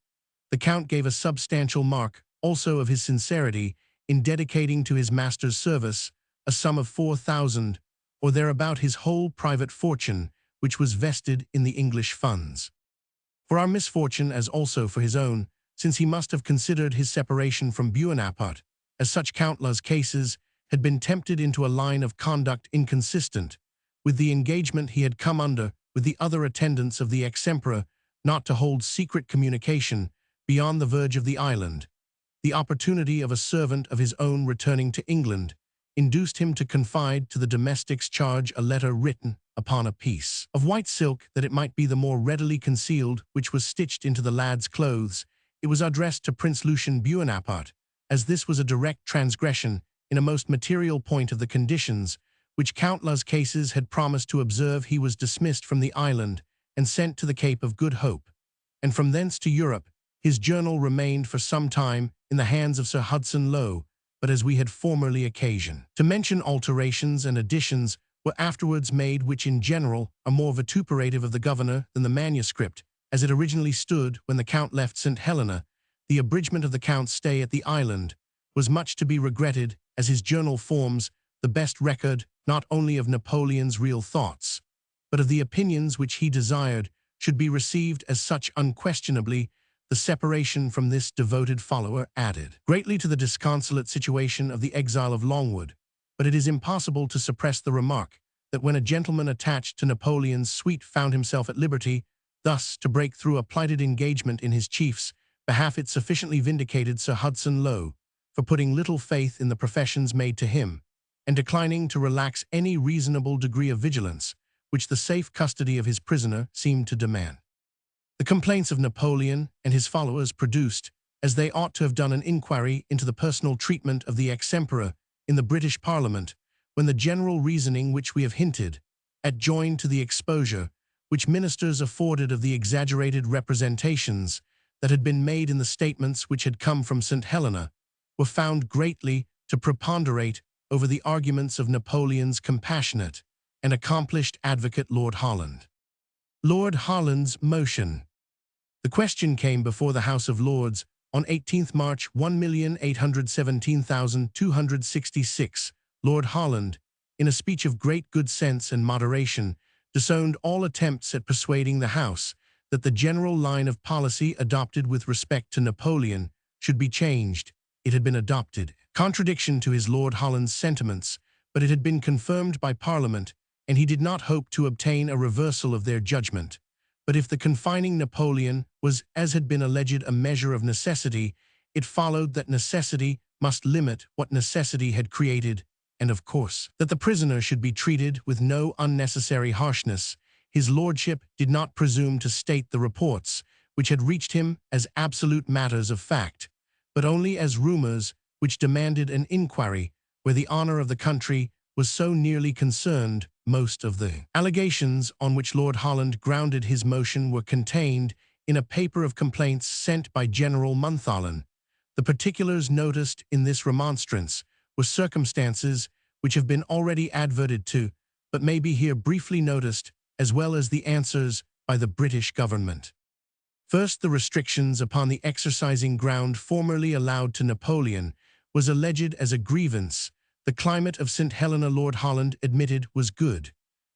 The Count gave a substantial mark, also of his sincerity, in dedicating to his master's service a sum of 4,000, or thereabout his whole private fortune, which was vested in the English funds. For our misfortune as also for his own, since he must have considered his separation from Bonaparte, as such countless cases, had been tempted into a line of conduct inconsistent with the engagement he had come under with the other attendants of the ex-emperor not to hold secret communication beyond the verge of the island. The opportunity of a servant of his own returning to England induced him to confide to the domestic's charge a letter written upon a piece of white silk that it might be the more readily concealed, which was stitched into the lad's clothes. It was addressed to Prince Lucien Bonaparte, as this was a direct transgression in a most material point of the conditions which Count Las Cases had promised to observe. He was dismissed from the island and sent to the Cape of Good Hope, and from thence to Europe. His journal remained for some time in the hands of Sir Hudson Lowe, but as we had formerly occasion to mention, alterations and additions were afterwards made which in general are more vituperative of the governor than the manuscript, as it originally stood when the Count left St. Helena. The abridgment of the Count's stay at the island was much to be regretted, as his journal forms the best record not only of Napoleon's real thoughts, but of the opinions which he desired should be received as such. Unquestionably, the separation from this devoted follower added greatly to the disconsolate situation of the exile of Longwood, but it is impossible to suppress the remark that when a gentleman attached to Napoleon's suite found himself at liberty thus to break through a plighted engagement in his chief's behalf, it sufficiently vindicated Sir Hudson Lowe for putting little faith in the professions made to him, and declining to relax any reasonable degree of vigilance which the safe custody of his prisoner seemed to demand. The complaints of Napoleon and his followers produced, as they ought to have done, an inquiry into the personal treatment of the ex-emperor in the British Parliament, when the general reasoning which we have hinted at, joined to the exposure which ministers afforded of the exaggerated representations that had been made in the statements which had come from St. Helena, were found greatly to preponderate over the arguments of Napoleon's compassionate and accomplished advocate, Lord Holland. Lord Holland's motion. The question came before the House of Lords on 18th March 1,817,266. Lord Holland, in a speech of great good sense and moderation, disowned all attempts at persuading the House that the general line of policy adopted with respect to Napoleon should be changed. It had been adopted, contradiction to his Lord Holland's sentiments, but it had been confirmed by Parliament, and he did not hope to obtain a reversal of their judgment. But if the confining Napoleon was, as had been alleged, a measure of necessity, it followed that necessity must limit what necessity had created, and of course, that the prisoner should be treated with no unnecessary harshness. His lordship did not presume to state the reports which had reached him as absolute matters of fact, but only as rumors which demanded an inquiry where the honor of the country was so nearly concerned. Most of the allegations on which Lord Holland grounded his motion were contained in a paper of complaints sent by General Montholon. The particulars noticed in this remonstrance were circumstances which have been already adverted to, but may be here briefly noticed, as well as the answers by the British government. First, the restrictions upon the exercising ground formerly allowed to Napoleon was alleged as a grievance. The climate of St. Helena, Lord Holland admitted, was good,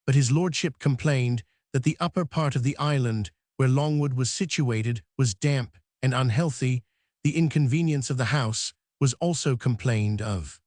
but his lordship complained that the upper part of the island, where Longwood was situated, was damp and unhealthy. The inconvenience of the house was also complained of.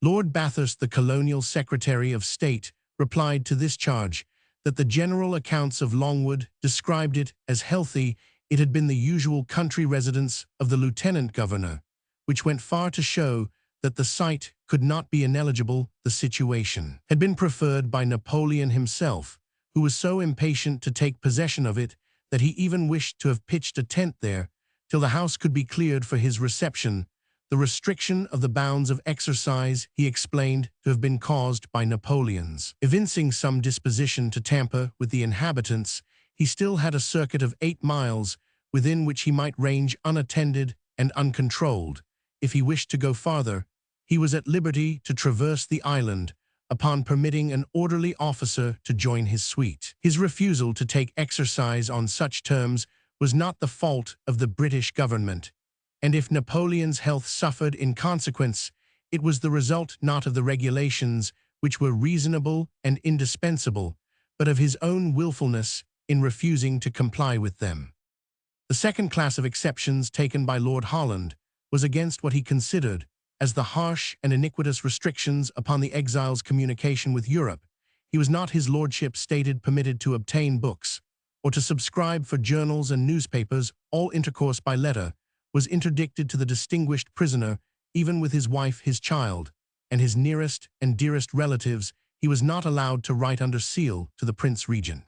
Lord Bathurst, the colonial secretary of state, replied to this charge that the general accounts of Longwood described it as healthy. It had been the usual country residence of the lieutenant governor, which went far to show that the site could not be ineligible. The situation had been preferred by Napoleon himself, who was so impatient to take possession of it that he even wished to have pitched a tent there till the house could be cleared for his reception. The restriction of the bounds of exercise he explained to have been caused by Napoleon's evincing some disposition to tamper with the inhabitants. He still had a circuit of 8 miles within which he might range unattended and uncontrolled. If he wished to go farther, he was at liberty to traverse the island upon permitting an orderly officer to join his suite. His refusal to take exercise on such terms was not the fault of the British government, and if Napoleon's health suffered in consequence, it was the result not of the regulations, which were reasonable and indispensable, but of his own willfulness in refusing to comply with them. The second class of exceptions taken by Lord Holland was against what he considered as the harsh and iniquitous restrictions upon the exile's communication with Europe. He was not, his lordship stated, permitted to obtain books, or to subscribe for journals and newspapers. All intercourse by letter was interdicted to the distinguished prisoner, even with his wife, his child, and his nearest and dearest relatives. He was not allowed to write under seal to the Prince Regent.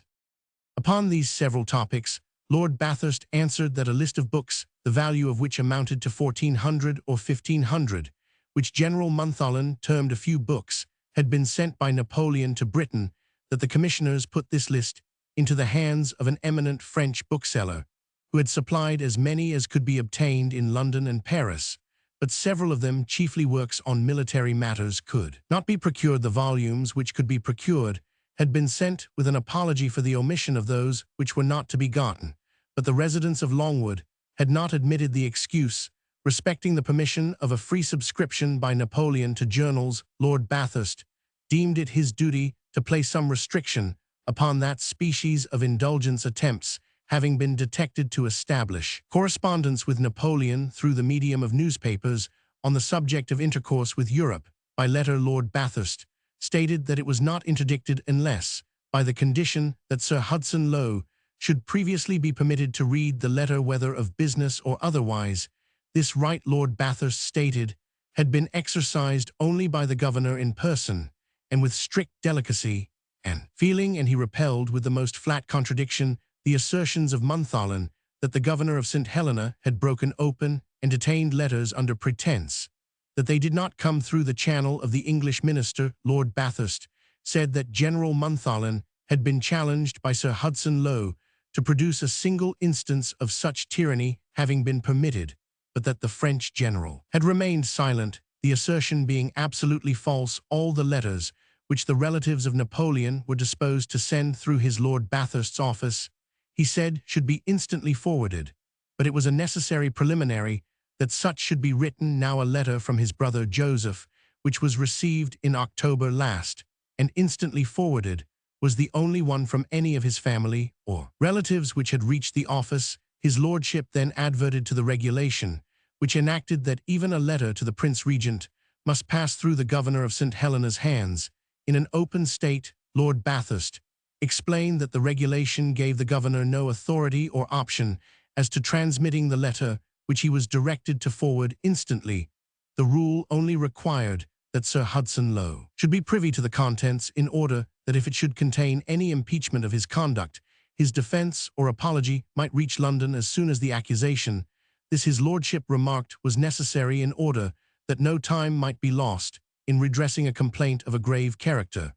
Upon these several topics, Lord Bathurst answered that a list of books, the value of which amounted to 1,400 or 1,500, which General Montholon termed a few books, had been sent by Napoleon to Britain, that the commissioners put this list into the hands of an eminent French bookseller, who had supplied as many as could be obtained in London and Paris, but several of them, chiefly works on military matters, could not be procured. The volumes which could be procured had been sent with an apology for the omission of those which were not to be gotten, but the residents of Longwood had not admitted the excuse respecting the permission of a free subscription by Napoleon to journals. Lord Bathurst deemed it his duty to place some restriction upon that species of indulgence, attempts having been detected to establish correspondence with Napoleon through the medium of newspapers on the subject of intercourse with Europe. By letter, Lord Bathurst stated that it was not interdicted unless, by the condition that Sir Hudson Lowe should previously be permitted to read the letter, whether of business or otherwise. This right, Lord Bathurst stated, had been exercised only by the governor in person, and with strict delicacy and feeling, and he repelled with the most flat contradiction the assertions of Montholon that the governor of St. Helena had broken open and detained letters under pretence that they did not come through the channel of the English minister. Lord Bathurst said that General Montholon had been challenged by Sir Hudson Lowe to produce a single instance of such tyranny having been permitted, but that the French general had remained silent, the assertion being absolutely false. All the letters which the relatives of Napoleon were disposed to send through his Lord Bathurst's office, he said, should be instantly forwarded, but it was a necessary preliminary that such should be written. Now a letter from his brother Joseph, which was received in October last, and instantly forwarded, was the only one from any of his family or relatives which had reached the office. His lordship then adverted to the regulation, which enacted that even a letter to the Prince Regent must pass through the governor of St. Helena's hands in an open state. Lord Bathurst explained that the regulation gave the governor no authority or option as to transmitting the letter which he was directed to forward instantly. The rule only required that Sir Hudson Lowe should be privy to the contents, in order that if it should contain any impeachment of his conduct, his defence or apology might reach London as soon as the accusation. This, his lordship remarked, was necessary in order that no time might be lost in redressing a complaint of a grave character,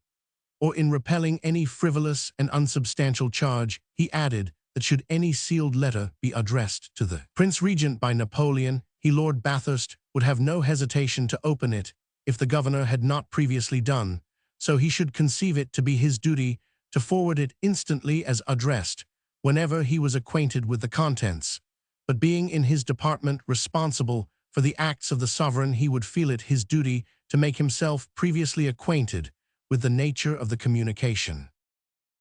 or in repelling any frivolous and unsubstantial charge. He added that should any sealed letter be addressed to the Prince Regent by Napoleon, he, Lord Bathurst, would have no hesitation to open it if the governor had not previously done so. He should conceive it to be his duty to forward it instantly as addressed, whenever he was acquainted with the contents. But being in his department responsible for the acts of the sovereign, he would feel it his duty to make himself previously acquainted with the nature of the communication.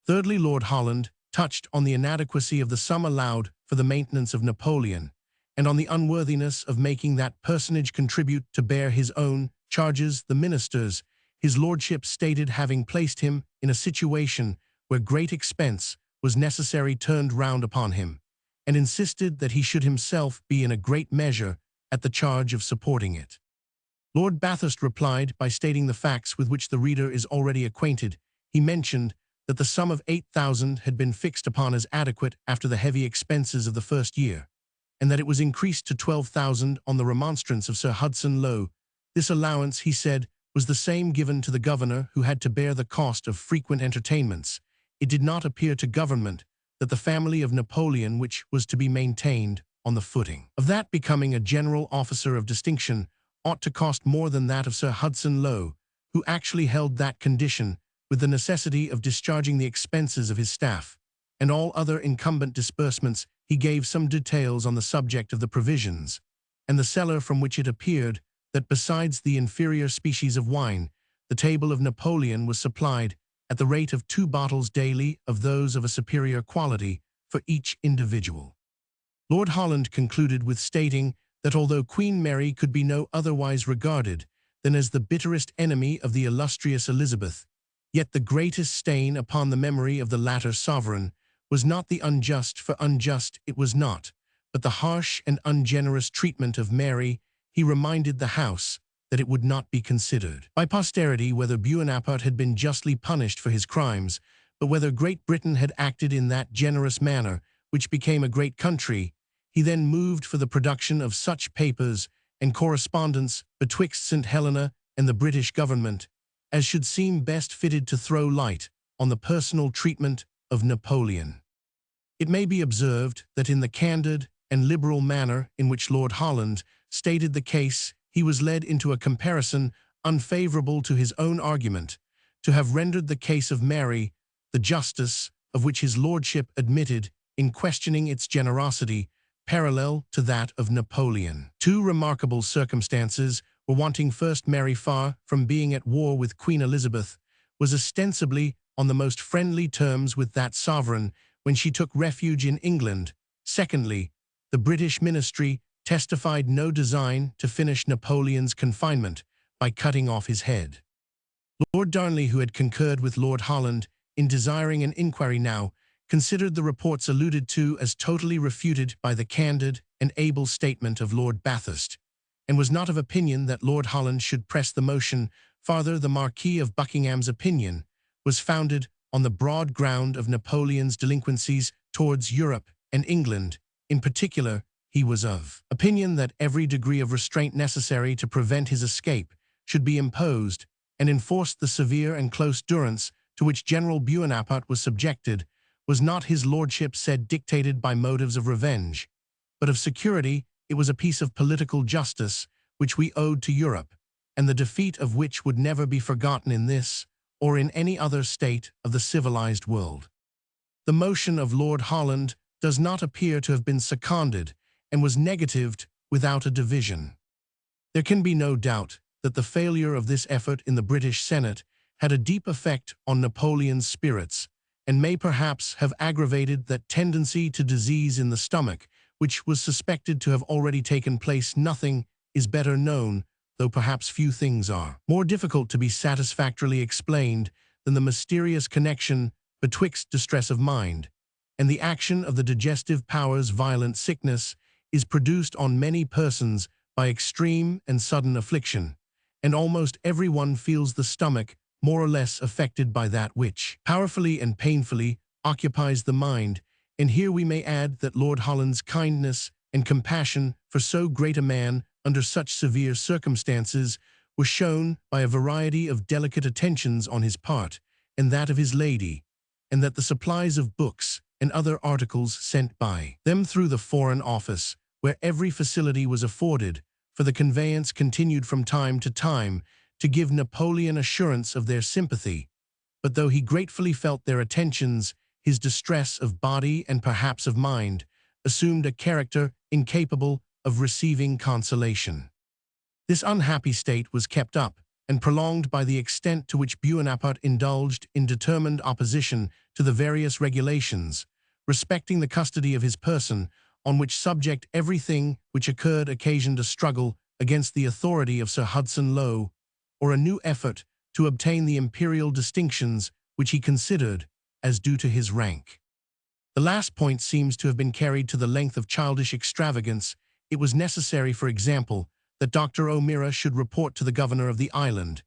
Thirdly, Lord Holland touched on the inadequacy of the sum allowed for the maintenance of Napoleon, and on the unworthiness of making that personage contribute to bear his own charges. The ministers, his lordship stated, having placed him in a situation where great expense was necessary, turned round upon him, and insisted that he should himself be in a great measure at the charge of supporting it. Lord Bathurst replied by stating the facts with which the reader is already acquainted. He mentioned that the sum of 8,000 had been fixed upon as adequate after the heavy expenses of the first year, and that it was increased to 12,000 on the remonstrance of Sir Hudson Lowe. This allowance, he said, was the same given to the governor, who had to bear the cost of frequent entertainments. It did not appear to government that the family of Napoleon, which was to be maintained on the footing of that becoming a general officer of distinction, ought to cost more than that of Sir Hudson Lowe, who actually held that condition, with the necessity of discharging the expenses of his staff and all other incumbent disbursements. he gave some details on the subject of the provisions, and the cellar from which it appeared that besides the inferior species of wine, the table of Napoleon was supplied at the rate of 2 bottles daily of those of a superior quality for each individual. Lord Holland concluded with stating that although Queen Mary could be no otherwise regarded than as the bitterest enemy of the illustrious Elizabeth, yet the greatest stain upon the memory of the latter sovereign was not the unjust, for unjust it was not, but the harsh and ungenerous treatment of Mary. He reminded the House that it would not be considered by posterity whether Bonaparte had been justly punished for his crimes, but whether Great Britain had acted in that generous manner which became a great country. He then moved for the production of such papers and correspondence betwixt St. Helena and the British government as should seem best fitted to throw light on the personal treatment of Napoleon. It may be observed that in the candid and liberal manner in which Lord Holland stated the case, he was led into a comparison unfavorable to his own argument, to have rendered the case of Mary, the justice of which his lordship admitted in questioning its generosity, parallel to that of Napoleon. 2 remarkable circumstances were wanting. First, Mary, far from being at war with Queen Elizabeth, was ostensibly on the most friendly terms with that sovereign when she took refuge in England. Secondly, the British ministry testified no design to finish Napoleon's confinement by cutting off his head. Lord Darnley, who had concurred with Lord Holland in desiring an inquiry, now considered the reports alluded to as totally refuted by the candid and able statement of Lord Bathurst, and was not of opinion that Lord Holland should press the motion farther. The Marquis of Buckingham's opinion was founded on the broad ground of Napoleon's delinquencies towards Europe and England. In particular, he was of opinion that every degree of restraint necessary to prevent his escape should be imposed, and enforced. The severe and close durance to which General Bonaparte was subjected was not, his lordship said, dictated by motives of revenge, but of security. It was a piece of political justice which we owed to Europe, and the defeat of which would never be forgotten in this or in any other state of the civilized world. The motion of Lord Holland does not appear to have been seconded, and was negatived without a division. There can be no doubt that the failure of this effort in the British Senate had a deep effect on Napoleon's spirits, and may perhaps have aggravated that tendency to disease in the stomach which was suspected to have already taken place. Nothing is better known, though perhaps few things are more difficult to be satisfactorily explained, than the mysterious connection betwixt distress of mind and the action of the digestive powers. Violent sickness is produced on many persons by extreme and sudden affliction, and almost every one feels the stomach more or less affected by that which powerfully and painfully occupies the mind. And here we may add that Lord Holland's kindness and compassion for so great a man under such severe circumstances were shown by a variety of delicate attentions on his part and that of his lady, and that the supplies of books and other articles sent by them through the Foreign Office, where every facility was afforded for the conveyance, continued from time to time to give Napoleon assurance of their sympathy. But though he gratefully felt their attentions, his distress of body and perhaps of mind assumed a character incapable of receiving consolation. This unhappy state was kept up and prolonged by the extent to which Bonaparte indulged in determined opposition to the various regulations respecting the custody of his person, on which subject everything which occurred occasioned a struggle against the authority of Sir Hudson Lowe, or a new effort to obtain the imperial distinctions which he considered as due to his rank. The last point seems to have been carried to the length of childish extravagance. It was necessary, for example, that Dr. O'Meara should report to the governor of the island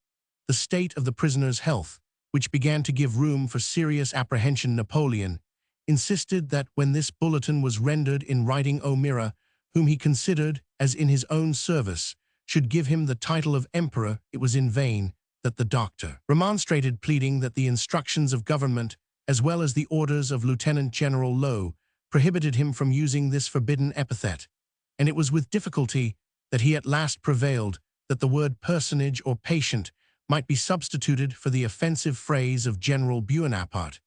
the state of the prisoner's health, which began to give room for serious apprehension. Napoleon insisted that when this bulletin was rendered in writing, O'Meara, whom he considered as in his own service, should give him the title of emperor. It was in vain that the doctor remonstrated, pleading that the instructions of government, as well as the orders of Lieutenant General Lowe, prohibited him from using this forbidden epithet, and it was with difficulty that he at last prevailed that the word personage or patient might be substituted for the offensive phrase of General Bonaparte.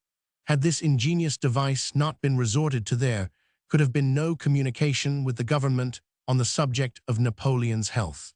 Had this ingenious device not been resorted to, there could have been no communication with the government on the subject of Napoleon's health.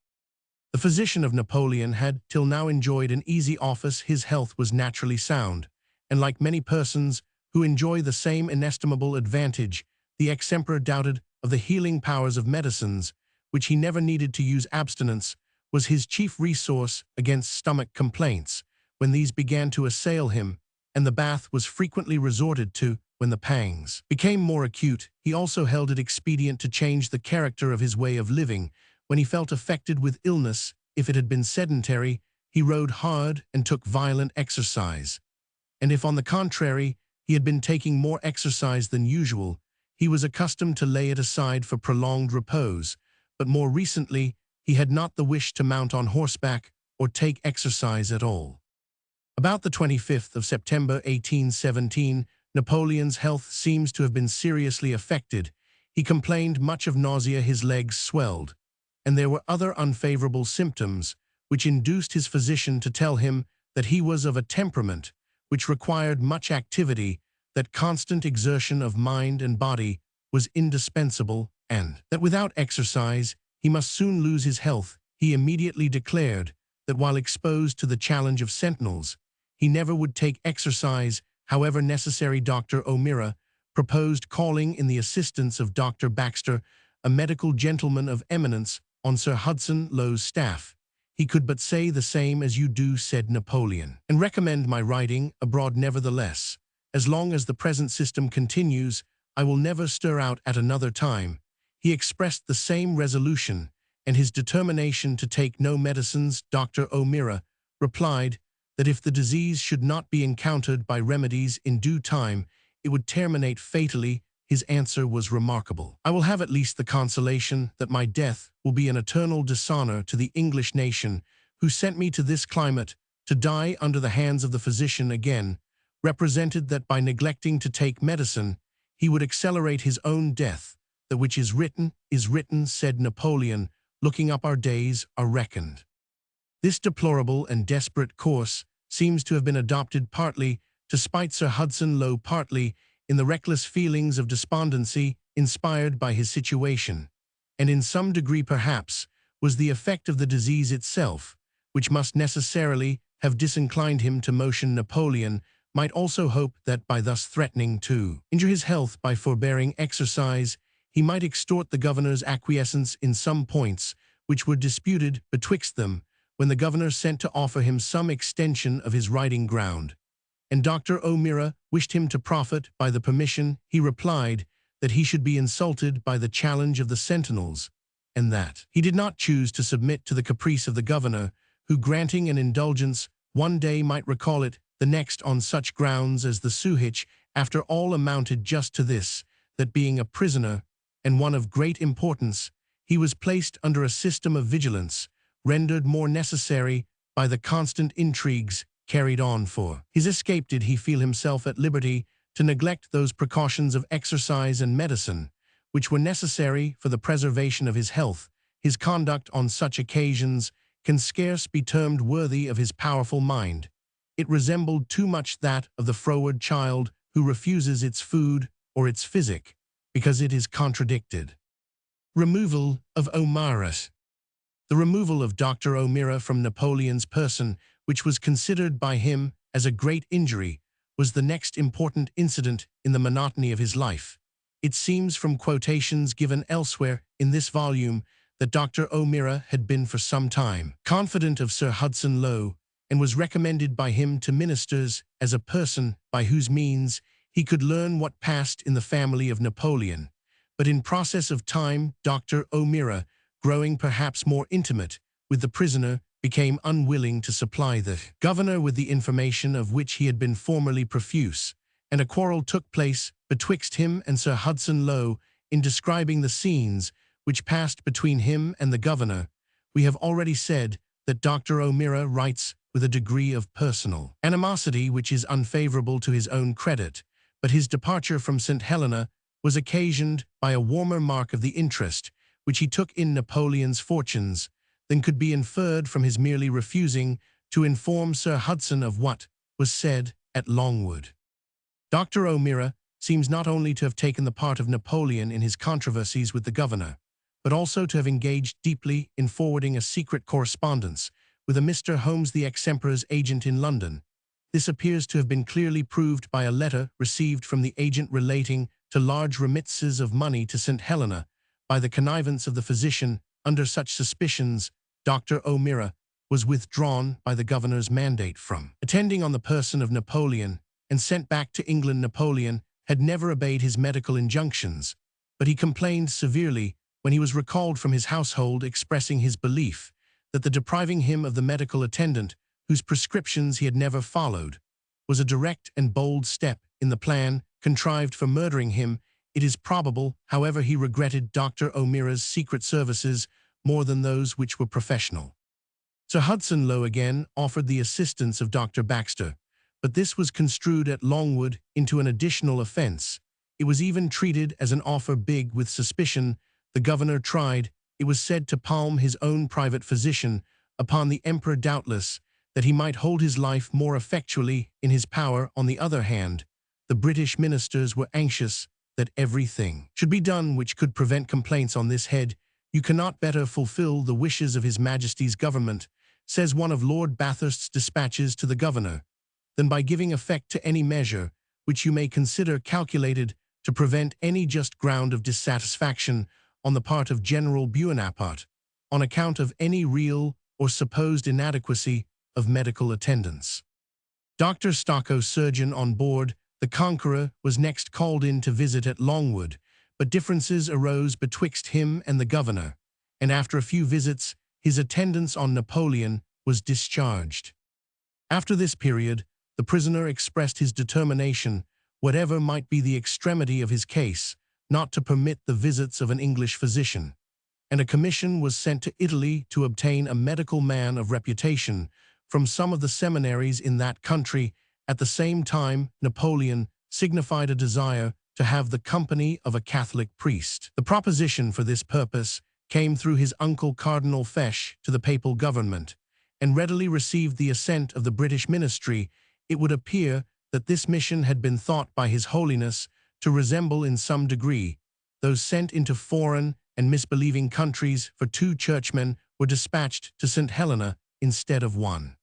The physician of Napoleon had till now enjoyed an easy office. His health was naturally sound, and like many persons who enjoy the same inestimable advantage, the ex-emperor doubted of the healing powers of medicines, which he never needed to use. Abstinence was his chief resource against stomach complaints when these began to assail him, and the bath was frequently resorted to when the pangs became more acute. He also held it expedient to change the character of his way of living when he felt affected with illness. If it had been sedentary, he rode hard and took violent exercise. And if, on the contrary, he had been taking more exercise than usual, he was accustomed to lay it aside for prolonged repose. But more recently, he had not the wish to mount on horseback or take exercise at all. About the 25th of September 1817, Napoleon's health seems to have been seriously affected. He complained much of nausea, his legs swelled, and there were other unfavorable symptoms which induced his physician to tell him that he was of a temperament which required much activity, that constant exertion of mind and body was indispensable, and that without exercise he must soon lose his health. He immediately declared that while exposed to the challenge of sentinels, he never would take exercise, however necessary. Dr. O'Meara proposed calling in the assistance of Dr. Baxter, a medical gentleman of eminence, on Sir Hudson Lowe's staff. He could but say the same as you do, said Napoleon, and recommend my riding abroad. Nevertheless, as long as the present system continues, I will never stir out at another time. He expressed the same resolution, and his determination to take no medicines. Dr. O'Meara replied that if the disease should not be encountered by remedies in due time, it would terminate fatally. His answer was remarkable. I will have at least the consolation that my death will be an eternal dishonor to the English nation, who sent me to this climate to die under the hands of the physician. Again represented that by neglecting to take medicine, he would accelerate his own death. That which is written, said Napoleon, looking up, our days are reckoned. This deplorable and desperate course seems to have been adopted partly to spite Sir Hudson Lowe, partly in the reckless feelings of despondency inspired by his situation, and in some degree perhaps was the effect of the disease itself, which must necessarily have disinclined him to motion. Napoleon might also hope that by thus threatening to injure his health by forbearing exercise, he might extort the governor's acquiescence in some points which were disputed betwixt them, when the governor sent to offer him some extension of his riding ground, and Dr. O'Meara wished him to profit by the permission. He replied that he should be insulted by the challenge of the sentinels, and that he did not choose to submit to the caprice of the governor, who, granting an indulgence, one day might recall it the next on such grounds as the suhitch. After all, amounted just to this, that being a prisoner, and one of great importance, he was placed under a system of vigilance, rendered more necessary by the constant intrigues carried on for his escape. Did he feel himself at liberty to neglect those precautions of exercise and medicine which were necessary for the preservation of his health? His conduct on such occasions can scarce be termed worthy of his powerful mind. It resembled too much that of the froward child who refuses its food or its physic because it is contradicted. Removal of O'Meara. The removal of Dr. O'Meara from Napoleon's person, which was considered by him as a great injury, was the next important incident in the monotony of his life. It seems from quotations given elsewhere in this volume that Dr. O'Meara had been for some time confident of Sir Hudson Lowe, and was recommended by him to ministers as a person by whose means he could learn what passed in the family of Napoleon. But in process of time, Dr. O'Meara, growing perhaps more intimate with the prisoner, became unwilling to supply the governor with the information of which he had been formerly profuse, and a quarrel took place betwixt him and Sir Hudson Lowe. In describing the scenes which passed between him and the governor, we have already said that Dr. O'Meara writes with a degree of personal animosity which is unfavorable to his own credit, but his departure from St. Helena was occasioned by a warmer mark of the interest which he took in Napoleon's fortunes than could be inferred from his merely refusing to inform Sir Hudson of what was said at Longwood. Dr. O'Meara seems not only to have taken the part of Napoleon in his controversies with the governor, but also to have engaged deeply in forwarding a secret correspondence with a Mr. Holmes, the ex-emperor's agent in London. This appears to have been clearly proved by a letter received from the agent relating to large remittances of money to St. Helena by the connivance of the physician. Under such suspicions, Dr. O'Meara was withdrawn by the governor's mandate from attending on the person of Napoleon and sent back to England. Napoleon had never obeyed his medical injunctions, but he complained severely when he was recalled from his household, expressing his belief that the depriving him of the medical attendant, whose prescriptions he had never followed, was a direct and bold step in the plan contrived for murdering him. It is probable, however, he regretted Dr. O'Meara's secret services more than those which were professional. Sir Hudson Lowe again offered the assistance of Dr. Baxter, but this was construed at Longwood into an additional offense. It was even treated as an offer big with suspicion. The governor tried, it was said, to palm his own private physician upon the emperor, doubtless, that he might hold his life more effectually in his power. On the other hand, the British ministers were anxious that everything should be done which could prevent complaints on this head. You cannot better fulfill the wishes of His Majesty's government, says one of Lord Bathurst's dispatches to the governor, than by giving effect to any measure which you may consider calculated to prevent any just ground of dissatisfaction on the part of General Bonaparte, on account of any real or supposed inadequacy of medical attendance. Dr. Stocko, surgeon on board the Conqueror, was next called in to visit at Longwood, but differences arose betwixt him and the governor, and after a few visits, his attendance on Napoleon was discharged. After this period, the prisoner expressed his determination, whatever might be the extremity of his case, not to permit the visits of an English physician, and a commission was sent to Italy to obtain a medical man of reputation from some of the seminaries in that country. At the same time, Napoleon signified a desire to have the company of a Catholic priest. The proposition for this purpose came through his uncle Cardinal Fesch to the papal government, and readily received the assent of the British ministry. It would appear that this mission had been thought by His Holiness to resemble in some degree those sent into foreign and misbelieving countries, for 2 churchmen were dispatched to St. Helena instead of 1.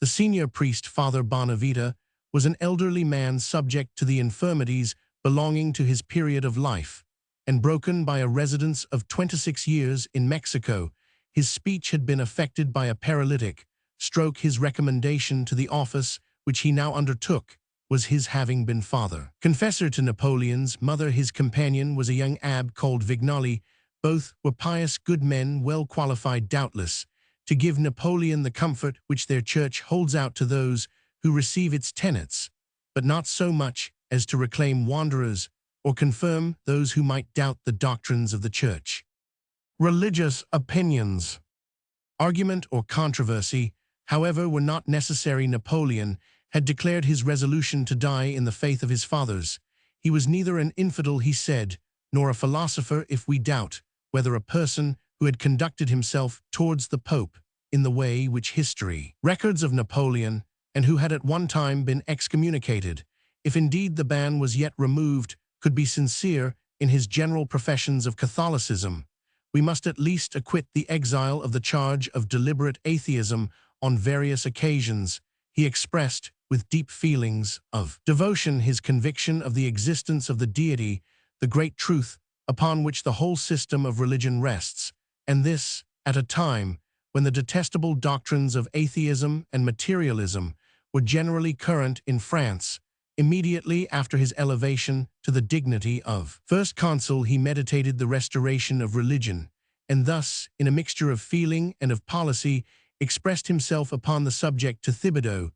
The senior priest, Father Bonavita, was an elderly man subject to the infirmities belonging to his period of life, and broken by a residence of 26 years in Mexico. His speech had been affected by a paralytic stroke. His recommendation to the office which he now undertook was his having been father confessor to Napoleon's mother. His companion was a young abbé called Vignali. Both were pious, good men, well qualified, doubtless, to give Napoleon the comfort which their church holds out to those who receive its tenets, but not so much as to reclaim wanderers or confirm those who might doubt the doctrines of the church. Religious opinions, argument or controversy, however, were not necessary. Napoleon had declared his resolution to die in the faith of his fathers. He was neither an infidel, he said, nor a philosopher. If we doubt whether a person who had conducted himself towards the Pope in the way which history records of Napoleon, and who had at one time been excommunicated, if indeed the ban was yet removed, could be sincere in his general professions of Catholicism, we must at least acquit the exile of the charge of deliberate atheism. On various occasions, he expressed, with deep feelings of devotion, his conviction of the existence of the deity, the great truth upon which the whole system of religion rests, and this at a time when the detestable doctrines of atheism and materialism were generally current in France. Immediately after his elevation to the dignity of First Consul, he meditated the restoration of religion, and thus, in a mixture of feeling and of policy, expressed himself upon the subject to Thibodeau,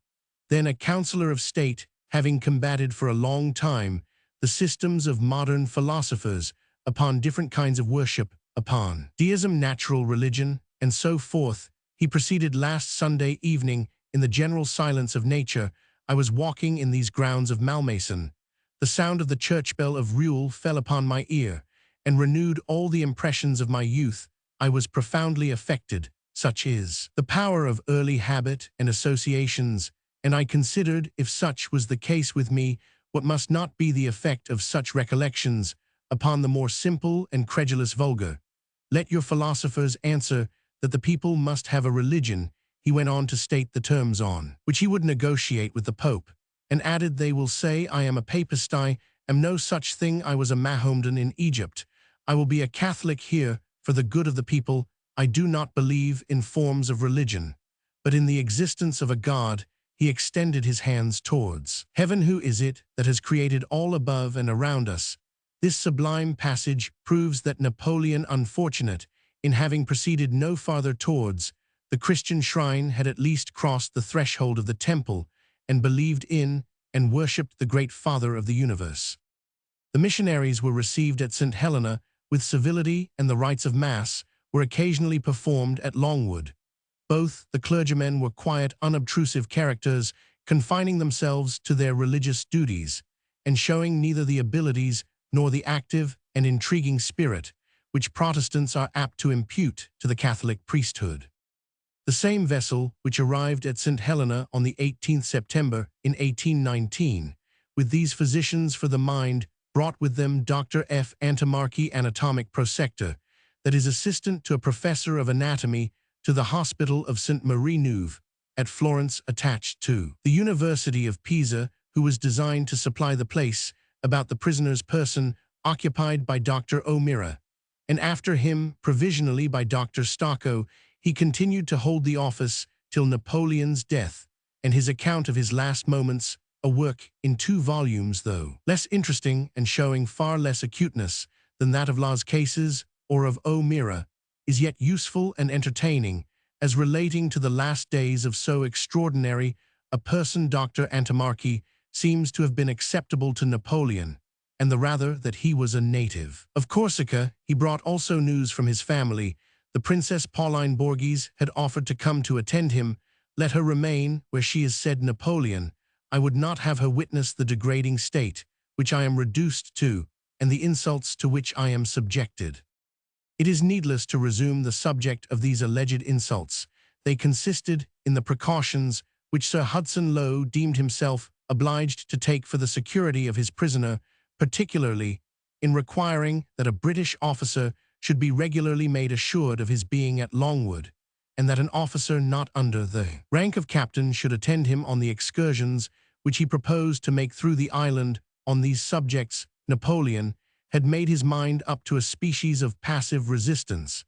then a councillor of state, having combated for a long time the systems of modern philosophers upon different kinds of worship, upon deism, natural religion, and so forth. He proceeded: last Sunday evening, in the general silence of nature, I was walking in these grounds of Malmaison. The sound of the church bell of Rouen fell upon my ear, and renewed all the impressions of my youth. I was profoundly affected. Such is the power of early habit and associations, and I considered, if such was the case with me, what must not be the effect of such recollections upon the more simple and credulous vulgar. Let your philosophers answer that the people must have a religion, he went on to state the terms on which he would negotiate with the Pope, and added, they will say I am a papist, I am no such thing, I was a Mahomedan in Egypt, I will be a Catholic here for the good of the people, I do not believe in forms of religion, but in the existence of a God. He extended his hands towards heaven. Who is it that has created all above and around us? This sublime passage proves that Napoleon, unfortunate in having proceeded no farther towards the Christian shrine, had at least crossed the threshold of the temple and believed in and worshipped the great Father of the universe. The missionaries were received at St. Helena with civility, and the rites of Mass were occasionally performed at Longwood. Both the clergymen were quiet, unobtrusive characters, confining themselves to their religious duties, and showing neither the abilities nor the active and intriguing spirit which Protestants are apt to impute to the Catholic priesthood. The same vessel which arrived at St. Helena on the 18th September in 1819, with these physicians for the mind, brought with them Dr. F. Antimarchi, anatomic prosector, that is assistant to a professor of anatomy, to the Hospital of St. Marie Neuve at Florence, attached to the University of Pisa, who was designed to supply the place about the prisoner's person occupied by Dr. O'Meara, and after him provisionally by Dr. Stocco. He continued to hold the office till Napoleon's death, and his account of his last moments, a work in 2 volumes, though less interesting and showing far less acuteness than that of Las Cases or of O'Meara, is yet useful and entertaining, as relating to the last days of so extraordinary a person. Dr. Antimarchi seems to have been acceptable to Napoleon, and the rather that he was a native of Corsica. He brought also news from his family. The Princess Pauline Borghese had offered to come to attend him. Let her remain where she is, said Napoleon. I would not have her witness the degrading state which I am reduced to, and the insults to which I am subjected. It is needless to resume the subject of these alleged insults. They consisted in the precautions which Sir Hudson Lowe deemed himself obliged to take for the security of his prisoner, particularly in requiring that a British officer should be regularly made assured of his being at Longwood, and that an officer not under the rank of captain should attend him on the excursions which he proposed to make through the island. On these subjects, Napoleon had made his mind up to a species of passive resistance,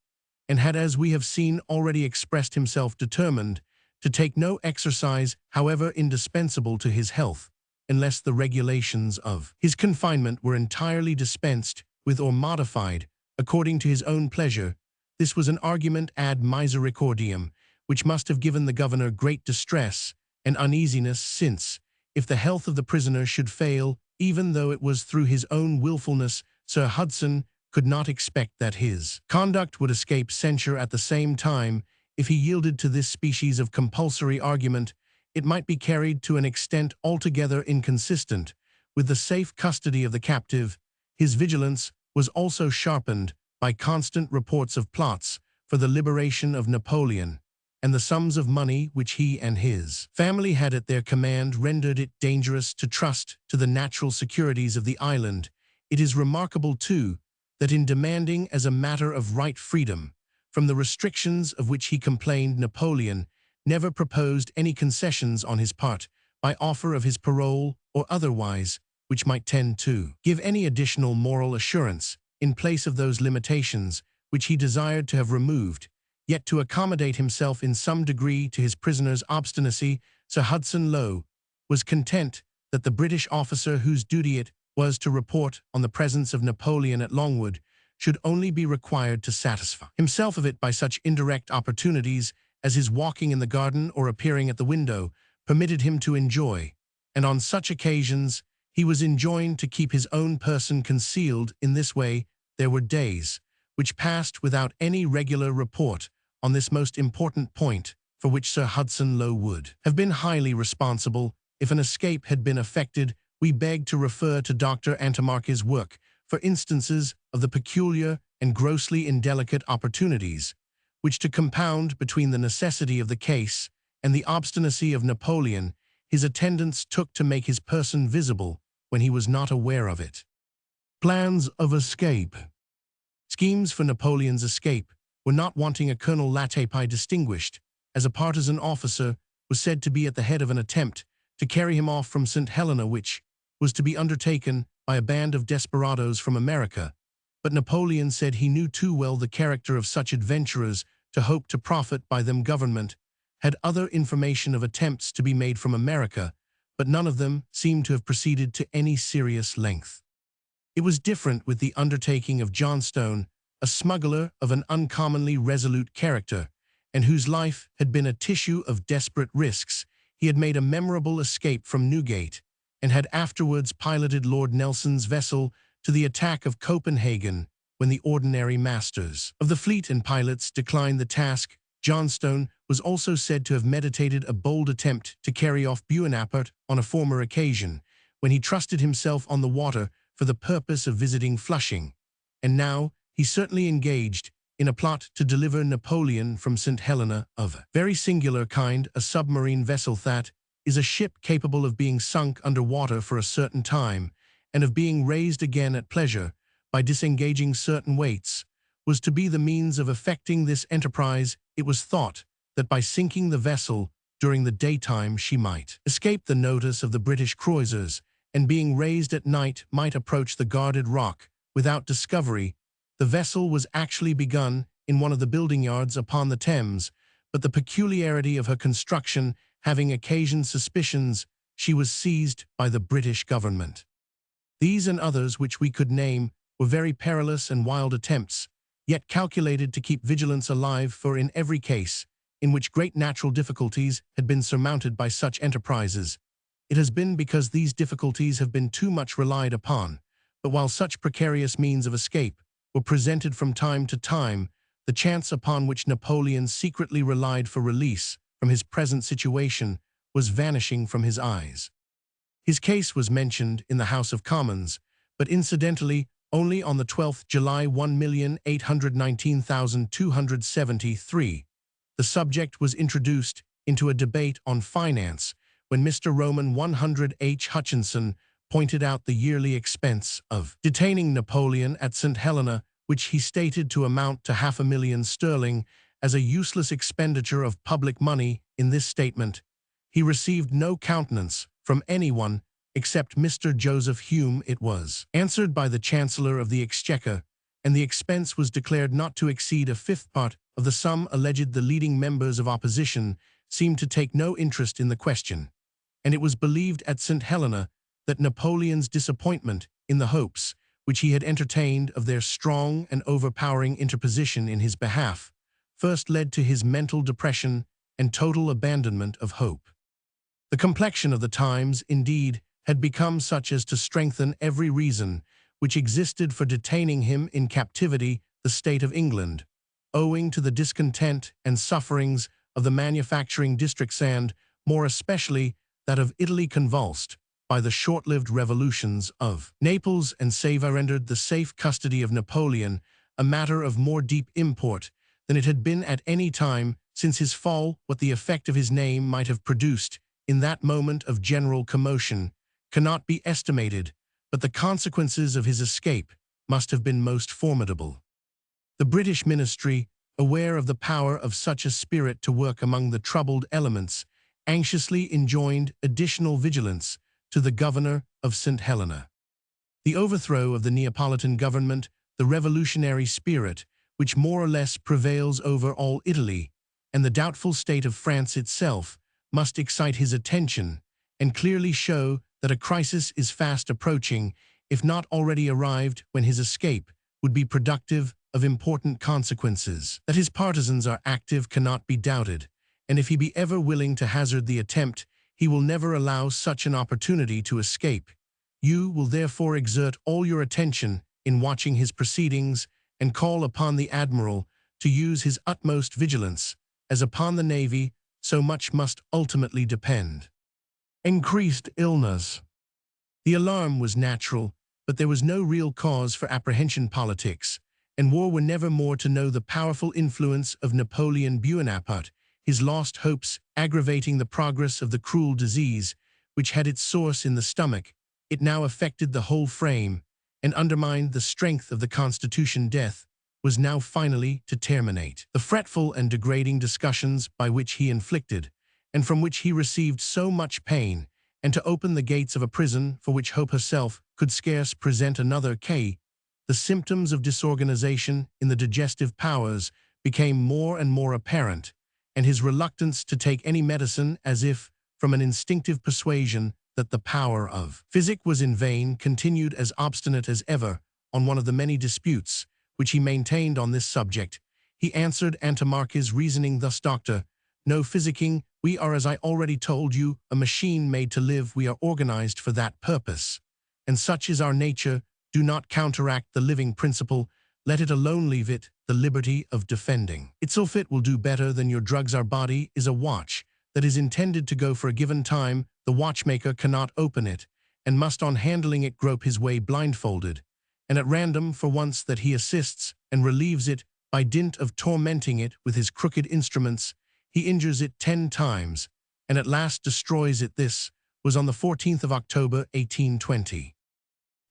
and had, as we have seen, already expressed himself determined to take no exercise, however indispensable to his health, unless the regulations of his confinement were entirely dispensed with or modified according to his own pleasure. This was an argument ad misericordiam, which must have given the governor great distress and uneasiness, since, if the health of the prisoner should fail, even though it was through his own willfulness, Sir Hudson could not expect that his conduct would escape censure. At the same time, if he yielded to this species of compulsory argument, it might be carried to an extent altogether inconsistent with the safe custody of the captive. His vigilance was also sharpened by constant reports of plots for the liberation of Napoleon, and the sums of money which he and his family had at their command rendered it dangerous to trust to the natural securities of the island. It is remarkable, too, that in demanding as a matter of right freedom from the restrictions of which he complained, Napoleon never proposed any concessions on his part, by offer of his parole or otherwise, which might tend to give any additional moral assurance in place of those limitations which he desired to have removed. Yet to accommodate himself in some degree to his prisoner's obstinacy, Sir Hudson Lowe was content that the British officer whose duty it was to report on the presence of Napoleon at Longwood should only be required to satisfy himself of it by such indirect opportunities as his walking in the garden or appearing at the window permitted him to enjoy, and on such occasions he was enjoined to keep his own person concealed. In this way, there were days which passed without any regular report on this most important point, for which Sir Hudson Lowe would have been highly responsible if an escape had been effected. We beg to refer to Dr. Antimarchi's work for instances of the peculiar and grossly indelicate opportunities which, to compound between the necessity of the case and the obstinacy of Napoleon, his attendants took to make his person visible when he was not aware of it. Plans of escape. Schemes for Napoleon's escape were not wanting. A Colonel Latapi, distinguished as a partisan officer, was said to be at the head of an attempt to carry him off from St. Helena, which was to be undertaken by a band of desperadoes from America. But Napoleon said he knew too well the character of such adventurers to hope to profit by them. Government had other information of attempts to be made from America, but none of them seemed to have proceeded to any serious length. It was different with the undertaking of Johnstone, a smuggler of an uncommonly resolute character, and whose life had been a tissue of desperate risks. He had made a memorable escape from Newgate, and had afterwards piloted Lord Nelson's vessel to the attack of Copenhagen when the ordinary masters of the fleet and pilots declined the task. Johnstone was also said to have meditated a bold attempt to carry off Bonaparte on a former occasion, when he trusted himself on the water for the purpose of visiting Flushing, and now he certainly engaged in a plot to deliver Napoleon from St. Helena, of a very singular kind, a submarine vessel that is a ship capable of being sunk under water for a certain time and of being raised again at pleasure by disengaging certain weights, was to be the means of effecting this enterprise. It was thought that by sinking the vessel during the daytime she might escape the notice of the British cruisers, and being raised at night might approach the guarded rock without discovery. The vessel was actually begun in one of the building yards upon the Thames, but the peculiarity of her construction having occasioned suspicions, she was seized by the British government. These and others which we could name were very perilous and wild attempts, yet calculated to keep vigilance alive, for in every case in which great natural difficulties had been surmounted by such enterprises, it has been because these difficulties have been too much relied upon. But while such precarious means of escape were presented from time to time, the chance upon which Napoleon secretly relied for release from his present situation was vanishing from his eyes. His case was mentioned in the House of Commons, but incidentally only on the 12th July 1,819,273. The subject was introduced into a debate on finance when Mr. Roman 100 H. Hutchinson pointed out the yearly expense of detaining Napoleon at St. Helena, which he stated to amount to £500,000 as a useless expenditure of public money. In this statement, he received no countenance from anyone except Mr. Joseph Hume. It was answered by the Chancellor of the Exchequer, and the expense was declared not to exceed a fifth part of the sum alleged. The leading members of opposition seemed to take no interest in the question, and it was believed at St. Helena that Napoleon's disappointment in the hopes which he had entertained of their strong and overpowering interposition in his behalf first led to his mental depression and total abandonment of hope. The complexion of the times, indeed, had become such as to strengthen every reason which existed for detaining him in captivity. The state of England, owing to the discontent and sufferings of the manufacturing districts, and more especially that of Italy, convulsed by the short-lived revolutions of Naples and Savoy, rendered the safe custody of Napoleon a matter of more deep import than it had been at any time since his fall. What the effect of his name might have produced in that moment of general commotion cannot be estimated, but the consequences of his escape must have been most formidable. The British ministry, aware of the power of such a spirit to work among the troubled elements, anxiously enjoined additional vigilance to the governor of St. Helena. The overthrow of the Neapolitan government, the revolutionary spirit which more or less prevails over all Italy, and the doubtful state of France itself must excite his attention and clearly show that a crisis is fast approaching, if not already arrived, when his escape would be productive of important consequences. That his partisans are active cannot be doubted, and if he be ever willing to hazard the attempt, he will never allow such an opportunity to escape. You will therefore exert all your attention in watching his proceedings, and call upon the Admiral to use his utmost vigilance, as upon the Navy so much must ultimately depend. Increased illness. The alarm was natural, but there was no real cause for apprehension. Politics and war were never more to know the powerful influence of Napoleon Bonaparte, his lost hopes aggravating the progress of the cruel disease which had its source in the stomach. It now affected the whole frame and undermined the strength of the constitution. Death was now finally to terminate. The fretful and degrading discussions by which he inflicted, and from which he received so much pain, and to open the gates of a prison for which hope herself could scarce present another K. The symptoms of disorganization in the digestive powers became more and more apparent, and his reluctance to take any medicine, as if from an instinctive persuasion that the power of physic was in vain, continued as obstinate as ever. On one of the many disputes which he maintained on this subject, he answered Antimarch's reasoning thus: Doctor, no physicking, we are, as I already told you, a machine made to live. We are organized for that purpose, and such is our nature. Do not counteract the living principle, let it alone, leave it the liberty of defending itself. It will do better than your drugs. Our body is a watch that is intended to go for a given time. The watchmaker cannot open it, and must on handling it grope his way blindfolded, and at random. For once that he assists and relieves it by dint of tormenting it with his crooked instruments, he injures it 10 times, and at last destroys it. This was on the 14th of October, 1820.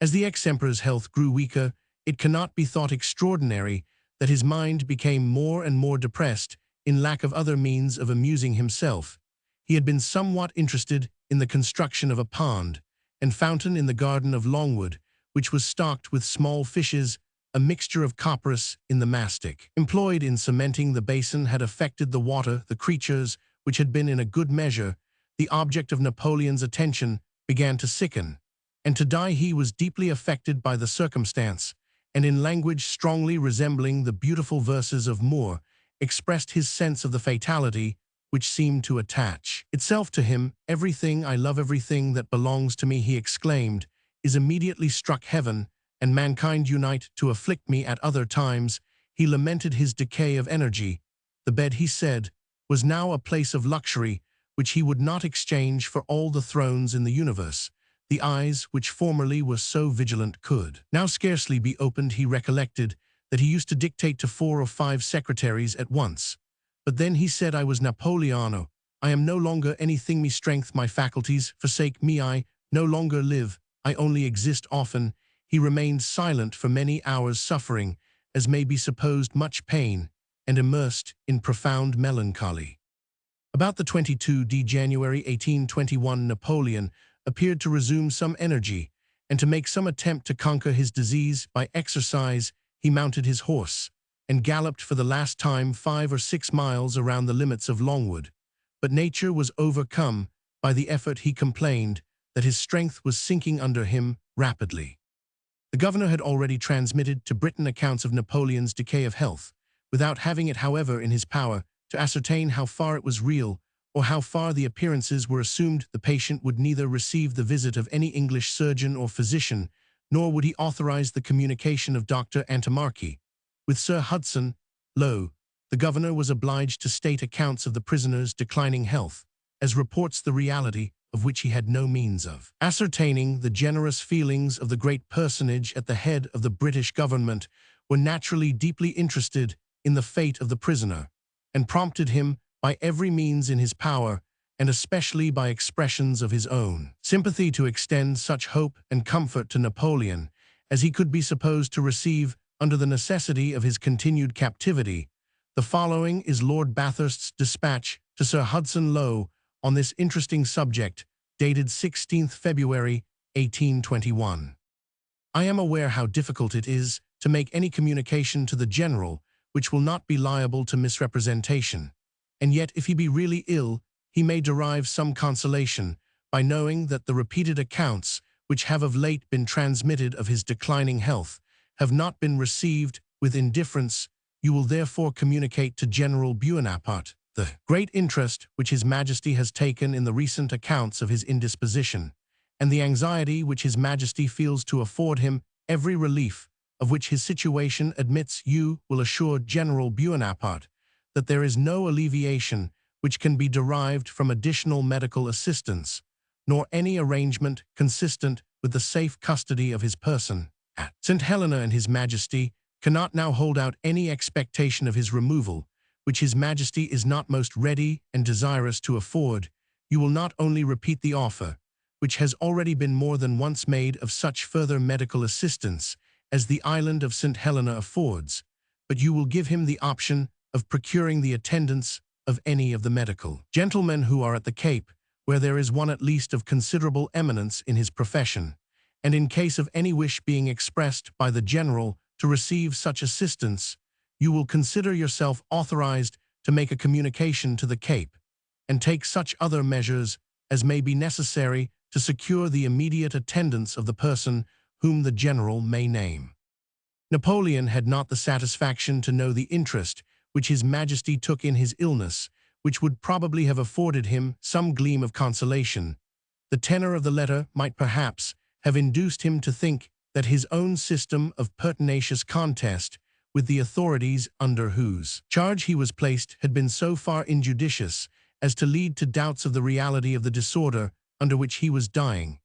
As the ex-emperor's health grew weaker, it cannot be thought extraordinary that his mind became more and more depressed. In lack of other means of amusing himself, he had been somewhat interested in the construction of a pond and fountain in the garden of Longwood, which was stocked with small fishes. A mixture of copperas in the mastic employed in cementing the basin had affected the water. The creatures, which had been in a good measure the object of Napoleon's attention, began to sicken and to die. He was deeply affected by the circumstance, and in language strongly resembling the beautiful verses of Moore, expressed his sense of the fatality which seemed to attach itself to him. Everything I love, everything that belongs to me, he exclaimed, is immediately struck heaven, and mankind unite to afflict me at other times. He lamented his decay of energy. The bed, he said, was now a place of luxury, which he would not exchange for all the thrones in the universe. The eyes, which formerly were so vigilant, could now scarcely be opened. He recollected that he used to dictate to 4 or 5 secretaries at once. But then he said, I was Napoleon. I am no longer anything. Me strength, my faculties forsake me. I no longer live. I only exist. Often he remained silent for many hours, suffering, as may be supposed, much pain, and immersed in profound melancholy. About the 22 January 1821, Napoleon appeared to resume some energy, and to make some attempt to conquer his disease by exercise. He mounted his horse, and galloped for the last time 5 or 6 miles around the limits of Longwood. But nature was overcome by the effort. He complained that his strength was sinking under him rapidly. The governor had already transmitted to Britain accounts of Napoleon's decay of health, without having it, however, in his power to ascertain how far it was real, or how far the appearances were assumed. The patient would neither receive the visit of any English surgeon or physician, nor would he authorize the communication of Dr. Antimarchi with Sir Hudson Lowe. The governor was obliged to state accounts of the prisoner's declining health, as reports the reality of which he had no means of ascertaining. The generous feelings of the great personage at the head of the British government were naturally deeply interested in the fate of the prisoner, and prompted him by every means in his power, and especially by expressions of his own sympathy, to extend such hope and comfort to Napoleon as he could be supposed to receive under the necessity of his continued captivity. The following is Lord Bathurst's dispatch to Sir Hudson Lowe on this interesting subject, dated 16th February, 1821. I am aware how difficult it is to make any communication to the general which will not be liable to misrepresentation, and yet if he be really ill, he may derive some consolation by knowing that the repeated accounts which have of late been transmitted of his declining health have not been received with indifference. You will therefore communicate to General Bonaparte the great interest which His Majesty has taken in the recent accounts of his indisposition, and the anxiety which His Majesty feels to afford him every relief of which his situation admits. You will assure General Bonaparte that there is no alleviation which can be derived from additional medical assistance, nor any arrangement consistent with the safe custody of his person at St. Helena, and His Majesty cannot now hold out any expectation of his removal, which His Majesty is not most ready and desirous to afford. You will not only repeat the offer, which has already been more than once made of such further medical assistance as the island of St. Helena affords, but you will give him the option of procuring the attendance of any of the medical gentlemen who are at the Cape, where there is one at least of considerable eminence in his profession, and in case of any wish being expressed by the general to receive such assistance, you will consider yourself authorized to make a communication to the Cape, and take such other measures as may be necessary to secure the immediate attendance of the person whom the general may name. Napoleon had not the satisfaction to know the interest which His Majesty took in his illness, which would probably have afforded him some gleam of consolation. The tenor of the letter might perhaps have induced him to think that his own system of pertinacious contest with the authorities under whose charge he was placed had been so far injudicious as to lead to doubts of the reality of the disorder under which he was dying,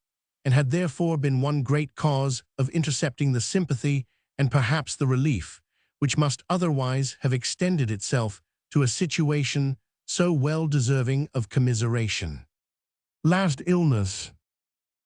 and had therefore been one great cause of intercepting the sympathy and perhaps the relief, which must otherwise have extended itself to a situation so well deserving of commiseration. Last illness.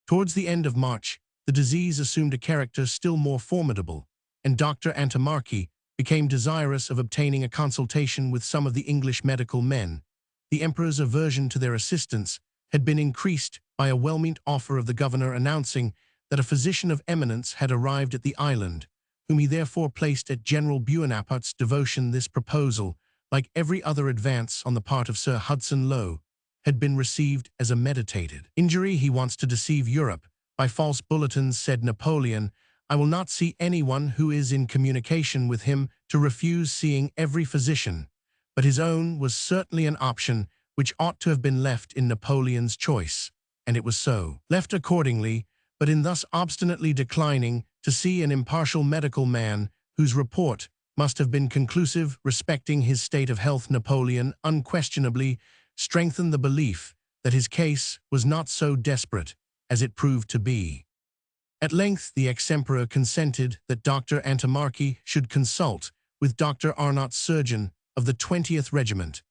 Towards the end of March, the disease assumed a character still more formidable, and Dr. Antimarchi became desirous of obtaining a consultation with some of the English medical men. The emperor's aversion to their assistance had been increased by a well-meant offer of the governor announcing that a physician of eminence had arrived at the island, whom he therefore placed at General Buonaparte's devotion. This proposal, like every other advance on the part of Sir Hudson Lowe, had been received as a meditated injury. He wants to deceive Europe by false bulletins, said Napoleon. I will not see anyone who is in communication with him to refuse seeing every physician, but his own was certainly an option which ought to have been left in Napoleon's choice, and it was so left accordingly, but in thus obstinately declining to see an impartial medical man whose report must have been conclusive respecting his state of health, Napoleon unquestionably strengthened the belief that his case was not so desperate as it proved to be. At length the ex-emperor consented that Dr. Antimarchi should consult with Dr. Arnaut's surgeon of the 20th Regiment,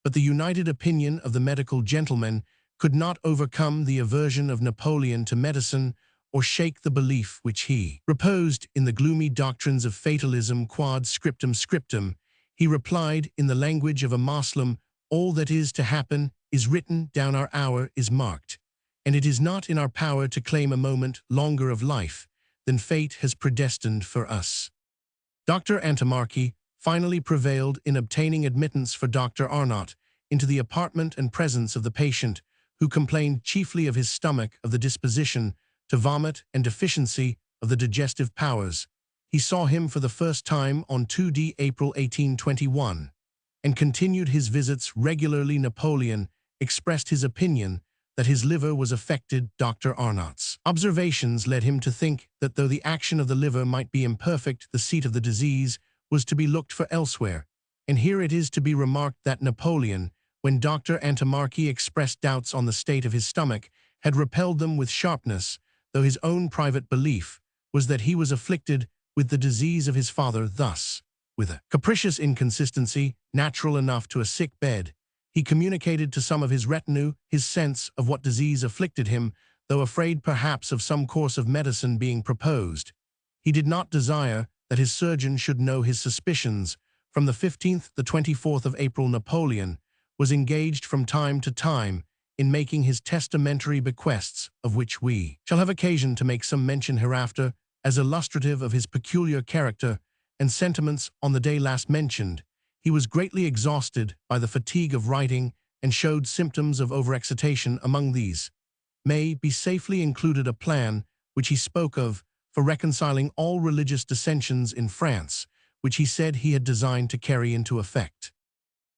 but the united opinion of the medical gentlemen could not overcome the aversion of Napoleon to medicine or shake the belief which he reposed in the gloomy doctrines of fatalism. Quod scriptum scriptum, he replied in the language of a Moslem, all that is to happen is written down, our hour is marked, and it is not in our power to claim a moment longer of life than fate has predestined for us. Dr. Antimarchi finally prevailed in obtaining admittance for Dr. Arnaut into the apartment and presence of the patient, who complained chiefly of his stomach, of the disposition to vomit and deficiency of the digestive powers. He saw him for the first time on 2 April 1821, and continued his visits regularly. Napoleon expressed his opinion that his liver was affected. Dr. Arnaut's observations led him to think that though the action of the liver might be imperfect, the seat of the disease was to be looked for elsewhere. And here it is to be remarked that Napoleon, when Dr. Antimarchi expressed doubts on the state of his stomach, had repelled them with sharpness, though his own private belief was that he was afflicted with the disease of his father. Thus, with a capricious inconsistency natural enough to a sick bed, he communicated to some of his retinue his sense of what disease afflicted him, though afraid perhaps of some course of medicine being proposed. He did not desire that his surgeon should know his suspicions. From the 15th to the 24th of April, Napoleon was engaged from time to time in making his testamentary bequests, of which we shall have occasion to make some mention hereafter, as illustrative of his peculiar character and sentiments. On the day last mentioned, he was greatly exhausted by the fatigue of writing and showed symptoms of overexcitation. Among these may be safely included a plan which he spoke of for reconciling all religious dissensions in France, which he said he had designed to carry into effect.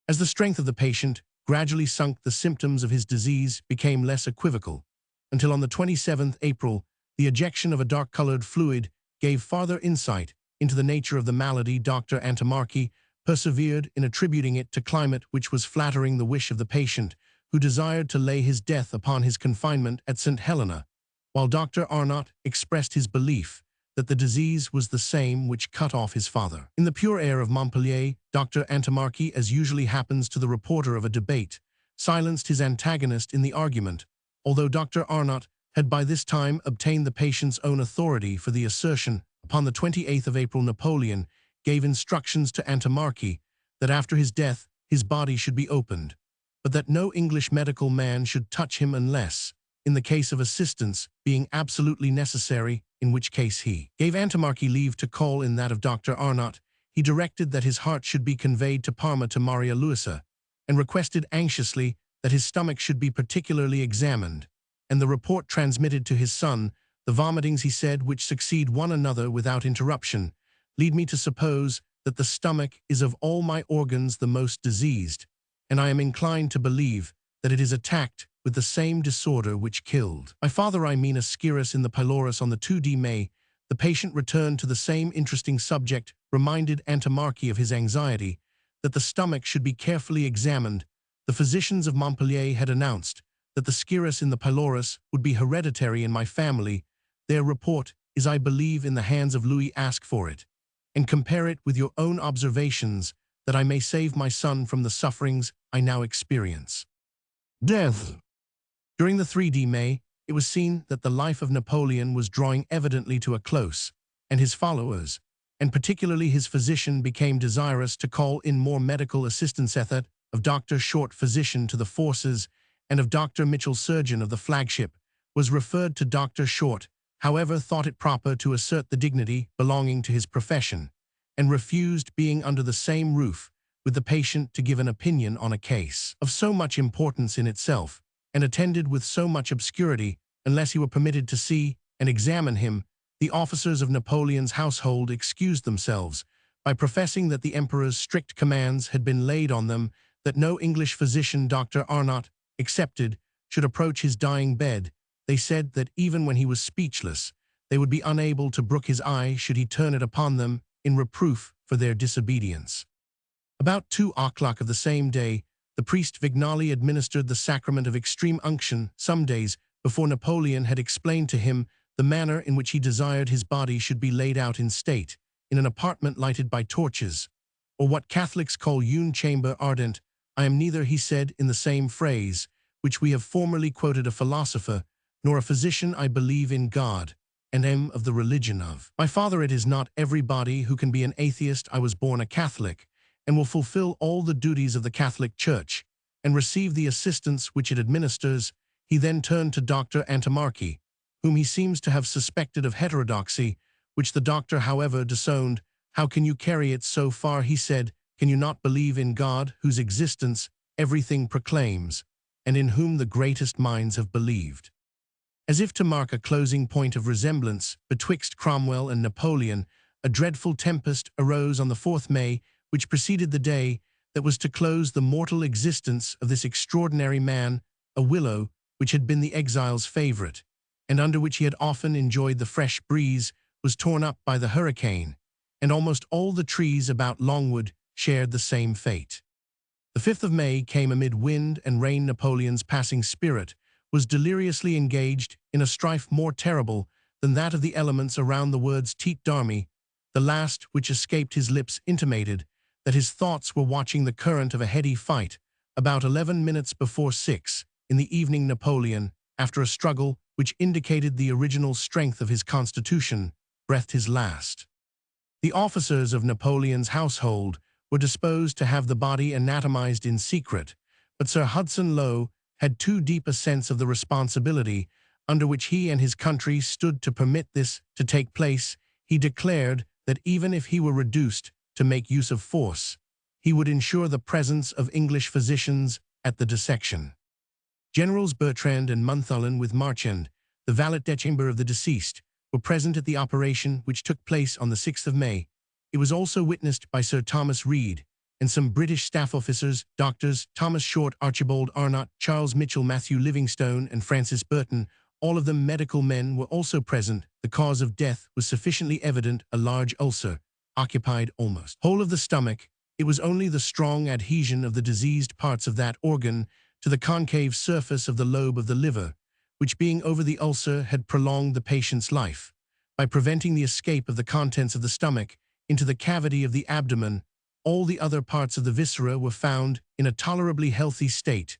As the strength of the patient gradually sunk, the symptoms of his disease became less equivocal, until on the 27th April, the ejection of a dark-colored fluid gave farther insight into the nature of the malady. Dr. Antimarchi persevered in attributing it to climate, which was flattering the wish of the patient, who desired to lay his death upon his confinement at St. Helena, while Dr. Arnaut expressed his belief that the disease was the same which cut off his father. In the pure air of Montpellier, Dr. Antimarchi, as usually happens to the reporter of a debate, silenced his antagonist in the argument, although Dr. Arnaut had by this time obtained the patient's own authority for the assertion. Upon the 28th of April, Napoleon gave instructions to Antimarchi that after his death his body should be opened, but that no English medical man should touch him unless, in the case of assistance being absolutely necessary, in which case he gave Antimarchi leave to call in that of Dr. Arnott. He directed that his heart should be conveyed to Parma to Maria Luisa, and requested anxiously that his stomach should be particularly examined, and the report transmitted to his son. The vomitings, he said, which succeed one another without interruption, lead me to suppose that the stomach is of all my organs the most diseased, and I am inclined to believe that it is attacked with the same disorder which killed my father, I mean Ascaris, in the pylorus on the 2d May. The patient returned to the same interesting subject, reminded Antimarchi of his anxiety, that the stomach should be carefully examined. The physicians of Montpellier had announced that the scirrhus in the pylorus would be hereditary in my family. Their report is, I believe, in the hands of Louis. Ask for it, and compare it with your own observations, that I may save my son from the sufferings I now experience. Death. During the 3d May, it was seen that the life of Napoleon was drawing evidently to a close, and his followers, and particularly his physician, became desirous to call in more medical assistance. That of Dr. Short, physician to the forces, and of Dr. Mitchell, surgeon of the flagship, was referred to. Dr. Short, however, thought it proper to assert the dignity belonging to his profession, and refused, being under the same roof with the patient, to give an opinion on a case of so much importance in itself, and attended with so much obscurity, unless he were permitted to see and examine him. The officers of Napoleon's household excused themselves by professing that the emperor's strict commands had been laid on them that no English physician, Dr. Arnott excepted, should approach his dying bed. They said that even when he was speechless, they would be unable to brook his eye should he turn it upon them in reproof for their disobedience. About 2 o'clock of the same day, the priest Vignali administered the sacrament of extreme unction. Some days before, Napoleon had explained to him the manner in which he desired his body should be laid out in state, in an apartment lighted by torches, or what Catholics call une chambre ardente. I am neither, he said in the same phrase, which we have formerly quoted, a philosopher, nor a physician. I believe in God, and am of the religion of my father. It is not everybody who can be an atheist. I was born a Catholic, and will fulfill all the duties of the Catholic Church, and receive the assistance which it administers. He then turned to Dr. Antimarchi, whom he seems to have suspected of heterodoxy, which the doctor, however, disowned. How can you carry it so far, he said. Can you not believe in God, whose existence everything proclaims, and in whom the greatest minds have believed? As if to mark a closing point of resemblance betwixt Cromwell and Napoleon, a dreadful tempest arose on the 4th May, which preceded the day that was to close the mortal existence of this extraordinary man. A willow, which had been the exile's favorite, and under which he had often enjoyed the fresh breeze, was torn up by the hurricane, and almost all the trees about Longwood shared the same fate. The 5th of May came amid wind and rain. Napoleon's passing spirit was deliriously engaged in a strife more terrible than that of the elements around the words "Tete d'armée." The last which escaped his lips intimated that his thoughts were watching the current of a heady fight. About 11 minutes before 6 in the evening, Napoleon, after a struggle which indicated the original strength of his constitution, breathed his last. The officers of Napoleon's household were disposed to have the body anatomized in secret, but Sir Hudson Lowe had too deep a sense of the responsibility under which he and his country stood to permit this to take place. He declared that even if he were reduced to make use of force, he would ensure the presence of English physicians at the dissection. Generals Bertrand and Montholon, with Marchand, the valet-de-chambre of the deceased, were present at the operation which took place on the 6th of May. It was also witnessed by Sir Thomas Reed and some British staff officers, doctors Thomas Short, Archibald Arnott, Charles Mitchell, Matthew Livingstone, and Francis Burton. All of them medical men were also present. The cause of death was sufficiently evident: a large ulcer occupied almost whole of the stomach. It was only the strong adhesion of the diseased parts of that organ to the concave surface of the lobe of the liver, which, being over the ulcer, had prolonged the patient's life, by preventing the escape of the contents of the stomach into the cavity of the abdomen. All the other parts of the viscera were found in a tolerably healthy state.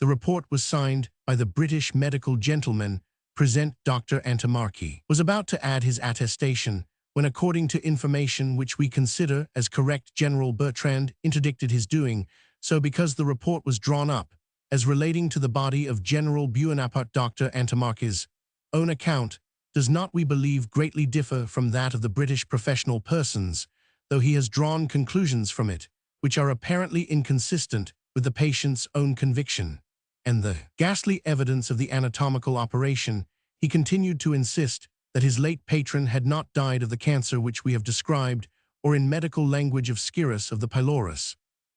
The report was signed by the British medical gentlemen present Dr. Antimarchi, was about to add his attestation when, according to information which we consider as correct, General Bertrand interdicted his doing so because the report was drawn up as relating to the body of General Bonaparte. Dr. Antimarchi's own account does not, we believe, greatly differ from that of the British professional persons, though he has drawn conclusions from it which are apparently inconsistent with the patient's own conviction and the ghastly evidence of the anatomical operation. He continued to insist that his late patron had not died of the cancer which we have described, or in medical language of scirrhus of the pylorus,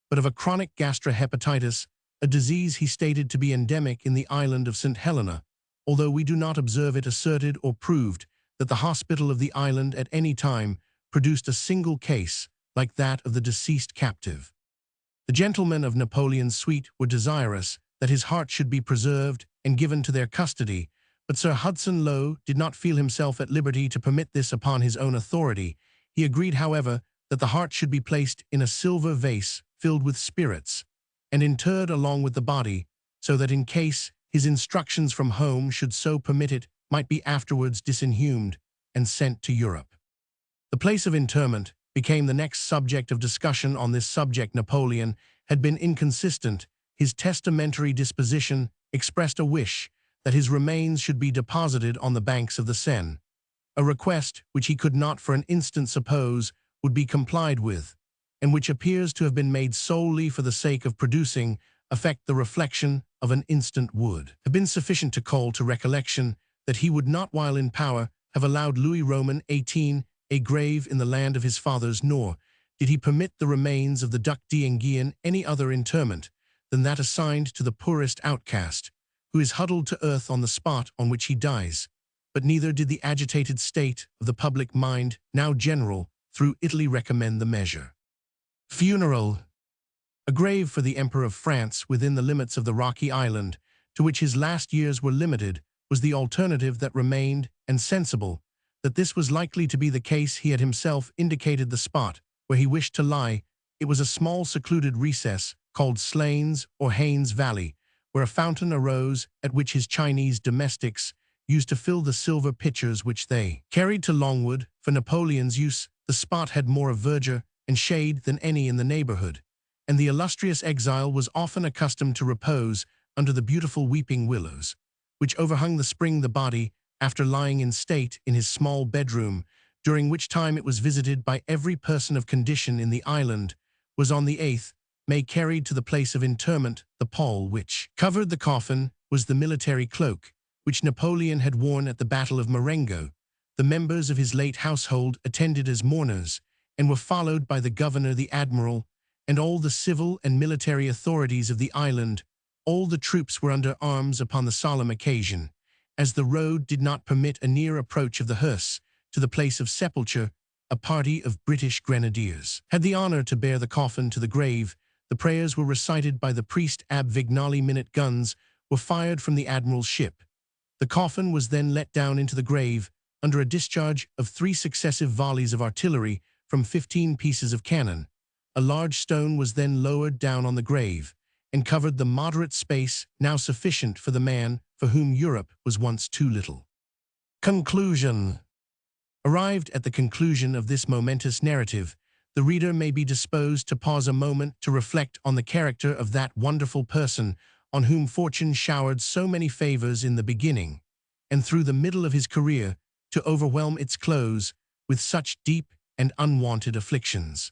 but of a chronic gastrohepatitis, a disease he stated to be endemic in the island of St. Helena, although we do not observe it asserted or proved that the hospital of the island at any time produced a single case like that of the deceased captive. The gentlemen of Napoleon's suite were desirous that his heart should be preserved and given to their custody, but Sir Hudson Lowe did not feel himself at liberty to permit this upon his own authority. He agreed, however, that the heart should be placed in a silver vase filled with spirits, and interred along with the body, so that in case his instructions from home should so permit it, might be afterwards disinhumed and sent to Europe. The place of interment became the next subject of discussion. On this subject Napoleon had been inconsistent. His testamentary disposition expressed a wish that his remains should be deposited on the banks of the Seine, a request which he could not for an instant suppose would be complied with, and which appears to have been made solely for the sake of producing effect. The reflection of an instant would have been sufficient to call to recollection that he would not, while in power, have allowed Louis Roman XVIII a grave in the land of his fathers, nor did he permit the remains of the Duc d'Enghien any other interment than that assigned to the poorest outcast, who is huddled to earth on the spot on which he dies. But neither did the agitated state of the public mind, now general through Italy, recommend the measure. Funeral. A grave for the Emperor of France within the limits of the rocky island to which his last years were limited was the alternative that remained, and sensible that this was likely to be the case, he had himself indicated the spot where he wished to lie. It was a small secluded recess called Slains or Haynes Valley, where a fountain arose at which his Chinese domestics used to fill the silver pitchers which they carried to Longwood for Napoleon's use. The spot had more of verdure and shade than any in the neighborhood, and the illustrious exile was often accustomed to repose under the beautiful weeping willows, which overhung the spring. The body, after lying in state in his small bedroom, during which time it was visited by every person of condition in the island, was on the 8th May carried to the place of interment. The pall which covered the coffin was the military cloak which Napoleon had worn at the Battle of Marengo. The members of his late household attended as mourners, and were followed by the governor, the admiral, and all the civil and military authorities of the island. All the troops were under arms upon the solemn occasion. As the road did not permit a near approach of the hearse to the place of sepulture, a party of British grenadiers had the honor to bear the coffin to the grave. The prayers were recited by the priest. Ab Vignali minute guns were fired from the admiral's ship. The coffin was then let down into the grave under a discharge of 3 successive volleys of artillery from 15 pieces of cannon. A large stone was then lowered down on the grave and covered the moderate space now sufficient for the man for whom Europe was once too little. Conclusion. Arrived at the conclusion of this momentous narrative, the reader may be disposed to pause a moment to reflect on the character of that wonderful person on whom fortune showered so many favors in the beginning, and through the middle of his career to overwhelm its close with such deep and unwanted afflictions.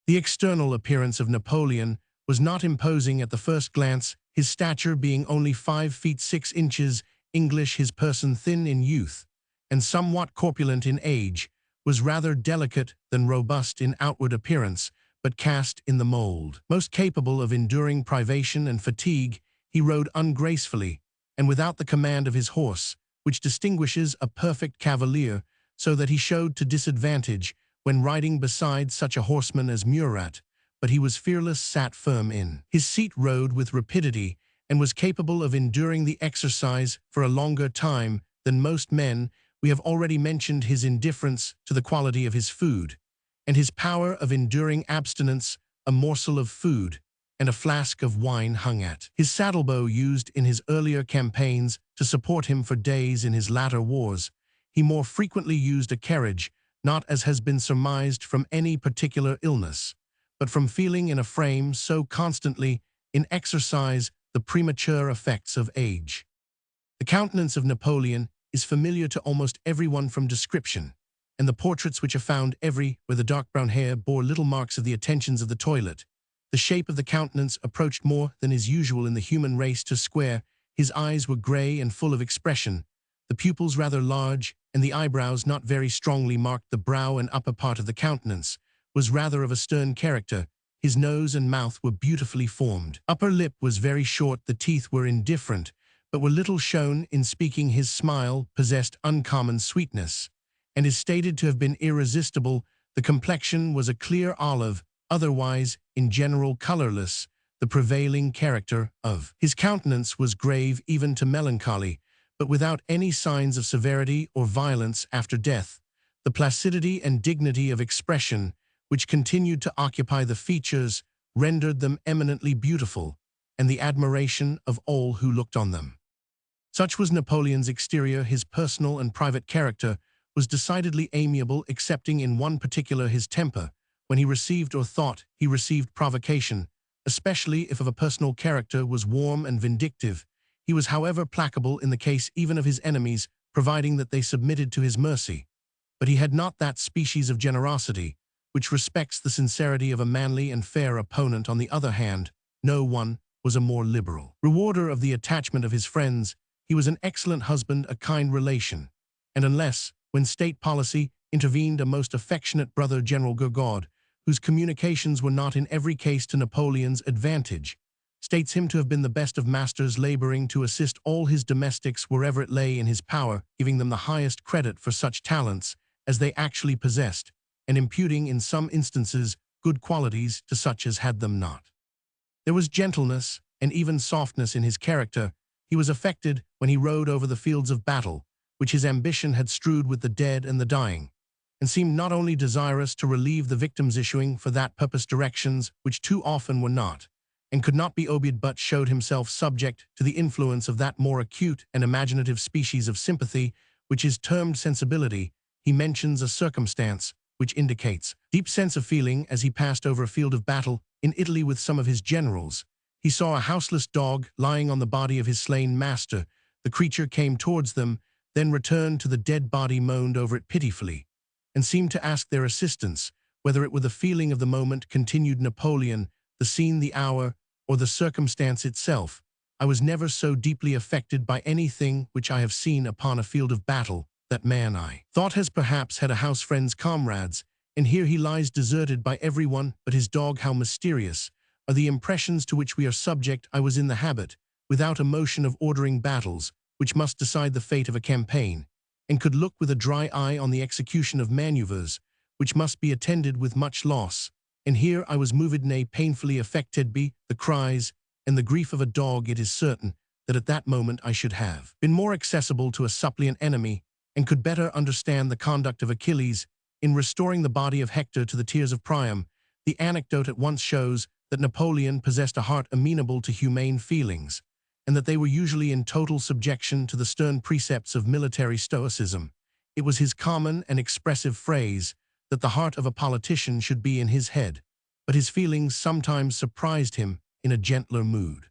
The external appearance of Napoleon was not imposing at the first glance, his stature being only 5 feet 6 inches English. His person, thin in youth and somewhat corpulent in age, was rather delicate than robust in outward appearance, but cast in the mold. Most capable of enduring privation and fatigue, he rode ungracefully and without the command of his horse, which distinguishes a perfect cavalier, so that he showed to disadvantage when riding beside such a horseman as Murat, but he was fearless, sat firm in his seat, rode with rapidity, and was capable of enduring the exercise for a longer time than most men. We have already mentioned his indifference to the quality of his food, and his power of enduring abstinence. A morsel of food and a flask of wine hung at his saddlebow used in his earlier campaigns to support him for days in his latter wars. He more frequently used a carriage, not as has been surmised from any particular illness, but from feeling in a frame so constantly in exercise the premature effects of age. The countenance of Napoleon is familiar to almost everyone from description, and the portraits which are found where the dark brown hair bore little marks of the attentions of the toilet. The shape of the countenance approached more than is usual in the human race to square. His eyes were grey and full of expression, the pupils rather large, and the eyebrows not very strongly marked. The brow and upper part of the countenance was rather of a stern character. His nose and mouth were beautifully formed. Upper lip was very short, the teeth were indifferent, but were little shown in speaking. His smile possessed uncommon sweetness, and is stated to have been irresistible. The complexion was a clear olive, otherwise, in general, colorless. The prevailing character of his countenance was grave even to melancholy, but without any signs of severity or violence after death. The placidity and dignity of expression, which continued to occupy the features, rendered them eminently beautiful, and the admiration of all who looked on them. Such was Napoleon's exterior. His personal and private character was decidedly amiable, excepting in one particular, his temper. When he received or thought he received provocation, especially if of a personal character, was warm and vindictive. He was, however, placable in the case even of his enemies, providing that they submitted to his mercy. But he had not that species of generosity which respects the sincerity of a manly and fair opponent. On the other hand, no one was a more liberal rewarder of the attachment of his friends. He was an excellent husband, a kind relation, and unless, when state policy intervened, a most affectionate brother. General Gourgaud, whose communications were not in every case to Napoleon's advantage, states him to have been the best of masters, laboring to assist all his domestics wherever it lay in his power, giving them the highest credit for such talents as they actually possessed, and imputing in some instances good qualities to such as had them not. There was gentleness and even softness in his character. He was affected when he rode over the fields of battle, which his ambition had strewed with the dead and the dying, and seemed not only desirous to relieve the victims, issuing for that purpose directions which too often were not, and could not be obeyed, but showed himself subject to the influence of that more acute and imaginative species of sympathy which is termed sensibility. He mentions a circumstance which indicates deep sense of feeling. As he passed over a field of battle in Italy with some of his generals, he saw a houseless dog lying on the body of his slain master. The creature came towards them, then returned to the dead body, moaned over it pitifully, and seemed to ask their assistance. Whether it were the feeling of the moment, continued Napoleon, the scene, the hour, or the circumstance itself, I was never so deeply affected by anything which I have seen upon a field of battle. That man, I thought, has perhaps had a house, friends, comrades, and here he lies deserted by everyone but his dog. How mysterious are the impressions to which we are subject! I was in the habit, without emotion, of ordering battles which must decide the fate of a campaign, and could look with a dry eye on the execution of maneuvers which must be attended with much loss. And here I was moved, nay, painfully affected by the cries and the grief of a dog. It is certain that at that moment I should have been more accessible to a suppliant enemy, and could better understand the conduct of Achilles in restoring the body of Hector to the tears of Priam. The anecdote at once shows that Napoleon possessed a heart amenable to humane feelings, and that they were usually in total subjection to the stern precepts of military stoicism. It was his common and expressive phrase that the heart of a politician should be in his head, but his feelings sometimes surprised him in a gentler mood.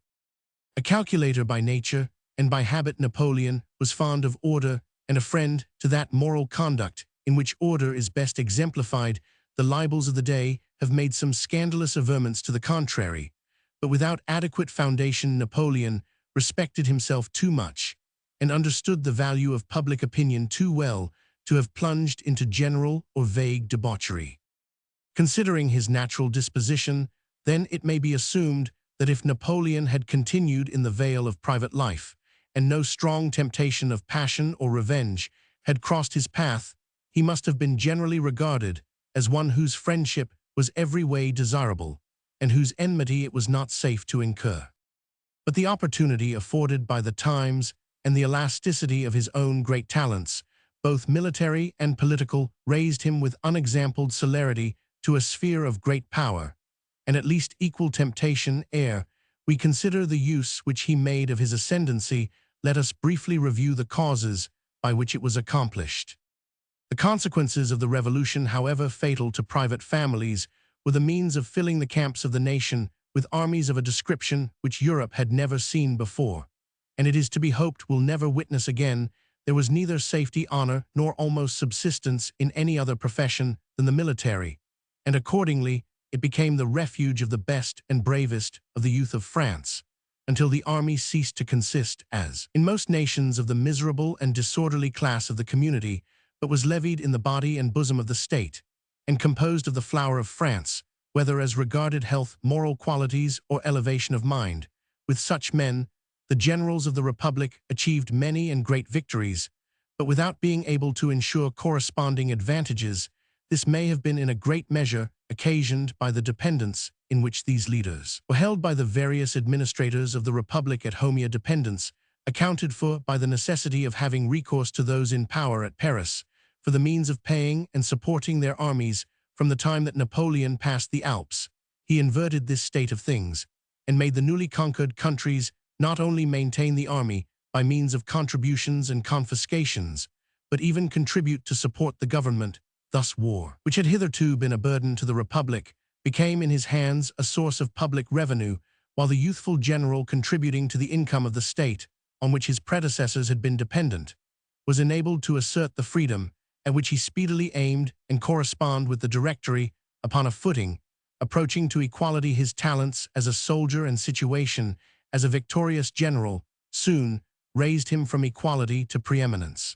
A calculator by nature and by habit, Napoleon was fond of order and a friend to that moral conduct in which order is best exemplified. The libels of the day have made some scandalous averments to the contrary, but without adequate foundation. Napoleon respected himself too much and understood the value of public opinion too well to have plunged into general or vague debauchery. Considering his natural disposition, then, it may be assumed that if Napoleon had continued in the vale of private life, and no strong temptation of passion or revenge had crossed his path, he must have been generally regarded as one whose friendship was every way desirable, and whose enmity it was not safe to incur. But the opportunity afforded by the times and the elasticity of his own great talents, both military and political, raised him with unexampled celerity to a sphere of great power, and at least equal temptation ere we consider the use which he made of his ascendancy. Let us briefly review the causes by which it was accomplished. The consequences of the revolution, however fatal to private families, were the means of filling the camps of the nation with armies of a description which Europe had never seen before, and it is to be hoped will never witness again. There was neither safety, honor, nor almost subsistence in any other profession than the military, and accordingly it became the refuge of the best and bravest of the youth of France, until the army ceased to consist, as in most nations, of the miserable and disorderly class of the community, but was levied in the body and bosom of the state, and composed of the flower of France, whether as regarded health, moral qualities, or elevation of mind. With such men, the generals of the Republic achieved many and great victories, but without being able to ensure corresponding advantages. This may have been in a great measure occasioned by the dependence in which these leaders were held by the various administrators of the Republic at home, a dependence accounted for by the necessity of having recourse to those in power at Paris for the means of paying and supporting their armies. From the time that Napoleon passed the Alps, he inverted this state of things, and made the newly conquered countries not only maintain the army by means of contributions and confiscations, but even contribute to support the government. Thus war, which had hitherto been a burden to the Republic, became in his hands a source of public revenue, while the youthful general, contributing to the income of the state, on which his predecessors had been dependent, was enabled to assert the freedom at which he speedily aimed and correspond with the Directory upon a footing, approaching to equality. His talents as a soldier and situation as a victorious general soon raised him from equality to preeminence.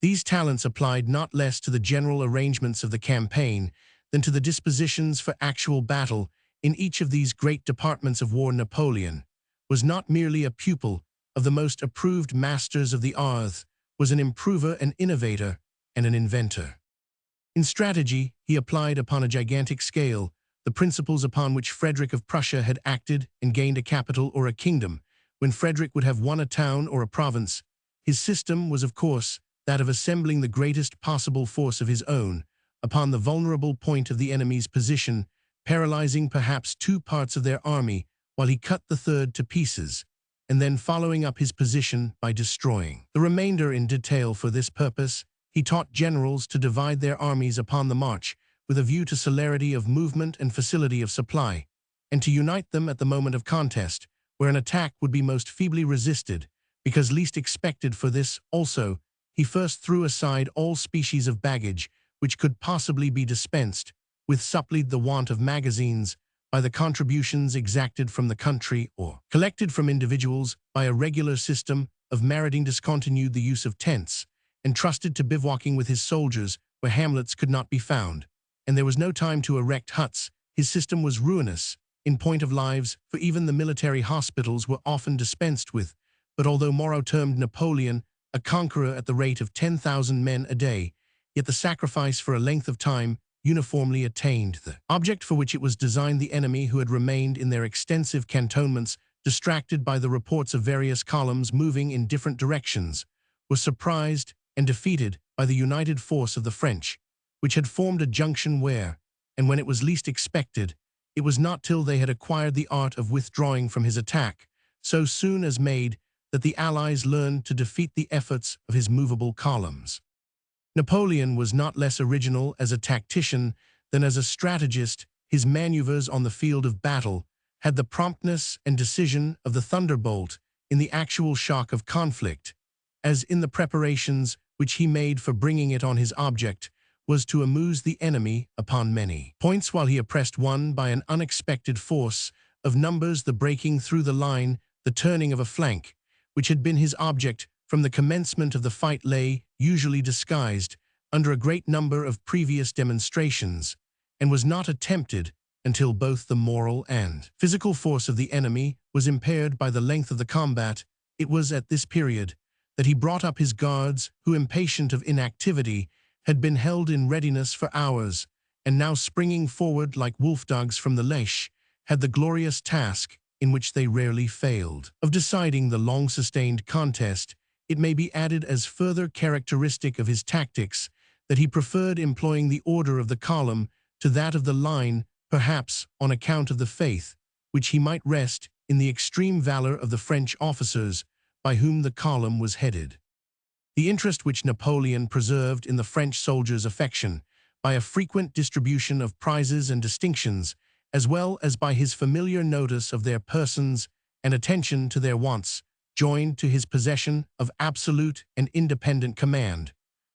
These talents applied not less to the general arrangements of the campaign than to the dispositions for actual battle. In each of these great departments of war, Napoleon was not merely a pupil of the most approved masters of the arts, was an improver, an innovator, and an inventor. In strategy, he applied upon a gigantic scale the principles upon which Frederick of Prussia had acted and gained a capital or a kingdom, when Frederick would have won a town or a province. His system was, of course, that of assembling the greatest possible force of his own upon the vulnerable point of the enemy's position, paralyzing perhaps 2 parts of their army while he cut the third to pieces, and then following up his position by destroying the remainder. In detail, for this purpose, he taught generals to divide their armies upon the march with a view to celerity of movement and facility of supply, and to unite them at the moment of contest, where an attack would be most feebly resisted, because least expected. For this, also, he first threw aside all species of baggage which could possibly be dispensed with, supplied the want of magazines by the contributions exacted from the country or collected from individuals by a regular system of meriting, discontinued the use of tents, and trusted to bivouacking with his soldiers where hamlets could not be found, and there was no time to erect huts. His system was ruinous in point of lives, for even the military hospitals were often dispensed with. But although Moreau termed Napoleon a conqueror at the rate of 10,000 men a day, yet the sacrifice for a length of time uniformly attained the object for which it was designed. The enemy, who had remained in their extensive cantonments, distracted by the reports of various columns moving in different directions, was surprised and defeated by the united force of the French, which had formed a junction where, and when it was least expected, it was not till they had acquired the art of withdrawing from his attack, so soon as made, that the Allies learned to defeat the efforts of his movable columns. Napoleon was not less original as a tactician than as a strategist. His maneuvers on the field of battle had the promptness and decision of the thunderbolt in the actual shock of conflict, as in the preparations which he made for bringing it on. His object was to amuse the enemy upon many points while he oppressed one by an unexpected force of numbers. The breaking through the line, the turning of a flank, which had been his object from the commencement of the fight, lay, usually disguised, under a great number of previous demonstrations, and was not attempted until both the moral and physical force of the enemy was impaired by the length of the combat. It was at this period that he brought up his guards, who, impatient of inactivity, had been held in readiness for hours, and now, springing forward like wolf-dogs from the leash, had the glorious task, in which they rarely failed, of deciding the long-sustained contest. It may be added as further characteristic of his tactics that he preferred employing the order of the column to that of the line, perhaps on account of the faith which he might rest in the extreme valor of the French officers by whom the column was headed. The interest which Napoleon preserved in the French soldiers' affection by a frequent distribution of prizes and distinctions, as well as by his familiar notice of their persons and attention to their wants, joined to his possession of absolute and independent command,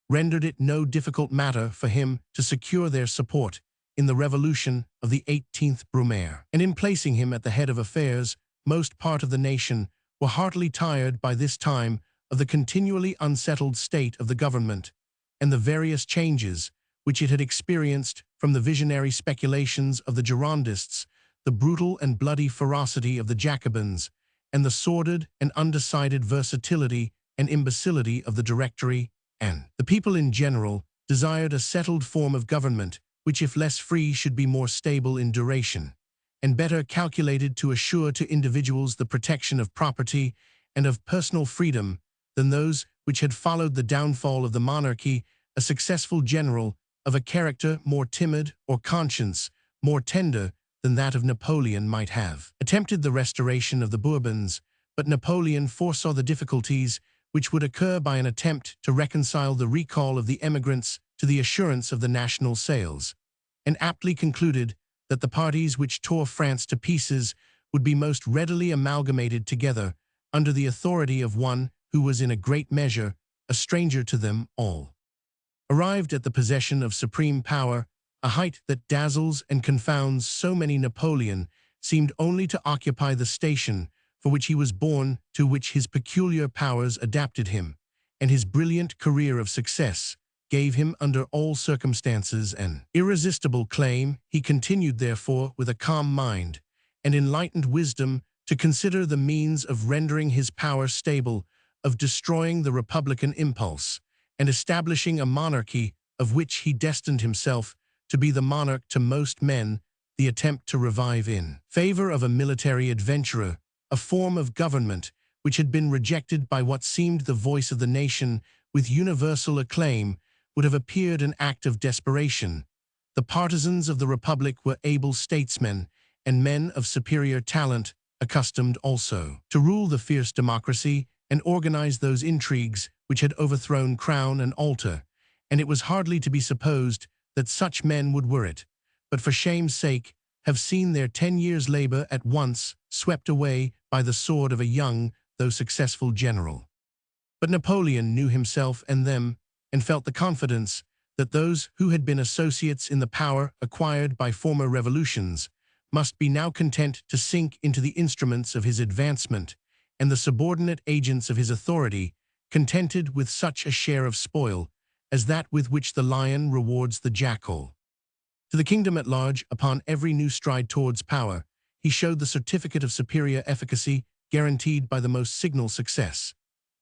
rendered it no difficult matter for him to secure their support in the revolution of the 18th Brumaire. And in placing him at the head of affairs, most part of the nation were heartily tired by this time of the continually unsettled state of the government and the various changes which it had experienced from the visionary speculations of the Girondists, the brutal and bloody ferocity of the Jacobins, and the sordid and undecided versatility and imbecility of the Directory, and the people in general desired a settled form of government which, if less free, should be more stable in duration, and better calculated to assure to individuals the protection of property and of personal freedom than those which had followed the downfall of the monarchy. A successful general of a character more timid or conscience more tender than that of Napoleon might have attempted the restoration of the Bourbons, but Napoleon foresaw the difficulties which would occur by an attempt to reconcile the recall of the emigrants to the assurance of the national sales, and aptly concluded that the parties which tore France to pieces would be most readily amalgamated together under the authority of one who was in a great measure a stranger to them all. Arrived at the possession of supreme power, a height that dazzles and confounds so many, Napoleon seemed only to occupy the station for which he was born, to which his peculiar powers adapted him, and his brilliant career of success gave him under all circumstances an irresistible claim. He continued, therefore, with a calm mind and enlightened wisdom to consider the means of rendering his power stable, of destroying the republican impulse, and establishing a monarchy of which he destined himself to be the monarch to most men. The attempt to revive in favor of a military adventurer a form of government which had been rejected by what seemed the voice of the nation with universal acclaim would have appeared an act of desperation. The partisans of the Republic were able statesmen and men of superior talent, accustomed also to rule the fierce democracy and organize those intrigues which had overthrown crown and altar, and it was hardly to be supposed that such men would were it, but for shame's sake, have seen their 10 years' labor at once swept away by the sword of a young, though successful general. But Napoleon knew himself and them, and felt the confidence that those who had been associates in the power acquired by former revolutions must be now content to sink into the instruments of his advancement, and the subordinate agents of his authority contented with such a share of spoil as that with which the lion rewards the jackal. To the kingdom at large, upon every new stride towards power, he showed the certificate of superior efficacy guaranteed by the most signal success,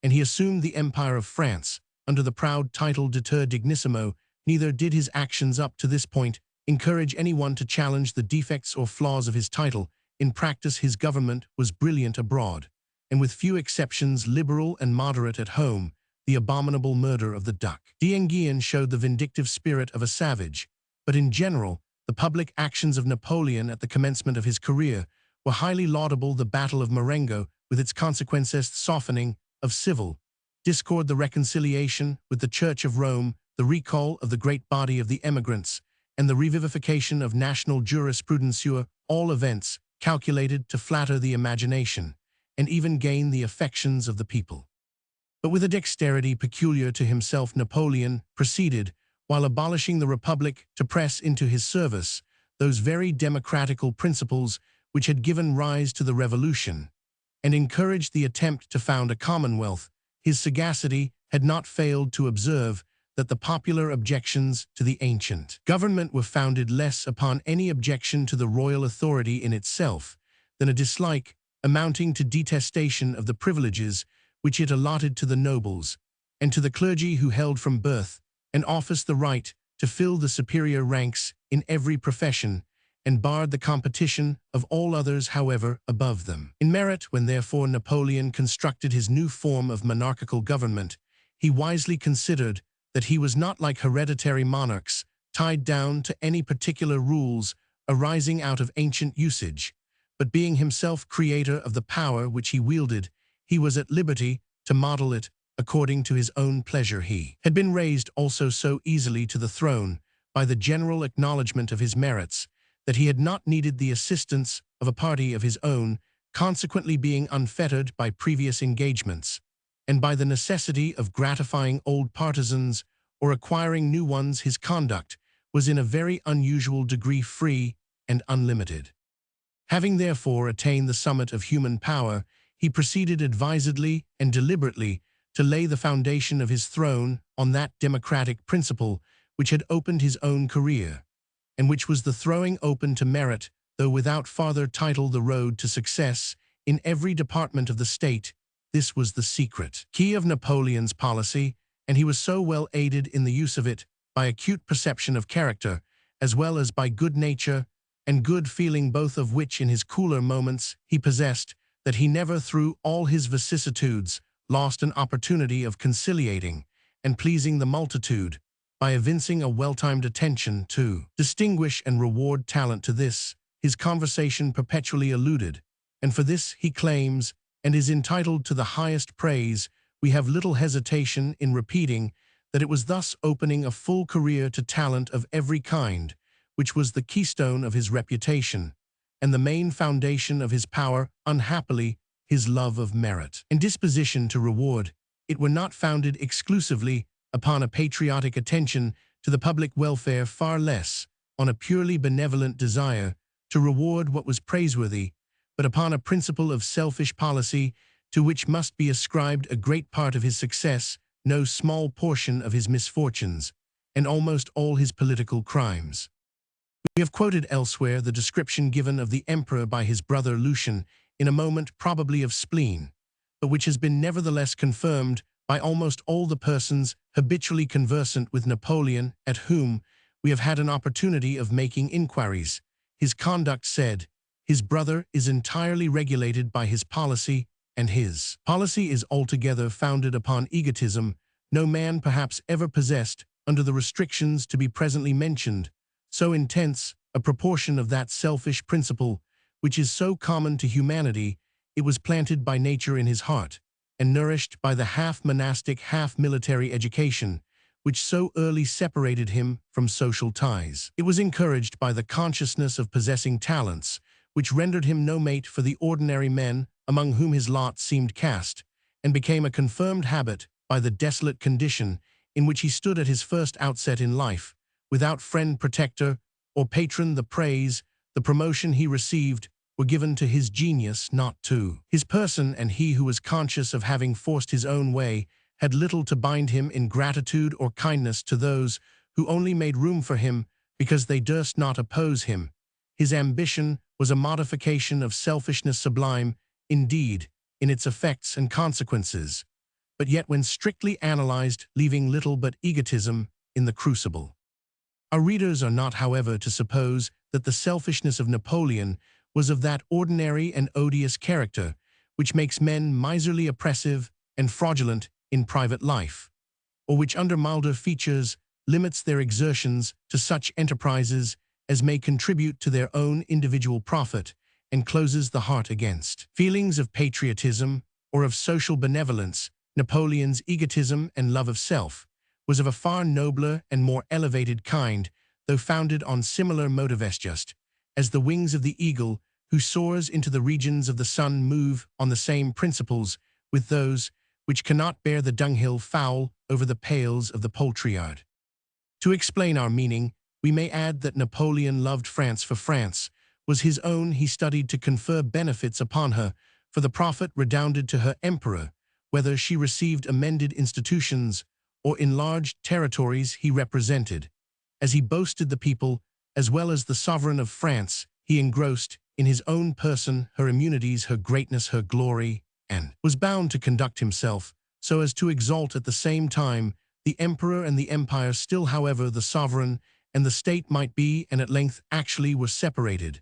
and he assumed the empire of France under the proud title de Ter Dignissimo. Neither did his actions up to this point encourage anyone to challenge the defects or flaws of his title. In practice, his government was brilliant abroad, and with few exceptions liberal and moderate at home. The abominable murder of the Duc d'Enghien showed the vindictive spirit of a savage, but in general, the public actions of Napoleon at the commencement of his career were highly laudable. The Battle of Marengo, with its consequences softening of civil discord, the reconciliation with the Church of Rome, the recall of the great body of the emigrants, and the revivification of national jurisprudence, all events calculated to flatter the imagination and even gain the affections of the people. But with a dexterity peculiar to himself, Napoleon proceeded, while abolishing the Republic, to press into his service those very democratical principles which had given rise to the Revolution, and encouraged the attempt to found a commonwealth. His sagacity had not failed to observe that the popular objections to the ancient government were founded less upon any objection to the royal authority in itself than a dislike amounting to detestation of the privileges which it allotted to the nobles and to the clergy, who held from birth and office the right to fill the superior ranks in every profession, and barred the competition of all others, however above them in merit. When therefore Napoleon constructed his new form of monarchical government, he wisely considered that he was not like hereditary monarchs, tied down to any particular rules arising out of ancient usage, but being himself creator of the power which he wielded, he was at liberty to model it according to his own pleasure. He had been raised also so easily to the throne by the general acknowledgement of his merits that he had not needed the assistance of a party of his own, consequently being unfettered by previous engagements, and by the necessity of gratifying old partisans or acquiring new ones. His conduct was in a very unusual degree free and unlimited. Having therefore attained the summit of human power, he proceeded advisedly and deliberately to lay the foundation of his throne on that democratic principle which had opened his own career, and which was the throwing open to merit, though without farther title, the road to success in every department of the state. This was the secret key of Napoleon's policy, and he was so well aided in the use of it by acute perception of character, as well as by good nature and good feeling, both of which in his cooler moments he possessed, that he never, through all his vicissitudes, lost an opportunity of conciliating and pleasing the multitude by evincing a well-timed attention to distinguish and reward talent. To this his conversation perpetually alluded, and for this he claims and is entitled to the highest praise. We have little hesitation in repeating that it was thus opening a full career to talent of every kind, which was the keystone of his reputation, and the main foundation of his power. Unhappily, his love of merit and disposition to reward it were not founded exclusively upon a patriotic attention to the public welfare, far less on a purely benevolent desire to reward what was praiseworthy, but upon a principle of selfish policy, to which must be ascribed a great part of his success, no small portion of his misfortunes, and almost all his political crimes. We have quoted elsewhere the description given of the emperor by his brother Lucian in a moment probably of spleen, but which has been nevertheless confirmed by almost all the persons habitually conversant with Napoleon at whom we have had an opportunity of making inquiries. His conduct said, his brother is entirely regulated by his policy, and his policy is altogether founded upon egotism. No man perhaps ever possessed, under the restrictions to be presently mentioned, so intense a proportion of that selfish principle which is so common to humanity. It was planted by nature in his heart, and nourished by the half-monastic, half-military education, which so early separated him from social ties. It was encouraged by the consciousness of possessing talents, which rendered him no mate for the ordinary men among whom his lot seemed cast, and became a confirmed habit by the desolate condition in which he stood at his first outset in life, without friend, protector, or patron. The praise, the promotion he received, were given to his genius, not to his person, and he who was conscious of having forced his own way had little to bind him in gratitude or kindness to those who only made room for him because they durst not oppose him. His ambition was a modification of selfishness, sublime, indeed, in its effects and consequences, but yet when strictly analyzed, leaving little but egotism in the crucible. Our readers are not, however, to suppose that the selfishness of Napoleon was of that ordinary and odious character which makes men miserly, oppressive, and fraudulent in private life, or which under milder features limits their exertions to such enterprises as may contribute to their own individual profit, and closes the heart against feelings of patriotism or of social benevolence. Napoleon's egotism and love of self was of a far nobler and more elevated kind, though founded on similar motives, just as the wings of the eagle who soars into the regions of the sun move on the same principles with those which cannot bear the dunghill fowl over the pails of the poultry yard. To explain our meaning, we may add that Napoleon loved France, for France was his own. He studied to confer benefits upon her, for the profit redounded to her emperor, whether she received amended institutions or enlarged territories he represented. As he boasted the people, as well as the sovereign of France, he engrossed in his own person her immunities, her greatness, her glory, and was bound to conduct himself so as to exalt at the same time the emperor and the empire. Still, however, the sovereign and the state might be, and at length actually were, separated,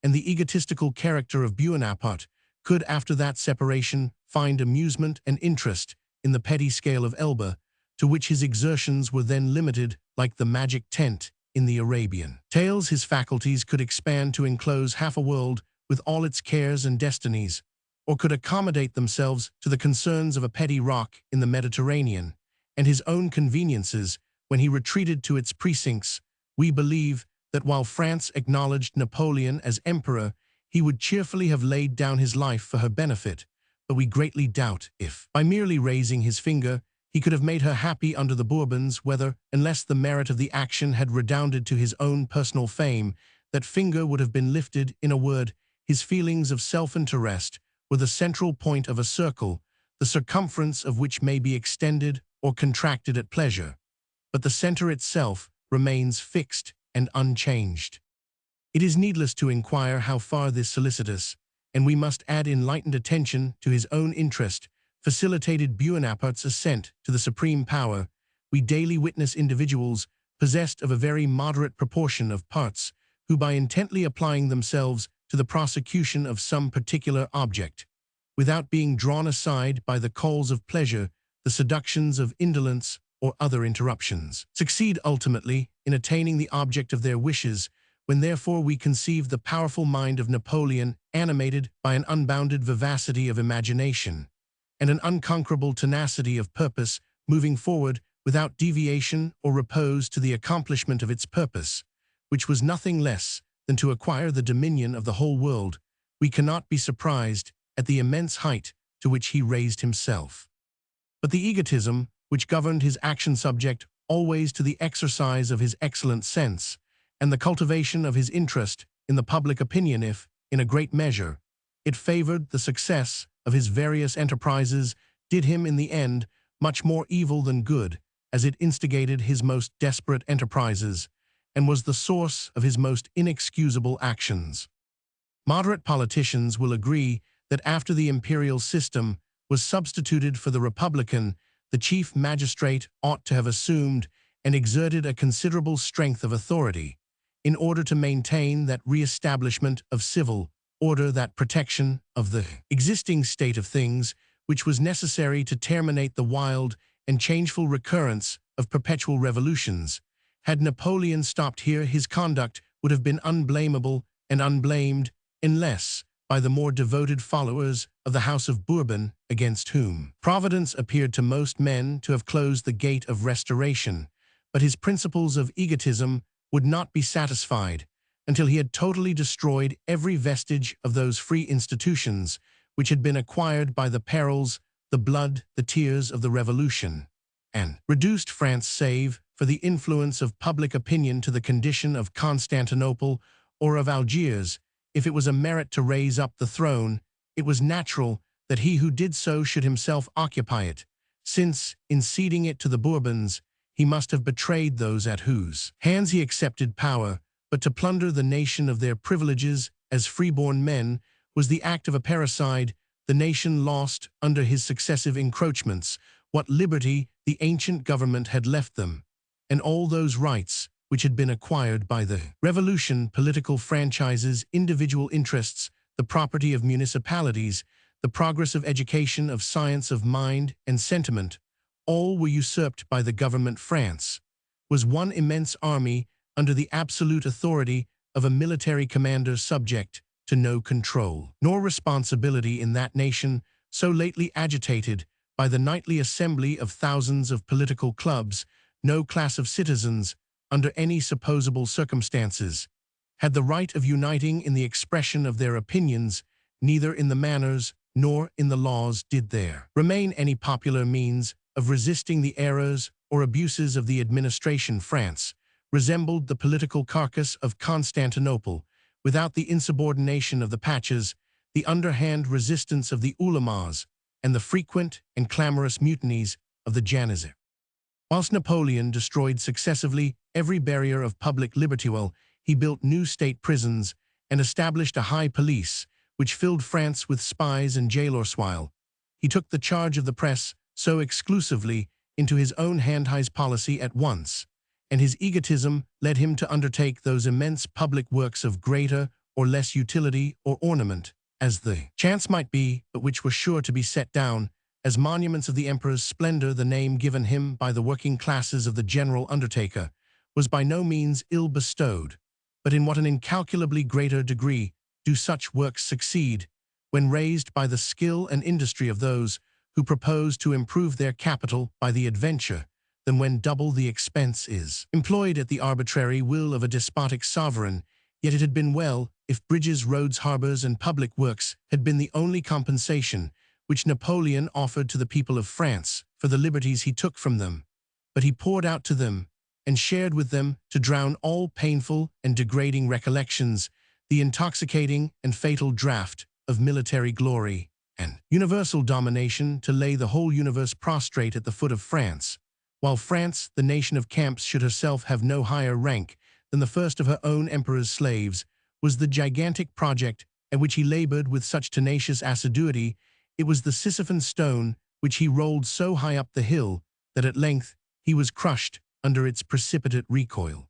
and the egotistical character of Bonaparte could, after that separation, find amusement and interest in the petty scale of Elba, to which his exertions were then limited, like the magic tent in the Arabian Tales. His faculties could expand to enclose half a world with all its cares and destinies, or could accommodate themselves to the concerns of a petty rock in the Mediterranean, and his own conveniences when he retreated to its precincts. We believe that while France acknowledged Napoleon as emperor, he would cheerfully have laid down his life for her benefit, but we greatly doubt if, by merely raising his finger, he could have made her happy under the Bourbons, whether, unless the merit of the action had redounded to his own personal fame, that finger would have been lifted. In a word, his feelings of self-interest were the central point of a circle, the circumference of which may be extended or contracted at pleasure, but the center itself remains fixed and unchanged. It is needless to inquire how far this solicitous, and we must add enlightened attention to his own interest, facilitated Bonaparte's ascent to the supreme power. We daily witness individuals possessed of a very moderate proportion of parts, who by intently applying themselves to the prosecution of some particular object, without being drawn aside by the calls of pleasure, the seductions of indolence, or other interruptions, succeed ultimately in attaining the object of their wishes. When therefore we conceive the powerful mind of Napoleon animated by an unbounded vivacity of imagination and an unconquerable tenacity of purpose, moving forward without deviation or repose to the accomplishment of its purpose, which was nothing less than to acquire the dominion of the whole world, we cannot be surprised at the immense height to which he raised himself. But the egotism which governed his action subject always to the exercise of his excellent sense, and the cultivation of his interest in the public opinion, if, in a great measure, it favored the success of his various enterprises, did him in the end much more evil than good, as it instigated his most desperate enterprises, and was the source of his most inexcusable actions. Moderate politicians will agree that after the imperial system was substituted for the republican, the chief magistrate ought to have assumed and exerted a considerable strength of authority, in order to maintain that re-establishment of civil order, that protection of the existing state of things, which was necessary to terminate the wild and changeful recurrence of perpetual revolutions. Had Napoleon stopped here, his conduct would have been unblameable and unblamed, unless by the more devoted followers of the House of Bourbon, against whom Providence appeared to most men to have closed the gate of restoration. But his principles of egotism would not be satisfied until he had totally destroyed every vestige of those free institutions which had been acquired by the perils, the blood, the tears of the Revolution, and reduced France, save for the influence of public opinion, to the condition of Constantinople or of Algiers. If it was a merit to raise up the throne, it was natural that he who did so should himself occupy it, since, in ceding it to the Bourbons, he must have betrayed those at whose hands he accepted power. But to plunder the nation of their privileges as freeborn men was the act of a parricide. The nation lost, under his successive encroachments, what liberty the ancient government had left them, and all those rights which had been acquired by the Revolution: political franchises, individual interests, the property of municipalities, the progress of education, of science, of mind and sentiment, all were usurped by the government. France was one immense army under the absolute authority of a military commander, subject to no control nor responsibility in that nation so lately agitated by the nightly assembly of thousands of political clubs. No class of citizens, under any supposable circumstances, had the right of uniting in the expression of their opinions. Neither in the manners nor in the laws did there remain any popular means of resisting the errors or abuses of the administration. France resembled the political carcass of Constantinople, without the insubordination of the paches, the underhand resistance of the ulemas, and the frequent and clamorous mutinies of the Janizaries. Whilst Napoleon destroyed successively every barrier of public liberty, he built new state prisons and established a high police, which filled France with spies and jailors, while he took the charge of the press so exclusively into his own hand. His policy at once, and his egotism, led him to undertake those immense public works of greater or less utility or ornament, as the chance might be, but which were sure to be set down as monuments of the emperor's splendor. The name given him by the working classes of the general undertaker was by no means ill bestowed, but in what an incalculably greater degree do such works succeed when raised by the skill and industry of those who propose to improve their capital by the adventure, than when double the expense is employed at the arbitrary will of a despotic sovereign. Yet it had been well if bridges, roads, harbors, and public works had been the only compensation which Napoleon offered to the people of France for the liberties he took from them, but he poured out to them and shared with them, to drown all painful and degrading recollections, the intoxicating and fatal draught of military glory and universal domination, to lay the whole universe prostrate at the foot of France, while France, the nation of camps, should herself have no higher rank than the first of her own emperor's slaves, was the gigantic project at which he labored with such tenacious assiduity. It was the Sisyphean stone which he rolled so high up the hill that at length he was crushed under its precipitate recoil.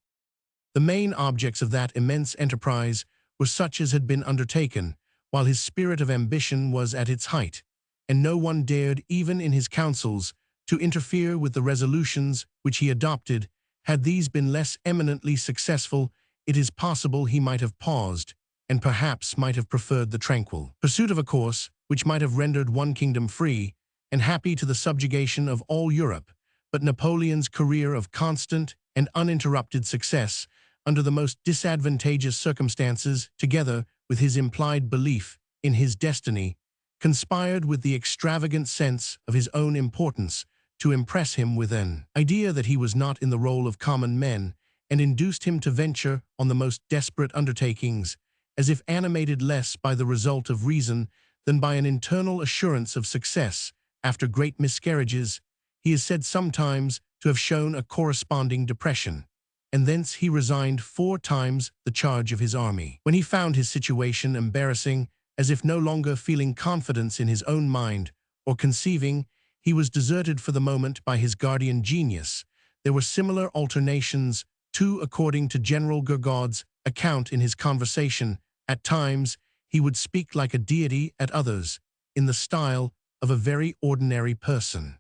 The main objects of that immense enterprise were such as had been undertaken while his spirit of ambition was at its height, and no one dared, even in his councils, to interfere with the resolutions which he adopted. Had these been less eminently successful, it is possible he might have paused, and perhaps might have preferred the tranquil pursuit of a course which might have rendered one kingdom free and happy to the subjugation of all Europe. But Napoleon's career of constant and uninterrupted success under the most disadvantageous circumstances, together with his implied belief in his destiny, conspired with the extravagant sense of his own importance to impress him with an idea that he was not in the role of common men, and induced him to venture on the most desperate undertakings, as if animated less by the result of reason than by an internal assurance of success. After great miscarriages, he is said sometimes to have shown a corresponding depression, and thence he resigned 4 times the charge of his army, when he found his situation embarrassing, as if no longer feeling confidence in his own mind, or conceiving he was deserted for the moment by his guardian genius. There were similar alternations, too, according to General Gourgaud's account in his conversation. At times, he would speak like a deity, at others, in the style of a very ordinary person.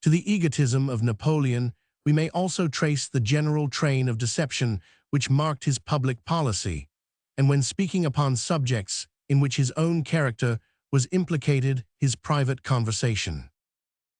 To the egotism of Napoleon, we may also trace the general train of deception which marked his public policy, and when speaking upon subjects in which his own character was implicated, his private conversation.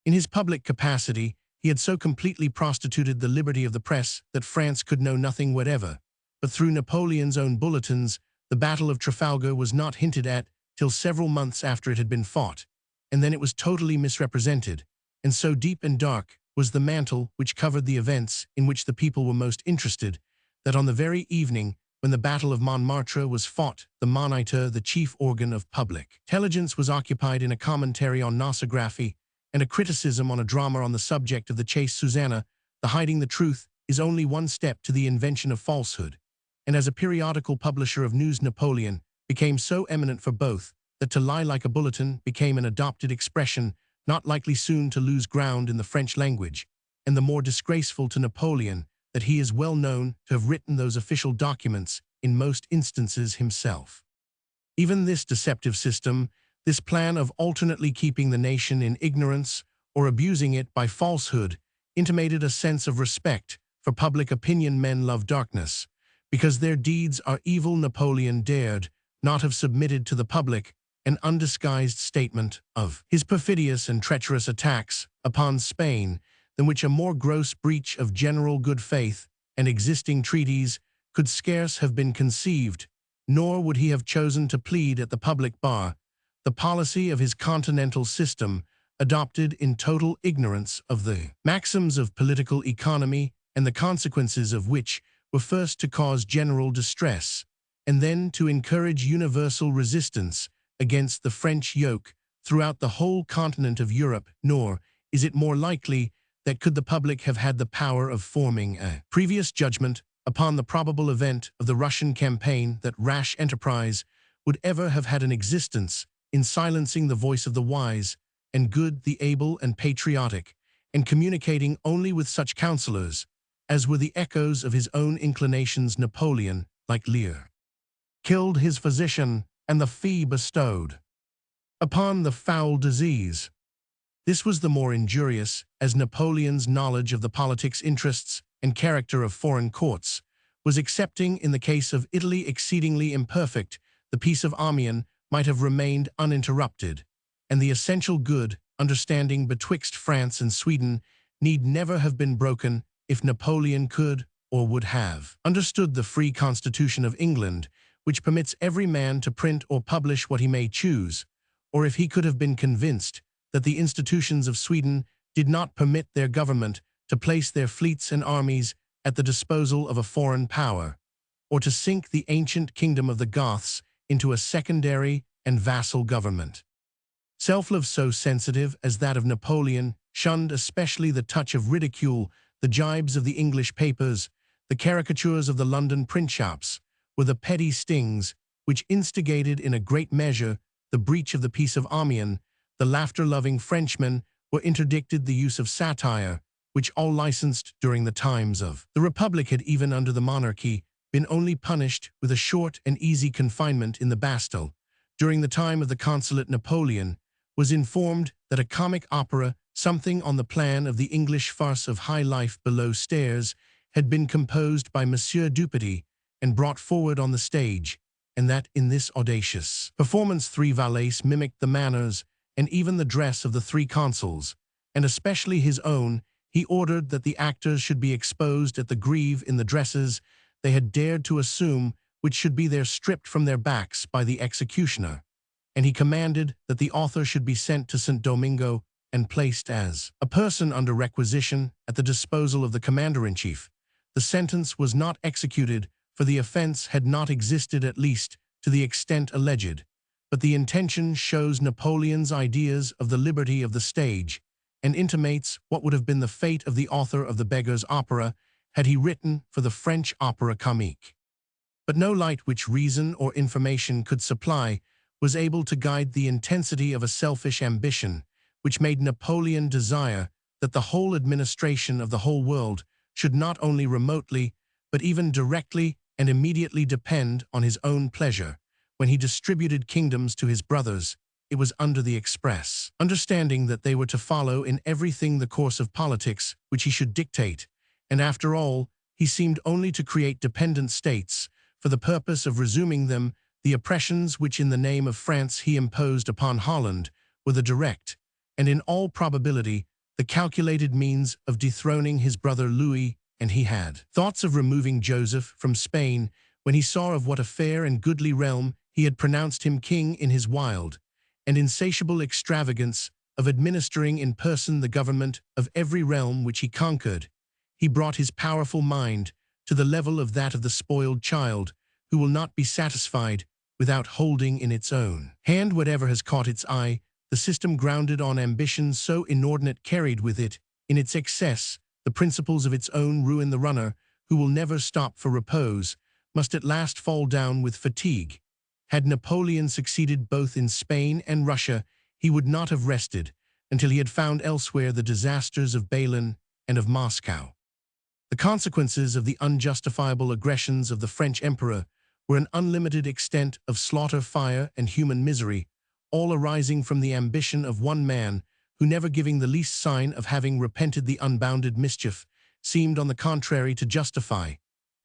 In his public capacity, he had so completely prostituted the liberty of the press that France could know nothing whatever, but through Napoleon's own bulletins, the Battle of Trafalgar was not hinted at till several months after it had been fought, and then it was totally misrepresented, and so deep and dark was the mantle which covered the events in which the people were most interested, that on the very evening when the Battle of Montmartre was fought, the Moniteur, the chief organ of public intelligence, was occupied in a commentary on nosography and a criticism on a drama on the subject of the chase Susanna. The hiding the truth is only one step to the invention of falsehood, and as a periodical publisher of news, Napoleon became so eminent for both that to lie like a bulletin became an adopted expression, not likely soon to lose ground in the French language, and the more disgraceful to Napoleon that he is well known to have written those official documents in most instances himself. Even this deceptive system, this plan of alternately keeping the nation in ignorance or abusing it by falsehood, intimated a sense of respect for public opinion. Men love darkness because their deeds are evil. Napoleon dared not have submitted to the public an undisguised statement of his perfidious and treacherous attacks upon Spain, than which a more gross breach of general good faith and existing treaties could scarce have been conceived, nor would he have chosen to plead at the public bar the policy of his continental system, adopted in total ignorance of the maxims of political economy, and the consequences of which were first to cause general distress, and then to encourage universal resistance against the French yoke throughout the whole continent of Europe. Nor is it more likely that, could the public have had the power of forming a previous judgment upon the probable event of the Russian campaign, that rash enterprise would ever have had an existence in silencing the voice of the wise and good, the able and patriotic, and communicating only with such counselors as were the echoes of his own inclinations. Napoleon, like Lear, killed his physician, and the fee bestowed upon the foul disease. This was the more injurious, as Napoleon's knowledge of the politics, interests, and character of foreign courts, was accepting in the case of Italy exceedingly imperfect, the peace of Amiens might have remained uninterrupted, and the essential good understanding betwixt France and Sweden need never have been broken if Napoleon could or would have understood the free constitution of England, which permits every man to print or publish what he may choose, or if he could have been convinced that the institutions of Sweden did not permit their government to place their fleets and armies at the disposal of a foreign power, or to sink the ancient kingdom of the Goths into a secondary and vassal government. Self-love so sensitive as that of Napoleon shunned especially the touch of ridicule, the gibes of the English papers, the caricatures of the London print shops, were the petty stings which instigated in a great measure the breach of the peace of Amiens. The laughter-loving Frenchmen were interdicted the use of satire, which all licensed during the times of the Republic had, even under the monarchy, been only punished with a short and easy confinement in the Bastille. During the time of the Consulate, Napoleon was informed that a comic opera, something on the plan of the English farce of High Life Below Stairs, had been composed by Monsieur Dupetit and brought forward on the stage, and that in this audacious performance 3 valets mimicked the manners and even the dress of the 3 consuls, and especially his own. He ordered that the actors should be exposed at the Greve in the dresses they had dared to assume, which should be there stripped from their backs by the executioner, and he commanded that the author should be sent to St. Domingo and placed as a person under requisition at the disposal of the commander-in-chief. The sentence was not executed, for the offense had not existed, at least to the extent alleged, but the intention shows Napoleon's ideas of the liberty of the stage, and intimates what would have been the fate of the author of the Beggar's Opera had he written for the French opera comique. But no light which reason or information could supply was able to guide the intensity of a selfish ambition, which made Napoleon desire that the whole administration of the whole world should not only remotely, but even directly and immediately depend on his own pleasure. When he distributed kingdoms to his brothers, it was under the express understanding that they were to follow in everything the course of politics which he should dictate, and after all, he seemed only to create dependent states for the purpose of resuming them. The oppressions which in the name of France he imposed upon Holland were the direct, and in all probability, the calculated means of dethroning his brother Louis, and he had thoughts of removing Joseph from Spain when he saw of what a fair and goodly realm he had pronounced him king, in his wild and insatiable extravagance of administering in person the government of every realm which he conquered. He brought his powerful mind to the level of that of the spoiled child, who will not be satisfied without holding in its own hand whatever has caught its eye. The system grounded on ambition so inordinate carried with it, in its excess, the principles of its own ruin. The runner, who will never stop for repose, must at last fall down with fatigue. Had Napoleon succeeded both in Spain and Russia, he would not have rested until he had found elsewhere the disasters of Berlin and of Moscow. The consequences of the unjustifiable aggressions of the French emperor were an unlimited extent of slaughter, fire, and human misery, all arising from the ambition of one man who, never giving the least sign of having repented the unbounded mischief, seemed on the contrary to justify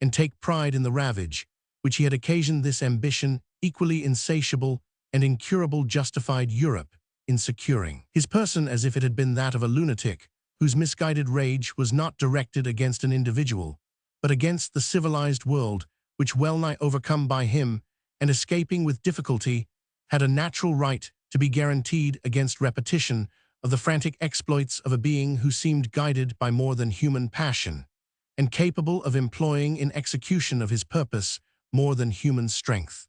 and take pride in the ravage which he had occasioned. This ambition, equally insatiable and incurable, justified Europe in securing his person as if it had been that of a lunatic, whose misguided rage was not directed against an individual, but against the civilized world, which, well-nigh overcome by him, and escaping with difficulty, had a natural right to be guaranteed against repetition of the frantic exploits of a being who seemed guided by more than human passion, and capable of employing in execution of his purpose more than human strength.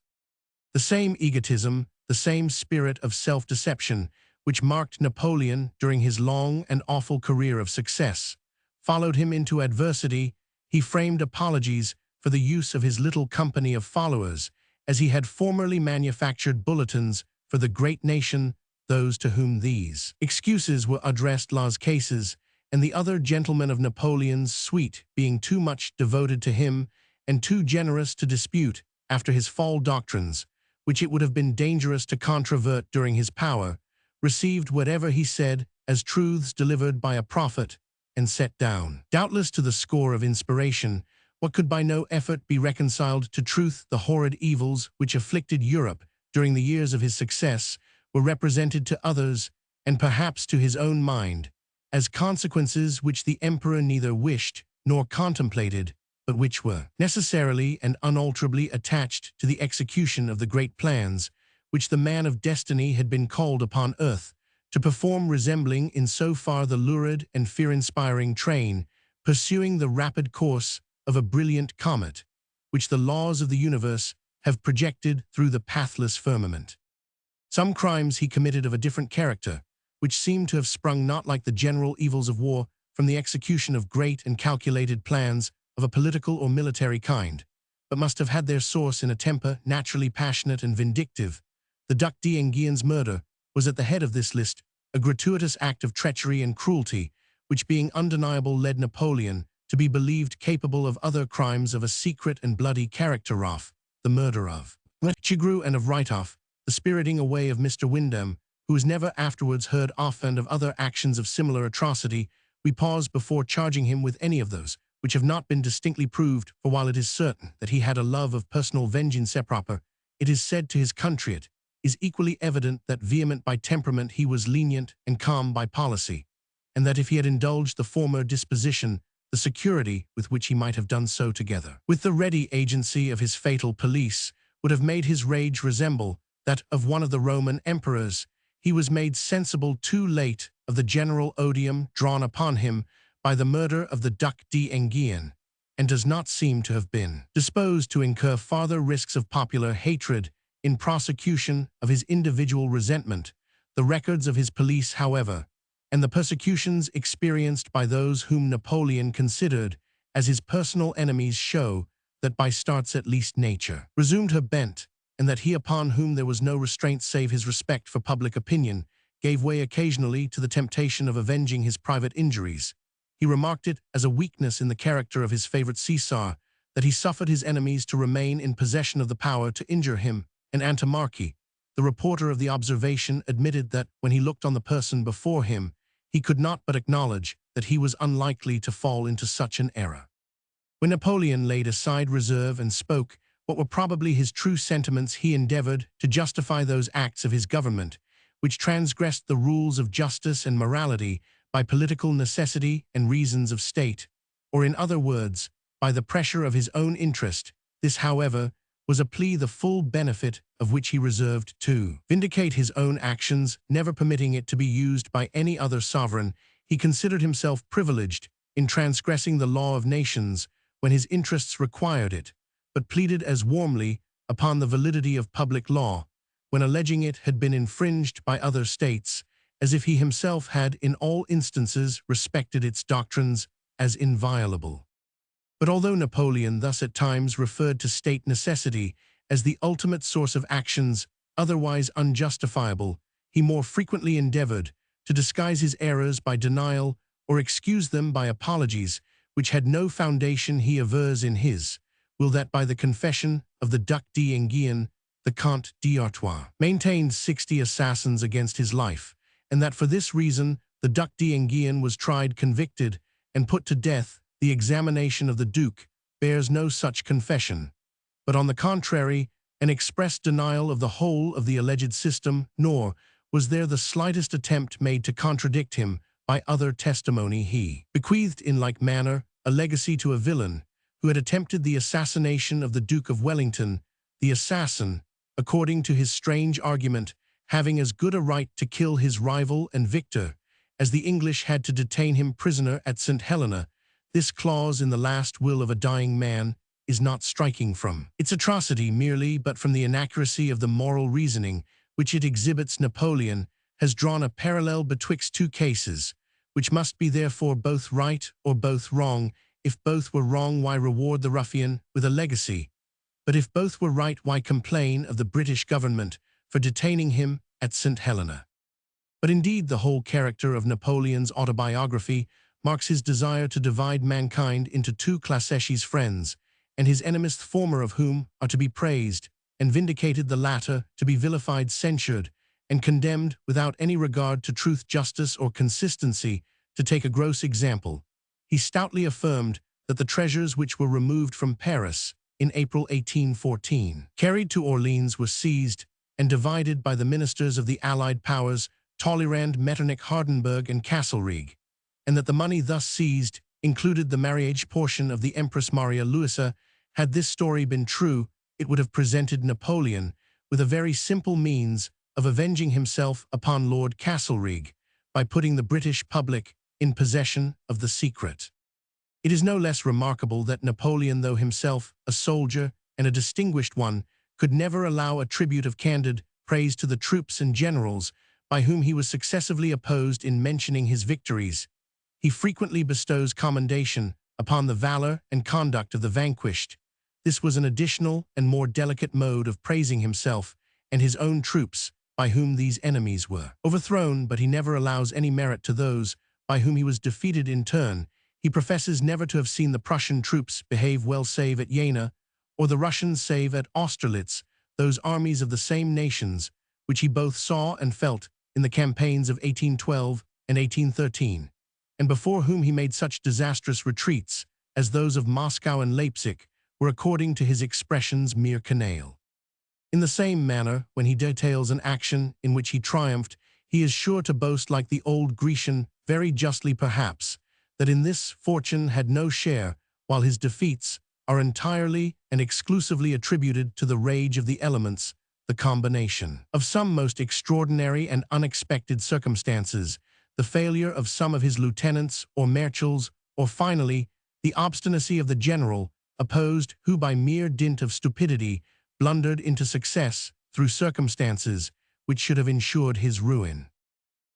The same egotism, the same spirit of self-deception, which marked Napoleon during his long and awful career of success, followed him into adversity. He framed apologies for the use of his little company of followers, as he had formerly manufactured bulletins for the great nation. Those to whom these excuses were addressed, Las Cases and the other gentlemen of Napoleon's suite, being too much devoted to him and too generous to dispute after his fall doctrines, which it would have been dangerous to controvert during his power, received whatever he said as truths delivered by a prophet, and set down. Doubtless to the score of inspiration, what could by no effort be reconciled to truth, the horrid evils which afflicted Europe during the years of his success were represented to others, and perhaps to his own mind, as consequences which the emperor neither wished nor contemplated, but which were necessarily and unalterably attached to the execution of the great plans which the man of destiny had been called upon earth to perform, resembling in so far the lurid and fear-inspiring train pursuing the rapid course of a brilliant comet, which the laws of the universe have projected through the pathless firmament. Some crimes he committed of a different character, which seem to have sprung not like the general evils of war from the execution of great and calculated plans of a political or military kind, but must have had their source in a temper naturally passionate and vindictive. The Duc d'Enghien's murder was at the head of this list, a gratuitous act of treachery and cruelty, which being undeniable led Napoleon to be believed capable of other crimes of a secret and bloody character. The murder of Chigru and of Rytoff, the spiriting away of Mr. Wyndham, who was never afterwards heard of, and of other actions of similar atrocity, we pause before charging him with any of those which have not been distinctly proved, for while it is certain that he had a love of personal vengeance proper, it is said to his country it is equally evident that vehement by temperament he was lenient and calm by policy, and that if he had indulged the former disposition, the security with which he might have done so together with the ready agency of his fatal police would have made his rage resemble that of one of the Roman emperors. He was made sensible too late of the general odium drawn upon him by the murder of the Duc d'Enghien, and does not seem to have been disposed to incur farther risks of popular hatred in prosecution of his individual resentment. The records of his police, however, and the persecutions experienced by those whom Napoleon considered as his personal enemies show that by starts at least nature resumed her bent, and that he upon whom there was no restraint save his respect for public opinion gave way occasionally to the temptation of avenging his private injuries. He remarked it as a weakness in the character of his favorite Caesar that he suffered his enemies to remain in possession of the power to injure him, and Antimarchy, the reporter of the observation, admitted that when he looked on the person before him, he could not but acknowledge that he was unlikely to fall into such an error. When Napoleon laid aside reserve and spoke what were probably his true sentiments, he endeavored to justify those acts of his government which transgressed the rules of justice and morality by political necessity and reasons of state, or in other words, by the pressure of his own interest. This, however, was a plea the full benefit of which he reserved to vindicate his own actions, never permitting it to be used by any other sovereign. He considered himself privileged in transgressing the law of nations when his interests required it, but pleaded as warmly upon the validity of public law when alleging it had been infringed by other states, as if he himself had in all instances respected its doctrines as inviolable. But although Napoleon thus at times referred to state necessity as the ultimate source of actions otherwise unjustifiable, he more frequently endeavored to disguise his errors by denial or excuse them by apologies which had no foundation. He avers in his will that by the confession of the Duc d'Enghien, the Comte d'Artois maintained 60 assassins against his life, and that for this reason the Duc d'Enghien was tried, convicted, and put to death. The examination of the Duke bears no such confession, but on the contrary, an express denial of the whole of the alleged system, nor was there the slightest attempt made to contradict him by other testimony. He bequeathed in like manner a legacy to a villain who had attempted the assassination of the Duke of Wellington, the assassin, according to his strange argument, having as good a right to kill his rival and victor as the English had to detain him prisoner at St. Helena. This clause in the last will of a dying man is not striking from its atrocity merely, but from the inaccuracy of the moral reasoning which it exhibits. Napoleon has drawn a parallel betwixt two cases, which must be therefore both right or both wrong. If both were wrong, why reward the ruffian with a legacy? But if both were right, why complain of the British government for detaining him at St. Helena? But indeed the whole character of Napoleon's autobiography marks his desire to divide mankind into two classes, his friends and his enemies, the former of whom are to be praised and vindicated, the latter to be vilified, censured, and condemned without any regard to truth, justice, or consistency. To take a gross example, he stoutly affirmed that the treasures which were removed from Paris in April 1814, carried to Orleans, were seized and divided by the ministers of the Allied powers Talleyrand, Metternich, Hardenberg, and Castlereagh, and that the money thus seized included the marriage portion of the Empress Maria Louisa. Had this story been true, it would have presented Napoleon with a very simple means of avenging himself upon Lord Castlereagh by putting the British public in possession of the secret. It is no less remarkable that Napoleon, though himself a soldier and a distinguished one, could never allow a tribute of candid praise to the troops and generals by whom he was successively opposed in mentioning his victories. He frequently bestows commendation upon the valor and conduct of the vanquished. This was an additional and more delicate mode of praising himself and his own troops by whom these enemies were overthrown, but he never allows any merit to those by whom he was defeated in turn. He professes never to have seen the Prussian troops behave well save at Jena, or the Russians save at Austerlitz, those armies of the same nations which he both saw and felt in the campaigns of 1812 and 1813, and before whom he made such disastrous retreats as those of Moscow and Leipzig, were, according to his expressions, mere canaille. In the same manner, when he details an action in which he triumphed, he is sure to boast like the old Grecian, very justly perhaps, that in this fortune had no share, while his defeats are entirely and exclusively attributed to the rage of the elements, the combination of some most extraordinary and unexpected circumstances, the failure of some of his lieutenants or marshals, or finally, the obstinacy of the general opposed who by mere dint of stupidity blundered into success through circumstances which should have ensured his ruin.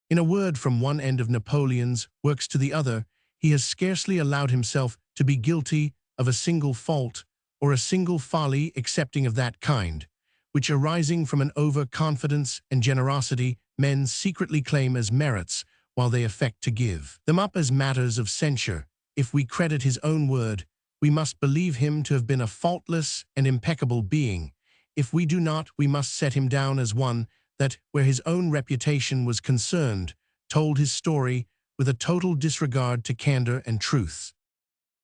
In a word, from one end of Napoleon's works to the other, he has scarcely allowed himself to be guilty of a single fault or a single folly excepting of that kind, which arising from an over-confidence and generosity men secretly claim as merits while they affect to give them up as matters of censure. If we credit his own word, we must believe him to have been a faultless and impeccable being. If we do not, we must set him down as one that, where his own reputation was concerned, told his story with a total disregard to candor and truth.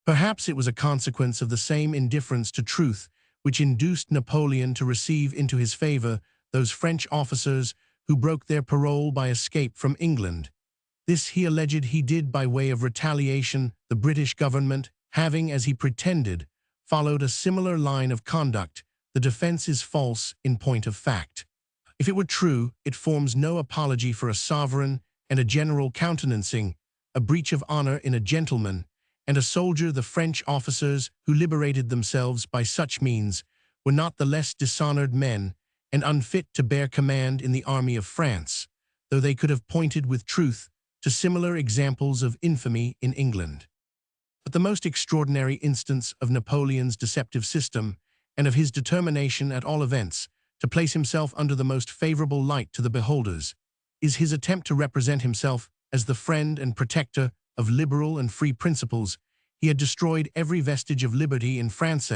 Perhaps it was a consequence of the same indifference to truth which induced Napoleon to receive into his favor those French officers who broke their parole by escape from England. This he alleged he did by way of retaliation. The British government, having, as he pretended, followed a similar line of conduct, the defense is false in point of fact. If it were true, it forms no apology for a sovereign and a general countenancing a breach of honor in a gentleman and a soldier. The French officers who liberated themselves by such means were not the less dishonored men and unfit to bear command in the army of France, though they could have pointed with truth to similar examples of infamy in England. But the most extraordinary instance of Napoleon's deceptive system, and of his determination at all events to place himself under the most favorable light to the beholders, is his attempt to represent himself as the friend and protector of liberal and free principles. He had destroyed every vestige of liberty in France,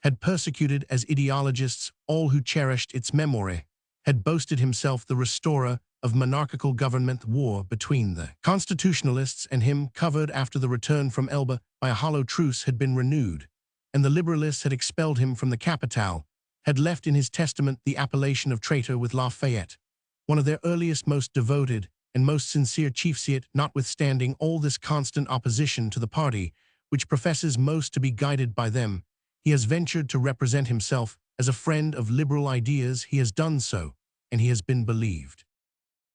had persecuted as ideologists all who cherished its memory, had boasted himself the restorer of monarchical government. The war between the constitutionalists and him, covered after the return from Elba by a hollow truce, had been renewed, and the liberalists had expelled him from the capitale, had left in his testament the appellation of traitor with Lafayette, one of their earliest, most devoted, and most sincere chiefs. Yet, notwithstanding all this constant opposition to the party which professes most to be guided by them, he has ventured to represent himself as a friend of liberal ideas. He has done so, and he has been believed.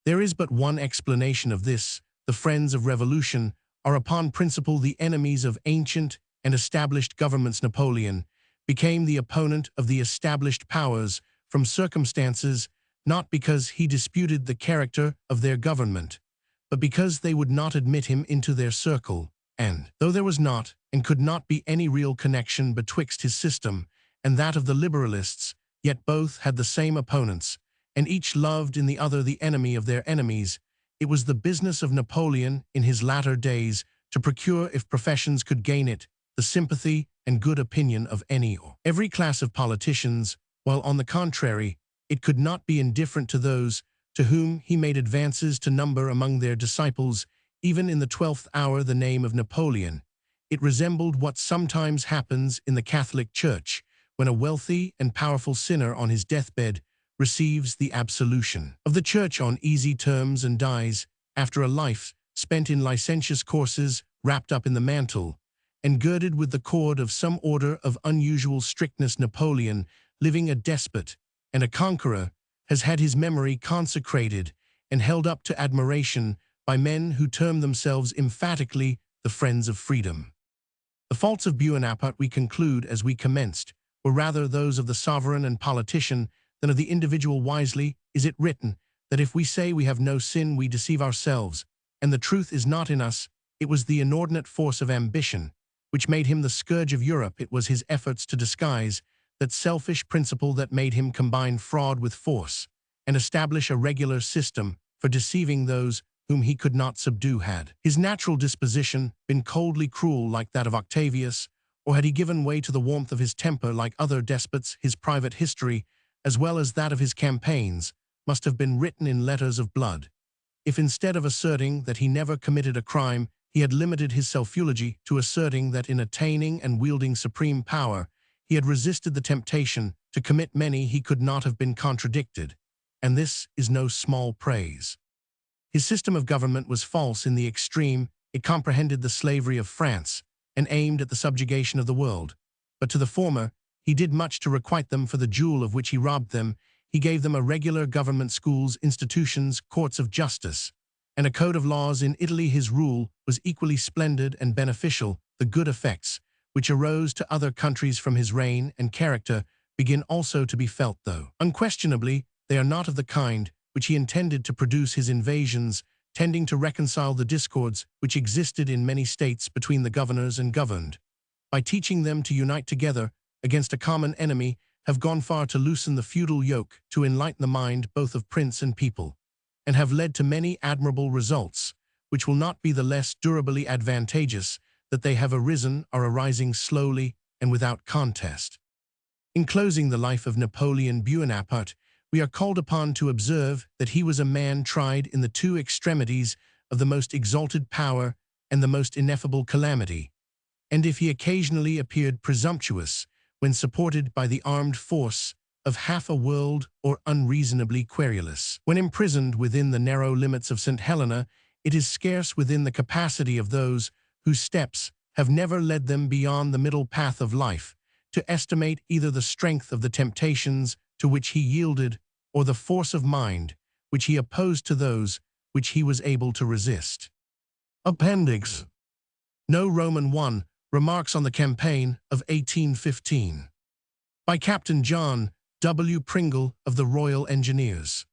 There is but one explanation of this. The friends of revolution are upon principle the enemies of ancient and established governments. Napoleon became the opponent of the established powers from circumstances, not because he disputed the character of their government, but because they would not admit him into their circle, and, though there was not and could not be any real connection betwixt his system and that of the liberalists, yet both had the same opponents, and each loved in the other the enemy of their enemies. It was the business of Napoleon in his latter days to procure, if professions could gain it, the sympathy and good opinion of any or every class of politicians, while on the contrary, it could not be indifferent to those to whom he made advances to number among their disciples Even in the 12th hour, the name of Napoleon. It resembled what sometimes happens in the Catholic Church when a wealthy and powerful sinner on his deathbed receives the absolution of the Church on easy terms and dies after a life spent in licentious courses, wrapped up in the mantle, and girded with the cord of some order of unusual strictness. Napoleon, living a despot and a conqueror, has had his memory consecrated and held up to admiration by men who term themselves emphatically the friends of freedom. The faults of Bonaparte, we conclude as we commenced, were rather those of the sovereign and politician than of the individual. Wisely is it written that if we say we have no sin, we deceive ourselves, and the truth is not in us. It was the inordinate force of ambition which made him the scourge of Europe. It was his efforts to disguise that selfish principle that made him combine fraud with force and establish a regular system for deceiving those whom he could not subdue. Had his natural disposition been coldly cruel like that of Octavius, or had he given way to the warmth of his temper like other despots, his private history, as well as that of his campaigns, must have been written in letters of blood. If instead of asserting that he never committed a crime, he had limited his self-eulogy to asserting that in attaining and wielding supreme power, he had resisted the temptation to commit many, he could not have been contradicted, and this is no small praise. His system of government was false in the extreme. It comprehended the slavery of France and aimed at the subjugation of the world. But to the former, he did much to requite them for the jewel of which he robbed them. He gave them a regular government, schools, institutions, courts of justice, and a code of laws. In Italy, his rule was equally splendid and beneficial. The good effects, which arose to other countries from his reign and character, begin also to be felt, though unquestionably they are not of the kind which he intended to produce. His invasions, tending to reconcile the discords which existed in many states between the governors and governed, by teaching them to unite together against a common enemy, have gone far to loosen the feudal yoke, to enlighten the mind both of prince and people, and have led to many admirable results, which will not be the less durably advantageous that they have arisen, are arising slowly and without contest. In closing the life of Napoleon Bonaparte, we are called upon to observe that he was a man tried in the two extremities of the most exalted power and the most ineffable calamity, and if he occasionally appeared presumptuous when supported by the armed force of half a world, or unreasonably querulous when imprisoned within the narrow limits of St. Helena, it is scarce within the capacity of those whose steps have never led them beyond the middle path of life to estimate either the strength of the temptations to which he yielded, or the force of mind which he opposed to those which he was able to resist. Appendix. No. Roman 1. Remarks on the Campaign of 1815. By Captain John W. Pringle of the Royal Engineers.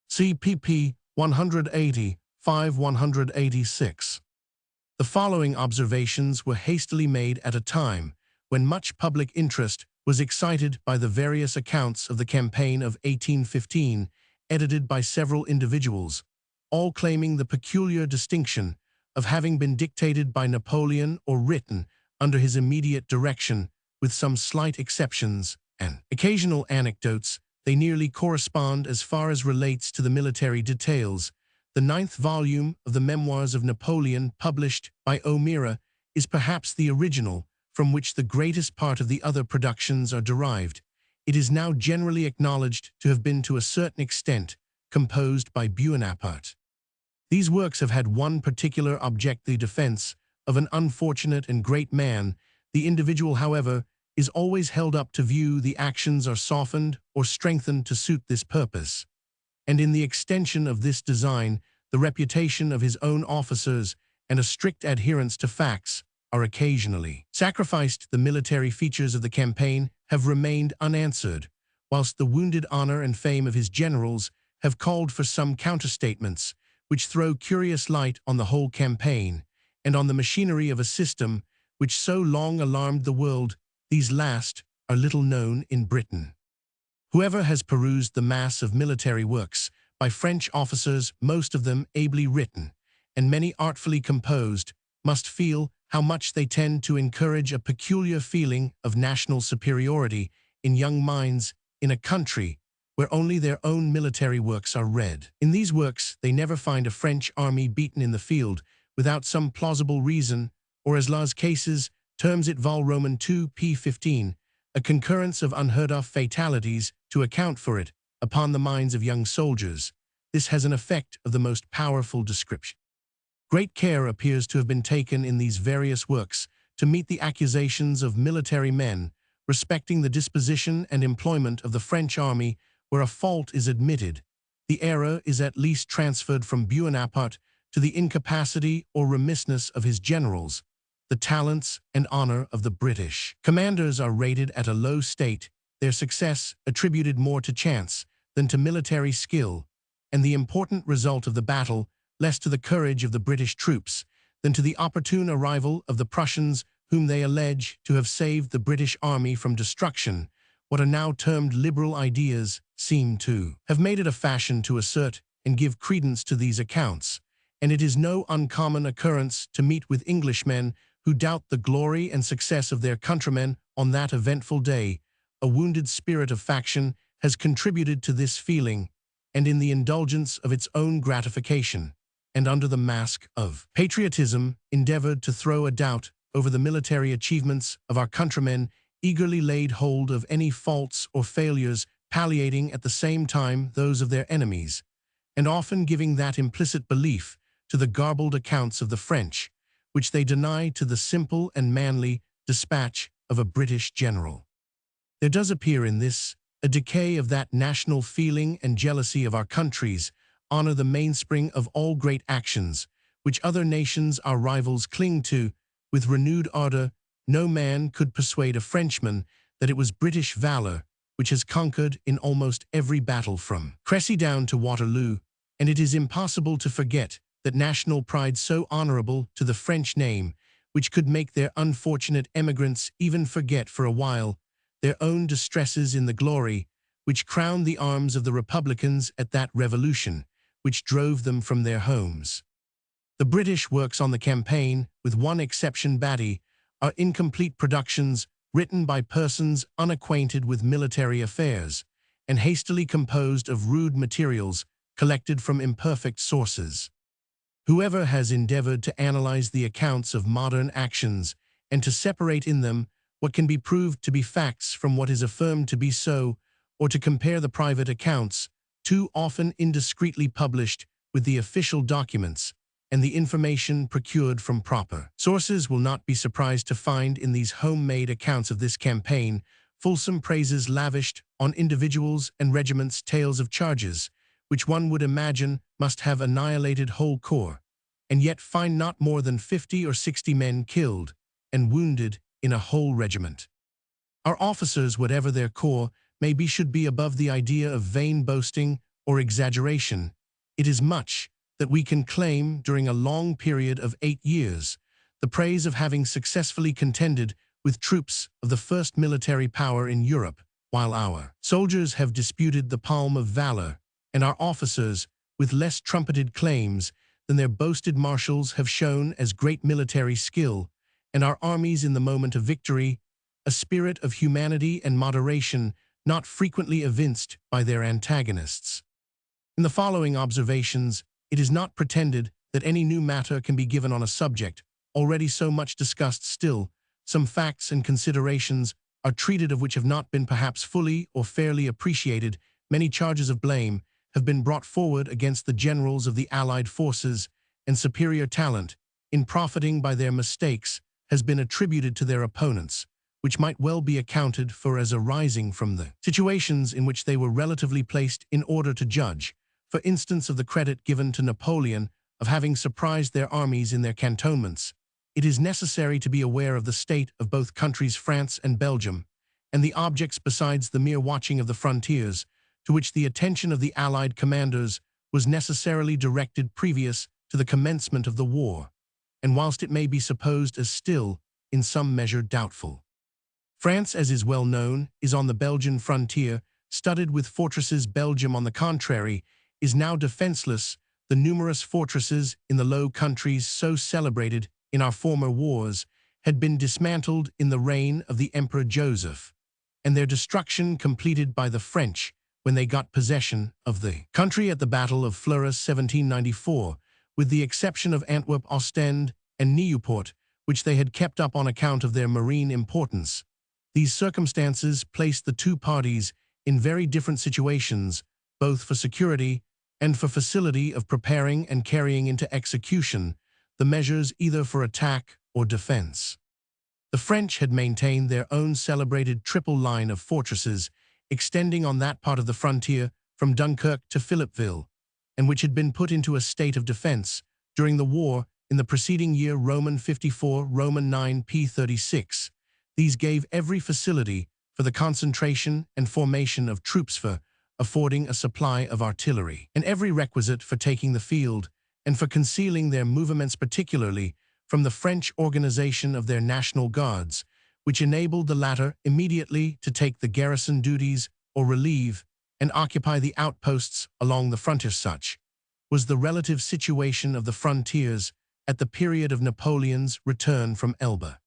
CPP 180, 5-186. The following observations were hastily made at a time when much public interest was excited by the various accounts of the campaign of 1815, edited by several individuals, all claiming the peculiar distinction of having been dictated by Napoleon or written under his immediate direction, with some slight exceptions and occasional anecdotes. They nearly correspond as far as relates to the military details. The 9th volume of the Memoirs of Napoleon, published by O'Meara, is perhaps the original, from which the greatest part of the other productions are derived. It is now generally acknowledged to have been to a certain extent composed by Bonaparte. These works have had one particular object, the defense of an unfortunate and great man. The individual, however, is always held up to view. The actions are softened or strengthened to suit this purpose, and in the extension of this design, the reputation of his own officers and a strict adherence to facts are occasionally sacrificed. The military features of the campaign have remained unanswered, whilst the wounded honor and fame of his generals have called for some counterstatements which throw curious light on the whole campaign and on the machinery of a system which so long alarmed the world. These last are little known in Britain. Whoever has perused the mass of military works by French officers, most of them ably written and many artfully composed, must feel how much they tend to encourage a peculiar feeling of national superiority in young minds in a country where only their own military works are read. In these works, they never find a French army beaten in the field, without some plausible reason, or as Las Cases terms it Vol Roman 2 p. 15, a concurrence of unheard-of fatalities to account for it upon the minds of young soldiers. This has an effect of the most powerful description. Great care appears to have been taken in these various works to meet the accusations of military men respecting the disposition and employment of the French army where a fault is admitted. The error is at least transferred from Bonaparte to the incapacity or remissness of his generals. The talents and honor of the British commanders are rated at a low state, their success attributed more to chance than to military skill, and the important result of the battle less to the courage of the British troops than to the opportune arrival of the Prussians, whom they allege to have saved the British army from destruction. What are now termed liberal ideas seem to have made it a fashion to assert and give credence to these accounts, and it is no uncommon occurrence to meet with Englishmen who doubt the glory and success of their countrymen on that eventful day. A wounded spirit of faction has contributed to this feeling, and in the indulgence of its own gratification, and under the mask of patriotism, endeavored to throw a doubt over the military achievements of our countrymen, eagerly laid hold of any faults or failures, palliating at the same time those of their enemies, and often giving that implicit belief to the garbled accounts of the French, which they deny to the simple and manly dispatch of a British general. There does appear in this a decay of that national feeling and jealousy of our country's honor, the mainspring of all great actions, which other nations, our rivals, cling to with renewed ardor. No man could persuade a Frenchman that it was British valor which has conquered in almost every battle from Crécy down to Waterloo, and it is impossible to forget that national pride so honorable to the French name, which could make their unfortunate emigrants even forget for a while their own distresses in the glory which crowned the arms of the Republicans at that revolution which drove them from their homes. The British works on the campaign, with one exception, Batty, are incomplete productions written by persons unacquainted with military affairs and hastily composed of rude materials collected from imperfect sources. Whoever has endeavored to analyze the accounts of modern actions and to separate in them what can be proved to be facts from what is affirmed to be so, or to compare the private accounts, too often indiscreetly published, with the official documents and the information procured from proper sources, will not be surprised to find in these homemade accounts of this campaign fulsome praises lavished on individuals and regiments, tales of charges which one would imagine must have annihilated whole corps, and yet find not more than 50 or 60 men killed and wounded in a whole regiment. Our officers, whatever their corps may be, should be above the idea of vain boasting or exaggeration. It is much that we can claim during a long period of 8 years the praise of having successfully contended with troops of the first military power in Europe, while our soldiers have disputed the palm of valor, and our officers, with less trumpeted claims than their boasted marshals, have shown as great military skill, and our armies in the moment of victory a spirit of humanity and moderation not frequently evinced by their antagonists. In the following observations, it is not pretended that any new matter can be given on a subject already so much discussed. Still, some facts and considerations are treated of which have not been perhaps fully or fairly appreciated. Many charges of blame have been brought forward against the generals of the Allied forces, and superior talent, in profiting by their mistakes, has been attributed to their opponents, which might well be accounted for as arising from the situations in which they were relatively placed in order to judge. For instance, of the credit given to Napoleon of having surprised their armies in their cantonments, it is necessary to be aware of the state of both countries, France and Belgium, and the objects besides the mere watching of the frontiers, to which the attention of the Allied commanders was necessarily directed previous to the commencement of the war, and whilst it may be supposed as still, in some measure, doubtful. France, as is well known, is on the Belgian frontier, studded with fortresses. Belgium, on the contrary, is now defenseless. The numerous fortresses in the Low Countries, so celebrated in our former wars, had been dismantled in the reign of the Emperor Joseph, and their destruction completed by the French when they got possession of the country at the Battle of Flourishes 1794, with the exception of Antwerp, Ostend, and Nieuwpoort, which they had kept up on account of their marine importance. These circumstances placed the two parties in very different situations, both for security and for facility of preparing and carrying into execution the measures either for attack or defense. The French had maintained their own celebrated triple line of fortresses extending on that part of the frontier from Dunkirk to Philippeville, and which had been put into a state of defense during the war in the preceding year Roman 54, Roman 9 p36. These gave every facility for the concentration and formation of troops for affording a supply of artillery, and every requisite for taking the field and for concealing their movements, particularly from the French organization of their national guards, which enabled the latter immediately to take the garrison duties or relieve and occupy the outposts along the frontier. Such was the relative situation of the frontiers at the period of Napoleon's return from Elba.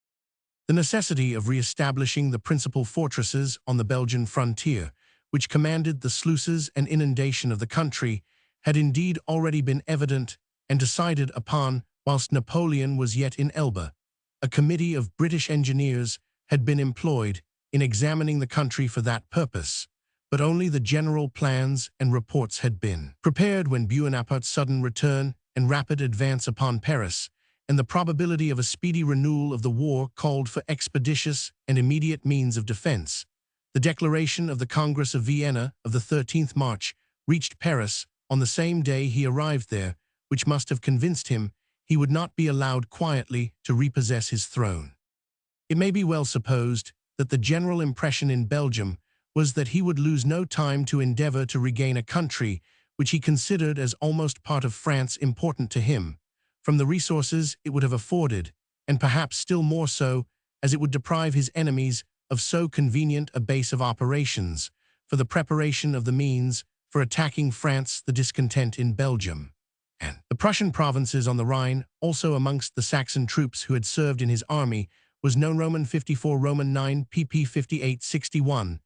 The necessity of re-establishing the principal fortresses on the Belgian frontier, which commanded the sluices and inundation of the country, had indeed already been evident and decided upon whilst Napoleon was yet in Elba. A committee of British engineers had been employed in examining the country for that purpose, but only the general plans and reports had been prepared when Bonaparte's sudden return and rapid advance upon Paris, and the probability of a speedy renewal of the war called for expeditious and immediate means of defense. The declaration of the Congress of Vienna of the 13th March reached Paris on the same day he arrived there, which must have convinced him he would not be allowed quietly to repossess his throne. It may be well supposed that the general impression in Belgium was that he would lose no time to endeavor to regain a country which he considered as almost part of France, important to him, from the resources it would have afforded, and perhaps still more so, as it would deprive his enemies of so convenient a base of operations for the preparation of the means for attacking France. The discontent in Belgium and the Prussian provinces on the Rhine, also amongst the Saxon troops who had served in his army, was known. Roman 54, Roman 9 pp 58-61.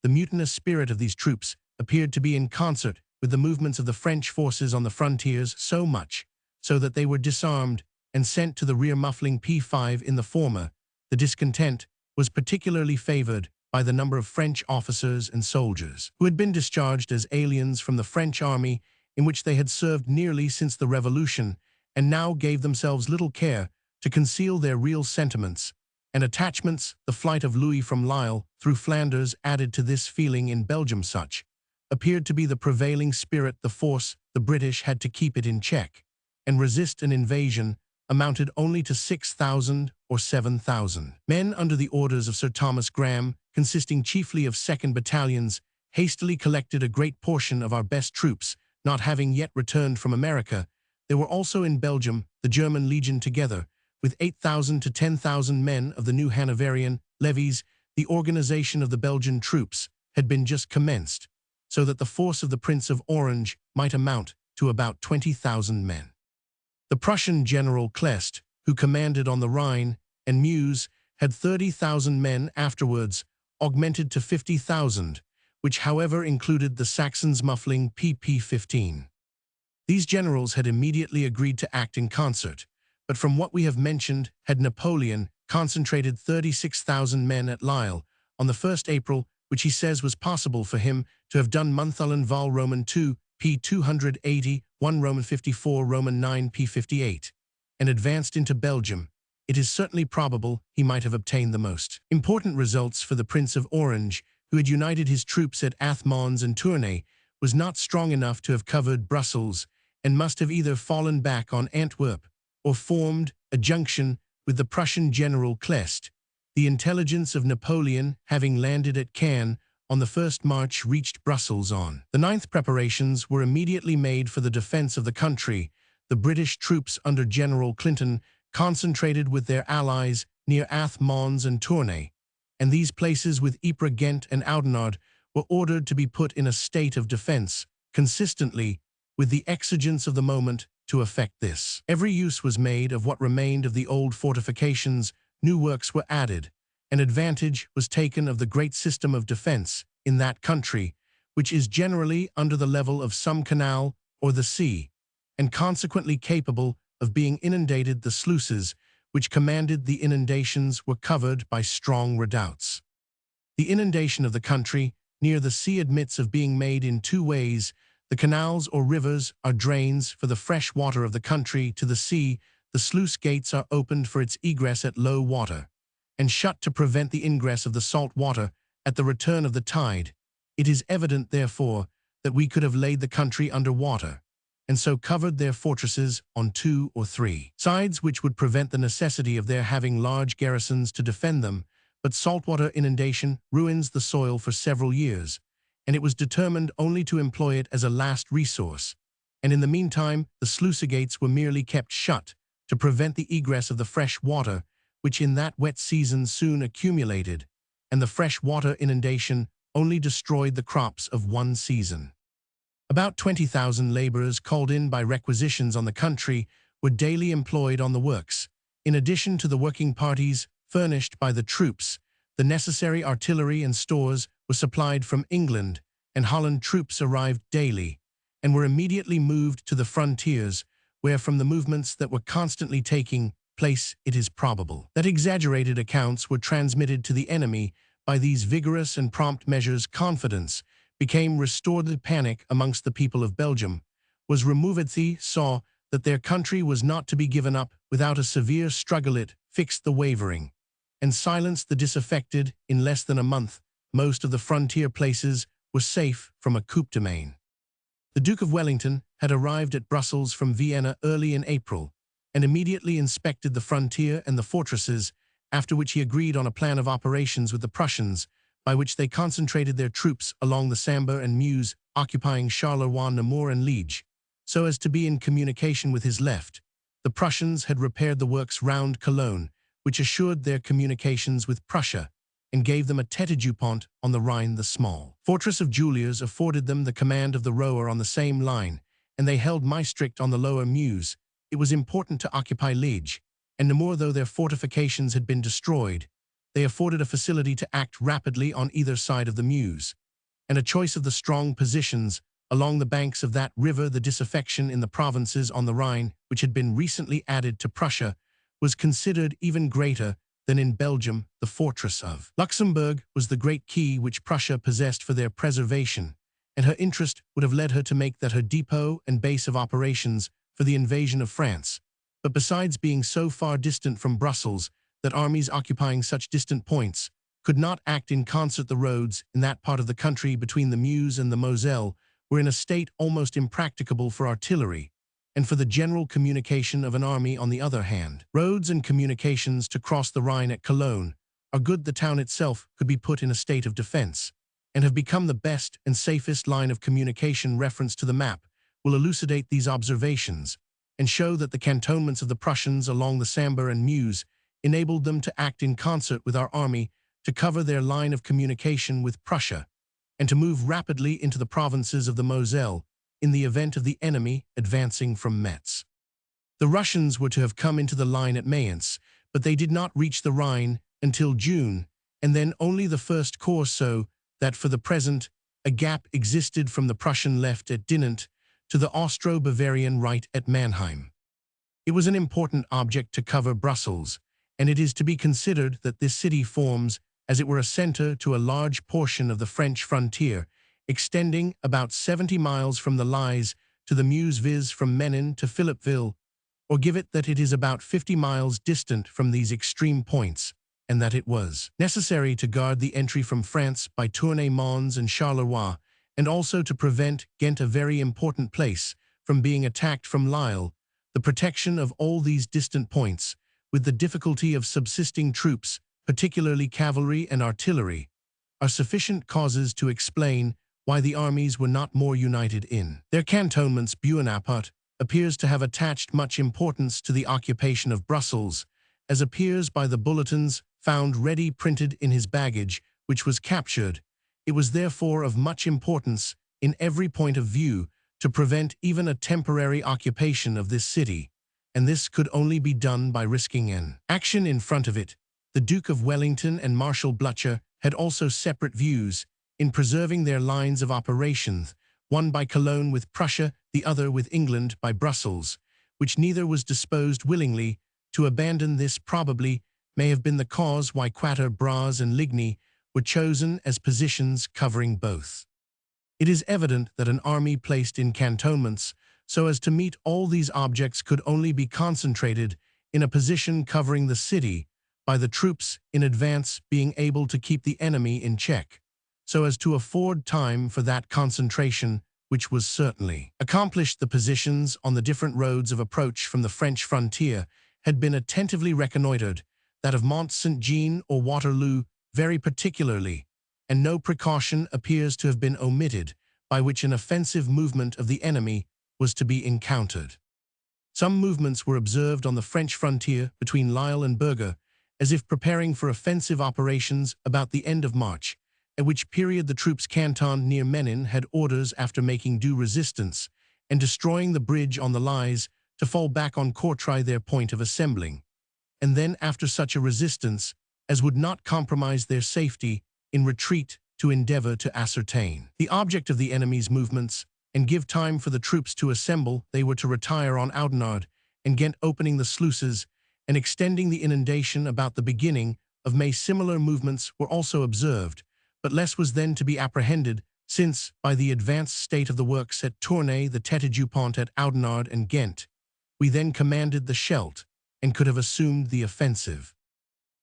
The mutinous spirit of these troops appeared to be in concert with the movements of the French forces on the frontiers, so much so that they were disarmed and sent to the rear, muffling P5 in the former. The discontent was particularly favored by the number of French officers and soldiers who had been discharged as aliens from the French army in which they had served nearly since the Revolution, and now gave themselves little care to conceal their real sentiments and attachments. The flight of Louis from Lille through Flanders added to this feeling in Belgium. Such appeared to be the prevailing spirit. The force the British had to keep it in check and resist an invasion amounted only to 6,000 or 7,000 men under the orders of Sir Thomas Graham, consisting chiefly of second battalions, hastily collected a great portion of our best troops, not having yet returned from America. There were also in Belgium the German Legion, together with 8,000 to 10,000 men of the new Hanoverian levies. The organization of the Belgian troops had been just commenced, so that the force of the Prince of Orange might amount to about 20,000 men. The Prussian General Kleist, who commanded on the Rhine and Meuse, had 30,000 men, afterwards augmented to 50,000, which however included the Saxons, muffling pp 15. These generals had immediately agreed to act in concert, but from what we have mentioned, had Napoleon concentrated 36,000 men at Lille on the 1st April, which he says was possible for him to have done. Montholon Val, Roman 2 p 280, 1 Roman 54, Roman 9 p 58, and advanced into Belgium, it is certainly probable he might have obtained the most important results. For the Prince of Orange, who had united his troops at Athmons and Tournai, was not strong enough to have covered Brussels, and must have either fallen back on Antwerp or formed a junction with the Prussian General Kleist. The intelligence of Napoleon, having landed at Caen on the 1st March, reached Brussels on the 9th. Preparations were immediately made for the defense of the country. The British troops under General Clinton concentrated with their allies near Athmons and Tournai, and these places with Ypres, Ghent, and Oudenarde were ordered to be put in a state of defense, consistently with the exigence of the moment. To effect this, every use was made of what remained of the old fortifications, new works were added, and advantage was taken of the great system of defense in that country, which is generally under the level of some canal or the sea, and consequently capable of being inundated. The sluices, which commanded the inundations, were covered by strong redoubts. The inundation of the country near the sea admits of being made in two ways. The canals or rivers are drains for the fresh water of the country to the sea. The sluice gates are opened for its egress at low water, and shut to prevent the ingress of the salt water at the return of the tide. It is evident, therefore, that we could have laid the country under water, and so covered their fortresses on 2 or 3 sides, which would prevent the necessity of their having large garrisons to defend them. But saltwater inundation ruins the soil for several years, and it was determined only to employ it as a last resource. And in the meantime, the sluice gates were merely kept shut to prevent the egress of the fresh water, which in that wet season soon accumulated, and the fresh water inundation only destroyed the crops of one season. About 20,000 laborers called in by requisitions on the country were daily employed on the works. In addition to the working parties furnished by the troops, the necessary artillery and stores were supplied from England, and Holland troops arrived daily, and were immediately moved to the frontiers, where from the movements that were constantly taking place, it is probable that exaggerated accounts were transmitted to the enemy. By these vigorous and prompt measures, confidence became restored. The panic amongst the people of Belgium was removed. They saw that their country was not to be given up without a severe struggle. It fixed the wavering and silenced the disaffected. In less than a month, most of the frontier places were safe from a coup de main. The Duke of Wellington had arrived at Brussels from Vienna early in April, and immediately inspected the frontier and the fortresses, after which he agreed on a plan of operations with the Prussians, by which they concentrated their troops along the Sambre and Meuse, occupying Charleroi, Namur and Liege, so as to be in communication with his left. The Prussians had repaired the works round Cologne, which assured their communications with Prussia, and gave them a tête-du-pont on the Rhine. The small fortress of Juliers afforded them the command of the Roer on the same line, and they held Maastricht on the lower Meuse. It was important to occupy Liege and Namur. Though their fortifications had been destroyed, they afforded a facility to act rapidly on either side of the Meuse, and a choice of the strong positions along the banks of that river. The disaffection in the provinces on the Rhine, which had been recently added to Prussia, was considered even greater than in Belgium. The fortress of Luxembourg was the great key which Prussia possessed for their preservation, and her interest would have led her to make that her depot and base of operations for the invasion of France. But besides being so far distant from Brussels that armies occupying such distant points could not act in concert, the roads in that part of the country between the Meuse and the Moselle were in a state almost impracticable for artillery, and for the general communication of an army. On the other hand, roads and communications to cross the Rhine at Cologne are good. The town itself could be put in a state of defense, and have become the best and safest line of communication. Reference to the map will elucidate these observations, and show that the cantonments of the Prussians along the Sambre and Meuse enabled them to act in concert with our army to cover their line of communication with Prussia, and to move rapidly into the provinces of the Moselle in the event of the enemy advancing from Metz. The Russians were to have come into the line at Mayence, but they did not reach the Rhine until June, and then only the First Corps, so that for the present a gap existed from the Prussian left at Dinant to the Austro-Bavarian right at Mannheim. It was an important object to cover Brussels, and it is to be considered that this city forms, as it were, a center to a large portion of the French frontier, extending about 70 miles from the Lys to the Meuse, viz. From Menin to Philippeville, or give it that it is about 50 miles distant from these extreme points, and that it was necessary to guard the entry from France by Tournai, Mons and Charleroi, and also to prevent Ghent, a very important place, from being attacked from Lille. The protection of all these distant points, with the difficulty of subsisting troops, particularly cavalry and artillery, are sufficient causes to explain why the armies were not more united in their cantonments. Bonaparte appears to have attached much importance to the occupation of Brussels, as appears by the bulletins found ready printed in his baggage, which was captured. It was therefore of much importance, in every point of view, to prevent even a temporary occupation of this city, and this could only be done by risking an action in front of it. The Duke of Wellington and Marshal Blücher had also separate views in preserving their lines of operations, one by Cologne with Prussia, the other with England by Brussels, which neither was disposed willingly to abandon. This probably may have been the cause why Quatre Bras and Ligny were chosen as positions covering both. It is evident that an army placed in cantonments so as to meet all these objects could only be concentrated in a position covering the city by the troops in advance being able to keep the enemy in check, so as to afford time for that concentration which was certainly accomplished. The positions on the different roads of approach from the French frontier had been attentively reconnoitered, that of Mont Saint-Jean or Waterloo very particularly, and no precaution appears to have been omitted by which an offensive movement of the enemy was to be encountered. Some movements were observed on the French frontier between Lille and Berger, as if preparing for offensive operations about the end of March, at which period the troops cantoned near Menin had orders, after making due resistance and destroying the bridge on the Lys, to fall back on Courtrai, their point of assembling, and then after such a resistance as would not compromise their safety, in retreat to endeavor to ascertain the object of the enemy's movements and give time for the troops to assemble. They were to retire on Oudenarde and Ghent, opening the sluices and extending the inundation about the beginning of May. Similar movements were also observed, but less was then to be apprehended, since, by the advanced state of the works at Tournai, the Tete du Pont at Oudenarde and Ghent, we then commanded the Scheldt and could have assumed the offensive.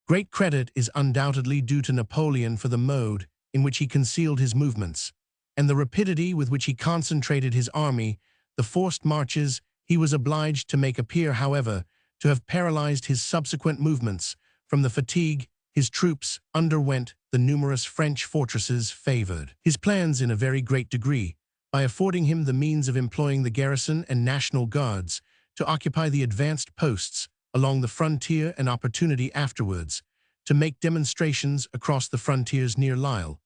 Great credit is undoubtedly due to Napoleon for the mode in which he concealed his movements, and the rapidity with which he concentrated his army. The forced marches he was obliged to make appear, however, to have paralyzed his subsequent movements. From the fatigue his troops underwent, the numerous French fortresses favored his plans in a very great degree, by affording him the means of employing the garrison and National Guards to occupy the advanced posts along the frontier, and opportunity afterwards to make demonstrations across the frontiers near Lille,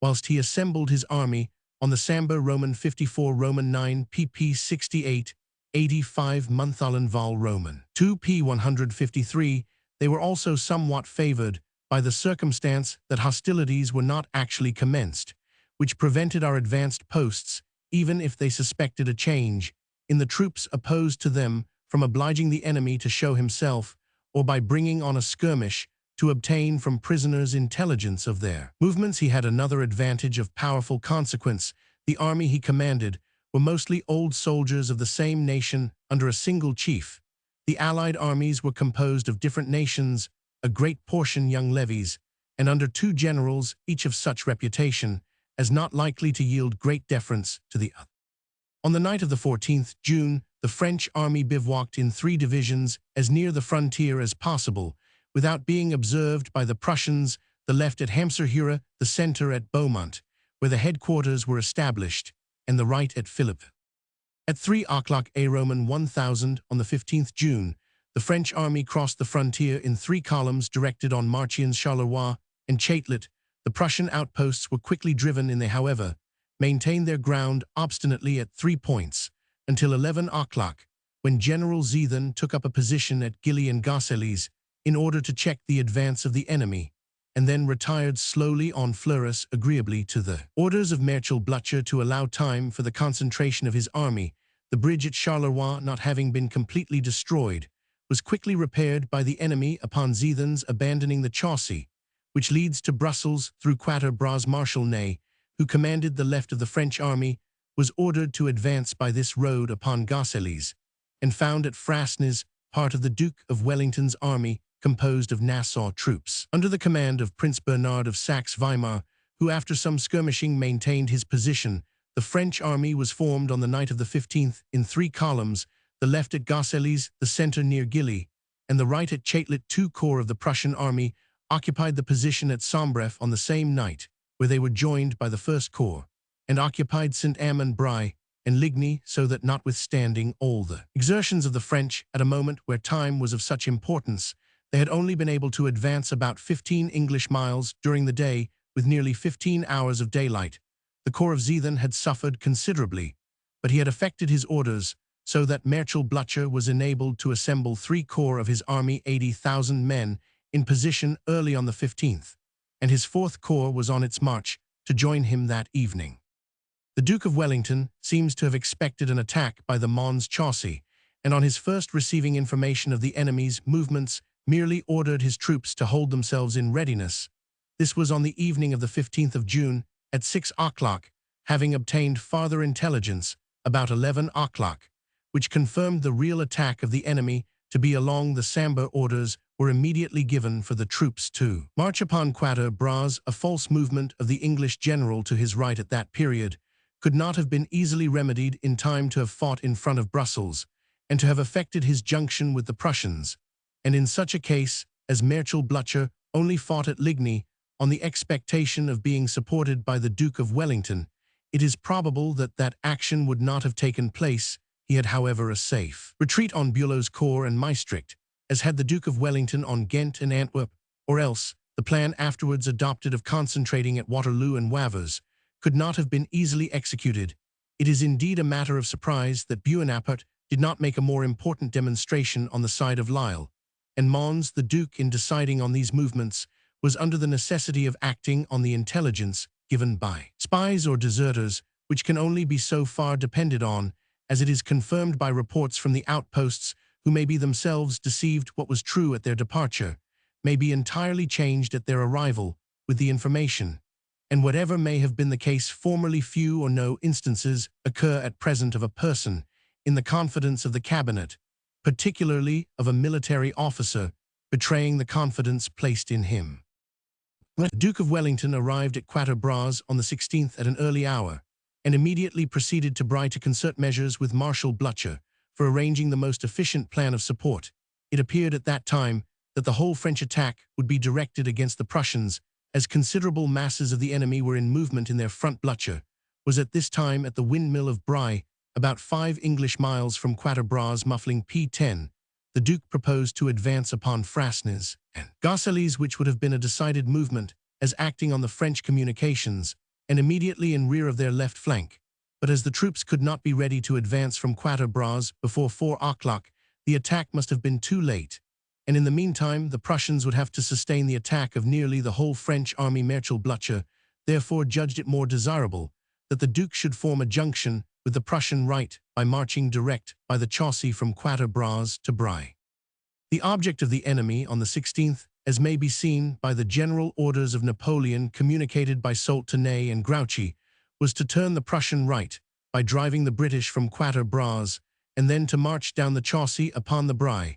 whilst he assembled his army on the Sambre Roman 54 Roman 9 pp 68, 85 Monthalen Val Roman 2 p 153. They were also somewhat favored by the circumstance that hostilities were not actually commenced, which prevented our advanced posts, even if they suspected a change in the troops opposed to them, from obliging the enemy to show himself, or by bringing on a skirmish to obtain from prisoners intelligence of their movements. He had another advantage of powerful consequence. The army he commanded were mostly old soldiers of the same nation under a single chief. The allied armies were composed of different nations, a great portion young levies, and under two generals, each of such reputation as not likely to yield great deference to the other. On the night of the 14th June, the French army bivouacked in 3 divisions as near the frontier as possible, without being observed by the Prussians, the left at Hamsurhure, the center at Beaumont, where the headquarters were established, and the right at Philippe. At 3 o'clock a Roman 1000 on the 15th June, the French army crossed the frontier in 3 columns directed on Marchiennes, Charleroi, and Chatelet. The Prussian outposts were quickly driven in. They, however, maintained their ground obstinately at 3 points, until 11 o'clock, when General Ziethen took up a position at Gilly and Garcellies in order to check the advance of the enemy, and then retired slowly on Flourishes, agreeably to the orders of Marshal Blucher to allow time for the concentration of his army. The bridge at Charleroi, not having been completely destroyed, was quickly repaired by the enemy upon Ziethen's abandoning the chaussee, which leads to Brussels through Quatre Bras. Marshal Ney, who commanded the left of the French army, was ordered to advance by this road upon Garcellies, and found at Frasnes part of the Duke of Wellington's army, composed of Nassau troops, under the command of Prince Bernard of Saxe-Weimar, who after some skirmishing maintained his position. The French army was formed on the night of the 15th in 3 columns, the left at Garcellies, the center near Gilly, and the right at Chatelet. 2 corps of the Prussian army occupied the position at Sombref on the same night, where they were joined by the 1st Corps, and occupied Saint-Amand-Brie and Ligny, so that notwithstanding all the exertions of the French at a moment where time was of such importance, they had only been able to advance about 15 English miles during the day, with nearly 15 hours of daylight. The corps of Ziethen had suffered considerably, but he had effected his orders, so that Marshal Blucher was enabled to assemble 3 corps of his army, 80,000 men, in position early on the 15th, and his 4th Corps was on its march to join him that evening. The Duke of Wellington seems to have expected an attack by the Mons Chaussee, and on his first receiving information of the enemy's movements, merely ordered his troops to hold themselves in readiness. This was on the evening of the 15th of June at 6 o'clock, having obtained farther intelligence about 11 o'clock, which confirmed the real attack of the enemy to be along the Sambre. Orders were immediately given for the troops to march upon Quatre Bras. A false movement of the English general to his right at that period could not have been easily remedied in time to have fought in front of Brussels, and to have effected his junction with the Prussians, and in such a case as Marshal Blucher only fought at Ligny on the expectation of being supported by the Duke of Wellington, it is probable that that action would not have taken place. He had, however, a safe retreat on Bülow's corps and Maestricht, as had the Duke of Wellington on Ghent and Antwerp, or else the plan afterwards adopted of concentrating at Waterloo and Wavres could not have been easily executed. It is indeed a matter of surprise that Bonaparte did not make a more important demonstration on the side of Lille, and Mons, the Duke, in deciding on these movements, was under the necessity of acting on the intelligence given by spies or deserters, which can only be so far depended on, as it is confirmed by reports from the outposts, who may be themselves deceived what was true at their departure, may be entirely changed at their arrival with the information. And whatever may have been the case formerly, few or no instances occur at present of a person, in the confidence of the cabinet, particularly of a military officer, betraying the confidence placed in him. The Duke of Wellington arrived at Quatre Bras on the 16th at an early hour, and immediately proceeded to Bry to concert measures with Marshal Blucher for arranging the most efficient plan of support. It appeared at that time that the whole French attack would be directed against the Prussians, as considerable masses of the enemy were in movement in their front. Blucher was at this time at the windmill of Bry, about 5 English miles from Quatre Bras, muffling P10. The Duke proposed to advance upon Frasnes and Gosselies, which would have been a decided movement, as acting on the French communications, and immediately in rear of their left flank. But as the troops could not be ready to advance from Quatre Bras before 4 o'clock, the attack must have been too late, and in the meantime the Prussians would have to sustain the attack of nearly the whole French army. Marshal Blucher therefore judged it more desirable that the Duke should form a junction with the Prussian right by marching direct by the Chaussee from Quatre Bras to Bry. The object of the enemy on the 16th, as may be seen by the general orders of Napoleon communicated by Soult to Ney and Grouchy, was to turn the Prussian right by driving the British from Quatre Bras, and then to march down the Chaussee upon the Bry,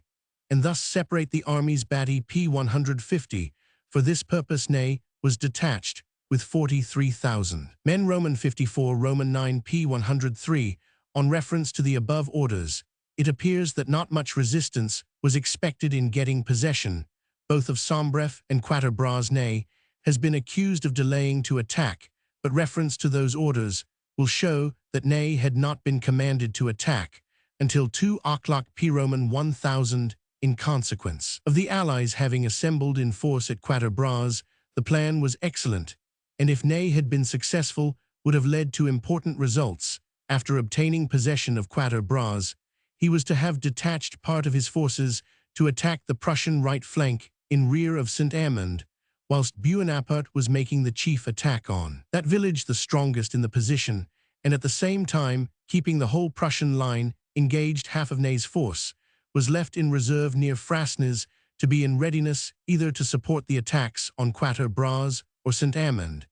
and thus separate the army's batty P150. For this purpose Ney was detached with 43,000 men, Roman 54, Roman 9 P103. On reference to the above orders, it appears that not much resistance was expected in getting possession, both of Sambre and Quatre Bras. Ney has been accused of delaying to attack, but reference to those orders will show that Ney had not been commanded to attack until 2 o'clock P. Roman 1000. In consequence of the Allies having assembled in force at Quatre Bras, the plan was excellent, and if Ney had been successful, would have led to important results. After obtaining possession of Quatre Bras, he was to have detached part of his forces to attack the Prussian right flank in rear of Saint-Amand, whilst Bonaparte was making the chief attack on that village, the strongest in the position, and at the same time keeping the whole Prussian line engaged. Half of Ney's force was left in reserve near Frasnes to be in readiness either to support the attacks on Quatre Bras or Saint-Amand,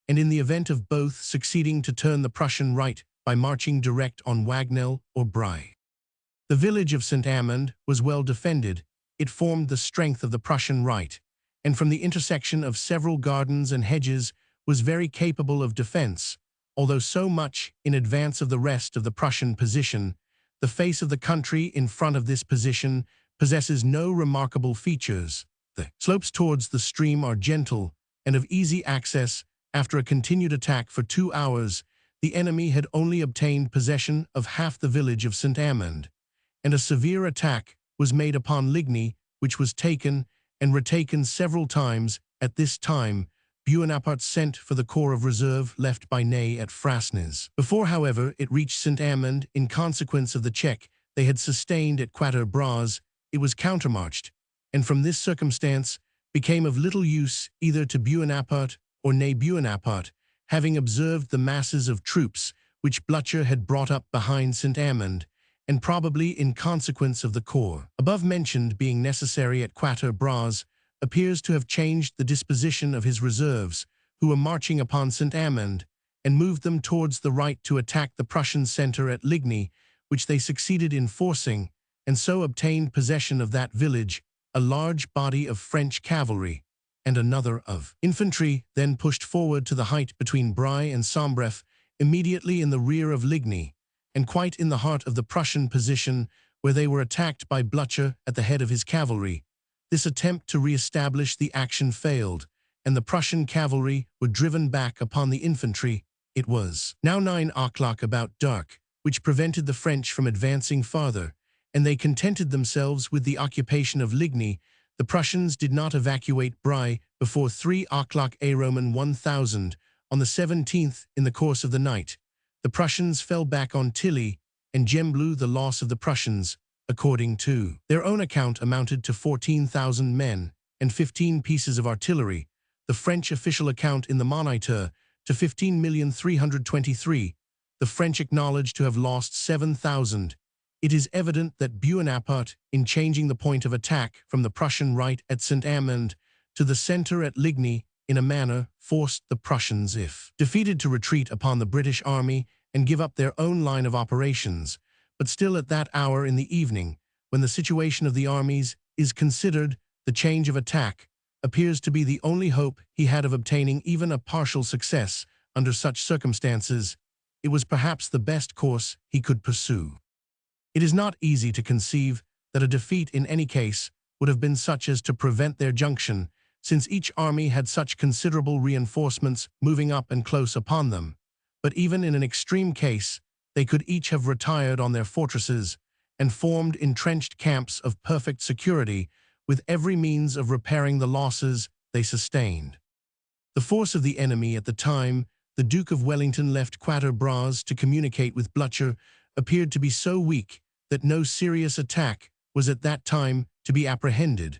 and in the event of both succeeding to turn the Prussian right by marching direct on Wagnel or Bry. The village of Saint-Amand was well defended. It formed the strength of the Prussian right, and from the intersection of several gardens and hedges was very capable of defense, although so much in advance of the rest of the Prussian position. The face of the country in front of this position possesses no remarkable features. The slopes towards the stream are gentle and of easy access. After a continued attack for 2 hours, the enemy had only obtained possession of half the village of Saint-Amand, and a severe attack was made upon Ligny, which was taken and retaken several times. At this time, Bonaparte sent for the corps of reserve left by Ney at Frasnes. Before, however, it reached Saint-Amand, in consequence of the check they had sustained at Quatre Bras, it was countermarched, and from this circumstance became of little use either to Bonaparte or Ney. Bonaparte having observed the masses of troops which Blücher had brought up behind Saint-Amand, and probably in consequence of the corps above-mentioned being necessary at Quatre Bras, appears to have changed the disposition of his reserves, who were marching upon Saint-Amand, and moved them towards the right to attack the Prussian center at Ligny, which they succeeded in forcing, and so obtained possession of that village. A large body of French cavalry and another of infantry then pushed forward to the height between Bry and Sombref, immediately in the rear of Ligny, and quite in the heart of the Prussian position, where they were attacked by Blücher at the head of his cavalry. This attempt to re-establish the action failed, and the Prussian cavalry were driven back upon the infantry. It was now 9 o'clock about dark, which prevented the French from advancing farther, and they contented themselves with the occupation of Ligny. The Prussians did not evacuate Bry before 3 o'clock a Roman 1000 on the 17th. In the course of the night, the Prussians fell back on Tilly, and Gembloux. The loss of the Prussians, according to their own account, amounted to 14,000 men and 15 pieces of artillery. The French official account in the Moniteur to 15,323,000. The French acknowledged to have lost 7,000. It is evident that Bonaparte, in changing the point of attack from the Prussian right at Saint-Amand to the center at Ligny, in a manner forced the Prussians, if defeated, to retreat upon the British army and give up their own line of operations. But still, at that hour in the evening, when the situation of the armies is considered, the change of attack appears to be the only hope he had of obtaining even a partial success. Under such circumstances, it was perhaps the best course he could pursue. It is not easy to conceive that a defeat in any case would have been such as to prevent their junction, since each army had such considerable reinforcements moving up and close upon them. But even in an extreme case, they could each have retired on their fortresses and formed entrenched camps of perfect security, with every means of repairing the losses they sustained. The force of the enemy at the time the Duke of Wellington left Quatre Bras to communicate with Blücher appeared to be so weak that no serious attack was at that time to be apprehended.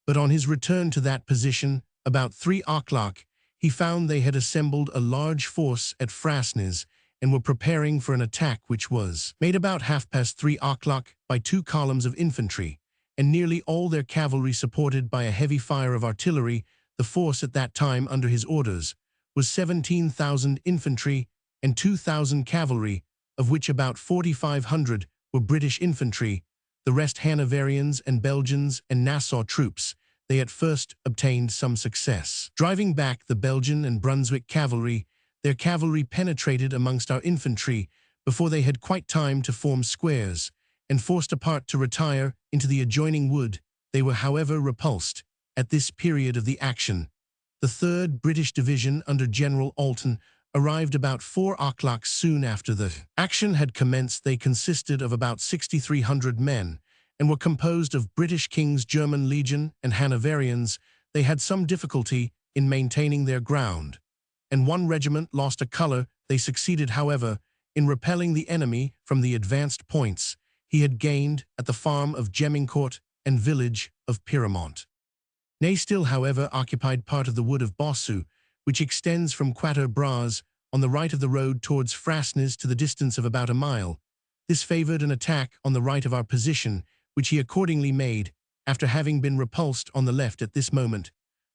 But on his return to that position, about 3 o'clock, he found they had assembled a large force at Frasnes and were preparing for an attack, which was made about 3:30 o'clock by 2 columns of infantry, and nearly all their cavalry supported by a heavy fire of artillery. The force at that time under his orders was 17,000 infantry and 2,000 cavalry, of which about 4,500 were British infantry, the rest Hanoverians and Belgians and Nassau troops. They at first obtained some success, driving back the Belgian and Brunswick cavalry. Their cavalry penetrated amongst our infantry before they had quite time to form squares, and forced apart to retire into the adjoining wood. They were, however, repulsed at this period of the action. The 3rd British Division under General Alten arrived about 4 o'clock soon after the action had commenced. They consisted of about 6,300 men and were composed of British King's German Legion and Hanoverians. They had some difficulty in maintaining their ground, and one regiment lost a color. They succeeded, however, in repelling the enemy from the advanced points he had gained at the farm of Gemincourt and village of Piramont. Ney still, however, occupied part of the wood of Bossu, which extends from Quatre Bras on the right of the road towards Frasnes to the distance of about a mile. This favored an attack on the right of our position, which he accordingly made, after having been repulsed on the left. At this moment,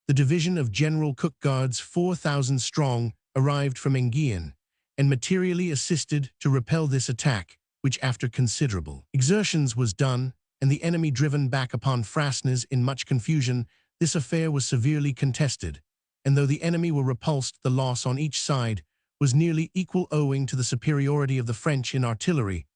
the division of General Cook Guards, 4,000 strong, arrived from Enghien, and materially assisted to repel this attack, which after considerable exertions was done, and the enemy driven back upon Frasnes in much confusion. This affair was severely contested, and though the enemy were repulsed, the loss on each side was nearly equal owing to the superiority of the French in artillery.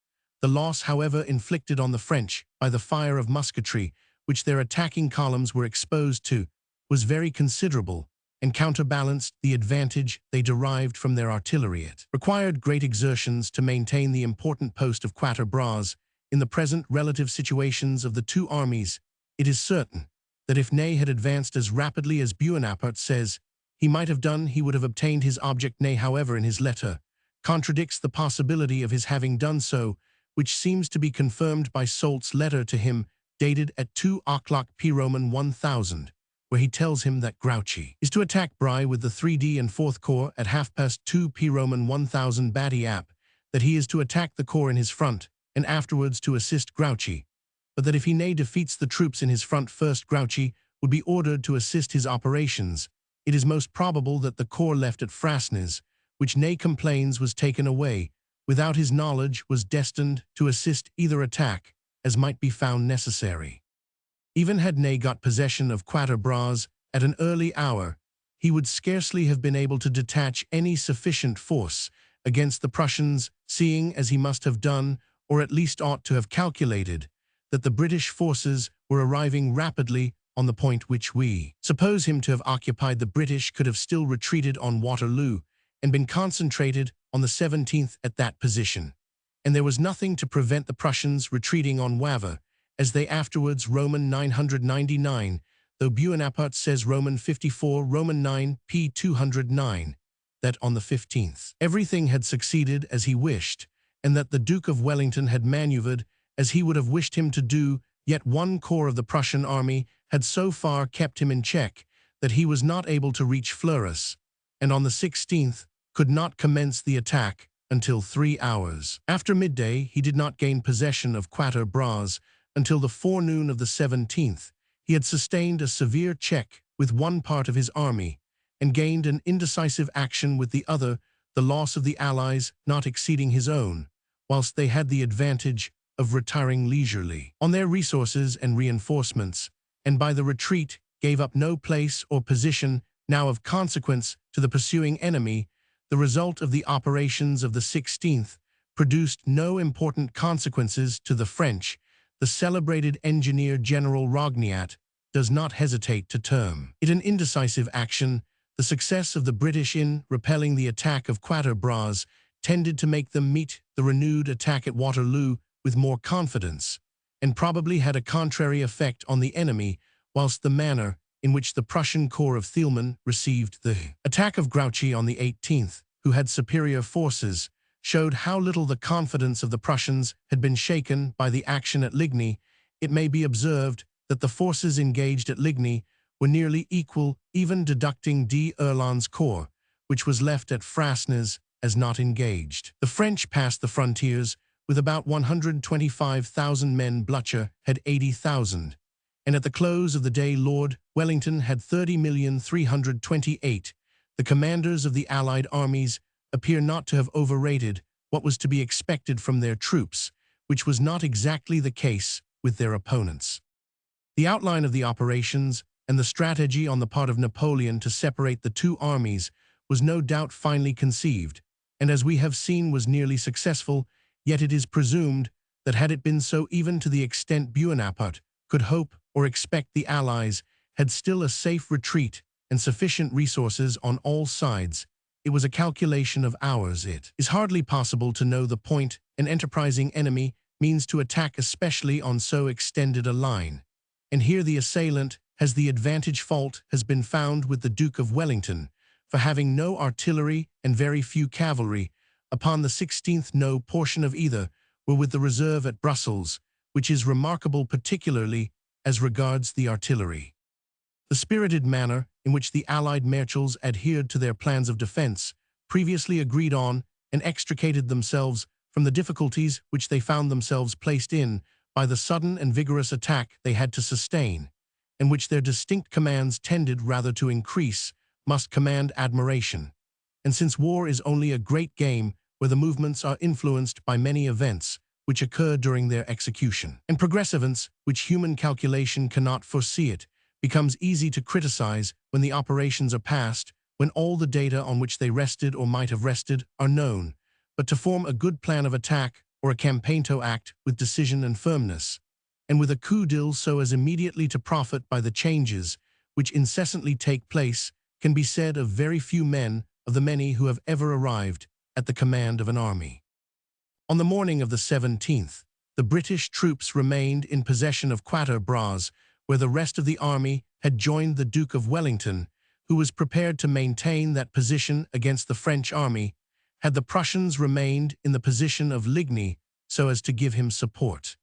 The loss, however, inflicted on the French by the fire of musketry, which their attacking columns were exposed to, was very considerable, and counterbalanced the advantage they derived from their artillery. It required great exertions to maintain the important post of Quatre Bras. In the present relative situations of the two armies, it is certain that if Ney had advanced as rapidly as Bonaparte says he might have done, he would have obtained his object. Ney, however, in his letter, contradicts the possibility of his having done so, which seems to be confirmed by Soult's letter to him, dated at 2 o'clock p. Roman 1000, where he tells him that Grouchy is to attack Bry with the 3D and 4th Corps at 2:30 p. Roman 1000 Batty App, that he is to attack the corps in his front, and afterwards to assist Grouchy, but that if he nay defeats the troops in his front first, Grouchy would be ordered to assist his operations. It is most probable that the corps left at Frasnes, which Ney complains was taken away, without his knowledge, was destined to assist either attack, as might be found necessary. Even had Ney got possession of Quatre Bras at an early hour, he would scarcely have been able to detach any sufficient force against the Prussians, seeing, as he must have done, or at least ought to have calculated, that the British forces were arriving rapidly on the point which we suppose him to have occupied. The British could have still retreated on Waterloo and been concentrated on the 17th at that position, and there was nothing to prevent the Prussians retreating on Wavre, as they afterwards Roman 999, though Bonaparte says Roman 54 Roman 9 p. 209, that on the 15th everything had succeeded as he wished, and that the Duke of Wellington had maneuvered as he would have wished him to do, yet one corps of the Prussian army had so far kept him in check that he was not able to reach Flourishes, and on the 16th could not commence the attack until 3 hours. After midday he did not gain possession of Quatre Bras until the forenoon of the 17th. He had sustained a severe check with one part of his army, and gained an indecisive action with the other, the loss of the Allies not exceeding his own, whilst they had the advantage of retiring leisurely on their resources and reinforcements, and by the retreat gave up no place or position now of consequence to the pursuing enemy. The result of the operations of the 16th produced no important consequences to the French. The celebrated engineer General Rogniat does not hesitate to term it an indecisive action. The success of the British in repelling the attack of Quatre Bras tended to make them meet the renewed attack at Waterloo with more confidence, and probably had a contrary effect on the enemy, whilst the manner in which the Prussian corps of Thielmann received the attack of Grouchy on the 18th, who had superior forces, showed how little the confidence of the Prussians had been shaken by the action at Ligny. It may be observed that the forces engaged at Ligny were nearly equal, even deducting d'Erlon's corps, which was left at Frasnes as not engaged. The French passed the frontiers with about 125,000 men. Blücher had 80,000, and at the close of the day Lord Wellington had 30,328,000. The commanders of the Allied armies appear not to have overrated what was to be expected from their troops, which was not exactly the case with their opponents. The outline of the operations and the strategy on the part of Napoleon to separate the two armies was no doubt finely conceived, and as we have seen was nearly successful, yet it is presumed that had it been so, even to the extent Bonaparte could hope or expect, the Allies had still a safe retreat and sufficient resources on all sides. It was a calculation of hours. It is hardly possible to know the point an enterprising enemy means to attack, especially on so extended a line. And here the assailant has the advantage. Fault has been found with the Duke of Wellington for having no artillery and very few cavalry. Upon the 16th no portion of either were with the reserve at Brussels, which is remarkable particularly as regards the artillery. The spirited manner in which the Allied marshals adhered to their plans of defense, previously agreed on, and extricated themselves from the difficulties which they found themselves placed in by the sudden and vigorous attack they had to sustain, and which their distinct commands tended rather to increase, must command admiration. And since war is only a great game where the movements are influenced by many events which occur during their execution, and progress events which human calculation cannot foresee, it becomes easy to criticize when the operations are past, when all the data on which they rested or might have rested are known, but to form a good plan of attack or a campaign to act with decision and firmness, and with a coup d'etat so as immediately to profit by the changes which incessantly take place, can be said of very few men of the many who have ever arrived at the command of an army. On the morning of the 17th, the British troops remained in possession of Quatre Bras, where the rest of the army had joined the Duke of Wellington, who was prepared to maintain that position against the French army, had the Prussians remained in the position of Ligny so as to give him support.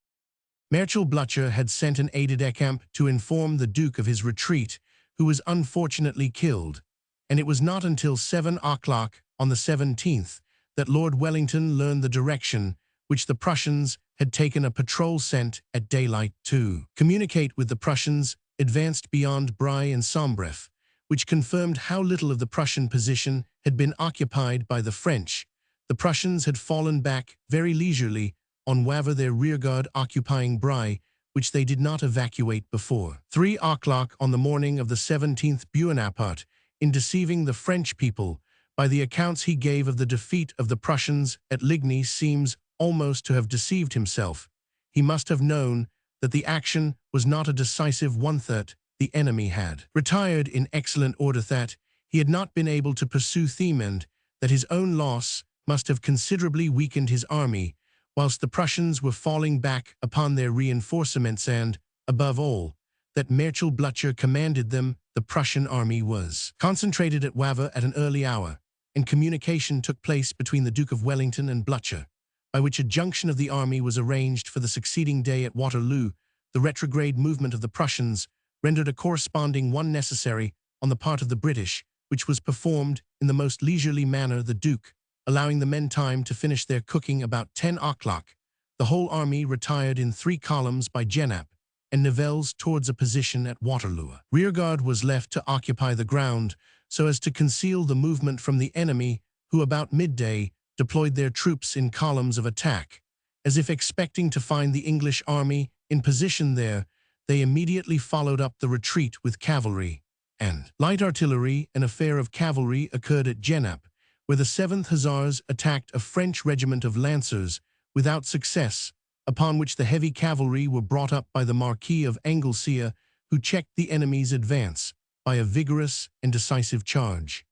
Marshal Blücher had sent an aide-de-camp to inform the Duke of his retreat, who was unfortunately killed, and it was not until 7 o'clock on the 17th that Lord Wellington learned the direction which the Prussians had taken. A patrol sent at daylight to communicate with the Prussians advanced beyond Brie and Sombref, which confirmed how little of the Prussian position had been occupied by the French. The Prussians had fallen back very leisurely on Wavre, their rearguard occupying Brie, which they did not evacuate before 3 o'clock on the morning of the 17th. Bonaparte, in deceiving the French people by the accounts he gave of the defeat of the Prussians at Ligny, seems almost to have deceived himself. He must have known that the action was not a decisive one, that the enemy had retired in excellent order, that he had not been able to pursue them, and that his own loss must have considerably weakened his army, whilst the Prussians were falling back upon their reinforcements, and, above all, that Marshal Blücher commanded them. The Prussian army was concentrated at Wavre at an early hour, and communication took place between the Duke of Wellington and Blücher, by which a junction of the army was arranged for the succeeding day at Waterloo. The retrograde movement of the Prussians rendered a corresponding one necessary on the part of the British, which was performed in the most leisurely manner, the Duke allowing the men time to finish their cooking. About 10 o'clock. The whole army retired in 3 columns by Genappe and Nivelles towards a position at Waterloo. Rearguard was left to occupy the ground so as to conceal the movement from the enemy, who about midday deployed their troops in columns of attack. As if expecting to find the English army in position there, they immediately followed up the retreat with cavalry and light artillery. An affair of cavalry occurred at Genappe, where the 7th Hussars attacked a French regiment of lancers without success, upon which the heavy cavalry were brought up by the Marquis of Anglesea, who checked the enemy's advance by a vigorous and decisive charge.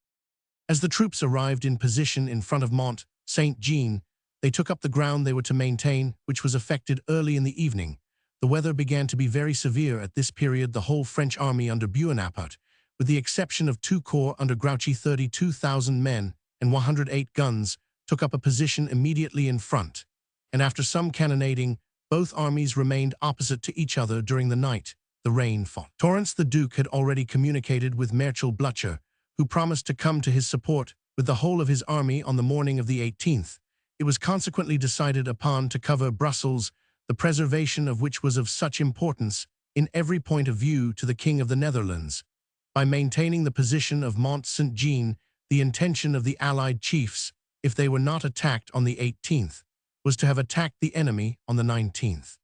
As the troops arrived in position in front of Mont Saint-Jean, they took up the ground they were to maintain, which was effected early in the evening. The weather began to be very severe at this period. The whole French army under Bonaparte, with the exception of 2 corps under Grouchy, 32,000 men and 108 guns, took up a position immediately in front, and after some cannonading, both armies remained opposite to each other during the night. The rain fell. Torrance, the Duke, had already communicated with Marshal Blücher, who promised to come to his support with the whole of his army on the morning of the 18th. It was consequently decided upon to cover Brussels, the preservation of which was of such importance in every point of view to the King of the Netherlands. By maintaining the position of Mont Saint-Jean, the intention of the Allied chiefs, if they were not attacked on the 18th, was to have attacked the enemy on the 19th.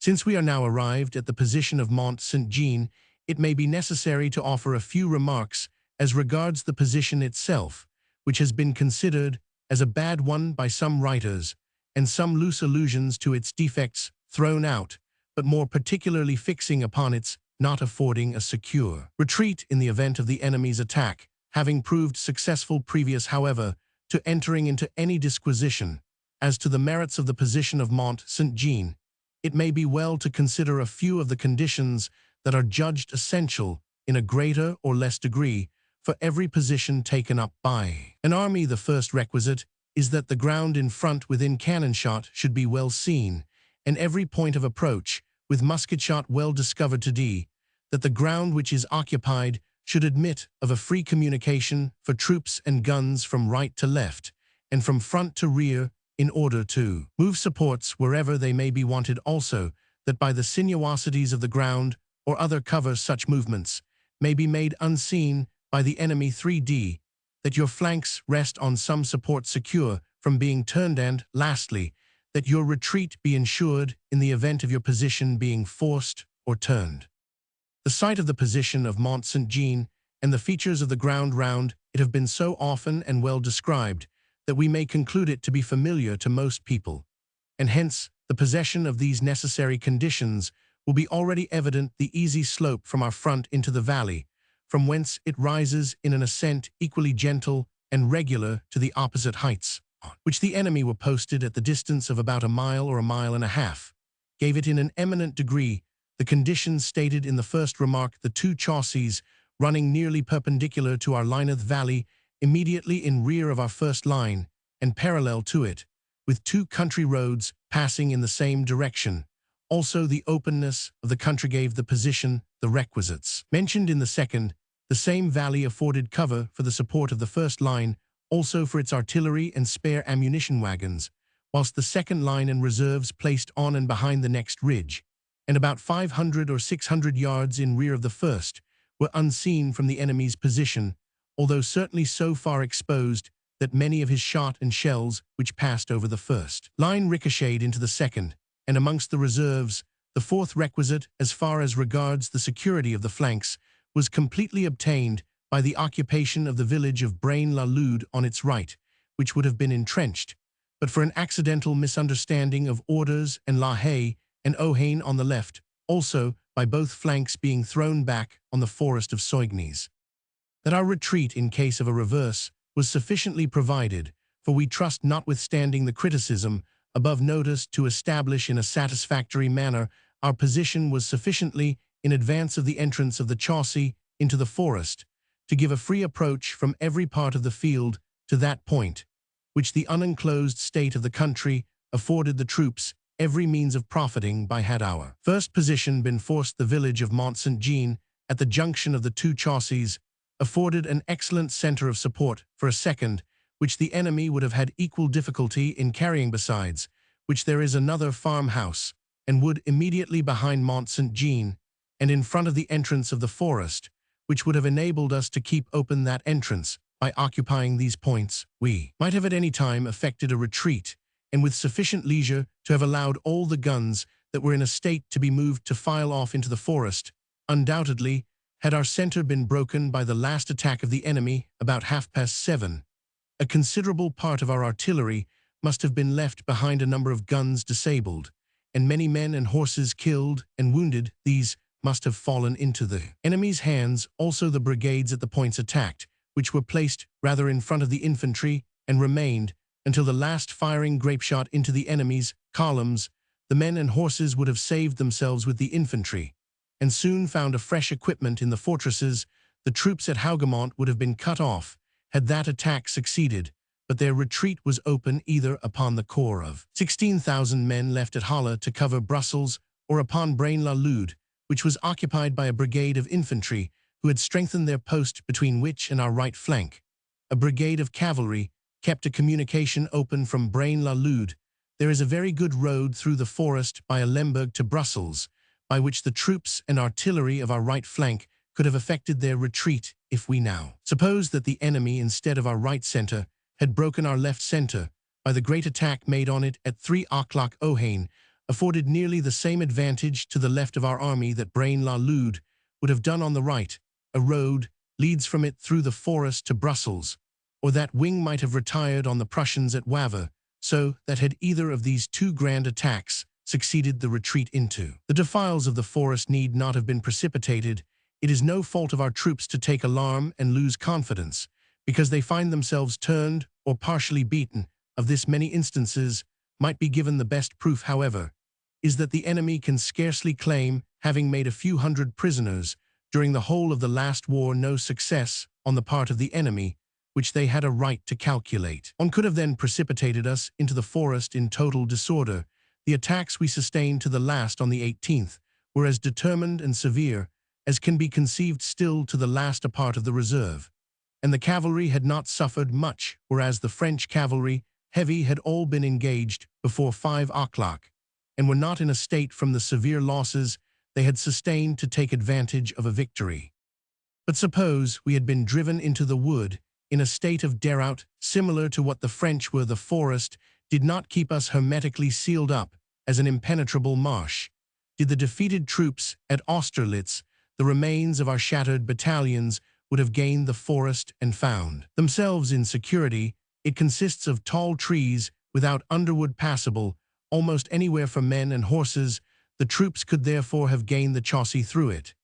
Since we are now arrived at the position of Mont Saint-Jean, it may be necessary to offer a few remarks as regards the position itself, which has been considered as a bad one by some writers, and some loose allusions to its defects thrown out, but more particularly fixing upon its not affording a secure retreat in the event of the enemy's attack. Having proved successful previous, however, to entering into any disquisition as to the merits of the position of Mont Saint-Jean, it may be well to consider a few of the conditions that are judged essential in a greater or less degree for every position taken up by an army. The first requisite is that the ground in front within cannon shot should be well seen, and every point of approach with musket shot well discovered to d, that the ground which is occupied should admit of a free communication for troops and guns from right to left, and from front to rear, in order to move supports wherever they may be wanted. Also, that by the sinuosities of the ground or other cover such movements may be made unseen by the enemy. 3d, that your flanks rest on some support secure from being turned, and, lastly, that your retreat be ensured in the event of your position being forced or turned. The site of the position of Mont Saint-Jean and the features of the ground round it have been so often and well described that we may conclude it to be familiar to most people, and hence the possession of these necessary conditions will be already evident. The easy slope from our front into the valley, from whence it rises in an ascent equally gentle and regular to the opposite heights, which the enemy were posted at the distance of about a mile or a mile and a half, gave it in an eminent degree the conditions stated in the first remark. The 2 chaussées running nearly perpendicular to our line of the valley, immediately in rear of our first line, and parallel to it, with 2 country roads passing in the same direction, Also, the openness of the country gave the position the requisites. Mentioned in the second, the same valley afforded cover for the support of the first line, also for its artillery and spare ammunition wagons, whilst the second line and reserves placed on and behind the next ridge, and about 500 or 600 yards in rear of the first, were unseen from the enemy's position, although certainly so far exposed that many of his shot and shells which passed over the first line ricocheted into the second, and amongst the reserves, the fourth requisite, as far as regards the security of the flanks, was completely obtained by the occupation of the village of Braine-l'Alleud on its right, which would have been entrenched, but for an accidental misunderstanding of orders, and La Haye and Ohain on the left, also by both flanks being thrown back on the forest of Soignies. That our retreat in case of a reverse was sufficiently provided, for we trust notwithstanding the criticism above noticed to establish in a satisfactory manner our position was sufficiently in advance of the entrance of the Chaussee into the forest, to give a free approach from every part of the field to that point, which the unenclosed state of the country afforded the troops every means of profiting by. Had our first position been forced, the village of Mont-Saint-Jean, at the junction of the two Chaussees, afforded an excellent center of support for a second, which the enemy would have had equal difficulty in carrying, besides which there is another farmhouse, and wood immediately behind Mont-Saint-Jean, and in front of the entrance of the forest, which would have enabled us to keep open that entrance. By occupying these points, we might have at any time effected a retreat, and with sufficient leisure to have allowed all the guns that were in a state to be moved to file off into the forest. Undoubtedly, had our center been broken by the last attack of the enemy about 7:30, a considerable part of our artillery must have been left behind, a number of guns disabled, and many men and horses killed and wounded. These must have fallen into the enemy's hands, also the brigades at the points attacked, which were placed rather in front of the infantry and remained until the last firing grapeshot into the enemy's columns. The men and horses would have saved themselves with the infantry, and soon found a fresh equipment in the fortresses. The troops at Hougoumont would have been cut off had that attack succeeded, but their retreat was open either upon the corps of 16,000 men left at Halle to cover Brussels, or upon Braine-l'Alleud, which was occupied by a brigade of infantry who had strengthened their post between which and our right flank. A brigade of cavalry kept a communication open from Braine-l'Alleud. There is a very good road through the forest by Lemberg to Brussels, by which the troops and artillery of our right flank could have effected their retreat. If we now suppose that the enemy, instead of our right center, had broken our left center by the great attack made on it at 3 o'clock, Ohain afforded nearly the same advantage to the left of our army that Braine-l'Alleud would have done on the right. A road leads from it through the forest to Brussels, or that wing might have retired on the Prussians at Wavre, so that had either of these two grand attacks succeeded, the retreat into the defiles of the forest need not have been precipitated. It is no fault of our troops to take alarm and lose confidence, because they find themselves turned or partially beaten. Of this many instances might be given. The best proof, however, is that the enemy can scarcely claim having made a few hundred prisoners during the whole of the last war, no success on the part of the enemy, which they had a right to calculate. One could have then precipitated us into the forest in total disorder. The attacks we sustained to the last on the 18th were as determined and severe as can be conceived still to the last a part of the reserve, and the cavalry had not suffered much, whereas the French cavalry, heavy, had all been engaged before 5 o'clock, and were not in a state from the severe losses they had sustained to take advantage of a victory. But suppose we had been driven into the wood in a state of déroute similar to what the French were. The forest did not keep us hermetically sealed up as an impenetrable marsh. Did the defeated troops at Austerlitz, the remains of our shattered battalions, would have gained the forest and found themselves in security. It consists of tall trees without underwood passable almost anywhere for men and horses. The troops could therefore have gained the Chaussee through it.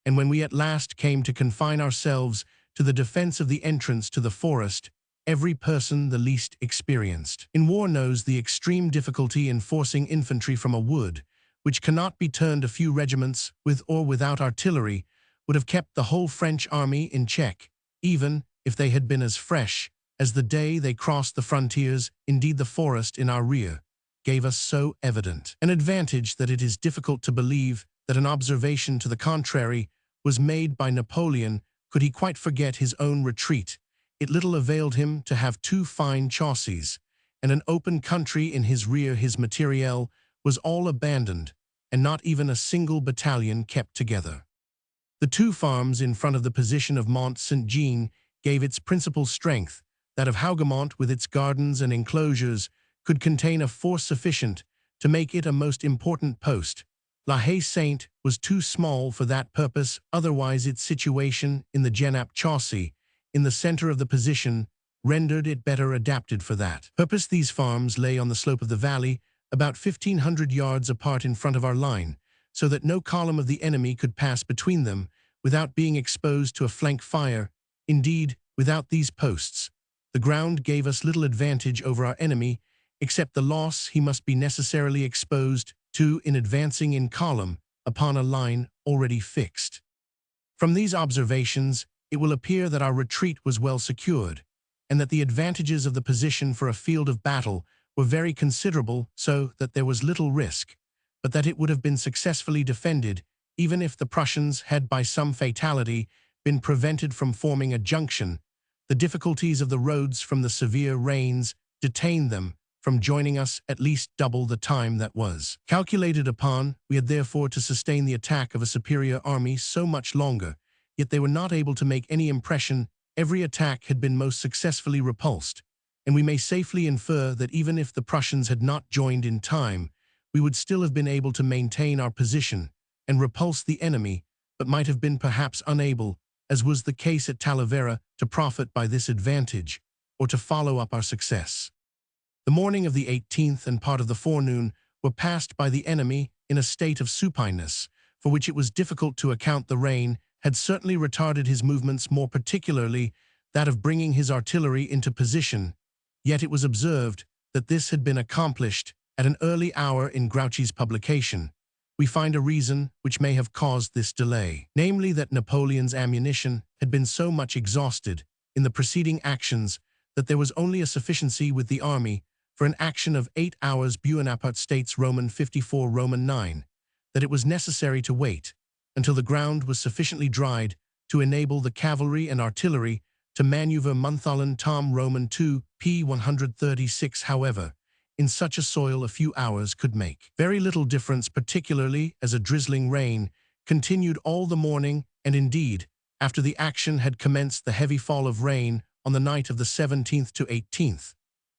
And when we at last came to confine ourselves to the defense of the entrance to the forest, every person the least experienced in war knows the extreme difficulty in forcing infantry from a wood, which cannot be turned. A few regiments, with or without artillery, would have kept the whole French army in check, even if they had been as fresh as the day they crossed the frontiers. Indeed, the forest in our rear gave us so evident an advantage that it is difficult to believe that an observation to the contrary was made by Napoleon could he quite forget his own retreat. It little availed him to have two fine chaussées, and an open country in his rear. His materiel was all abandoned, and not even a single battalion kept together. The two farms in front of the position of Mont Saint-Jean gave its principal strength. That of Hougoumont, with its gardens and enclosures, could contain a force sufficient to make it a most important post. La Haye-Sainte was too small for that purpose, otherwise its situation in the Genappe chaussee, in the center of the position, rendered it better adapted for that purpose. These farms lay on the slope of the valley, about 1,500 yards apart in front of our line, so that no column of the enemy could pass between them without being exposed to a flank fire. Indeed, without these posts, the ground gave us little advantage over our enemy, except the loss he must be necessarily exposed to in advancing in column upon a line already fixed. From these observations, it will appear that our retreat was well secured, and that the advantages of the position for a field of battle were very considerable, so that there was little risk, but that it would have been successfully defended, even if the Prussians had by some fatality been prevented from forming a junction. The difficulties of the roads from the severe rains detained them from joining us at least double the time that was calculated upon. We had therefore to sustain the attack of a superior army so much longer, yet they were not able to make any impression. Every attack had been most successfully repulsed, and we may safely infer that even if the Prussians had not joined in time, we would still have been able to maintain our position and repulse the enemy, but might have been perhaps unable, as was the case at Talavera, to profit by this advantage, or to follow up our success. The morning of the 18th and part of the forenoon were passed by the enemy in a state of supineness, for which it was difficult to account. The rain had certainly retarded his movements, more particularly that of bringing his artillery into position, yet it was observed that this had been accomplished at an early hour. In Grouchy's publication, we find a reason which may have caused this delay, namely that Napoleon's ammunition had been so much exhausted in the preceding actions that there was only a sufficiency with the army for an action of 8 hours. Bonaparte states Roman 54 Roman 9, that it was necessary to wait until the ground was sufficiently dried to enable the cavalry and artillery to maneuver. Montholland Tom Roman 2 p. 136. However, in such a soil a few hours could make very little difference, particularly as a drizzling rain continued all the morning, and indeed, after the action had commenced, the heavy fall of rain on the night of the 17th to 18th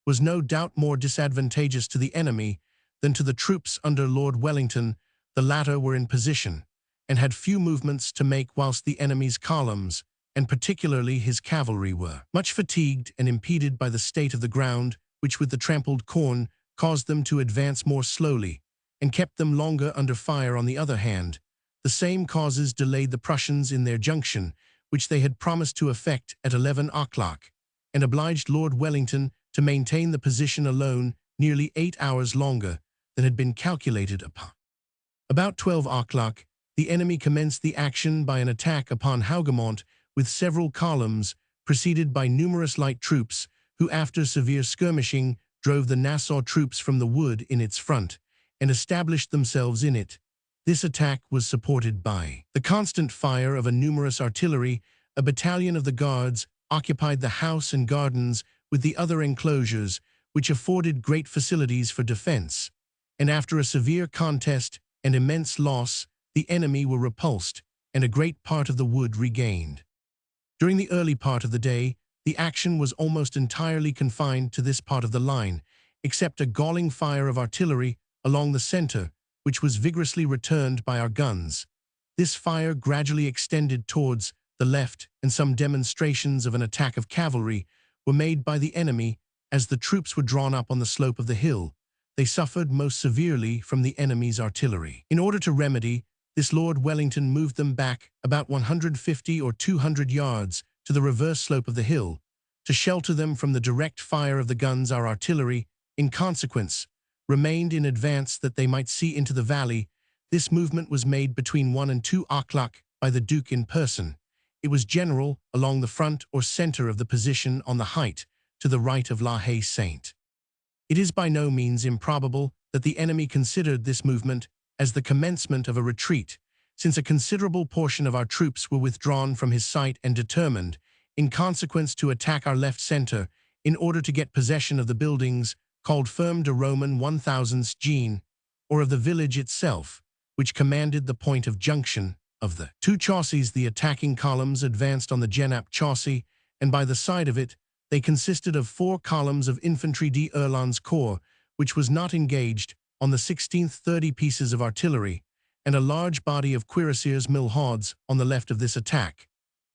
was no doubt more disadvantageous to the enemy than to the troops under Lord Wellington. The latter were in position and had few movements to make, whilst the enemy's columns, and particularly his cavalry, were much fatigued and impeded by the state of the ground, which with the trampled corn caused them to advance more slowly, and kept them longer under fire. On the other hand, the same causes delayed the Prussians in their junction, which they had promised to effect at 11 o'clock, and obliged Lord Wellington to maintain the position alone nearly 8 hours longer than had been calculated upon. About 12 o'clock, the enemy commenced the action by an attack upon Hougoumont with several columns, preceded by numerous light troops, who after severe skirmishing drove the Nassau troops from the wood in its front and established themselves in it. This attack was supported by the constant fire of a numerous artillery. A battalion of the Guards occupied the house and gardens with the other enclosures, which afforded great facilities for defense, and after a severe contest and immense loss, the enemy were repulsed and a great part of the wood regained. During the early part of the day, the action was almost entirely confined to this part of the line, except a galling fire of artillery along the center, which was vigorously returned by our guns. This fire gradually extended towards the left, and some demonstrations of an attack of cavalry were made by the enemy. As the troops were drawn up on the slope of the hill, they suffered most severely from the enemy's artillery. In order to remedy this, Lord Wellington moved them back about 150 or 200 yards to the reverse slope of the hill, to shelter them from the direct fire of the guns. Our artillery, in consequence, remained in advance that they might see into the valley. This movement was made between 1 and 2 o'clock by the Duke in person. It was general along the front or center of the position on the height to the right of La Haye-Sainte. It is by no means improbable that the enemy considered this movement as the commencement of a retreat, since a considerable portion of our troops were withdrawn from his sight and determined, in consequence, to attack our left center in order to get possession of the buildings called Ferme de Roman 1000 Jean, or of the village itself, which commanded the point of junction of the two chaussées. The attacking columns advanced on the Genappe chaussée, and by the side of it, they consisted of 4 columns of infantry d'Erlon's corps, which was not engaged, on the 16th 30 pieces of artillery, and a large body of cuirassiers milhauds on the left of this attack.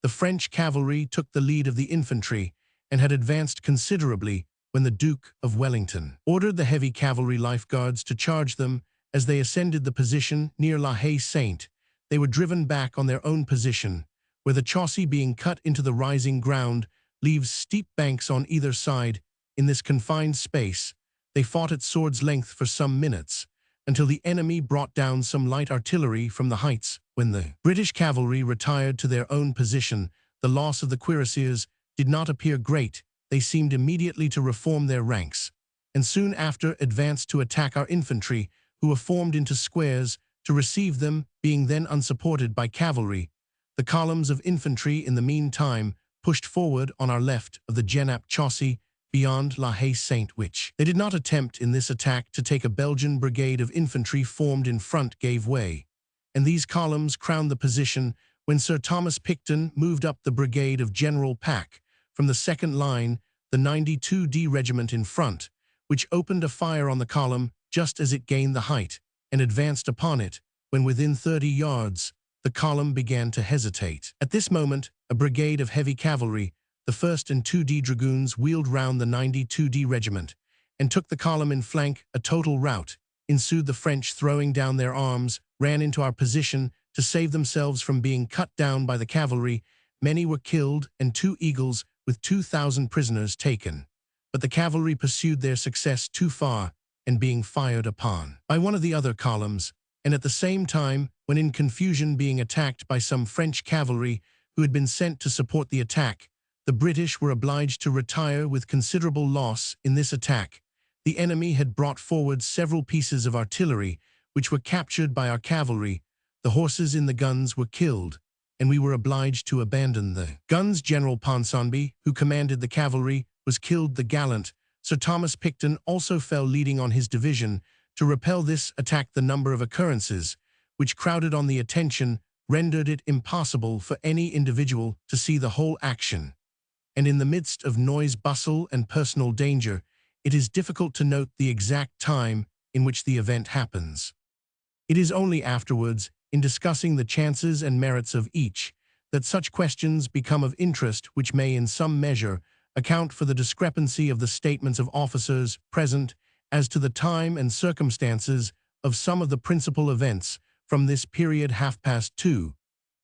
The French cavalry took the lead of the infantry, and had advanced considerably when the Duke of Wellington ordered the heavy cavalry lifeguards to charge them. As they ascended the position near La Haye-Sainte, they were driven back on their own position, where the chaussée, being cut into the rising ground, leaves steep banks on either side. In this confined space, they fought at sword's length for some minutes, until the enemy brought down some light artillery from the heights. When the British cavalry retired to their own position, the loss of the cuirassiers did not appear great. They seemed immediately to reform their ranks, and soon after advanced to attack our infantry, who were formed into squares to receive them, being then unsupported by cavalry. The columns of infantry in the meantime pushed forward on our left of the Genappe chaussée beyond La Haye-Sainte, which they did not attempt in this attack to take. A Belgian brigade of infantry formed in front gave way, and these columns crowned the position when Sir Thomas Picton moved up the brigade of General Pack from the second line, the 92d Regiment in front, which opened a fire on the column just as it gained the height, and advanced upon it. When within 30 yards, the column began to hesitate. At this moment, a brigade of heavy cavalry, the 1st and 2d Dragoons, wheeled round the 92d Regiment, and took the column in flank. A total rout ensued. The French, throwing down their arms, ran into our position to save themselves from being cut down by the cavalry. Many were killed, and 2 eagles, with 2,000 prisoners, taken. But the cavalry pursued their success too far, and being fired upon by one of the other columns, and at the same time, when in confusion being attacked by some French cavalry who had been sent to support the attack, the British were obliged to retire with considerable loss. In this attack, the enemy had brought forward several pieces of artillery, which were captured by our cavalry. The horses in the guns were killed, and we were obliged to abandon the guns. General Ponsonby, who commanded the cavalry, was killed. The gallant Sir Thomas Picton also fell, leading on his division to repel this attack. The number of occurrences which crowded on the attention rendered it impossible for any individual to see the whole action, and in the midst of noise, bustle, and personal danger, it is difficult to note the exact time in which the event happens. It is only afterwards, in discussing the chances and merits of each, that such questions become of interest, which may in some measure account for the discrepancy of the statements of officers present as to the time and circumstances of some of the principal events from this period 2:30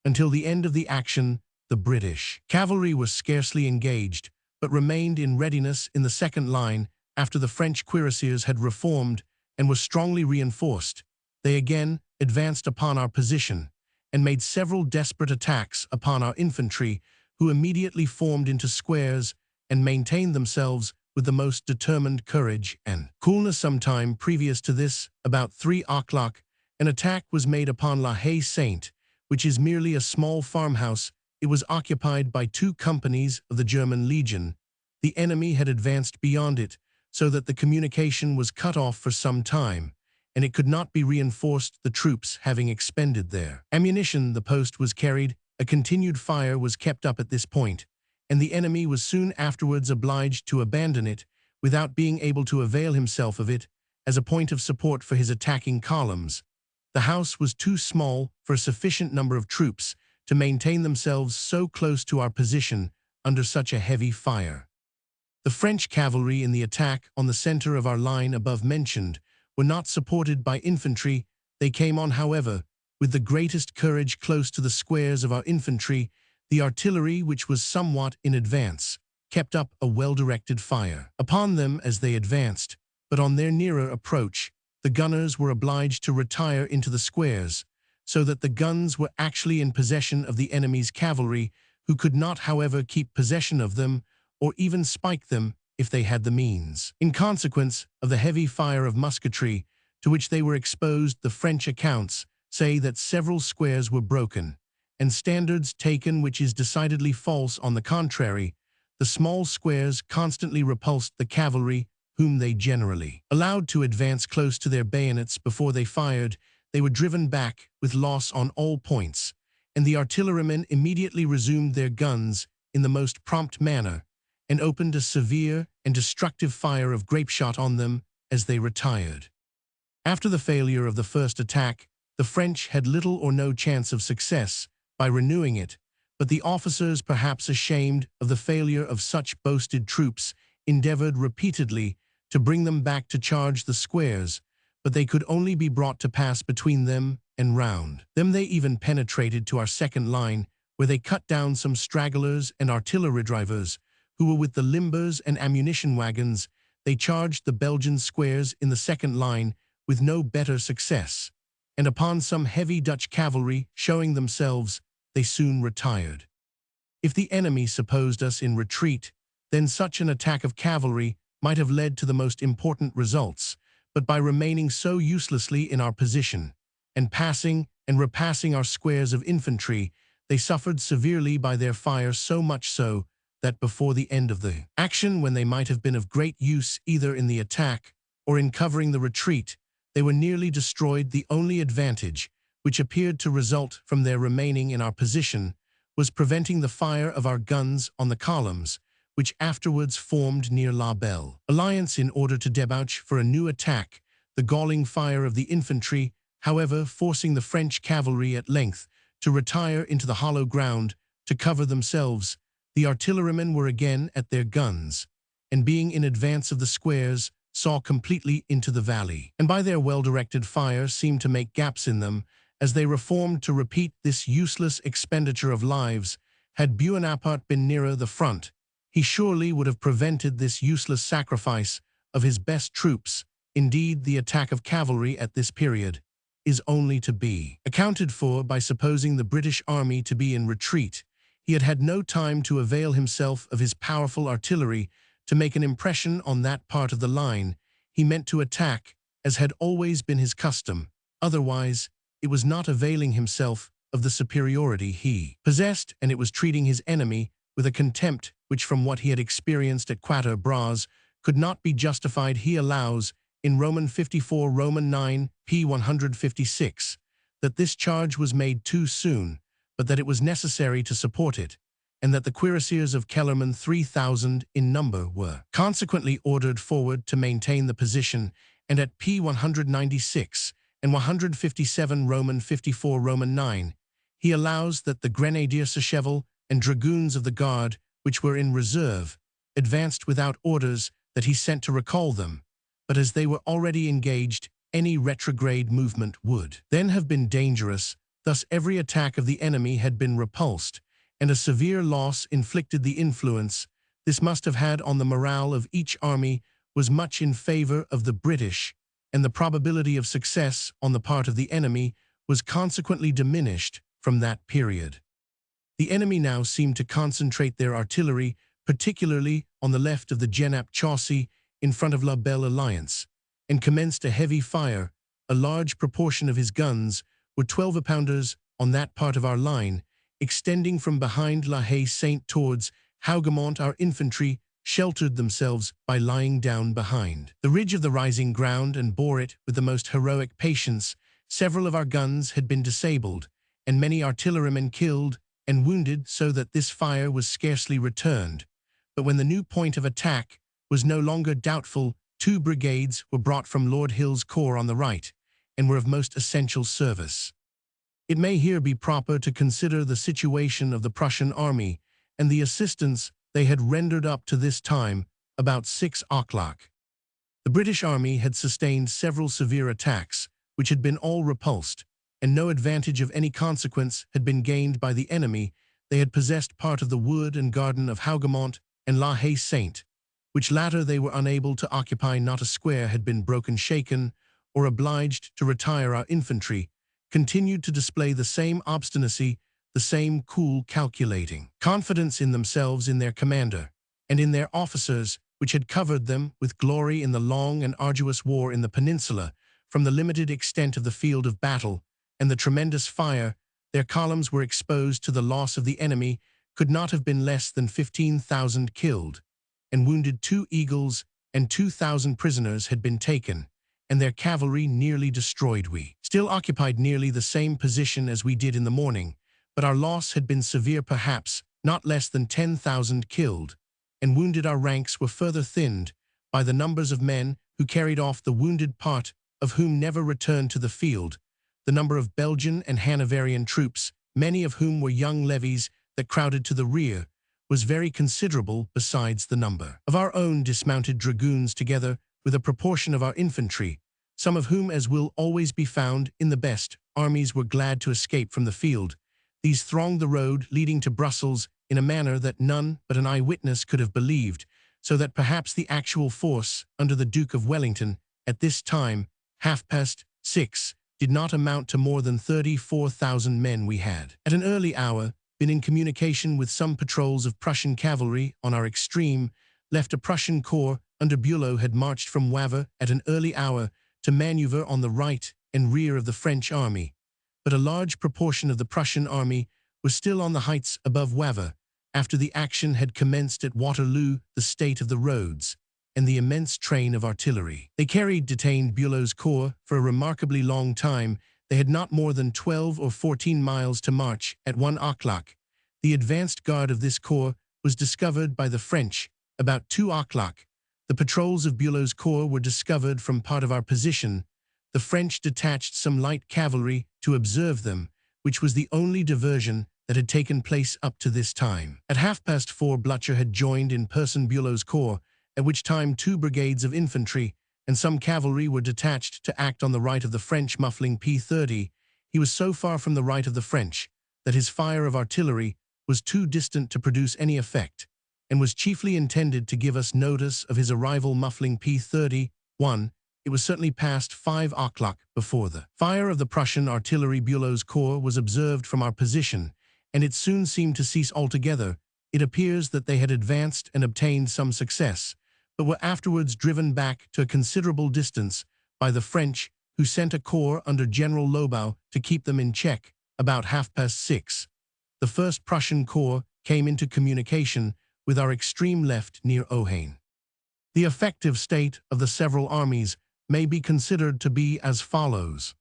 until the end of the action. The British cavalry were scarcely engaged, but remained in readiness in the second line after the French cuirassiers had reformed and were strongly reinforced. They again advanced upon our position and made several desperate attacks upon our infantry, who immediately formed into squares and maintained themselves with the most determined courage and coolness. Some time previous to this, about 3 o'clock, an attack was made upon La Haye-Sainte, which is merely a small farmhouse. It was occupied by 2 companies of the German Legion. The enemy had advanced beyond it, so that the communication was cut off for some time, and it could not be reinforced, the troops having expended their ammunition. The post was carried. A continued fire was kept up at this point, and the enemy was soon afterwards obliged to abandon it, without being able to avail himself of it as a point of support for his attacking columns. The house was too small for a sufficient number of troops to maintain themselves so close to our position under such a heavy fire. The French cavalry in the attack on the center of our line above mentioned were not supported by infantry. They came on, however, with the greatest courage close to the squares of our infantry. The artillery, which was somewhat in advance, kept up a well-directed fire upon them as they advanced, but on their nearer approach, the gunners were obliged to retire into the squares, so that the guns were actually in possession of the enemy's cavalry, who could not, however, keep possession of them or even spike them. if they had the means. In consequence of the heavy fire of musketry to which they were exposed, the French accounts say that several squares were broken, and standards taken, which is decidedly false. On the contrary, the small squares constantly repulsed the cavalry, whom they generally allowed to advance close to their bayonets before they fired. They were driven back with loss on all points, and the artillerymen immediately resumed their guns in the most prompt manner, and opened a severe and destructive fire of grapeshot on them as they retired. After the failure of the first attack, the French had little or no chance of success by renewing it, but the officers, perhaps ashamed of the failure of such boasted troops, endeavored repeatedly to bring them back to charge the squares, but they could only be brought to pass between them and round them. They even penetrated to our second line, where they cut down some stragglers and artillery drivers who were with the limbers and ammunition wagons. They charged the Belgian squares in the second line with no better success, and upon some heavy Dutch cavalry showing themselves, they soon retired. If the enemy supposed us in retreat, then such an attack of cavalry might have led to the most important results, but by remaining so uselessly in our position, and passing and repassing our squares of infantry, they suffered severely by their fire, so much so that before the end of the action, when they might have been of great use either in the attack or in covering the retreat, they were nearly destroyed. The only advantage which appeared to result from their remaining in our position was preventing the fire of our guns on the columns, which afterwards formed near La Belle Alliance in order to debouch for a new attack. The galling fire of the infantry, however, forcing the French cavalry at length to retire into the hollow ground to cover themselves, the artillerymen were again at their guns, and being in advance of the squares, saw completely into the valley, and by their well-directed fire seemed to make gaps in them. As they reformed to repeat this useless expenditure of lives, had Bonaparte been nearer the front, he surely would have prevented this useless sacrifice of his best troops. Indeed, the attack of cavalry at this period is only to be accounted for by supposing the British army to be in retreat. He had had no time to avail himself of his powerful artillery to make an impression on that part of the line he meant to attack, as had always been his custom. Otherwise, it was not availing himself of the superiority he possessed, and it was treating his enemy with a contempt which, from what he had experienced at Quatre Bras, could not be justified. He allows, in Roman 54 Roman 9, p. 156, that this charge was made too soon, but that it was necessary to support it, and that the cuirassiers of Kellerman, 3,000 in number, were consequently ordered forward to maintain the position, and at p. 196 and 157 Roman 54 Roman 9, he allows that the grenadiers Sacheval and dragoons of the guard, which were in reserve, advanced without orders that he sent to recall them, but as they were already engaged, any retrograde movement would then have been dangerous. Thus every attack of the enemy had been repulsed, and a severe loss inflicted. The influence this must have had on the morale of each army was much in favor of the British, and the probability of success on the part of the enemy was consequently diminished from that period. The enemy now seemed to concentrate their artillery, particularly on the left of the Genappe chaussee in front of La Belle Alliance, and commenced a heavy fire. A large proportion of his guns were 12-pounders on that part of our line, extending from behind La Haye Sainte towards Hougoumont. Our infantry sheltered themselves by lying down behind the ridge of the rising ground and bore it with the most heroic patience. Several of our guns had been disabled, and many artillerymen killed and wounded, so that this fire was scarcely returned. But when the new point of attack was no longer doubtful, 2 brigades were brought from Lord Hill's corps on the right, and were of most essential service. It may here be proper to consider the situation of the Prussian army, and the assistance they had rendered up to this time, about 6 o'clock. The British army had sustained several severe attacks, which had been all repulsed, and no advantage of any consequence had been gained by the enemy. They had possessed part of the wood and garden of Hougoumont and La Haye Sainte, which latter they were unable to occupy. Not a square had been broken, shaken, or obliged to retire. Our infantry continued to display the same obstinacy, the same cool, calculating confidence in themselves, in their commander, and in their officers, which had covered them with glory in the long and arduous war in the peninsula, from the limited extent of the field of battle and the tremendous fire, their columns were exposed to the loss of the enemy, could not have been less than 15,000 killed, and wounded 2 eagles and 2,000 prisoners had been taken, and their cavalry nearly destroyed. We still occupied nearly the same position as we did in the morning, but our loss had been severe, perhaps not less than 10,000 killed, and wounded. Our ranks were further thinned by the numbers of men who carried off the wounded, part of whom never returned to the field. The number of Belgian and Hanoverian troops, many of whom were young levies that crowded to the rear, was very considerable, besides the number of our own dismounted dragoons, together with a proportion of our infantry, some of whom, as will always be found in the best armies, were glad to escape from the field. These thronged the road leading to Brussels in a manner that none but an eyewitness could have believed, so that perhaps the actual force under the Duke of Wellington at this time, 6:30, did not amount to more than 34,000 men. We had, at an early hour, been in communication with some patrols of Prussian cavalry on our extreme left. A Prussian corps under Bülow had marched from Wavre at an early hour to maneuver on the right and rear of the French army, but a large proportion of the Prussian army was still on the heights above Wavre after the action had commenced at Waterloo. The state of the roads and the immense train of artillery they carried detained Bülow's corps for a remarkably long time. They had not more than 12 or 14 miles to march. At 1 o'clock, the advanced guard of this corps was discovered by the French. About 2 o'clock, the patrols of Bülow's corps were discovered from part of our position. The French detached some light cavalry to observe them, which was the only diversion that had taken place up to this time. At 4:30, Blücher had joined in person Bülow's corps, at which time 2 brigades of infantry and some cavalry were detached to act on the right of the French, muffling P30. He was so far from the right of the French that his fire of artillery was too distant to produce any effect, and was chiefly intended to give us notice of his arrival, muffling P30. It was certainly past 5 o'clock before the fire of the Prussian artillery Bülow's corps was observed from our position, and it soon seemed to cease altogether. It appears that they had advanced and obtained some success, but were afterwards driven back to a considerable distance by the French, who sent a corps under General Lobau to keep them in check. About 6:30, the 1st Prussian Corps came into communication with our extreme left near Ohain. The effective state of the several armies may be considered to be as follows.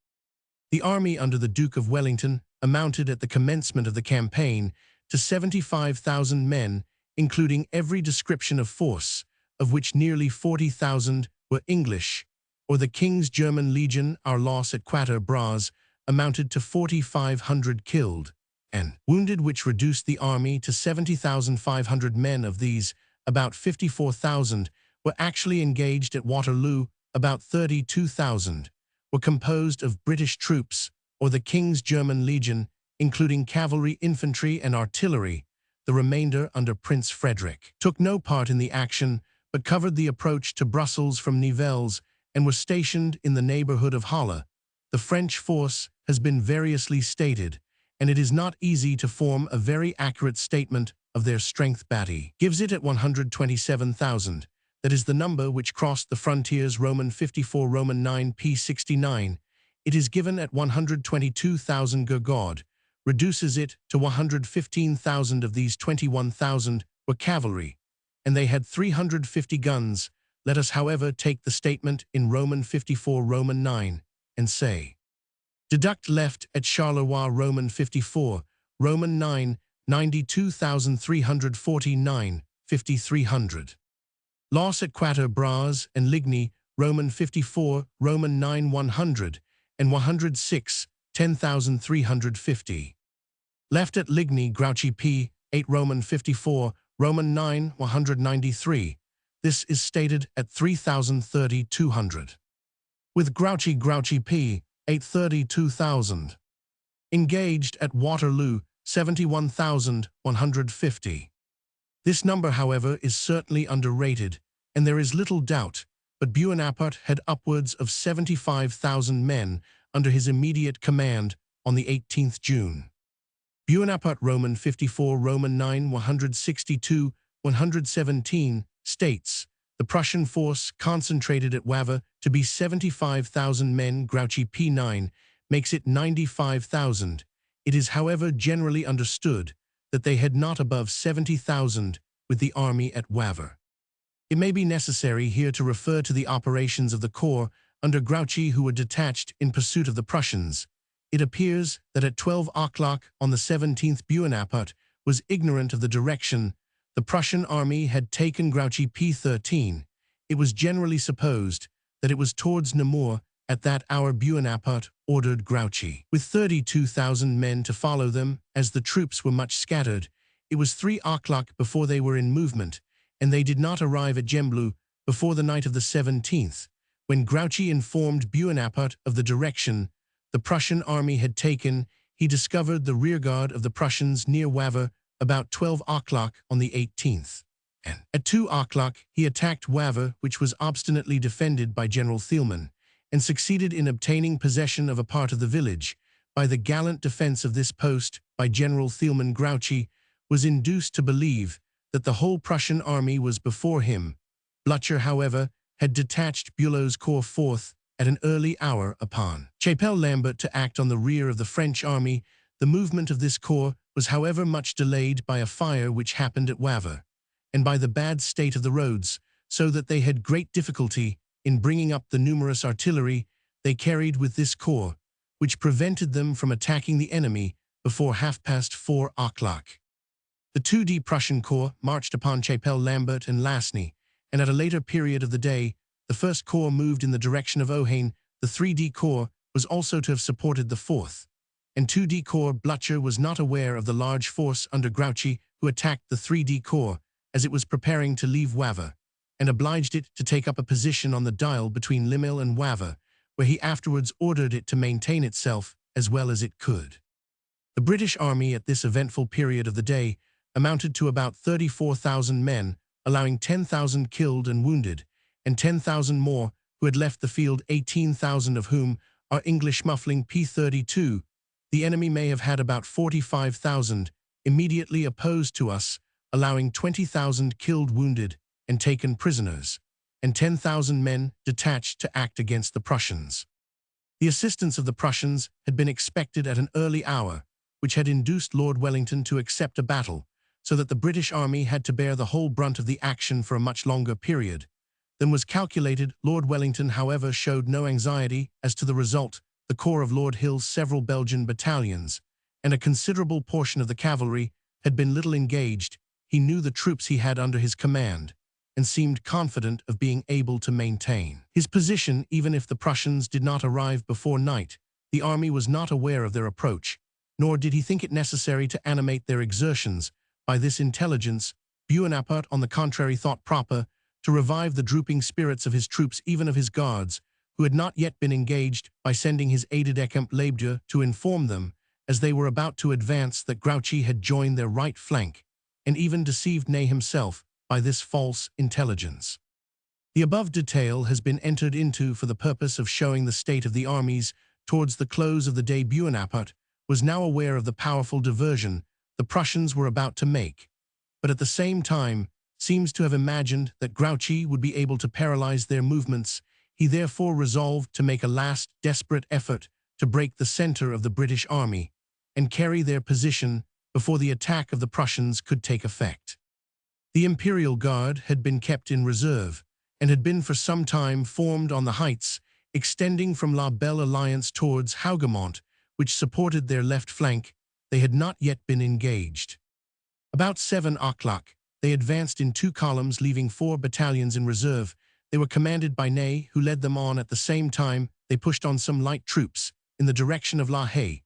The army under the Duke of Wellington amounted at the commencement of the campaign to 75,000 men, including every description of force, of which nearly 40,000 were English, or the King's German Legion. Our loss at Quatre Bras amounted to 4,500 killed and wounded, which reduced the army to 70,500 men. Of these, about 54,000 were actually engaged at Waterloo. About 32,000 were composed of British troops, or the King's German Legion, including cavalry, infantry, and artillery. The remainder, under Prince Frederick, took no part in the action, but covered the approach to Brussels from Nivelles and were stationed in the neighborhood of Halle. The French force has been variously stated, and it is not easy to form a very accurate statement of their strength. Batty gives it at 127,000. That is the number which crossed the frontiers. Roman 54, Roman 9, p. 69. It is given at 122,000. Gergaud reduces it to 115,000. Of these, 21,000 were cavalry, and they had 350 guns. Let us, however, take the statement in Roman 54, Roman 9, and say, deduct left at Charleroi. Roman 54, Roman 9, 92,349, 5,300. Loss at Quatre Bras and Ligny. Roman 54, Roman 9, 100, and 106, 10,350. Left at Ligny, Grouchy p. 8, Roman 54, Roman 9, 193. This is stated at 3,030, 200. With Grouchy p. 8, 32,000. Engaged at Waterloo, 71,150. This number, however, is certainly underrated, and there is little doubt, but Bonaparte had upwards of 75,000 men under his immediate command on the 18th June. Bonaparte, Roman 54, Roman 9, 162, 117, states the Prussian force concentrated at Wavre to be 75,000 men. Grouchy P9 makes it 95,000. It is, however, generally understood that they had not above 70,000 with the army at Wavre. It may be necessary here to refer to the operations of the corps under Grouchy who were detached in pursuit of the Prussians. It appears that at 12 o'clock on the 17th Bonaparte was ignorant of the direction the Prussian army had taken. Grouchy P13. It was generally supposed that it was towards Namur. At that hour Bonaparte ordered Grouchy with 32,000 men to follow them, as the troops were much scattered. It was 3 o'clock before they were in movement, and they did not arrive at Gembloux before the night of the 17th. When Grouchy informed Bonaparte of the direction the Prussian army had taken, he discovered the rearguard of the Prussians near Wavre about 12 o'clock on the 18th. And at 2 o'clock he attacked Wavre, which was obstinately defended by General Thielmann, and succeeded in obtaining possession of a part of the village. By the gallant defense of this post by General Thielmann, Grouchy was induced to believe that the whole Prussian army was before him. Blücher, however, had detached Bülow's corps forth at an early hour upon Chapelle-Lambert to act on the rear of the French army. The movement of this corps was, however, much delayed by a fire which happened at Wavre, and by the bad state of the roads, so that they had great difficulty in bringing up the numerous artillery they carried with this corps, which prevented them from attacking the enemy before 4:30 o'clock. The 2D Prussian corps marched upon Chapelle-Lambert and Lasny, and at a later period of the day, the first corps moved in the direction of Ohain. The 3D corps was also to have supported the 4th and 2D corps. Blücher was not aware of the large force under Grouchy who attacked the 3D corps as it was preparing to leave Wavre, and obliged it to take up a position on the dial between Limel and Wavre, where he afterwards ordered it to maintain itself as well as it could. The British army at this eventful period of the day amounted to about 34,000 men, allowing 10,000 killed and wounded, and 10,000 more who had left the field, 18,000 of whom are English muffling P32. The enemy may have had about 45,000 immediately opposed to us, allowing 20,000 killed, wounded, and taken prisoners, and 10,000 men detached to act against the Prussians. The assistance of the Prussians had been expected at an early hour, which had induced Lord Wellington to accept a battle, so that the British army had to bear the whole brunt of the action for a much longer period than was calculated. Lord Wellington, however, showed no anxiety as to the result. The corps of Lord Hill's several Belgian battalions, and a considerable portion of the cavalry, had been little engaged. He knew the troops he had under his command, and seemed confident of being able to maintain his position even if the Prussians did not arrive before night. The army was not aware of their approach, nor did he think it necessary to animate their exertions by this intelligence. Bonaparte, on the contrary, thought proper to revive the drooping spirits of his troops, even of his guards, who had not yet been engaged, by sending his aide-de-camp Lebedieu to inform them, as they were about to advance, that Grouchy had joined their right flank, and even deceived Ney himself by this false intelligence. The above detail has been entered into for the purpose of showing the state of the armies towards the close of the day. Bonaparte was now aware of the powerful diversion the Prussians were about to make, but at the same time seems to have imagined that Grouchy would be able to paralyze their movements. He therefore resolved to make a last desperate effort to break the center of the British army and carry their position before the attack of the Prussians could take effect. The Imperial Guard had been kept in reserve, and had been for some time formed on the heights extending from La Belle Alliance towards Hougoumont, which supported their left flank. They had not yet been engaged. About 7 o'clock, they advanced in 2 columns, leaving 4 battalions in reserve. They were commanded by Ney, who led them on. At the same time, they pushed on some light troops in the direction of La Haye.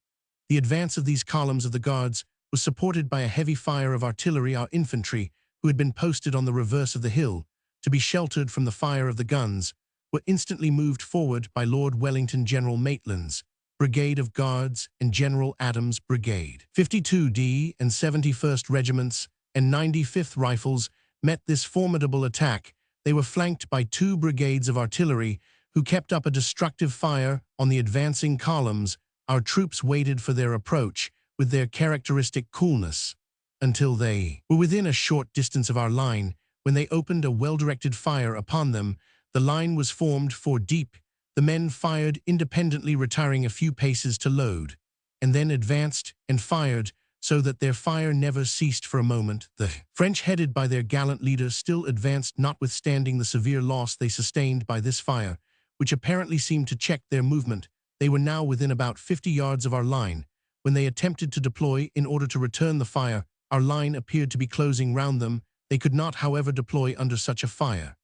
The advance of these columns of the Guards was supported by a heavy fire of artillery. Our infantry, who had been posted on the reverse of the hill to be sheltered from the fire of the guns, were instantly moved forward by Lord Wellington, General Maitland's Brigade of Guards, and General Adams' Brigade. 52d and 71st Regiments and 95th Rifles met this formidable attack. They were flanked by 2 brigades of artillery, who kept up a destructive fire on the advancing columns. Our troops waited for their approach with their characteristic coolness until they were within a short distance of our line, When they opened a well-directed fire upon them, the line was formed 4 deep. The men fired independently, retiring a few paces to load, and then advanced and fired, so that their fire never ceased for a moment. The French, headed by their gallant leader, still advanced, notwithstanding the severe loss they sustained by this fire, which apparently seemed to check their movement. They were now within about 50 yards of our line. When they attempted to deploy in order to return the fire, our line appeared to be closing round them. They could not, however, deploy under such a fire,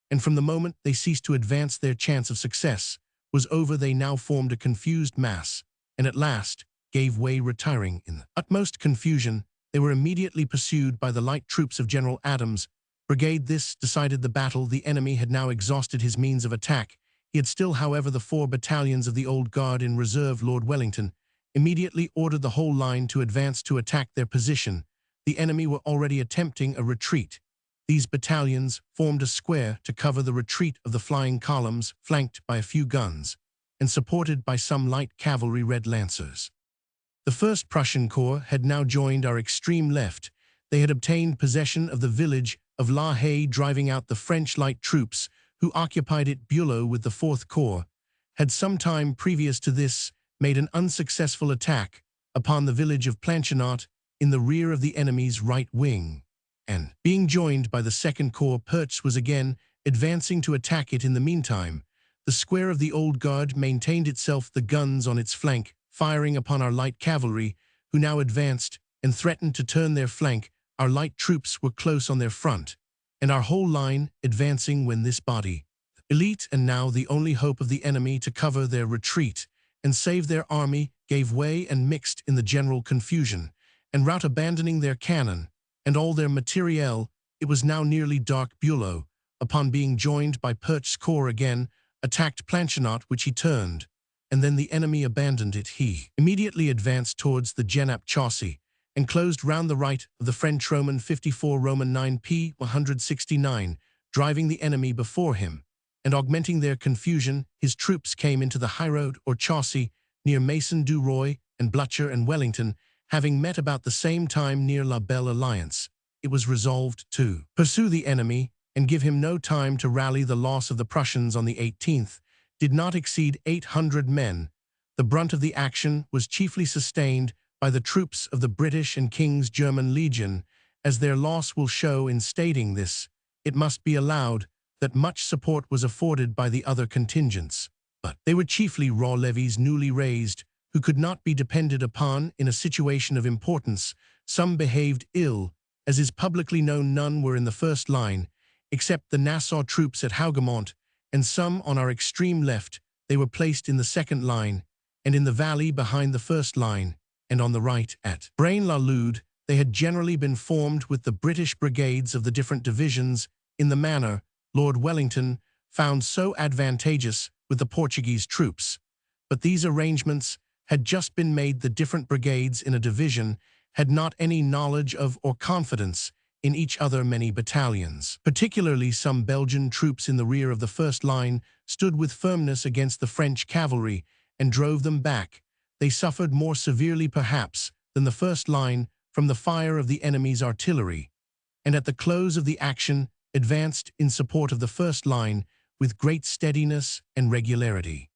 and from the moment they ceased to advance, their chance of success was over. They now formed a confused mass, and at last gave way, retiring in the utmost confusion. They were immediately pursued by the light troops of General Adams' brigade. This decided the battle. The enemy had now exhausted his means of attack. He had still, however, the 4 battalions of the Old Guard in reserve. Lord Wellington immediately ordered the whole line to advance to attack their position. The enemy were already attempting a retreat. These battalions formed a square to cover the retreat of the flying columns, flanked by a few guns, and supported by some light cavalry red lancers. The 1st Prussian Corps had now joined our extreme left. They had obtained possession of the village of La Haye, driving out the French light troops who occupied it. Bulow, with the 4th Corps, had some time previous to this made an unsuccessful attack upon the village of Planchenot in the rear of the enemy's right wing, and, being joined by the 2nd Corps, Pertz was again advancing to attack it. In the meantime, the square of the Old Guard maintained itself, the guns on its flank firing upon our light cavalry, who now advanced and threatened to turn their flank. Our light troops were close on their front, and our whole line advancing, when this body, elite and now the only hope of the enemy to cover their retreat and save their army, gave way and mixed in the general confusion, and rout, abandoning their cannon and all their materiel. It was now nearly dark. Bulow, upon being joined by Pertz's corps, again attacked Planchenot, which he turned, and then the enemy abandoned it. He immediately advanced towards the Genappe chaussee and closed round the right of the French Roman 54 Roman 9p 169, driving the enemy before him, and augmenting their confusion. His troops came into the highroad or chaussee near Mason du Roy, and Blucher and Wellington, having met about the same time near La Belle Alliance, it was resolved to pursue the enemy and give him no time to rally. The loss of the Prussians on the 18th did not exceed 800 men. The brunt of the action was chiefly sustained by the troops of the British and King's German Legion. As their loss will show in stating this, it must be allowed that much support was afforded by the other contingents, but they were chiefly raw levies newly raised, who could not be depended upon in a situation of importance. Some behaved ill, as is publicly known. None were in the first line, except the Nassau troops at Hougoumont, and some on our extreme left. They were placed in the second line, and in the valley behind the first line, and on the right at Braine-l'Alleud. They had generally been formed with the British brigades of the different divisions, in the manner Lord Wellington found so advantageous with the Portuguese troops. But these arrangements had just been made. The different brigades in a division had not any knowledge of or confidence in each other. Many battalions, particularly some Belgian troops in the rear of the first line, stood with firmness against the French cavalry and drove them back. They suffered more severely, perhaps, than the first line from the fire of the enemy's artillery, and at the close of the action advanced in support of the first line with great steadiness and regularity.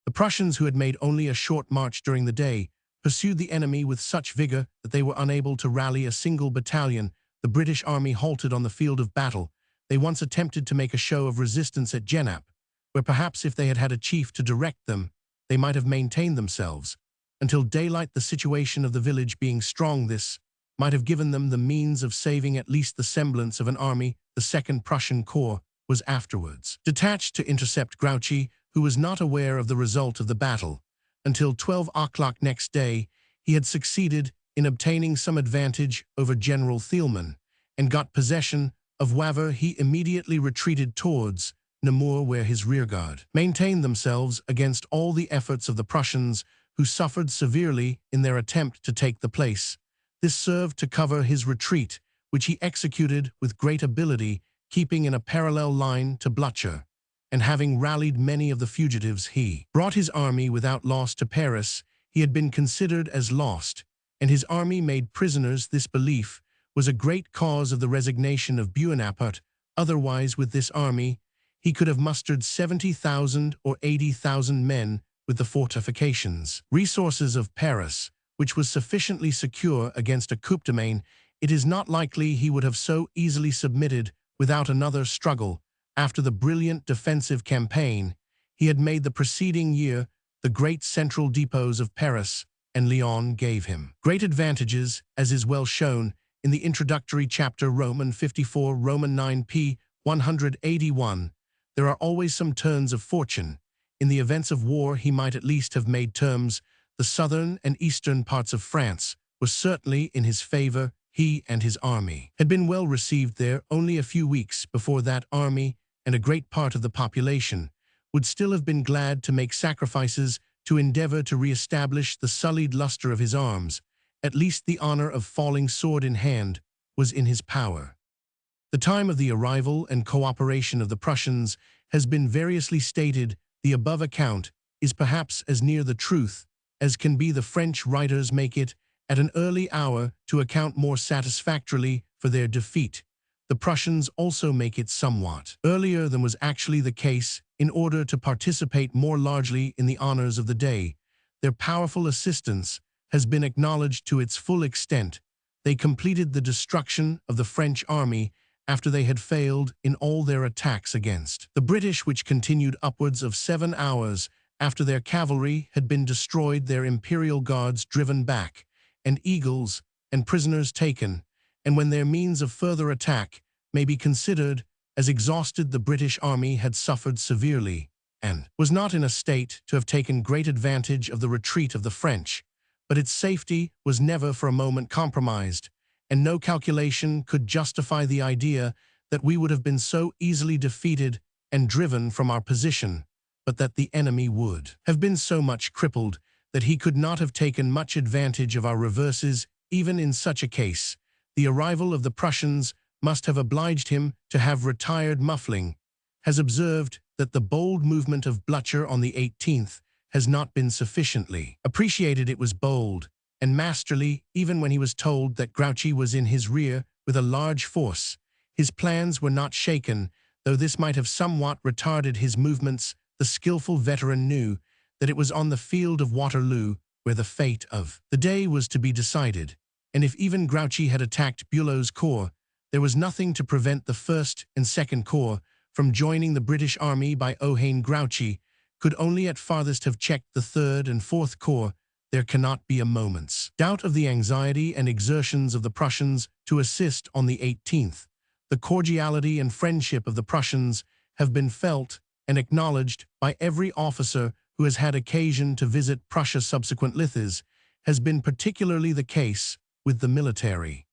The Prussians, who had made only a short march during the day, pursued the enemy with such vigor that they were unable to rally a single battalion. The British army halted on the field of battle. They once attempted to make a show of resistance at Genappe, where perhaps if they had had a chief to direct them, they might have maintained themselves until daylight. The situation of the village being strong, this might have given them the means of saving at least the semblance of an army. The 2nd Prussian Corps was afterwards detached to intercept Grouchy, who was not aware of the result of the battle. Until 12 o'clock next day, he had succeeded in obtaining some advantage over General Thielmann, and got possession of Wavre. He immediately retreated towards Namur, where his rearguard maintained themselves against all the efforts of the Prussians, who suffered severely in their attempt to take the place. This served to cover his retreat, which he executed with great ability, keeping in a parallel line to Blucher, and having rallied many of the fugitives, he brought his army without loss to Paris. He had been considered as lost, and his army made prisoners. This belief was a great cause of the resignation of Bonaparte. Otherwise, with this army, he could have mustered 70,000 or 80,000 men with the fortifications. Resources of Paris, which was sufficiently secure against a coup de main, it is not likely he would have so easily submitted without another struggle. After the brilliant defensive campaign he had made the preceding year, the great central depots of Paris and Lyon gave him great advantages, as is well shown in the introductory chapter Roman 54, Roman 9 p. 181. There are always some turns of fortune. In the events of war he might at least have made terms. The southern and eastern parts of France were certainly in his favor. He and his army had been well received there. Only a few weeks before that army and a great part of the population would still have been glad to make sacrifices to endeavor to re-establish the sullied luster of his arms. At least the honor of falling sword in hand was in his power. The time of the arrival and cooperation of the Prussians has been variously stated. The above account is perhaps as near the truth as can be. The French writers make it at an early hour to account more satisfactorily for their defeat. The Prussians also make it somewhat earlier than was actually the case, in order to participate more largely in the honors of the day. Their powerful assistance has been acknowledged to its full extent. They completed the destruction of the French army after they had failed in all their attacks against the British, which continued upwards of 7 hours after their cavalry had been destroyed, their imperial guards driven back, and eagles and prisoners taken, and when their means of further attack may be considered as exhausted. The British army had suffered severely, and was not in a state to have taken great advantage of the retreat of the French, but its safety was never for a moment compromised, and no calculation could justify the idea that we would have been so easily defeated and driven from our position, but that the enemy would have been so much crippled that he could not have taken much advantage of our reverses. Even in such a case, the arrival of the Prussians must have obliged him to have retired. Muffling has observed that the bold movement of Blücher on the 18th has not been sufficiently appreciated. It was bold and masterly, even when he was told that Grouchy was in his rear with a large force. His plans were not shaken, though this might have somewhat retarded his movements. The skillful veteran knew that it was on the field of Waterloo where the fate of the day was to be decided, and if even Grouchy had attacked Bülow's corps, there was nothing to prevent the 1st and 2nd Corps from joining the British army by Ohain. Grouchy could only at farthest have checked the 3rd and 4th Corps. There cannot be a moment's doubt of the anxiety and exertions of the Prussians to assist on the 18th. The cordiality and friendship of the Prussians have been felt and acknowledged by every officer who has had occasion to visit Prussia. Subsequent Lithes has been particularly the case with the military.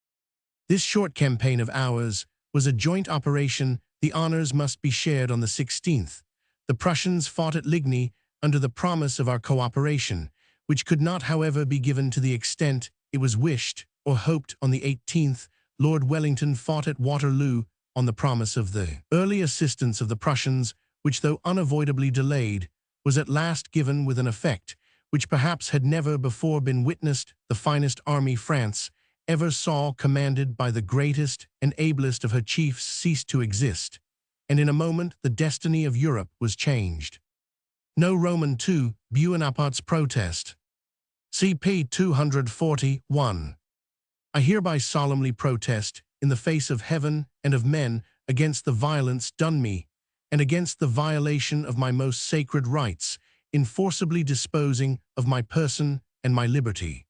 This short campaign of ours was a joint operation. The honors must be shared on the 16th. The Prussians fought at Ligny under the promise of our cooperation, which could not, however, be given to the extent it was wished or hoped. On the 18th, Lord Wellington fought at Waterloo on the promise of the early assistance of the Prussians, which, though unavoidably delayed, was at last given with an effect which perhaps had never before been witnessed. The finest army France ever saw, commanded by the greatest and ablest of her chiefs, ceased to exist, and in a moment the destiny of Europe was changed. No Roman 2, Bonaparte's protest. CP 241. I hereby solemnly protest, in the face of heaven and of men, against the violence done me, and against the violation of my most sacred rights, in forcibly disposing of my person and my liberty.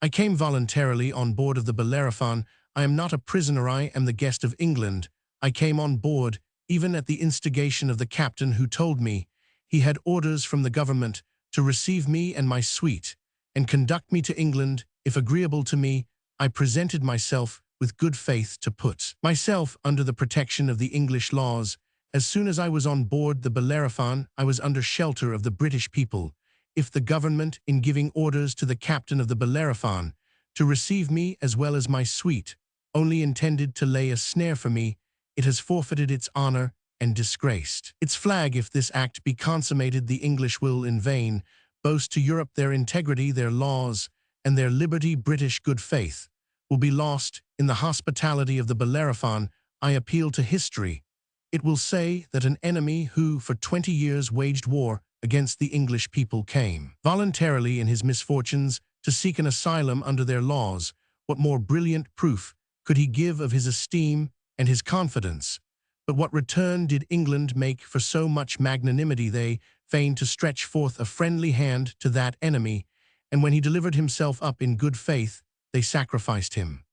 I came voluntarily on board of the Bellerophon. I am not a prisoner, I am the guest of England. I came on board, even at the instigation of the captain, who told me he had orders from the government to receive me and my suite, and conduct me to England, if agreeable to me. I presented myself with good faith to put myself under the protection of the English laws. As soon as I was on board the Bellerophon, I was under shelter of the British people. If the government, in giving orders to the captain of the Bellerophon to receive me as well as my suite, only intended to lay a snare for me, it has forfeited its honor and disgraced its flag. If this act be consummated, the English will in vain boast to Europe their integrity, their laws, and their liberty. British good faith will be lost in the hospitality of the Bellerophon, I appeal to history. It will say that an enemy who for 20 years waged war against the English people came voluntarily in his misfortunes to seek an asylum under their laws. What more brilliant proof could he give of his esteem and his confidence? But what return did England make for so much magnanimity? They feigned to stretch forth a friendly hand to that enemy, and when he delivered himself up in good faith, they sacrificed him.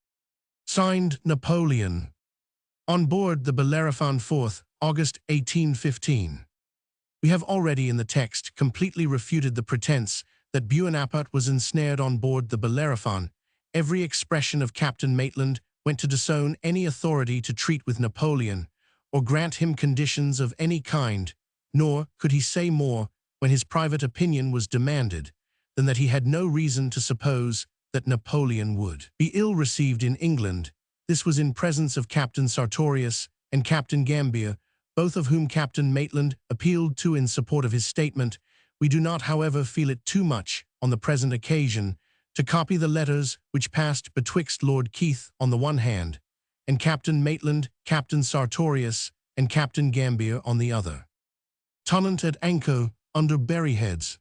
Signed, Napoleon. On board the Bellerophon, 4th August 1815. We have already in the text completely refuted the pretense that Bonaparte was ensnared on board the Bellerophon. Every expression of Captain Maitland went to disown any authority to treat with Napoleon, or grant him conditions of any kind, nor could he say more when his private opinion was demanded, than that he had no reason to suppose that Napoleon would be ill received in England. This was in presence of Captain Sartorius and Captain Gambier, both of whom Captain Maitland appealed to in support of his statement. We do not, however, feel it too much, on the present occasion, to copy the letters which passed betwixt Lord Keith on the one hand, and Captain Maitland, Captain Sartorius, and Captain Gambier on the other. Tonnant at anchor under Berryheads.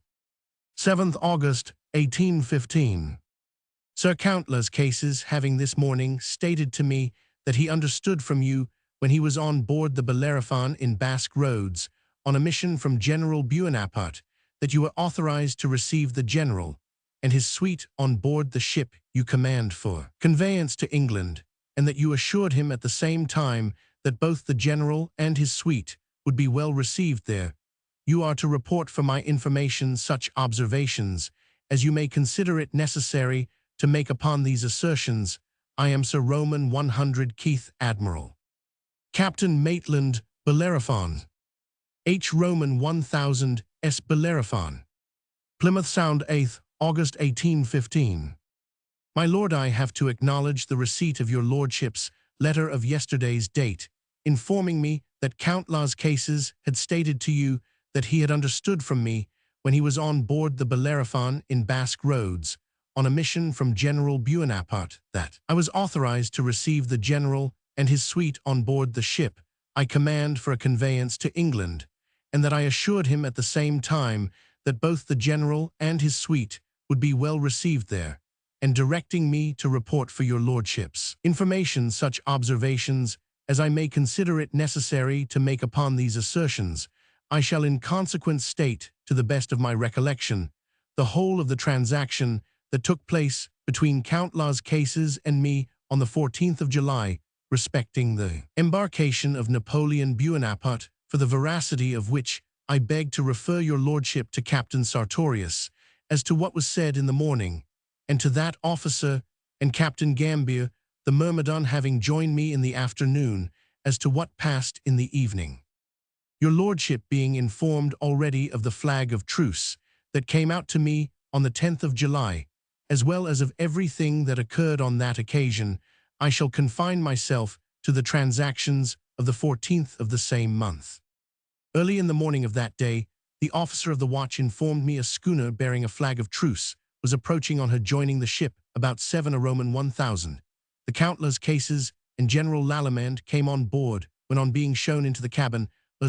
7th August, 1815. Sir Count Cases having this morning stated to me that he understood from you when he was on board the Bellerophon in Basque Roads, on a mission from General Bonaparte, that you were authorized to receive the General and his suite on board the ship you command for conveyance to England, and that you assured him at the same time that both the General and his suite would be well received there. You are to report for my information such observations as you may consider it necessary to make upon these assertions. I am Sir Roman 100 Keith, Admiral. Captain Maitland, Bellerophon. H. Roman 1000 S. Bellerophon. Plymouth Sound, 8th August 1815. My lord, I have to acknowledge the receipt of your lordship's letter of yesterday's date, informing me that Count Cases had stated to you that he had understood from me, when he was on board the Bellerophon in Basque Roads, on a mission from General Bonaparte, that I was authorized to receive the General and his suite on board the ship I command for a conveyance to England, and that I assured him at the same time that both the General and his suite would be well received there, and directing me to report for your lordship's information such observations as I may consider it necessary to make upon these assertions. I shall in consequence state, to the best of my recollection, the whole of the transaction that took place between Count Cases and me on the 14th of July, respecting the embarkation of Napoleon Bonaparte, for the veracity of which I beg to refer your lordship to Captain Sartorius, as to what was said in the morning, and to that officer and Captain Gambier, the Myrmidon, having joined me in the afternoon, as to what passed in the evening. Your lordship being informed already of the flag of truce that came out to me on the 10th of July, as well as of everything that occurred on that occasion, I shall confine myself to the transactions of the 14th of the same month. Early in the morning of that day, the officer of the watch informed me a schooner bearing a flag of truce was approaching on her joining the ship about 7 a Roman 1000. The Count Cases and General Lallemande came on board, when on being shown into the cabin,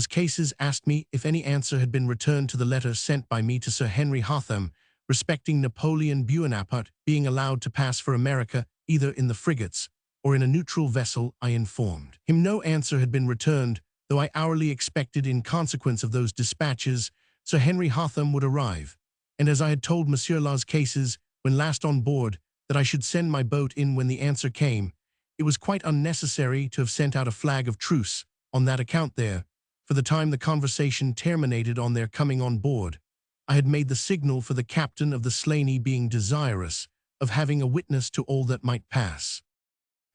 Cases asked me if any answer had been returned to the letter sent by me to Sir Henry Hotham, respecting Napoleon Bonaparte being allowed to pass for America either in the frigates or in a neutral vessel. I informed him no answer had been returned, though I hourly expected in consequence of those dispatches Sir Henry Hotham would arrive, and as I had told Monsieur Cases when last on board that I should send my boat in when the answer came, it was quite unnecessary to have sent out a flag of truce on that account there. For the time the conversation terminated on their coming on board, I had made the signal for the captain of the Slaney, being desirous of having a witness to all that might pass.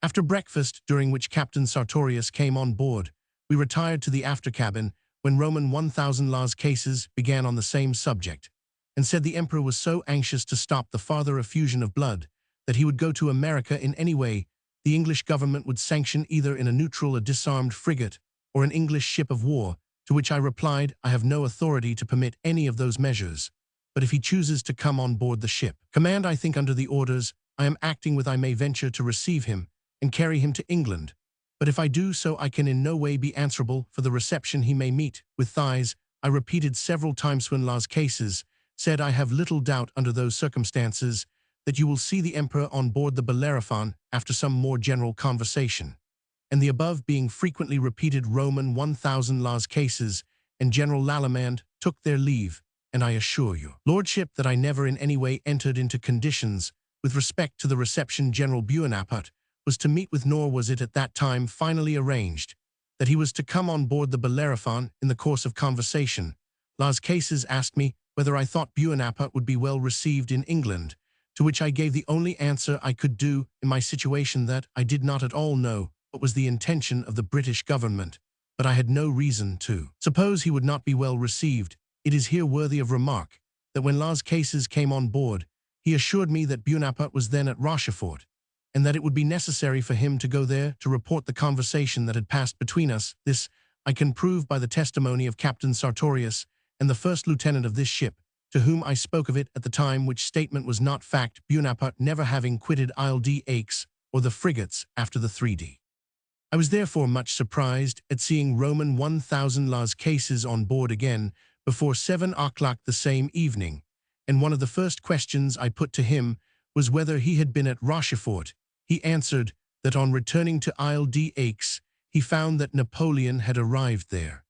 After breakfast, during which Captain Sartorius came on board, we retired to the after cabin, when Roman 1000 Cases began on the same subject, and said the Emperor was so anxious to stop the farther effusion of blood that he would go to America in any way the English government would sanction, either in a neutral or disarmed frigate or an English ship of war, to which I replied, I have no authority to permit any of those measures, but if he chooses to come on board the ship, command, I think under the orders I am acting with, I may venture to receive him, and carry him to England. But if I do so, I can in no way be answerable for the reception he may meet with. Thighs, I repeated several times when Las Cases said, I have little doubt under those circumstances that you will see the Emperor on board the Bellerophon after some more general conversation. And the above being frequently repeated, Roman 1000 Las Cases and General Lallemande took their leave, and I assure you, Lordship, that I never in any way entered into conditions with respect to the reception General Bonaparte was to meet with, nor was it at that time finally arranged that he was to come on board the Bellerophon. In the course of conversation, Las Cases asked me whether I thought Bonaparte would be well received in England, to which I gave the only answer I could do in my situation, that I did not at all know what was the intention of the British government, but I had no reason to suppose he would not be well received. It is here worthy of remark that when Las Cases came on board, he assured me that Bonaparte was then at Rochefort, and that it would be necessary for him to go there to report the conversation that had passed between us. This I can prove by the testimony of Captain Sartorius and the first lieutenant of this ship, to whom I spoke of it at the time, which statement was not fact, Bonaparte never having quitted Isle d'Aix or the frigates after the 3D. I was therefore much surprised at seeing Roman 1000 Las Cases on board again before 7 o'clock the same evening, and one of the first questions I put to him was whether he had been at Rochefort. He answered that on returning to Isle d'Aix, he found that Napoleon had arrived there.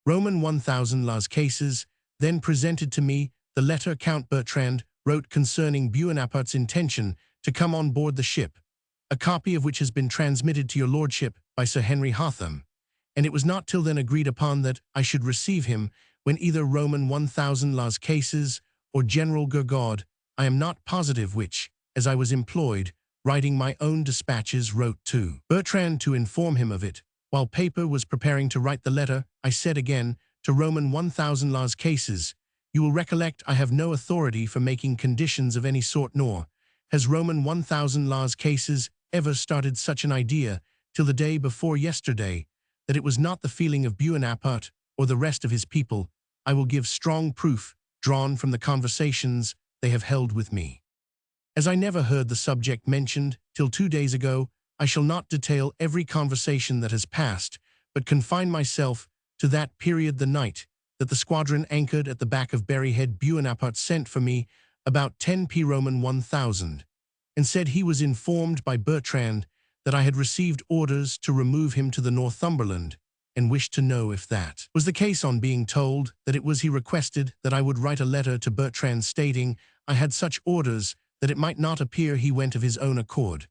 Roman 1000 Las Cases then presented to me the letter Count Bertrand wrote concerning Bonaparte's intention to come on board the ship, a copy of which has been transmitted to your lordship by Sir Henry Hotham, and it was not till then agreed upon that I should receive him, when either Roman 1000 Las Cases or General Gourgaud, I am not positive which, as I was employed, writing my own dispatches, wrote to Bertrand to inform him of it. While paper was preparing to write the letter, I said again to Roman 1000 Las Cases, you will recollect I have no authority for making conditions of any sort, nor has Roman 1000 Las Cases ever started such an idea till the day before yesterday, that it was not the feeling of Bonaparte or the rest of his people. I will give strong proof, drawn from the conversations they have held with me. As I never heard the subject mentioned till 2 days ago, I shall not detail every conversation that has passed, but confine myself to that period. The night that the squadron anchored at the back of Berryhead, Bonaparte sent for me about 10 p. Roman 1000, and said he was informed by Bertrand that I had received orders to remove him to the Northumberland, and wished to know if that was the case. On being told that it was, he requested that I would write a letter to Bertrand stating I had such orders, that it might not appear he went of his own accord,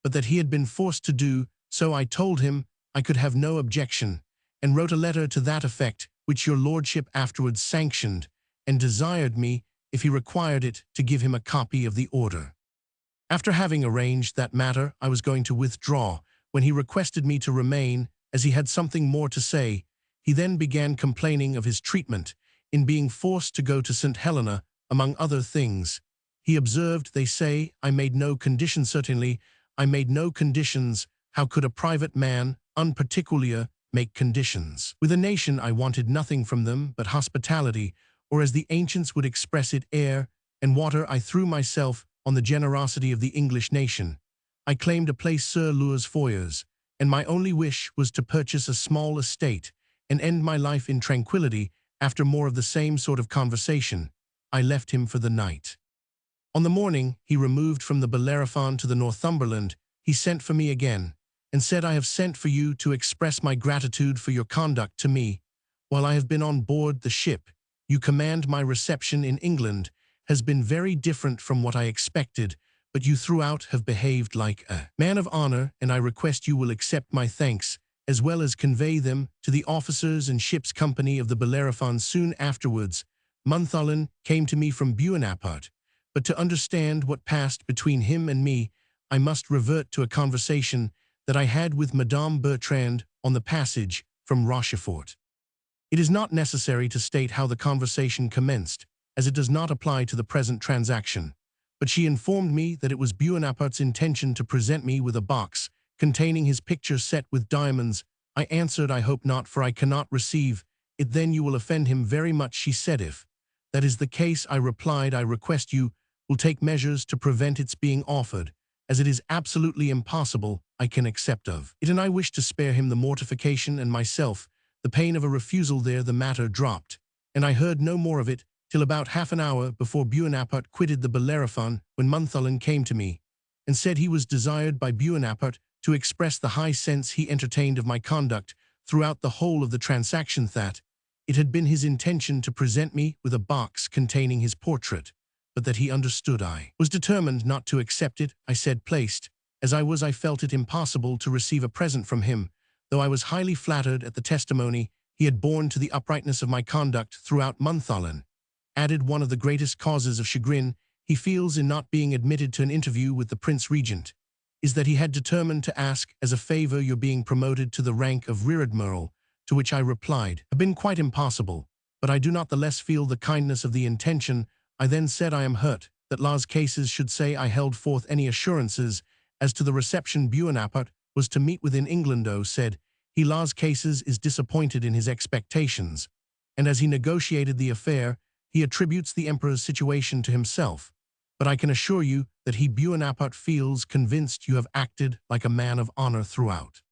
but that he had been forced to do so. I told him I could have no objection, and wrote a letter to that effect, which your lordship afterwards sanctioned, and desired me, if he required it, to give him a copy of the order. After having arranged that matter, I was going to withdraw, when he requested me to remain, as he had something more to say. He then began complaining of his treatment in being forced to go to St. Helena, among other things. He observed, they say, I made no conditions. Certainly, I made no conditions. How could a private man, unparticulier, make conditions? With a nation I wanted nothing from them but hospitality, or as the ancients would express it, air and water. I threw myself on the generosity of the English nation. I claimed a place sur leurs foyers, and my only wish was to purchase a small estate and end my life in tranquility. After more of the same sort of conversation, I left him for the night. On the morning he removed from the Bellerophon to the Northumberland, he sent for me again, and said, I have sent for you to express my gratitude for your conduct to me while I have been on board the ship. You command my reception in England has been very different from what I expected, but you throughout have behaved like a man of honor, and I request you will accept my thanks, as well as convey them to the officers and ship's company of the Bellerophon. Soon afterwards, Montholin came to me from Bonaparte, but to understand what passed between him and me, I must revert to a conversation that I had with Madame Bertrand on the passage from Rochefort. It is not necessary to state how the conversation commenced, as it does not apply to the present transaction, but she informed me that it was Bonaparte's intention to present me with a box containing his picture set with diamonds. I answered, I hope not, for I cannot receive it. Then you will offend him very much, she said. If that is the case, I replied, I request you will take measures to prevent its being offered, as it is absolutely impossible I can accept of it, and I wish to spare him the mortification and myself the pain of a refusal. There the matter dropped, and I heard no more of it till about half an hour before Bonaparte quitted the Bellerophon, when Montholon came to me, and said he was desired by Bonaparte to express the high sense he entertained of my conduct throughout the whole of the transaction, that it had been his intention to present me with a box containing his portrait, but that he understood I was determined not to accept it. I said, placed as I was, I felt it impossible to receive a present from him, though I was highly flattered at the testimony he had borne to the uprightness of my conduct throughout. Montholon added, one of the greatest causes of chagrin he feels in not being admitted to an interview with the Prince Regent is that he had determined to ask as a favor your being promoted to the rank of rear admiral, to which I replied, have been quite impossible, but I do not the less feel the kindness of the intention. I then said, I am hurt that Las Cases should say I held forth any assurances as to the reception Bonaparte was to meet with in England. Said he, Las Cases is disappointed in his expectations, and as he negotiated the affair, he attributes the emperor's situation to himself. But I can assure you that he, Bonaparte, feels convinced you have acted like a man of honor throughout.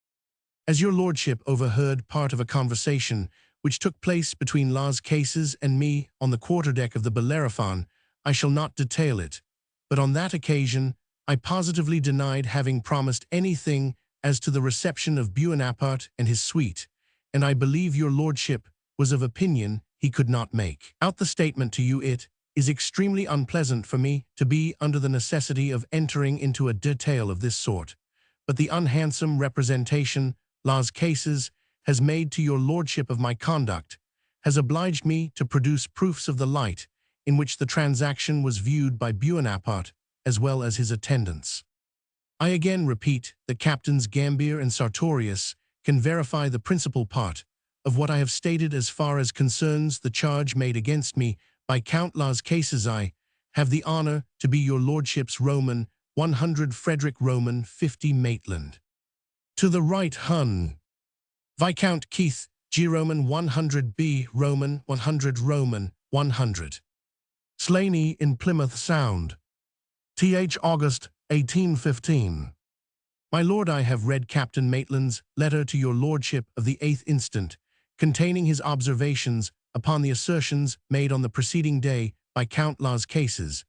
As your lordship overheard part of a conversation which took place between Las Cases and me on the quarterdeck of the Bellerophon, I shall not detail it, but on that occasion I positively denied having promised anything as to the reception of Bonaparte and his suite, and I believe your lordship was of opinion he could not make out the statement to you. It is extremely unpleasant for me to be under the necessity of entering into a detail of this sort, but the unhandsome representation Las Cases has made to your lordship of my conduct has obliged me to produce proofs of the light in which the transaction was viewed by Bonaparte as well as his attendants. I again repeat that Captains Gambier and Sartorius can verify the principal part of what I have stated as far as concerns the charge made against me by Count Las Cases. I have the honor to be your lordship's Roman 100 Frederick Roman 50 Maitland. To the right, Hun. Viscount Keith G. Roman 100 B. Roman 100 Roman 100. Slaney in Plymouth Sound. Th. August 1815. My lord, I have read Captain Maitland's letter to your lordship of the 8th instant, containing his observations upon the assertions made on the preceding day by Count Las Cases,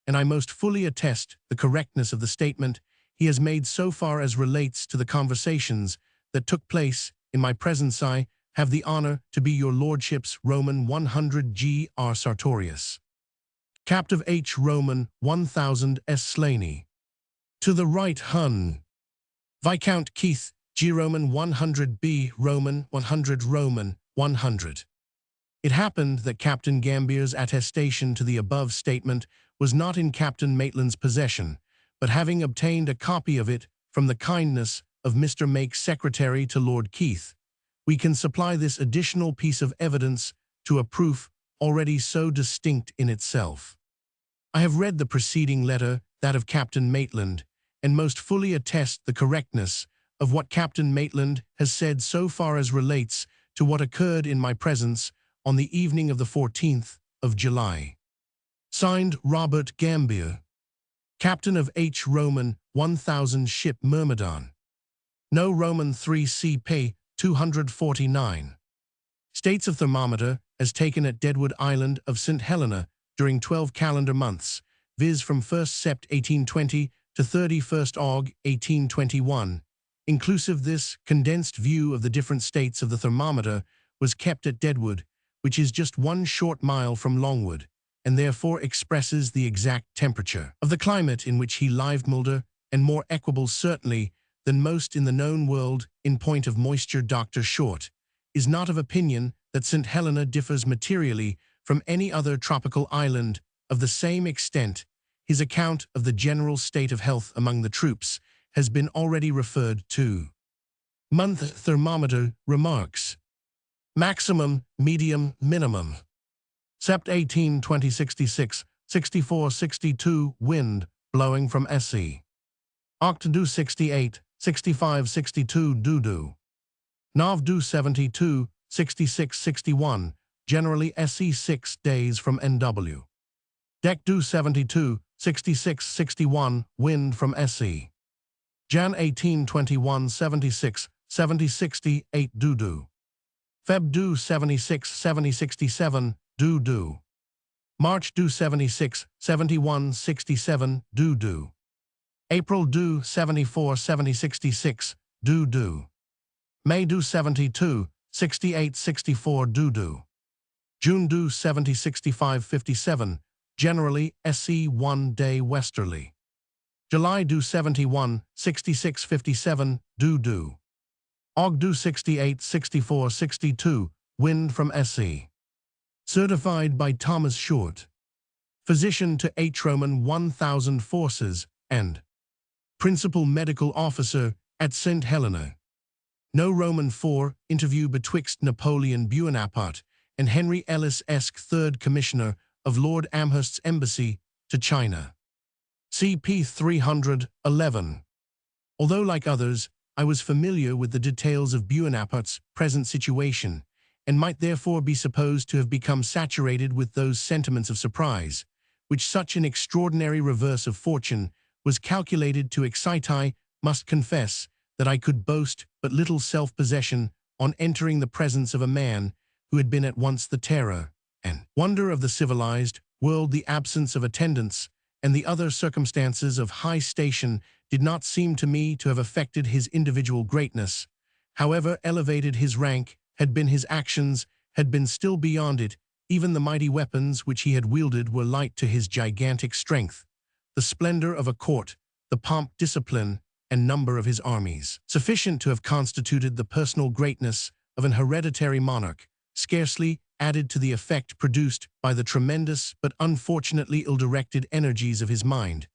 and I most fully attest the correctness of the statement he has made so far as relates to the conversations that took place in my presence. I have the honor to be your lordship's Roman 100 G. R. Sartorius. Captive H. Roman 1000 S. Slaney. To the right, Hun. Viscount Keith G. Roman 100 B. Roman 100 Roman 100. It happened that Captain Gambier's attestation to the above statement was not in Captain Maitland's possession, but having obtained a copy of it from the kindness of Mr. Make's secretary to Lord Keith, we can supply this additional piece of evidence to a proof already so distinct in itself. I have read the preceding letter, that of Captain Maitland, and most fully attest the correctness of what Captain Maitland has said so far as relates to what occurred in my presence on the evening of the 14th of July. Signed, Robert Gambier, Captain of H. Roman 1000 ship Myrmidon. No Roman 3 CP 249. States of thermometer as taken at Deadwood Island of St. Helena during 12 calendar months, viz. from 1st Sept 1820 to 31st Aug 1821. Inclusive, this condensed view of the different states of the thermometer was kept at Deadwood, which is just 1 short mile from Longwood, and therefore expresses the exact temperature of the climate in which he lived, milder and more equable certainly than most in the known world in point of moisture. Dr. Short is not of opinion that St. Helena differs materially from any other tropical island of the same extent. His account of the general state of health among the troops has been already referred to. Month thermometer remarks. Maximum, medium, minimum. Sept 18, 20, 66, 64, 62, wind, blowing from SE. Oct do 68, 65, 62, doo. Nav do 72, 66, 61, generally SE 6 days from NW. Dec do 72, 66-61, wind from SE. Jan 18-21, 76, 70-68, do. Feb do 76, 70-67, do. March do 76, 71, 67, do. April do 74, 70-66, do. May do 72, 68, 64, do. June do 70, 65, 57, generally SE 1 day westerly. July do 71, 66, 57, do. Aug do 68, 64, 62, wind from SE. Certified by Thomas Short. Physician to H. Roman 1000 forces, and Principal Medical Officer at St. Helena. No Roman 4, interview betwixt Napoleon Bonaparte and Henry Ellis-esque 3rd Commissioner of Lord Amherst's Embassy to China. CP 311. Although, like others, I was familiar with the details of Bonaparte's present situation, and might therefore be supposed to have become saturated with those sentiments of surprise, which such an extraordinary reverse of fortune was calculated to excite, I must confess that I could boast but little self-possession on entering the presence of a man who had been at once the terror and wonder of the civilized world. The absence of attendants and the other circumstances of high station did not seem to me to have affected his individual greatness. However elevated his rank had been, his actions had been still beyond it. Even the mighty weapons which he had wielded were light to his gigantic strength. The splendor of a court, the pomp, discipline, and number of his armies, sufficient to have constituted the personal greatness of an hereditary monarch, scarcely added to the effect produced by the tremendous but unfortunately ill-directed energies of his mind.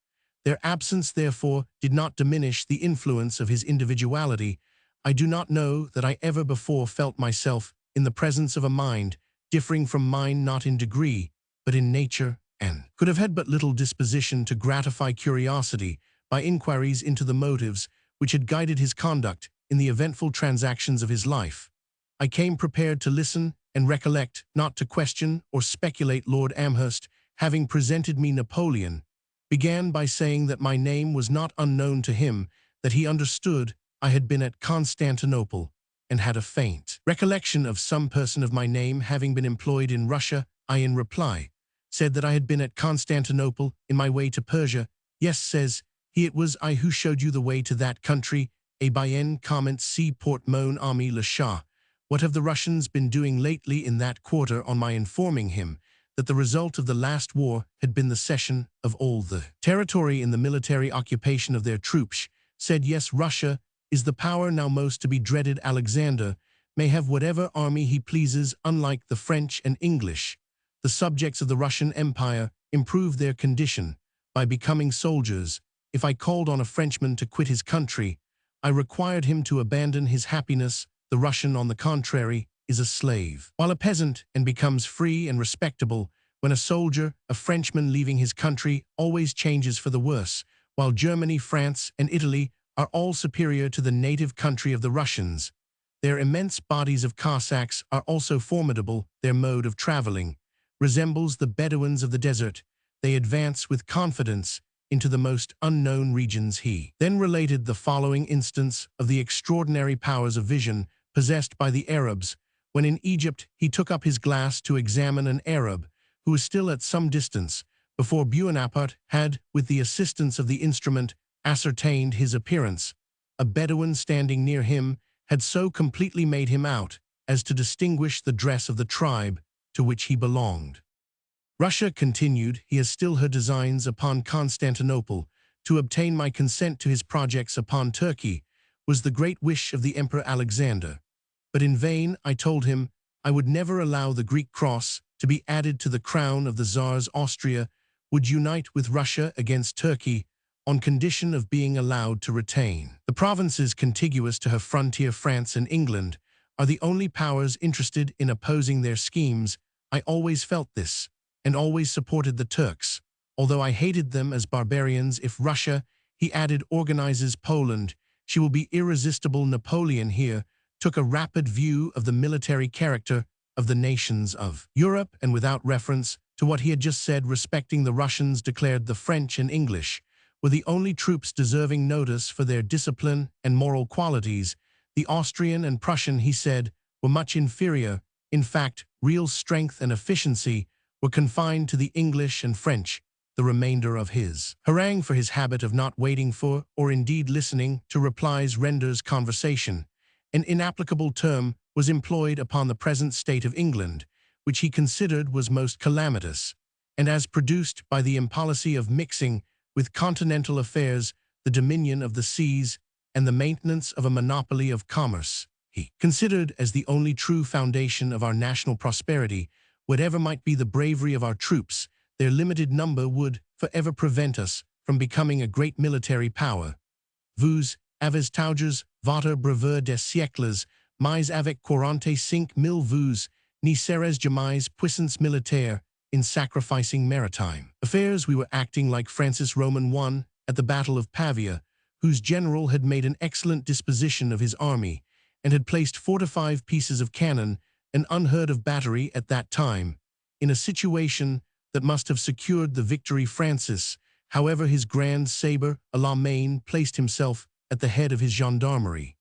Their absence, therefore, did not diminish the influence of his individuality. I do not know that I ever before felt myself in the presence of a mind differing from mine, not in degree, but in nature, and could have had but little disposition to gratify curiosity by inquiries into the motives which had guided his conduct in the eventful transactions of his life. I came prepared to listen and recollect, not to question or speculate. Lord Amherst, having presented me Napoleon, began by saying that my name was not unknown to him, that he understood I had been at Constantinople, and had a faint recollection of some person of my name having been employed in Russia. I, in reply, said that I had been at Constantinople in my way to Persia. Yes, says he, it was I who showed you the way to that country. A bien comment si porte mon ami le Shah. What have the Russians been doing lately in that quarter? On my informing him that the result of the last war had been the cession of all the territory in the military occupation of their troops, said, yes, Russia is the power now most to be dreaded. Alexander may have whatever army he pleases. Unlike the French and English, the subjects of the Russian Empire improve their condition by becoming soldiers. If I called on a Frenchman to quit his country, I required him to abandon his happiness. The Russian, on the contrary, is a slave, while a peasant, and becomes free and respectable. When a soldier, a Frenchman leaving his country, always changes for the worse, while Germany, France, and Italy are all superior to the native country of the Russians. Their immense bodies of Cossacks are also formidable. Their mode of traveling resembles the Bedouins of the desert. They advance with confidence into the most unknown regions. He then related the following instance of the extraordinary powers of vision possessed by the Arabs. When in Egypt, he took up his glass to examine an Arab who was still at some distance, before Bonaparte had, with the assistance of the instrument, ascertained his appearance. A Bedouin standing near him had so completely made him out as to distinguish the dress of the tribe to which he belonged. Russia, continued, he has still her designs upon Constantinople. To obtain my consent to his projects upon Turkey was the great wish of the Emperor Alexander. But in vain I told him I would never allow the Greek cross to be added to the crown of the Tsars. Austria would unite with Russia against Turkey on condition of being allowed to retain the provinces contiguous to her frontier. France and England are the only powers interested in opposing their schemes. I always felt this, and always supported the Turks, although I hated them as barbarians. If Russia, he added, organizes Poland, she will be irresistible. Napoleon here took a rapid view of the military character of the nations of Europe, and without reference to what he had just said respecting the Russians, declared the French and English were the only troops deserving notice for their discipline and moral qualities. The Austrian and Prussian, he said, were much inferior. In fact, real strength and efficiency were confined to the English and French. The remainder of his harangue, for his habit of not waiting for, or indeed listening to, replies renders conversation, an inapplicable term, was employed upon the present state of England, which he considered was most calamitous, and as produced by the impolicy of mixing with continental affairs, the dominion of the seas, and the maintenance of a monopoly of commerce. He considered as the only true foundation of our national prosperity. Whatever might be the bravery of our troops, their limited number would forever prevent us from becoming a great military power. Vous avez toujours votre bravoure des siècles, mais avec 45 000 vous n'y serez jamais puissance militaire. In sacrificing maritime affairs, we were acting like Francis Roman I at the Battle of Pavia, whose general had made an excellent disposition of his army, and had placed 45 pieces of cannon, an unheard-of battery at that time, in a situation that must have secured the victory. Francis, however, his grand sabre à la main, placed himself at the head of his gendarmerie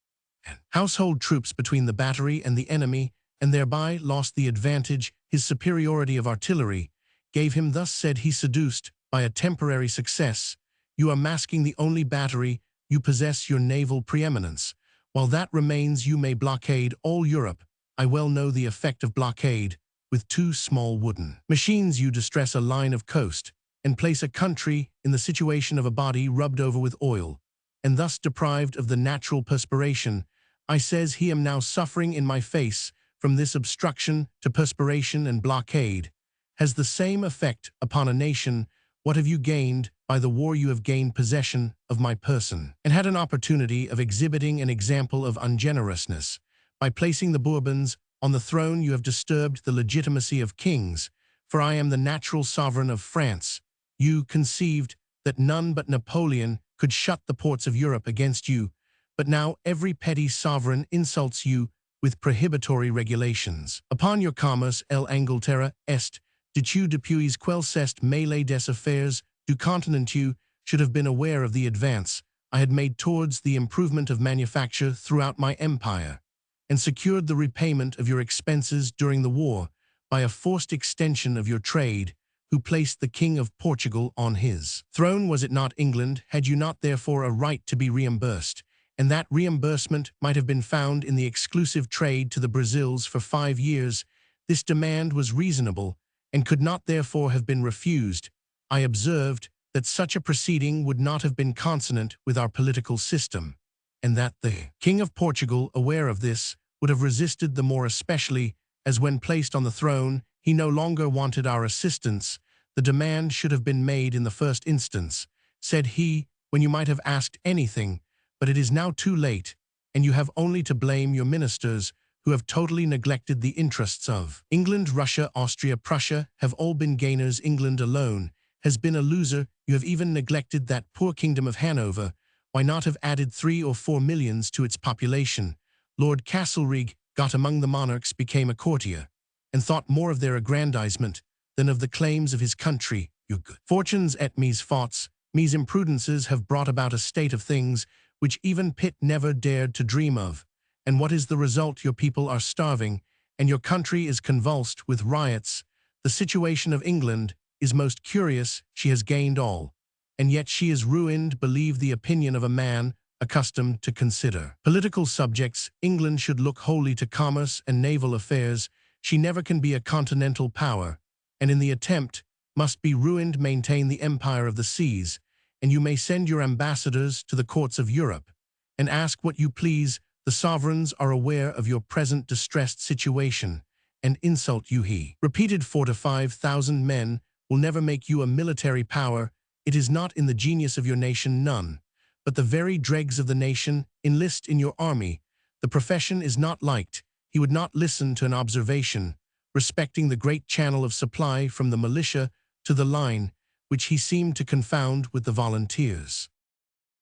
and household troops between the battery and the enemy, and thereby lost the advantage his superiority of artillery gave him. Thus said he, seduced by a temporary success, you are masking the only battery you possess, your naval preeminence. While that remains, you may blockade all Europe. I well know the effect of blockade. With 2 small wooden machines you distress a line of coast, and place a country in the situation of a body rubbed over with oil, and thus deprived of the natural perspiration. I says he am now suffering in my face from this obstruction to perspiration, and blockade has the same effect upon a nation. What have you gained by the war? You have gained possession of my person, and had an opportunity of exhibiting an example of ungenerousness. By placing the Bourbons on the throne, you have disturbed the legitimacy of kings, for I am the natural sovereign of France. You conceived that none but Napoleon could shut the ports of Europe against you, but now every petty sovereign insults you with prohibitory regulations upon your commerce. L'Angleterre est ditu depuis quel cest mêlée des affaires du continent. You should have been aware of the advance I had made towards the improvement of manufacture throughout my empire, and secured the repayment of your expenses during the war by a forced extension of your trade, who placed the King of Portugal on his throne. Was it not England? Had you not therefore a right to be reimbursed? And that reimbursement might have been found in the exclusive trade to the Brazils for 5 years. This demand was reasonable, and could not therefore have been refused. I observed that such a proceeding would not have been consonant with our political system, and that the King of Portugal, aware of this, would have resisted the more, especially as when placed on the throne he no longer wanted our assistance. The demand should have been made in the first instance, said he, when you might have asked anything, but it is now too late, and you have only to blame your ministers, who have totally neglected the interests of England. Russia, Austria, Prussia have all been gainers. England alone has been a loser. You have even neglected that poor kingdom of Hanover. Why not have added 3 or 4 millions to its population? Lord Castlereagh got among the monarchs, became a courtier, and thought more of their aggrandizement than of the claims of his country. Your good fortunes et mes fautes, mes imprudences have brought about a state of things which even Pitt never dared to dream of. And what is the result? Your people are starving, and your country is convulsed with riots. The situation of England is most curious. She has gained all, and yet she is ruined. Believe the opinion of a man accustomed to consider political subjects. England should look wholly to commerce and naval affairs. She never can be a continental power, and in the attempt must be ruined. Maintain the empire of the seas, and you may send your ambassadors to the courts of Europe, and ask what you please. The sovereigns are aware of your present distressed situation, and insult you. He repeated 4 to 5,000 men will never make you a military power. It is not in the genius of your nation. None but the very dregs of the nation enlist in your army. The profession is not liked. He would not listen to an observation respecting the great channel of supply from the militia to the line, which he seemed to confound with the volunteers.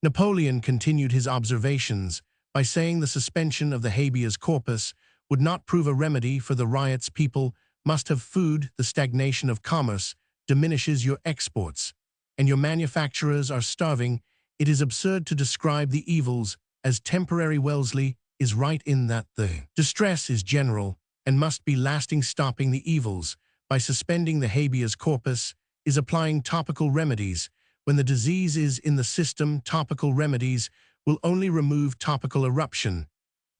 Napoleon continued his observations by saying the suspension of the habeas corpus would not prove a remedy for the riots. People must have food. The stagnation of commerce diminishes your exports, and your manufacturers are starving. It is absurd to describe the evils as temporary. Wellesley is right in that the distress is general and must be lasting. Stopping the evils by suspending the habeas corpus is applying topical remedies. When the disease is in the system, topical remedies will only remove topical eruption.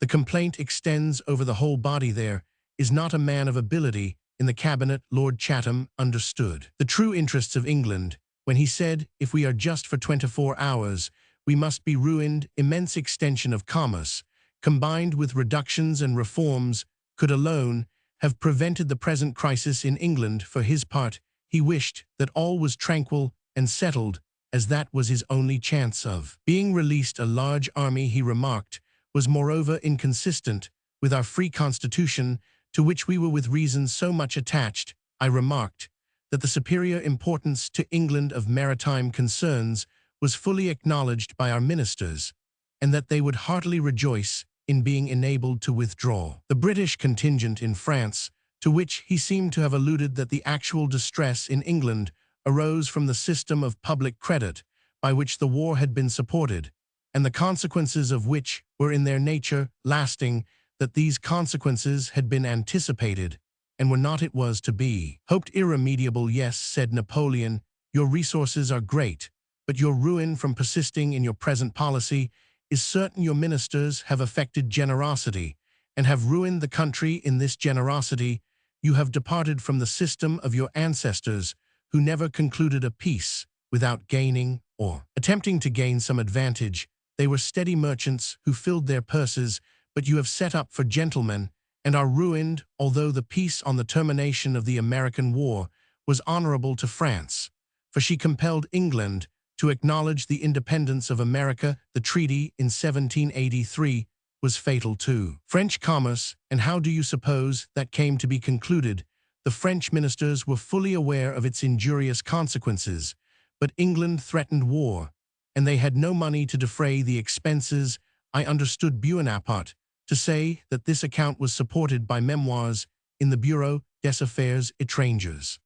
The complaint extends over the whole body. There is not a man of ability in the cabinet. Lord Chatham understood the true interests of England when he said, if we are just for 24 hours, we must be ruined. Immense extension of commerce, combined with reductions and reforms, could alone have prevented the present crisis in England. For his part, he wished that all was tranquil and settled, as that was his only chance of being released. A large army, he remarked, was moreover inconsistent with our free constitution, to which we were with reason so much attached. I remarked that the superior importance to England of maritime concerns was fully acknowledged by our ministers, and that they would heartily rejoice in being enabled to withdraw the British contingent in France, to which he seemed to have alluded that the actual distress in England arose from the system of public credit by which the war had been supported, and the consequences of which were in their nature lasting, that these consequences had been anticipated, and were not, it was to be, hoped, irremediable. Yes, said Napoleon, your resources are great, but your ruin from persisting in your present policy is certain. Your ministers have affected generosity, and have ruined the country. In this generosity, you have departed from the system of your ancestors, who never concluded a peace without gaining or attempting to gain some advantage. They were steady merchants who filled their purses, but you have set up for gentlemen and are ruined. Although the peace on the termination of the American War was honorable to France, for she compelled England to acknowledge the independence of America, the treaty in 1783 was fatal to French commerce. And how do you suppose that came to be concluded? The French ministers were fully aware of its injurious consequences, but England threatened war, and they had no money to defray the expenses. I understood Bonaparte to say that this account was supported by memoirs in the Bureau des Affaires étrangères.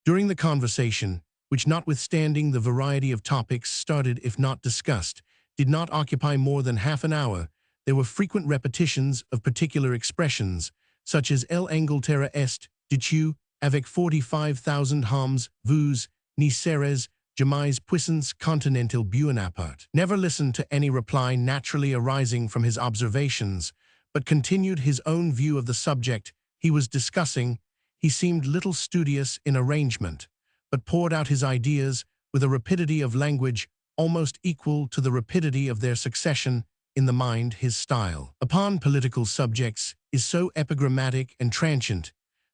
During the conversation, which, notwithstanding the variety of topics started if not discussed, did not occupy more than half an hour, there were frequent repetitions of particular expressions, such as l'Angleterre est déçue avec 45,000 hommes, vous n'y serez jamais puissance continentale. Bonaparte never listened to any reply naturally arising from his observations, but continued his own view of the subject he was discussing. He seemed little studious in arrangement, but poured out his ideas with a rapidity of language almost equal to the rapidity of their succession in the mind. His style upon political subjects is so epigrammatic and transient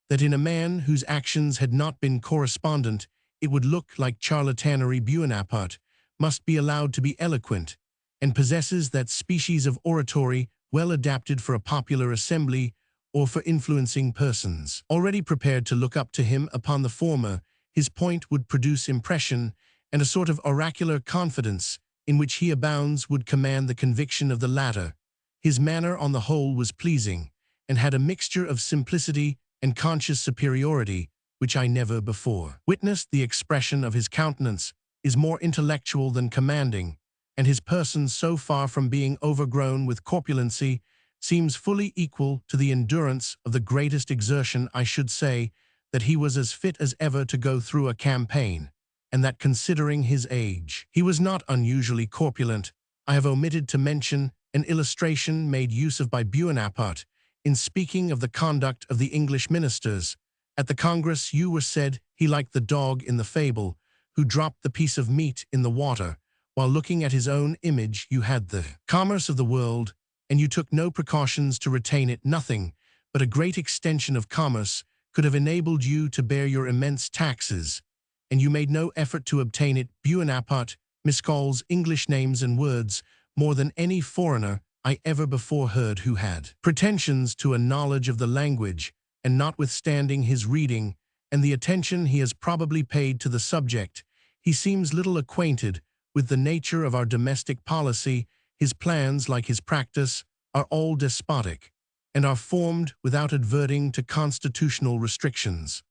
that in a man whose actions had not been correspondent, it would look like charlatanery. Bonaparte must be allowed to be eloquent, and possesses that species of oratory well adapted for a popular assembly or for influencing persons already prepared to look up to him. Upon the former, his point would produce impression, and a sort of oracular confidence in which he abounds would command the conviction of the latter. His manner on the whole was pleasing, and had a mixture of simplicity and conscious superiority, which I never before witnessed. The expression of his countenance is more intellectual than commanding, and his person, so far from being overgrown with corpulency, seems fully equal to the endurance of the greatest exertion. I should say that he was as fit as ever to go through a campaign, and that, considering his age, he was not unusually corpulent. I have omitted to mention an illustration made use of by Bonaparte in speaking of the conduct of the English ministers. At the Congress you were said he liked the dog in the fable, who dropped the piece of meat in the water, while looking at his own image. You had the commerce of the world, and you took no precautions to retain it. Nothing but a great extension of commerce could have enabled you to bear your immense taxes, and you made no effort to obtain it. Bonaparte miscalls English names and words more than any foreigner I ever before heard, who had pretensions to a knowledge of the language, and notwithstanding his reading and the attention he has probably paid to the subject, he seems little acquainted with the nature of our domestic policy. His plans, like his practice, are all despotic, and are formed without adverting to constitutional restrictions.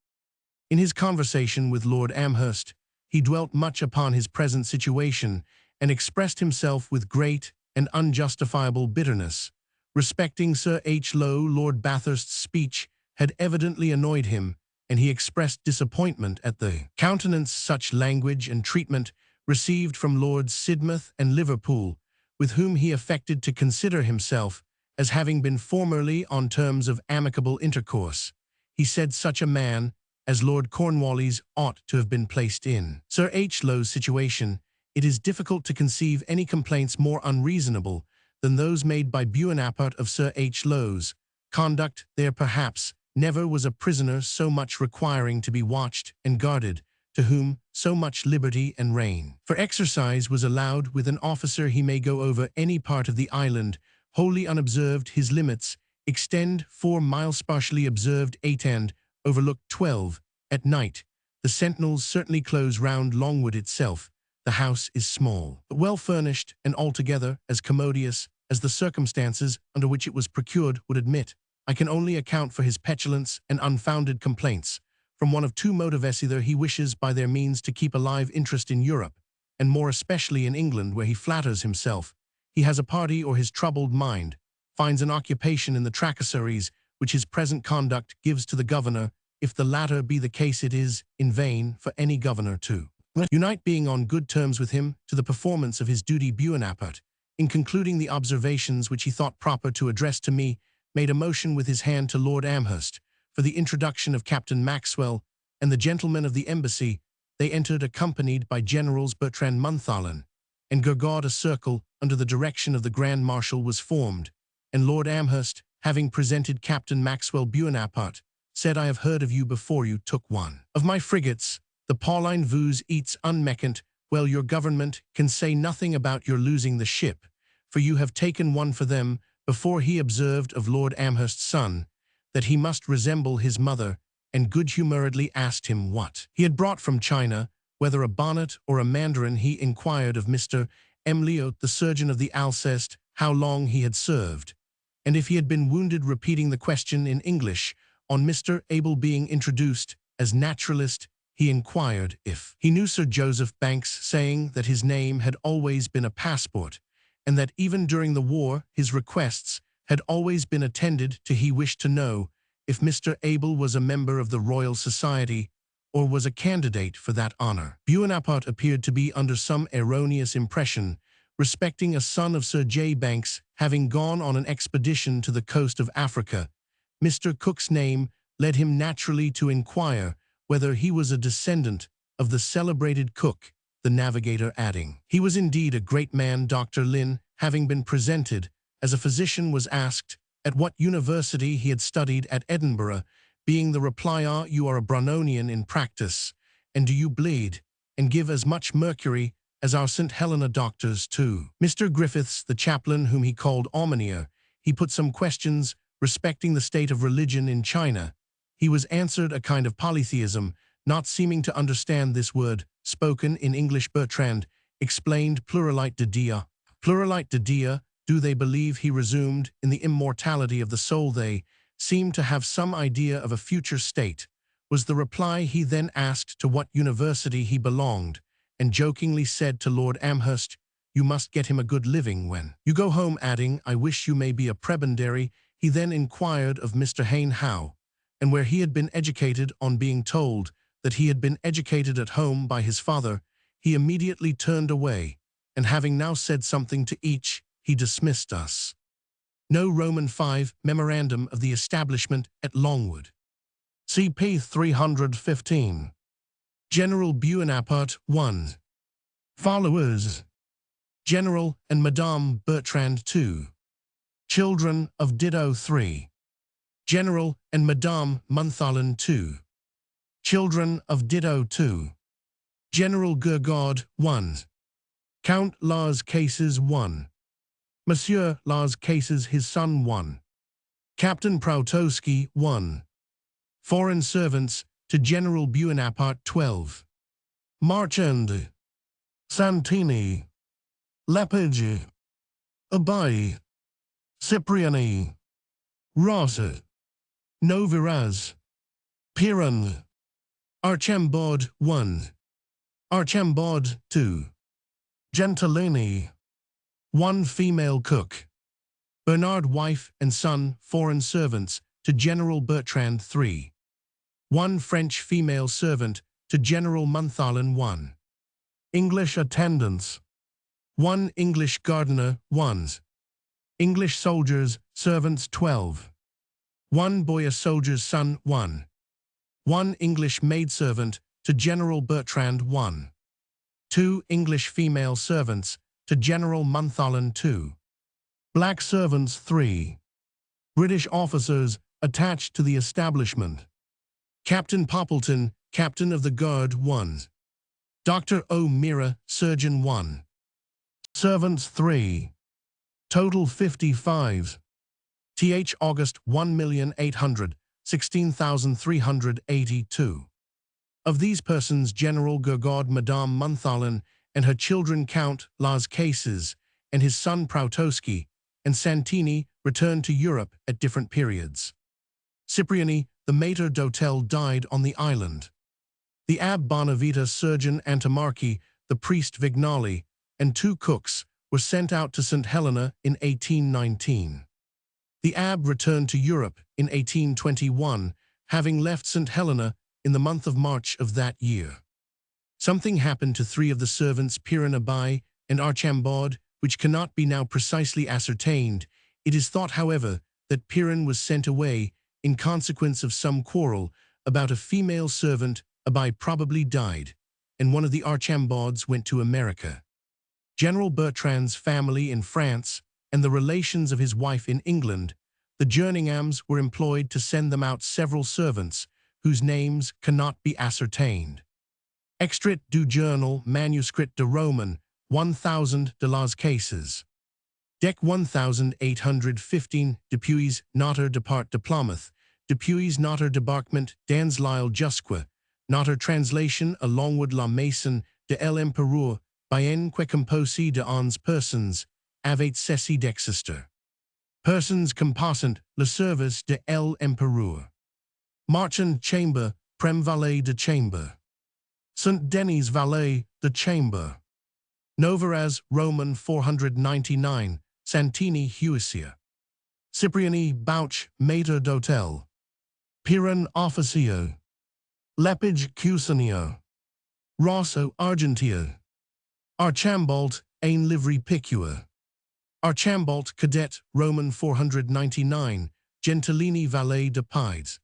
In his conversation with Lord Amherst, he dwelt much upon his present situation and expressed himself with great and unjustifiable bitterness. Respecting Sir H. Lowe, Lord Bathurst's speech had evidently annoyed him, and he expressed disappointment at the countenance such language and treatment received from Lords Sidmouth and Liverpool, with whom he affected to consider himself as having been formerly on terms of amicable intercourse. He said such a man as Lord Cornwallis ought to have been placed in Sir H. Lowe's situation. It is difficult to conceive any complaints more unreasonable than those made by Bonaparte of Sir H. Lowe's conduct. There perhaps never was a prisoner so much requiring to be watched and guarded, to whom so much liberty and rein for exercise was allowed. With an officer he may go over any part of the island, wholly unobserved, his limits extend 4 miles, partially observed 8 and overlooked 12. At night, the sentinels certainly close round Longwood itself. The house is small, but well furnished, and altogether as commodious as the circumstances under which it was procured would admit. I can only account for his petulance and unfounded complaints from one of two motives: either he wishes by their means to keep alive interest in Europe, and more especially in England, where he flatters himself he has a party, or his troubled mind finds an occupation in the tracasseries which his present conduct gives to the governor. If the latter be the case, it is in vain for any governor to unite, being on good terms with him, to the performance of his duty. Bonaparte, in concluding the observations which he thought proper to address to me, made a motion with his hand to Lord Amherst for the introduction of Captain Maxwell and the gentlemen of the embassy. They entered accompanied by Generals Bertrand Montholon and Gergaud. A circle under the direction of the Grand Marshal was formed, and Lord Amherst, having presented Captain Maxwell, Bonaparte said, "I have heard of you before you took one of my frigates, the Pauline Vuz eats unmecant. Well, your government can say nothing about your losing the ship, for you have taken one for them." Before he observed of Lord Amherst's son that he must resemble his mother, and good-humouredly asked him what he had brought from China, whether a bonnet or a mandarin. He inquired of Mr. Emliot, the surgeon of the Alceste, how long he had served, and if he had been wounded, repeating the question in English. On Mr. Abel being introduced as naturalist, he inquired if he knew Sir Joseph Banks, saying that his name had always been a passport, and that even during the war his requests had always been attended to. He wished to know if Mr. Abel was a member of the Royal Society, or was a candidate for that honor. Bonaparte appeared to be under some erroneous impression respecting a son of Sir J. Banks having gone on an expedition to the coast of Africa. Mr. Cook's name led him naturally to inquire whether he was a descendant of the celebrated Cook, the navigator, adding, "He was indeed a great man." Dr. Lynn, having been presented as a physician, was asked at what university he had studied. At Edinburgh, being the reply, "You are a Brunonian in practice, and do you bleed and give as much mercury as our St. Helena doctors too?" Mr. Griffiths, the chaplain, whom he called Aumonier, he put some questions respecting the state of religion in China. He was answered a kind of polytheism, not seeming to understand this word, spoken in English. Bertrand explained pluralite de dia. Pluralite de dia, do they believe, he resumed, in the immortality of the soul? They seem to have some idea of a future state, was the reply. He then asked to what university he belonged, and jokingly said to Lord Amherst, "You must get him a good living when you go home," adding, "I wish you may be a prebendary." He then inquired of Mr. Hayne how and where he had been educated. On being told that he had been educated at home by his father, he immediately turned away, and having now said something to each, he dismissed us. No. Roman 5, Memorandum of the Establishment at Longwood. CP 315. General Bonaparte 1. Followers: General and Madame Bertrand 2. Children of Ditto 3. General and Madame Montholon 2. Children of Ditto 2. General Gergaud 1. Count Las Cases 1. Monsieur Las Cases his son 1. Captain Proutowski 1. Foreign servants to General Bonaparte 12. Marchand, Santini, Lepage, Abai, Cipriani, Rasa, Noviraz, Piran, Archambod 1, Archambod 2, Gentilini, 1 female cook, Bernard wife and son foreign servants to General Bertrand 3, 1 French female servant to General Montholon 1, English attendants, 1 English gardener 1, English soldiers servants 12, 1 boy a soldier's son 1, 1 English maidservant to General Bertrand 1, 2 English female servants to General Montholon 2, black servants 3, British officers attached to the establishment, Captain Poppleton, Captain of the Guard 1, Dr. O'Meara, Surgeon 1, servants 3, total 55, Th. August 1,816,382. Of these persons General Gourgaud, Madame Montholon, and her children Count Las Cases, and his son Proutowski, and Santini returned to Europe at different periods. Cipriani, the maître d'hôtel, died on the island. The Abbé Bonavita, Surgeon Antimarchi, the priest Vignali, and 2 cooks were sent out to St. Helena in 1819. The Abbé returned to Europe in 1821, having left St. Helena in the month of March of that year. Something happened to 3 of the servants, Piran Abai and Archambod, which cannot be now precisely ascertained. It is thought, however, that Piran was sent away in consequence of some quarrel about a female servant. Abai probably died, and one of the Archambods went to America. General Bertrand's family in France and the relations of his wife in England, the Jerninghams were employed to send them out several servants whose names cannot be ascertained. Extrait du Journal Manuscrit de Roman 1000 de las Cases. Dec 1815 Depuis Notre Depart de Plymouth, Depuis Notre Débarquement dans l'Île Jusque, Notre Translation à Longwood la Maison de l'Empereur, bien que composé de 11 persons, avec ceci d'exister. Persons composant le service de l'Empereur. Marchand Chamber, Prem Valet de Chamber. St. Denis Valet de Chamber. Novaraz, Roman 499, Santini Huicia. Cipriani Bouch, Maître d'Hôtel. Piran Officio. Lepage Cusanio. Rosso Argentio. Archambald, ein livery picua. Archambald Cadet, Roman 499, Gentilini Valet de Pides.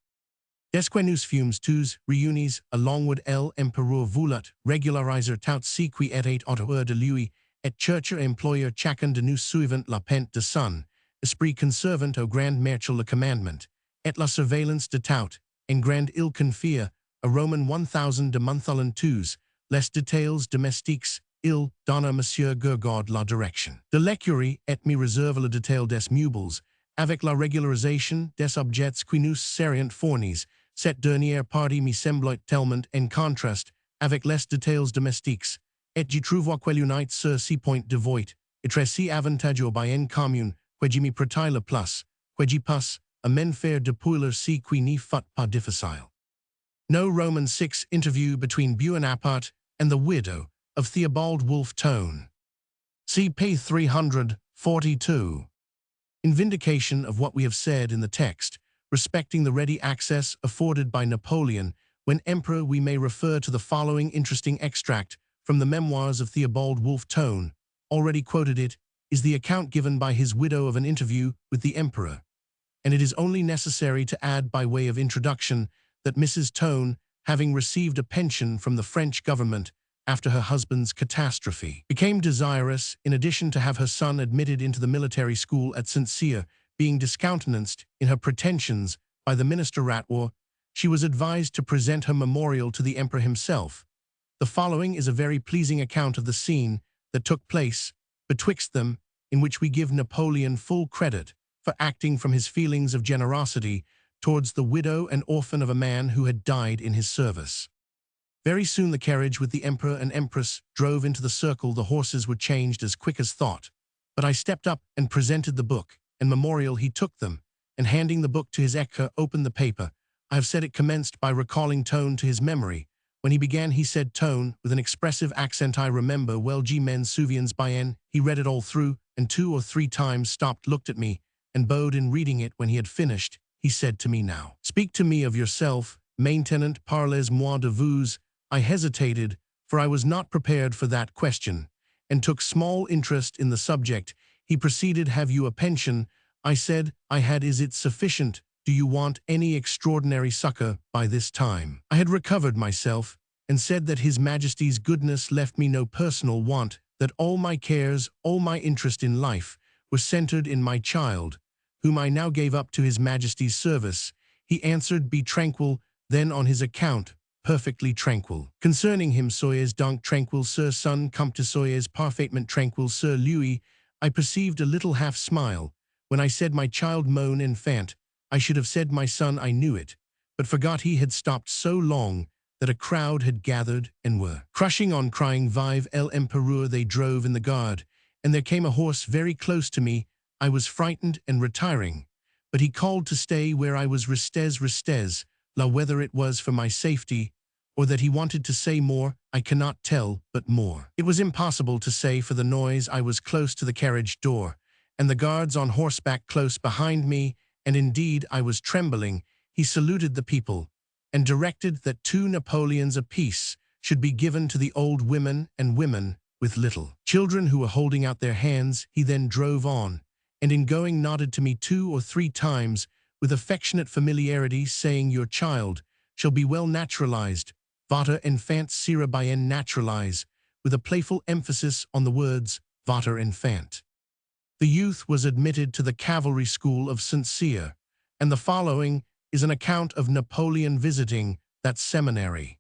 Desquenus fumes tous reunis à Longwood l'Empereur voulut regulariser tout ce qui était autour de lui, et chercher employer chacun de nous suivant la pente de son esprit conservant au grand marchal le commandement, et la surveillance de tout, en grand il confia, a Roman 1000 de Montholon tous, les détails domestiques, il donna Monsieur Gourgaud la direction de l'écurie et me réserve le détail des meubles, avec la régularisation des objets qui nous serient fournis. Cette dernière partie me semblait tellement en contraste avec les détails domestiques, et je trouve qu'elle unite sur ces points de vote, et très si avantageux bien commune, que je me prêtai le plus, que je passe à m'en faire depuis ce qui n'y fut pas difficile. No Roman 6 interview between Bonaparte and the widow of Theobald Wolfe Tone. CP 342. In vindication of what we have said in the text, respecting the ready access afforded by Napoleon when emperor, we may refer to the following interesting extract from the memoirs of Theobald Wolfe Tone. Already quoted, it is the account given by his widow of an interview with the emperor, and it is only necessary to add by way of introduction that Mrs. Tone, having received a pension from the French government after her husband's catastrophe, became desirous, in addition, to have her son admitted into the military school at St. Cyr. Being discountenanced in her pretensions by the minister Ratwar, she was advised to present her memorial to the emperor himself. The following is a very pleasing account of the scene that took place betwixt them, in which we give Napoleon full credit for acting from his feelings of generosity towards the widow and orphan of a man who had died in his service. Very soon the carriage with the emperor and empress drove into the circle. The horses were changed as quick as thought, but I stepped up and presented the book and memorial. He took them, and handing the book to his echo, opened the paper. I have said it commenced by recalling Tone to his memory. When he began, he said Tone, with an expressive accent I remember well, G men souviens bien. He read it all through, and 2 or 3 times stopped, looked at me, and bowed in reading it. When he had finished, he said to me, now, speak to me of yourself, maintenant, parlez-moi de vous. I hesitated, for I was not prepared for that question, and took small interest in the subject. He proceeded, have you a pension? I said, I had. Is it sufficient? Do you want any extraordinary succor? By this time I had recovered myself, and said that His Majesty's goodness left me no personal want, that all my cares, all my interest in life, were centered in my child, whom I now gave up to His Majesty's service. He answered, be tranquil, then on his account, perfectly tranquil. Concerning him, soyez donc tranquille, sir, son comte, soyez parfaitement tranquille, sir. Louis, I perceived a little half-smile. When I said my child, mon enfant, I should have said my son, I knew it, but forgot he had stopped so long that a crowd had gathered and were crushing on, crying, Vive l'Empereur. They drove in the guard, and there came a horse very close to me. I was frightened and retiring, but he called to stay where I was. Restez, la. Whether it was for my safety, or that he wanted to say more, I cannot tell, but more. It was impossible to say for the noise. I was close to the carriage door, and the guards on horseback close behind me, and indeed I was trembling. He saluted the people, and directed that 2 Napoleons apiece should be given to the old women and women with little children who were holding out their hands. He then drove on, and in going nodded to me 2 or 3 times with affectionate familiarity, saying, your child shall be well naturalized, votre enfant sera bien naturalize, with a playful emphasis on the words, votre enfant. The youth was admitted to the cavalry school of St. Cyr, and the following is an account of Napoleon visiting that seminary.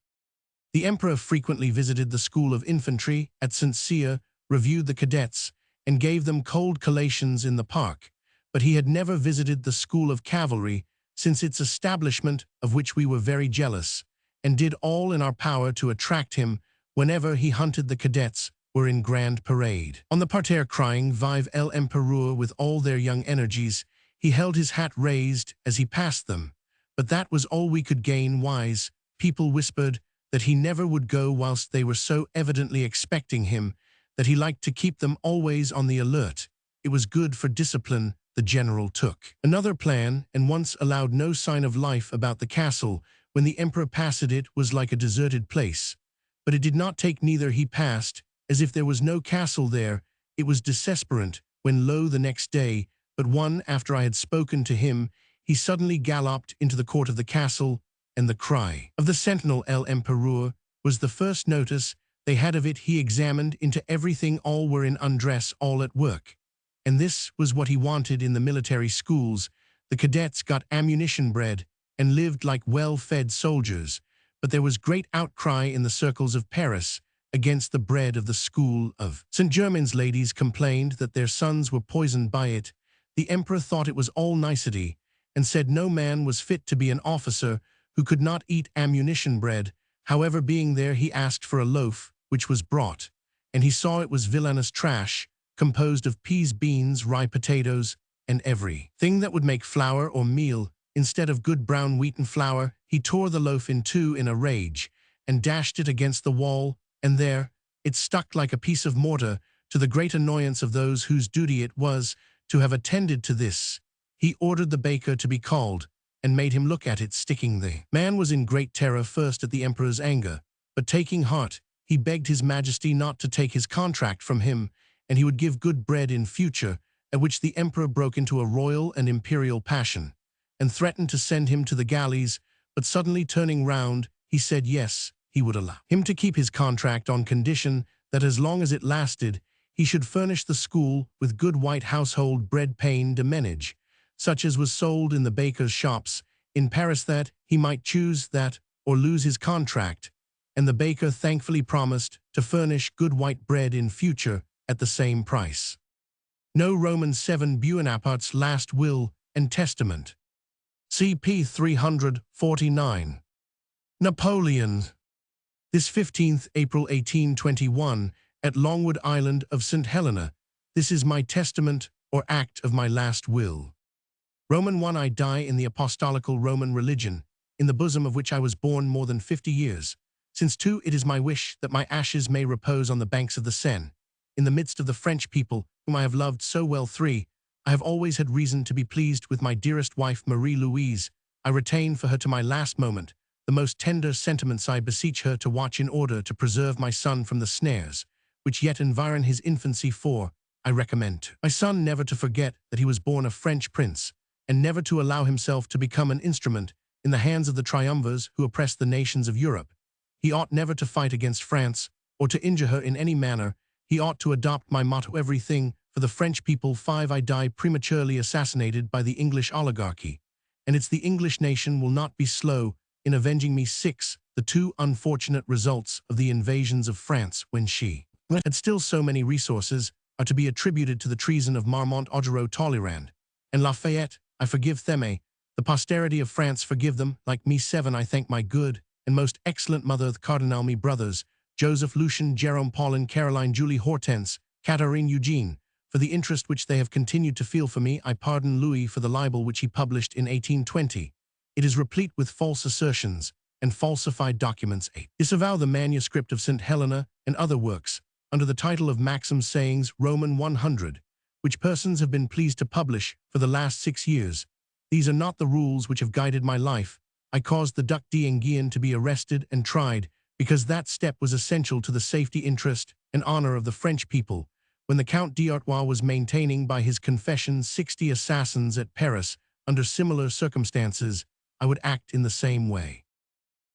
The emperor frequently visited the school of infantry at St. Cyr, reviewed the cadets, and gave them cold collations in the park, but he had never visited the school of cavalry since its establishment, of which we were very jealous, and did all in our power to attract him whenever he hunted. The cadets were in grand parade on the parterre, crying Vive l'Empereur with all their young energies. He held his hat raised as he passed them, but that was all we could gain. Wise people whispered that he never would go whilst they were so evidently expecting him, that he liked to keep them always on the alert. It was good for discipline. The general took another plan, and once allowed no sign of life about the castle. When the emperor passed it was like a deserted place, but it did not take neither. He passed as if there was no castle there. It was desperate, when lo, the next day, but one after I had spoken to him, he suddenly galloped into the court of the castle, and the cry of the sentinel, l'Empereur, was the first notice they had of it. He examined into everything. All were in undress, all at work. And this was what he wanted in the military schools. The cadets got ammunition bread, and lived like well-fed soldiers, but there was great outcry in the circles of Paris against the bread of the school of St. Germain's. Ladies complained that their sons were poisoned by it. The emperor thought it was all nicety, and said no man was fit to be an officer who could not eat ammunition bread. However, being there, he asked for a loaf, which was brought, and he saw it was villainous trash, composed of peas, beans, rye, potatoes, and every thing that would make flour or meal. Instead of good brown wheaten flour, he tore the loaf in 2 in a rage, and dashed it against the wall, and there it stuck like a piece of mortar, to the great annoyance of those whose duty it was to have attended to this. He ordered the baker to be called, and made him look at it sticking. The man was in great terror, first at the emperor's anger, but taking heart, he begged His Majesty not to take his contract from him, and he would give good bread in future, at which the emperor broke into a royal and imperial passion, and threatened to send him to the galleys. But suddenly turning round, he said yes, he would allow him to keep his contract on condition that as long as it lasted, he should furnish the school with good white household bread, pain de ménage, such as was sold in the bakers' shops in Paris, that he might choose that or lose his contract, and the baker thankfully promised to furnish good white bread in future at the same price. No Roman 7 Bonaparte's last will and testament. CP 349. Napoleon. This 15th April 1821, at Longwood Island of St. Helena, this is my testament or act of my last will. Roman 1. I die in the apostolical Roman religion, in the bosom of which I was born more than 50 years. Since 2. It is my wish that my ashes may repose on the banks of the Seine, in the midst of the French people, whom I have loved so well. 3. I have always had reason to be pleased with my dearest wife Marie-Louise. I retain for her to my last moment the most tender sentiments. I beseech her to watch in order to preserve my son from the snares, which yet environ his infancy. 4. I recommend to my son never to forget that he was born a French prince, and never to allow himself to become an instrument in the hands of the triumvirs who oppressed the nations of Europe. He ought never to fight against France, or to injure her in any manner. He ought to adopt my motto, everything for the French people. 5. I die prematurely assassinated by the English oligarchy, and it's the English nation will not be slow in avenging me. 6. The 2 unfortunate results of the invasions of France when she had still so many resources are to be attributed to the treason of Marmont, Augereau, Talleyrand, and Lafayette. I forgive them. The posterity of France forgive them, like me. 7. I thank my good and most excellent mother, the Cardinal, me brothers, Joseph, Lucien, Jerome, Pauline, Caroline, Julie, Hortense, Catherine, Eugene, for the interest which they have continued to feel for me. I pardon Louis for the libel which he published in 1820. It is replete with false assertions and falsified documents. 8. Disavow the manuscript of St. Helena and other works, under the title of Maxims, Sayings, Roman 100, which persons have been pleased to publish for the last 6 years. These are not the rules which have guided my life. I caused the Duc d'Enghien to be arrested and tried, because that step was essential to the safety, interest, and honor of the French people. When the Count d'Artois was maintaining by his confession 60 assassins at Paris under similar circumstances, I would act in the same way.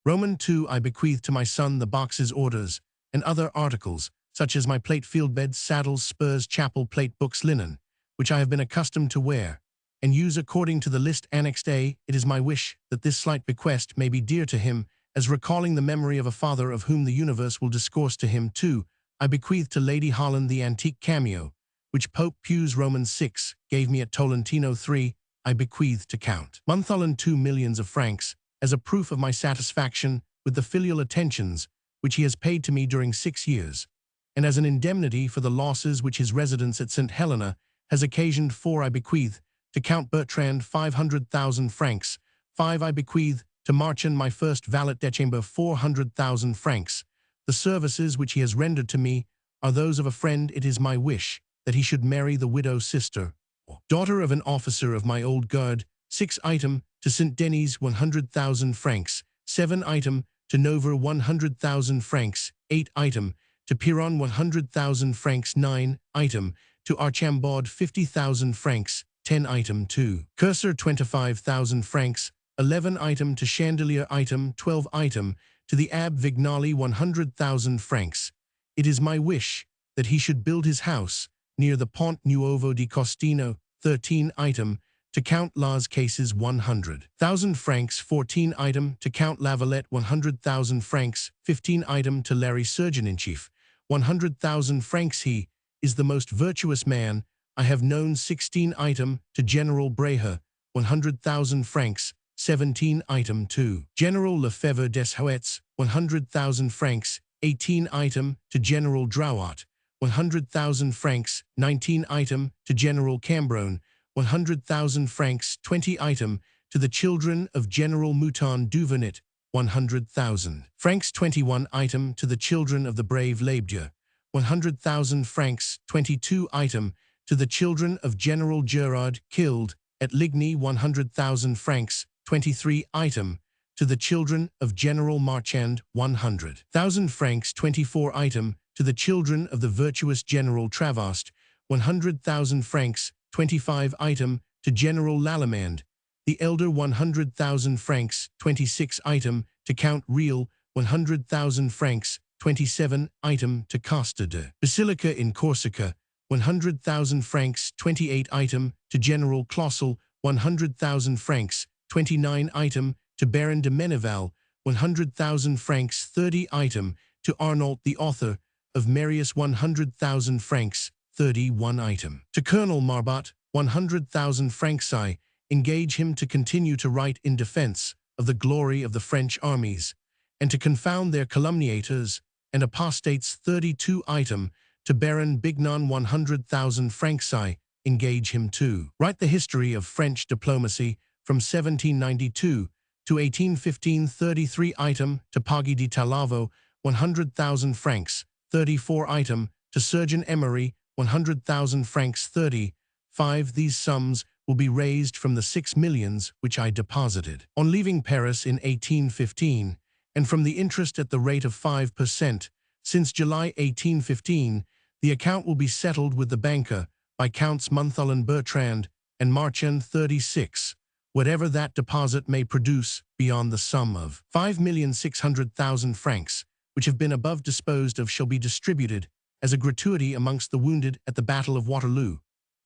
Roman 2. I bequeath to my son the boxes, orders, and other articles, such as my plate, field beds, saddles, spurs, chapel plate, books, linen, which I have been accustomed to wear, and use according to the list annexed A. It is my wish that this slight bequest may be dear to him, as recalling the memory of a father of whom the universe will discourse to him. 2. I bequeath to Lady Holland the antique cameo, which Pope Pius Roman 6 gave me at Tolentino. 3. I bequeath to Count Montholland 2 millions of francs, as a proof of my satisfaction with the filial attentions which he has paid to me during 6 years, and as an indemnity for the losses which his residence at St. Helena has occasioned. 4. I bequeath to Count Bertrand 500,000 francs. 5. I bequeath to Marchand, my first valet de chamber, 400,000 francs. The services which he has rendered to me are those of a friend. It is my wish that he should marry the widow sister, or daughter of an officer of my old guard. 6. Item to St. Denis 100,000 francs. 7. Item to Nover 100,000 francs. 8. Item to Piron 100,000 francs. 9. Item to Archambaud 50,000 francs. 10. Item to Cursor 25,000 francs. 11. Item to Chandelier. Item 12. Item to the Abbe Vignali 100,000 francs. It is my wish that he should build his house near the Pont Nuovo di Costino. 13. Item to Count Las Cases 100,000 francs. 14. Item to Count Lavalette 100,000 francs. 15. Item to Larry Surgeon-in-Chief 100,000 francs. He is the most virtuous man I have known. 16. Item to General Breher 100,000 francs. 17. Item to General Lefebvre des Hoets 100,000 francs. 18. Item to General Drouot 100,000 francs. 19. Item to General Cambronne 100,000 francs. 20. Item to the children of General Mouton Duvernet 100,000 francs. 21. Item to the children of the brave Labdieu 100,000 francs. 22. Item to the children of General Gerard killed at Ligny 100,000 francs. 23. Item to the children of General Marchand 100,000 francs. 24. Item to the children of the virtuous General Travast 100,000 francs. 25. Item to General Lallemande the elder 100,000 francs. 26. Item to Count Real 100,000 francs. 27. Item to Costa de Basilica in Corsica 100,000 francs. 28. Item to General Clausel 100,000 francs. 29. Item to Baron de Meneval 100,000 francs. 30. Item to Arnault the author of Marius 100,000 francs. 31. Item to Colonel Marbat 100,000 francs. I engage him to continue to write in defense of the glory of the French armies, and to confound their calumniators and apostates. 32. Item to Baron Bignon 100,000 francs. I engage him too. Write the history of French diplomacy from 1792 to 1815. 33 item to Paghi di Talavo, 100,000 francs. 34 item to Surgeon Emery, 100,000 francs. 35 these sums will be raised from the 6 millions which I deposited on leaving Paris in 1815, and from the interest at the rate of 5%. Since July 1815, the account will be settled with the banker by Counts Monthol and Bertrand and Marchand. 36. Whatever that deposit may produce beyond the sum of 5,600,000 francs, which have been above disposed of, shall be distributed as a gratuity amongst the wounded at the Battle of Waterloo,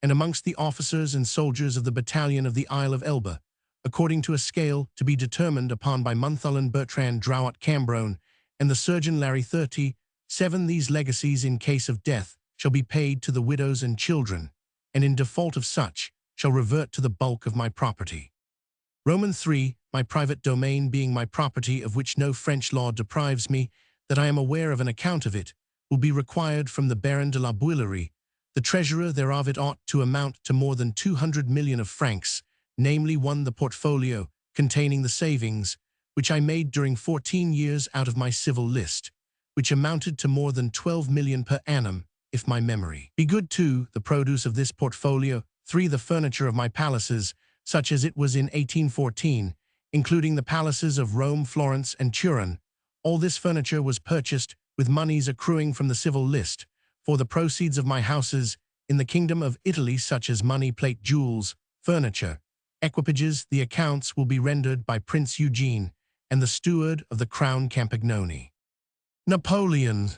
and amongst the officers and soldiers of the battalion of the Isle of Elba, according to a scale to be determined upon by Monthol and Bertrand Drouot Cambronne and the surgeon Larry. 37 these legacies in case of death shall be paid to the widows and children, and in default of such shall revert to the bulk of my property. Roman 3. My private domain being my property, of which no French law deprives me, that I am aware of an account of it, will be required from the Baron de la Bouillerie. The treasurer thereof it ought to amount to more than 200 million of francs, namely 1 the portfolio, containing the savings, which I made during 14 years out of my civil list, which amounted to more than 12 million per annum, if my memory be good. 2 the produce of this portfolio. 3 the furniture of my palaces, such as it was in 1814, including the palaces of Rome, Florence, and Turin. All this furniture was purchased with monies accruing from the civil list, for the proceeds of my houses in the kingdom of Italy, such as money, plate, jewels, furniture, equipages. The accounts will be rendered by Prince Eugene and the steward of the Crown Campagnoni. Napoleon.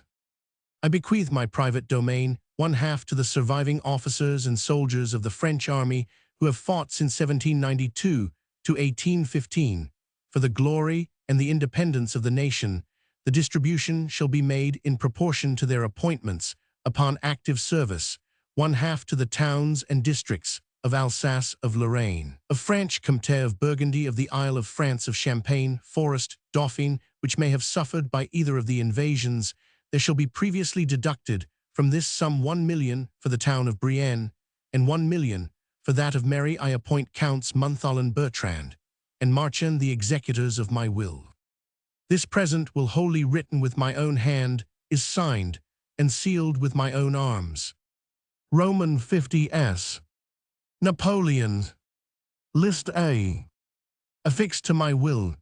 I bequeath my private domain, 1/2 to the surviving officers and soldiers of the French army who have fought since 1792 to 1815, for the glory and the independence of the nation. The distribution shall be made in proportion to their appointments upon active service, 1/2 to the towns and districts of Alsace, of Lorraine, of Franche Comté, of Burgundy, of the Isle of France, of Champagne, Forest, Dauphine, which may have suffered by either of the invasions. There shall be previously deducted from this sum 1 million for the town of Brienne, and 1 million for that of Mary. I appoint Counts Monthol and Bertrand and Marchand the executors of my will. This present will wholly written with my own hand, is signed and sealed with my own arms. Roman 50s. Napoleon. List A. Affixed to my will.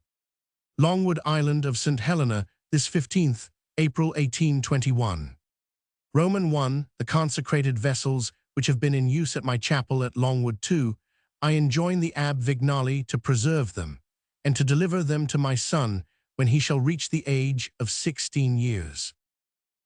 Longwood Island of St. Helena, this 15th April 1821. Roman 1. The consecrated vessels which have been in use at my chapel at Longwood. 2. I enjoin the Abbe Vignali to preserve them, and to deliver them to my son when he shall reach the age of 16 years.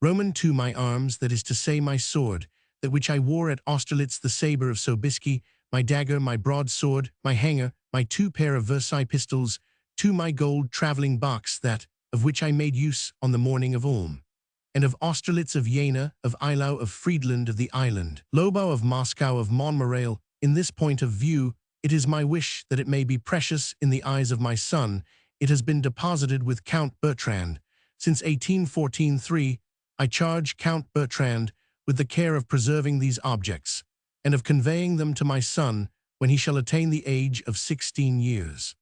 Roman 2. My arms, that is to say my sword, that which I wore at Austerlitz, the sabre of Sobieski, my dagger, my broadsword, my hanger, my 2 pair of Versailles pistols, 2 my gold travelling box, that of which I made use on the morning of Ulm, and of Austerlitz, of Jena, of Eylau, of Friedland, of the island, Lobau, of Moscow, of Montmirail. In this point of view, it is my wish that it may be precious in the eyes of my son. It has been deposited with Count Bertrand since 1814. 3. I charge Count Bertrand with the care of preserving these objects, and of conveying them to my son when he shall attain the age of 16 years.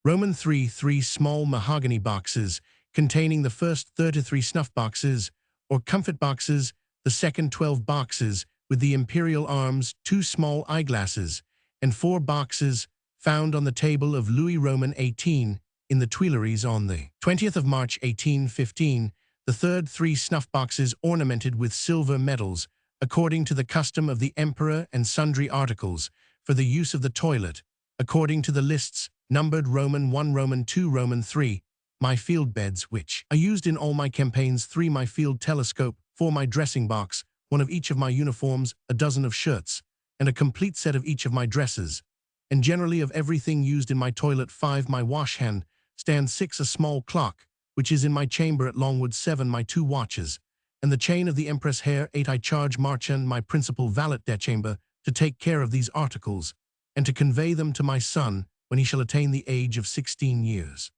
Roman 3. 3 small mahogany boxes, containing the first 33 snuff boxes, or comfort boxes, the second 12 boxes, with the imperial arms, 2 small eyeglasses, and 4 boxes, found on the table of Louis Roman 18, in the Tuileries on the 20th of March 1815, the third 3 snuff boxes ornamented with silver medals, according to the custom of the emperor, and sundry articles, for the use of the toilet, according to the lists, numbered Roman 1, Roman 2, Roman 3, my field beds, which I used in all my campaigns, 3 my field telescope, 4 my dressing box, 1 of each of my uniforms, a dozen of shirts, and a complete set of each of my dresses, and generally of everything used in my toilet. 5 my wash hand stand. 6 a small clock, which is in my chamber at Longwood. 7 my 2 watches, and the chain of the Empress hair. 8 I charge Marchand, my principal valet de chamber, to take care of these articles, and to convey them to my son when he shall attain the age of 16 years.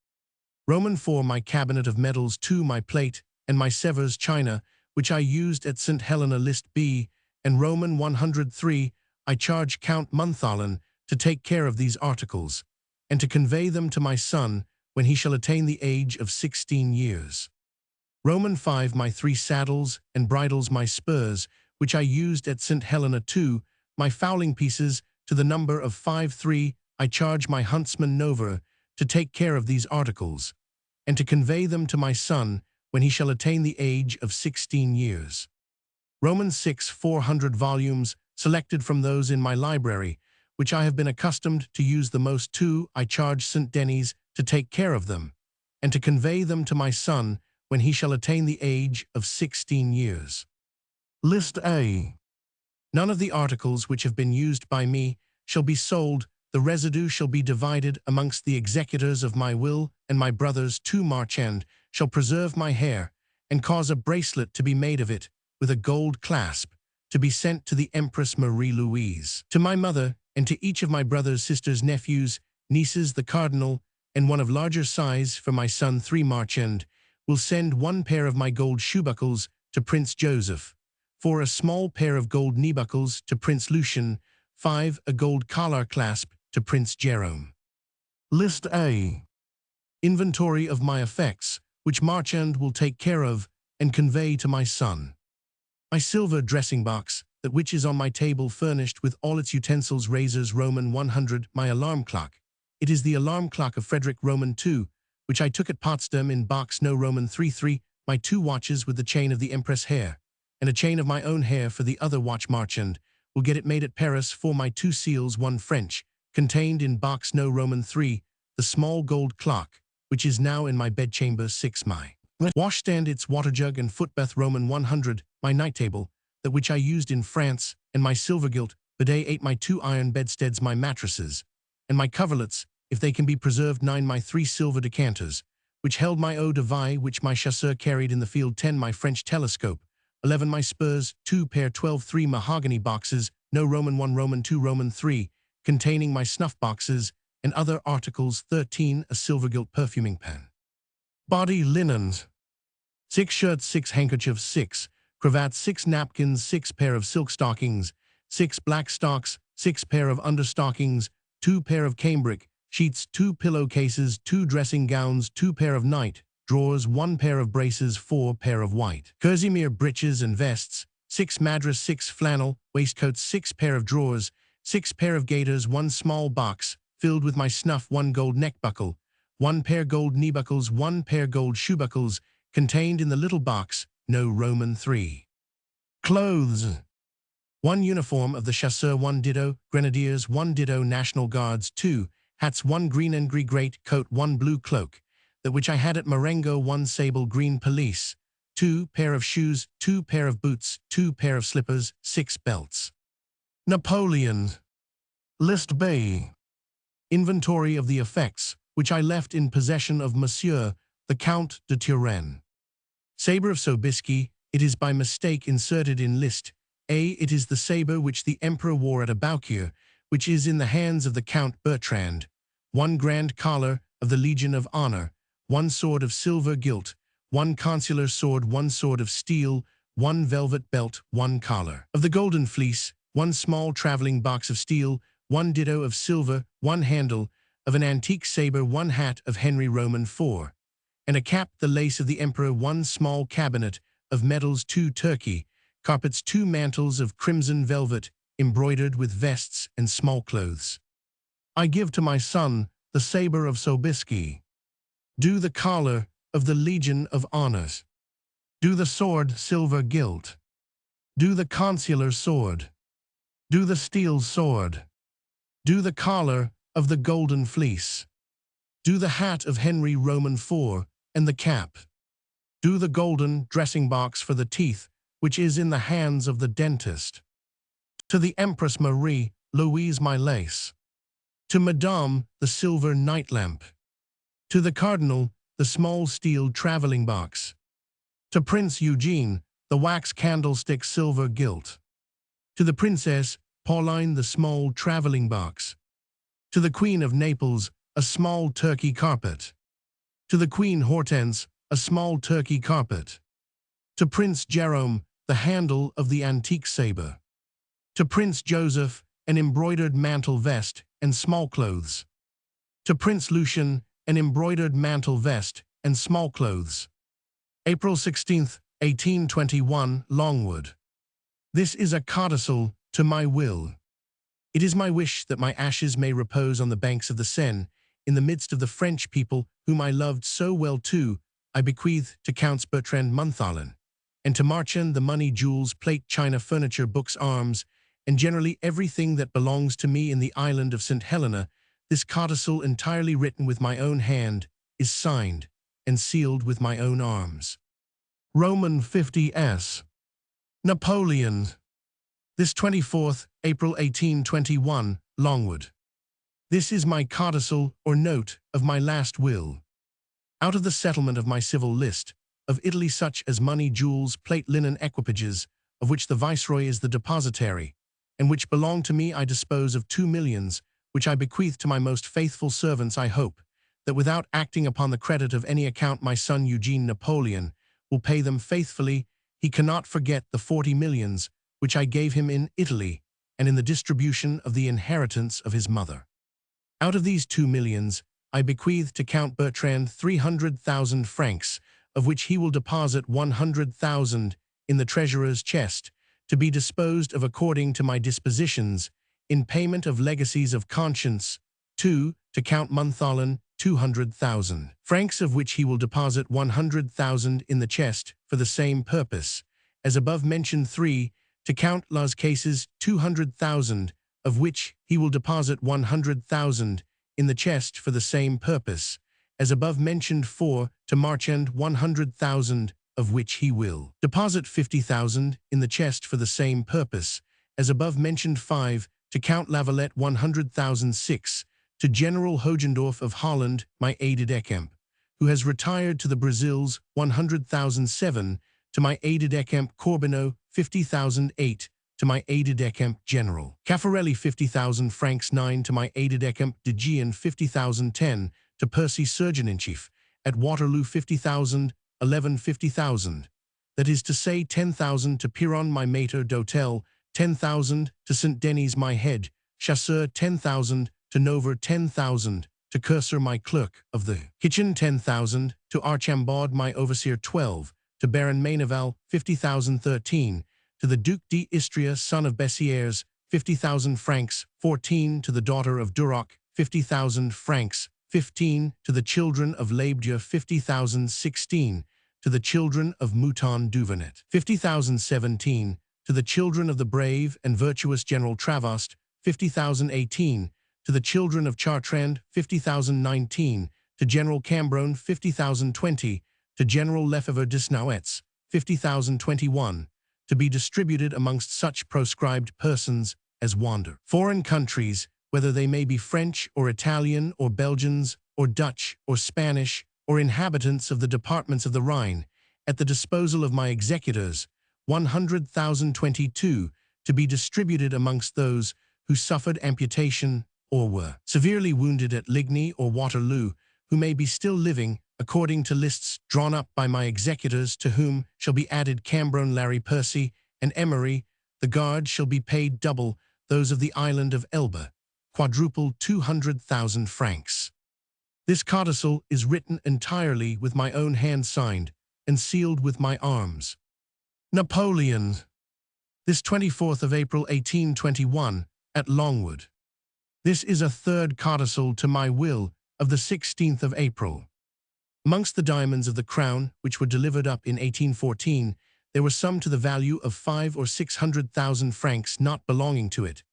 Roman 4 my cabinet of medals. 2 my plate, and my Sevres china, which I used at St. Helena. List B. And Roman 103 I charge Count Monthalan to take care of these articles, and to convey them to my son when he shall attain the age of 16 years. Roman 5 My 3 saddles and bridles my spurs, which I used at St. Helena 2, my fowling pieces, to the number of 5-3, I charge my huntsman Nova to take care of these articles, and to convey them to my son when he shall attain the age of 16 years. Romans 6 400 volumes, selected from those in my library, which I have been accustomed to use the most. 2 I charge St. Denis to take care of them, and to convey them to my son when he shall attain the age of 16 years. List A. None of the articles which have been used by me shall be sold. The residue shall be divided amongst the executors of my will, and my brothers. 2 Marchand shall preserve my hair, and cause a bracelet to be made of it, with a gold clasp, to be sent to the Empress Marie-Louise, to my mother, and to each of my brothers, sisters, nephews, nieces, the cardinal, and one of larger size for my son. 3 Marchand will send 1 pair of my gold shoebuckles to Prince Joseph, 4 a small pair of gold knee-buckles to Prince Lucian, 5 a gold collar clasp to Prince Jerome. List A. Inventory of my effects, which Marchand will take care of and convey to my son. My silver dressing box, that which is on my table, furnished with all its utensils, razors. Roman 100 My alarm clock. It is the alarm clock of Frederick Roman II, which I took at Potsdam in box no. Roman 3 My 2 watches with the chain of the Empress hair, and a chain of my own hair for the other watch. Marchand will get it made at Paris. 4 My 2 seals, 1 French, contained in box no. Roman 3, the small gold clock, which is now in my bedchamber. 6 My washstand, its water jug and footbath. Roman 100 My night table, that which I used in France, and my silver gilt bidet. 8 My 2 iron bedsteads, my mattresses, and my coverlets, if they can be preserved. 9 My 3 silver decanters, which held my eau de vie, which my chasseur carried in the field. 10 My French telescope. 11 My spurs, 2 pair. 12 3 mahogany boxes, no. Roman 1 Roman 2 Roman 3, containing my snuff boxes and other articles. 13 A silver gilt perfuming pen. Body linens. 6 shirts, 6 handkerchiefs, 6 cravats, 6 napkins, 6 pair of silk stockings, 6 black stocks, 6 pair of understockings, 2 pair of cambric sheets, 2 pillowcases, 2 dressing gowns, 2 pair of night drawers, 1 pair of braces, 4 pair of white kerseymere breeches and vests, 6 madras, 6 flannel waistcoats, 6 pair of drawers, 6 pair of gaiters, 1 small box filled with my snuff, 1 gold neck buckle, 1 pair gold knee buckles, 1 pair gold shoe buckles, contained in the little box, no. Roman 3. Clothes. 1 uniform of the chasseur, 1 ditto grenadiers, 1 ditto National Guards, 2 hats, 1 green and gris great coat, 1 blue cloak, that which I had at Marengo, 1 sable green pelisse, 2 pair of shoes, 2 pair of boots, 2 pair of slippers, 6 belts. Napoleon. List B. Inventory of the effects, which I left in possession of Monsieur, the Count de Turenne. Sabre of Sobieski, it is by mistake inserted in list A. It is the sabre which the Emperor wore at Aboukir, which is in the hands of the Count Bertrand. 1 grand collar of the Legion of Honor, 1 sword of silver gilt, 1 consular sword, 1 sword of steel, 1 velvet belt, 1 collar of the Golden Fleece, 1 small traveling box of steel, 1 ditto of silver, 1 handle of an antique sabre, 1 hat of Henry Roman 4, and a cap the lace of the Emperor, 1 small cabinet of medals, 2 Turkey carpets, 2 mantles of crimson velvet embroidered with vests and small clothes. I give to my son the sabre of Sobieski. Do the collar of the Legion of Honors. Do the sword silver gilt. Do the consular sword. Do the steel sword. Do the collar of the Golden Fleece. Do the hat of Henry Roman 4 and the cap. Do the golden dressing box for the teeth, which is in the hands of the dentist. To the Empress Marie-Louise my lace. To Madame the silver night lamp. To the Cardinal the small steel traveling box. To Prince Eugene the wax candlestick silver gilt. To the Princess Pauline the small traveling box. To the Queen of Naples a small Turkey carpet. To the Queen Hortense a small Turkey carpet. To Prince Jerome the handle of the antique sabre. To Prince Joseph an embroidered mantle vest and small clothes. To Prince Lucian, an embroidered mantle vest and small clothes. April 16th, 1821, Longwood. This is a codicil to my will. It is my wish that my ashes may repose on the banks of the Seine, in the midst of the French people whom I loved so well too. I bequeath to Counts Bertrand Montholin, and to Marchand the money, jewels, plate, china, furniture, books, arms, and generally everything that belongs to me in the island of St. Helena. This codicil, entirely written with my own hand, is signed and sealed with my own arms. Roman 50s. Napoleon. This 24th April 1821, Longwood. This is my codicil or note of my last will. Out of the settlement of my civil list, of Italy, such as money, jewels, plate, linen, equipages, of which the Viceroy is the depositary, and which belong to me, I dispose of 2 millions, which I bequeath to my most faithful servants. I hope that without acting upon the credit of any account, my son Eugene Napoleon will pay them faithfully. He cannot forget the 40 millions which I gave him in Italy and in the distribution of the inheritance of his mother. Out of these 2 millions, I bequeath to Count Bertrand 300,000 francs, of which he will deposit 100,000 in the treasurer's chest, to be disposed of according to my dispositions, in payment of legacies of conscience. 2. To Count Montholin 200,000 francs, of which he will deposit 100,000 in the chest for the same purpose, as above mentioned. 3. To Count Las Cases 200,000, of which he will deposit 100,000 in the chest for the same purpose, as above mentioned. 4. To Marchand 100,000, of which he will deposit 50,000 in the chest for the same purpose, as above mentioned. 5. To Count Lavalette 100,000. 6. To General Hogendorf of Holland, my aide-de-camp, who has retired to the Brazils, 100,000. 7. To my aide-de-camp Corbineau, 50,000. 8. To my aide-de-camp General Caffarelli, 50,000 francs. 9. To my aide-de-camp de Gian, 50,000. 10. To Percy, Surgeon-in-Chief at Waterloo, 50,000. 11. 50,000. That is to say, 10,000 to Piron, my maître d'hôtel, 10,000 to St. Denis, my head chasseur, 10,000 to Nover, 10,000 to Cursor, my clerk of the kitchen, 10,000 to Archambaud, my overseer, 12 to Baron Maineval, 50,000. 13 to the Duc d'Istria, son of Bessières, 50,000 francs. 14 to the daughter of Duroc, 50,000 francs. 15 to the children of Labdieu, 50,000. 16 to the children of Mouton Duvernet, 50,000. 17 to the children of the brave and virtuous General Travost, 50,000. 18 to the children of Chartrand, 50,000. 19 to General Cambronne, 50,000. 20 to General Lefebvre Desnouettes, 50,000. 21 to be distributed amongst such proscribed persons as wander foreign countries, whether they may be French or Italian or Belgians or Dutch or Spanish or inhabitants of the departments of the Rhine, at the disposal of my executors, 100,000. 22 to be distributed amongst those who suffered amputation or were severely wounded at Ligny or Waterloo, who may be still living, according to lists drawn up by my executors, to whom shall be added Cambronne, Larry, Percy, and Emery. The guard shall be paid double those of the island of Elba, quadruple 200,000 francs. This codicil is written entirely with my own hand, signed and sealed with my arms. Napoleon. This 24th of April 1821, at Longwood. This is a third codicil to my will of the 16th of April. Amongst the diamonds of the crown, which were delivered up in 1814, there were some to the value of 500,000 or 600,000 francs not belonging to it,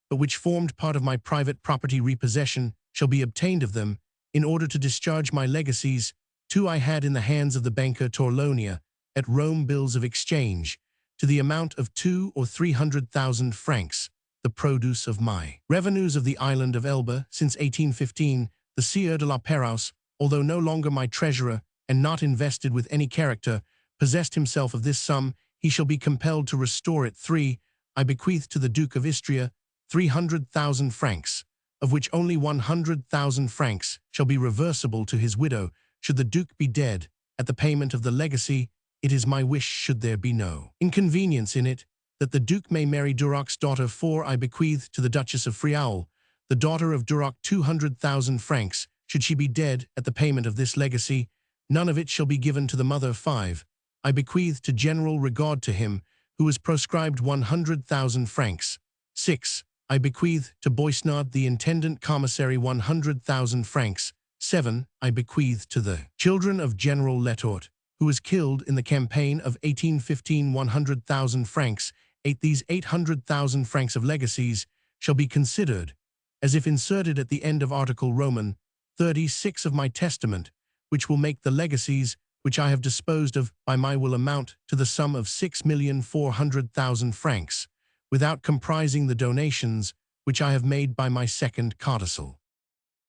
but which formed part of my private property. Repossession shall be obtained of them, in order to discharge my legacies. 2 I had in the hands of the banker Torlonia, at Rome, bills of exchange, to the amount of 200,000 or 300,000 francs, the produce of my revenues of the island of Elba since 1815. The Sieur de la Pérouse, although no longer my treasurer and not invested with any character, possessed himself of this sum. He shall be compelled to restore it. 3 I bequeath to the Duke of Istria 300,000 francs, of which only 100,000 francs shall be reversible to his widow, should the Duke be dead. At the payment of the legacy, it is my wish, should there be no inconvenience in it, that the Duke may marry Duroc's daughter. 4. I bequeath to the Duchess of Friaul, the daughter of Duroc, 200,000 francs. Should she be dead at the payment of this legacy, none of it shall be given to the mother. 5. I bequeath to General Regard to him, who was proscribed, 100,000 francs. 6. I bequeath to Boisnard, the Intendant Commissary, 100,000 francs. 7. I bequeath to the children of General Letort, who was killed in the campaign of 1815, 100,000 francs. 8. These 800,000 francs of legacies shall be considered as if inserted at the end of Article Roman 36 of my testament, which will make the legacies which I have disposed of by my will amount to the sum of 6,400,000 francs, without comprising the donations which I have made by my second codicil.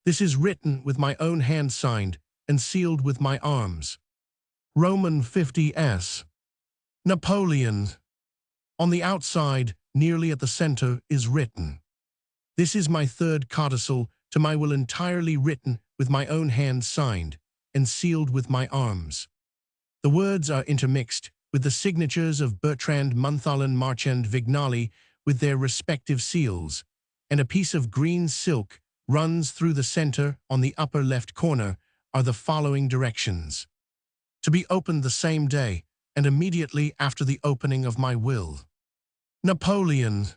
This is written with my own hand, signed and sealed with my arms. Roman 50s. Napoleon. On the outside, nearly at the center, is written, "This is my third codicil to my will, entirely written with my own hand, signed and sealed with my arms." The words are intermixed with the signatures of Bertrand, Montholon, Marchand, Vignali, with their respective seals, and a piece of green silk runs through the center. On the upper left corner are the following directions: to be opened the same day and immediately after the opening of my will. Napoleon.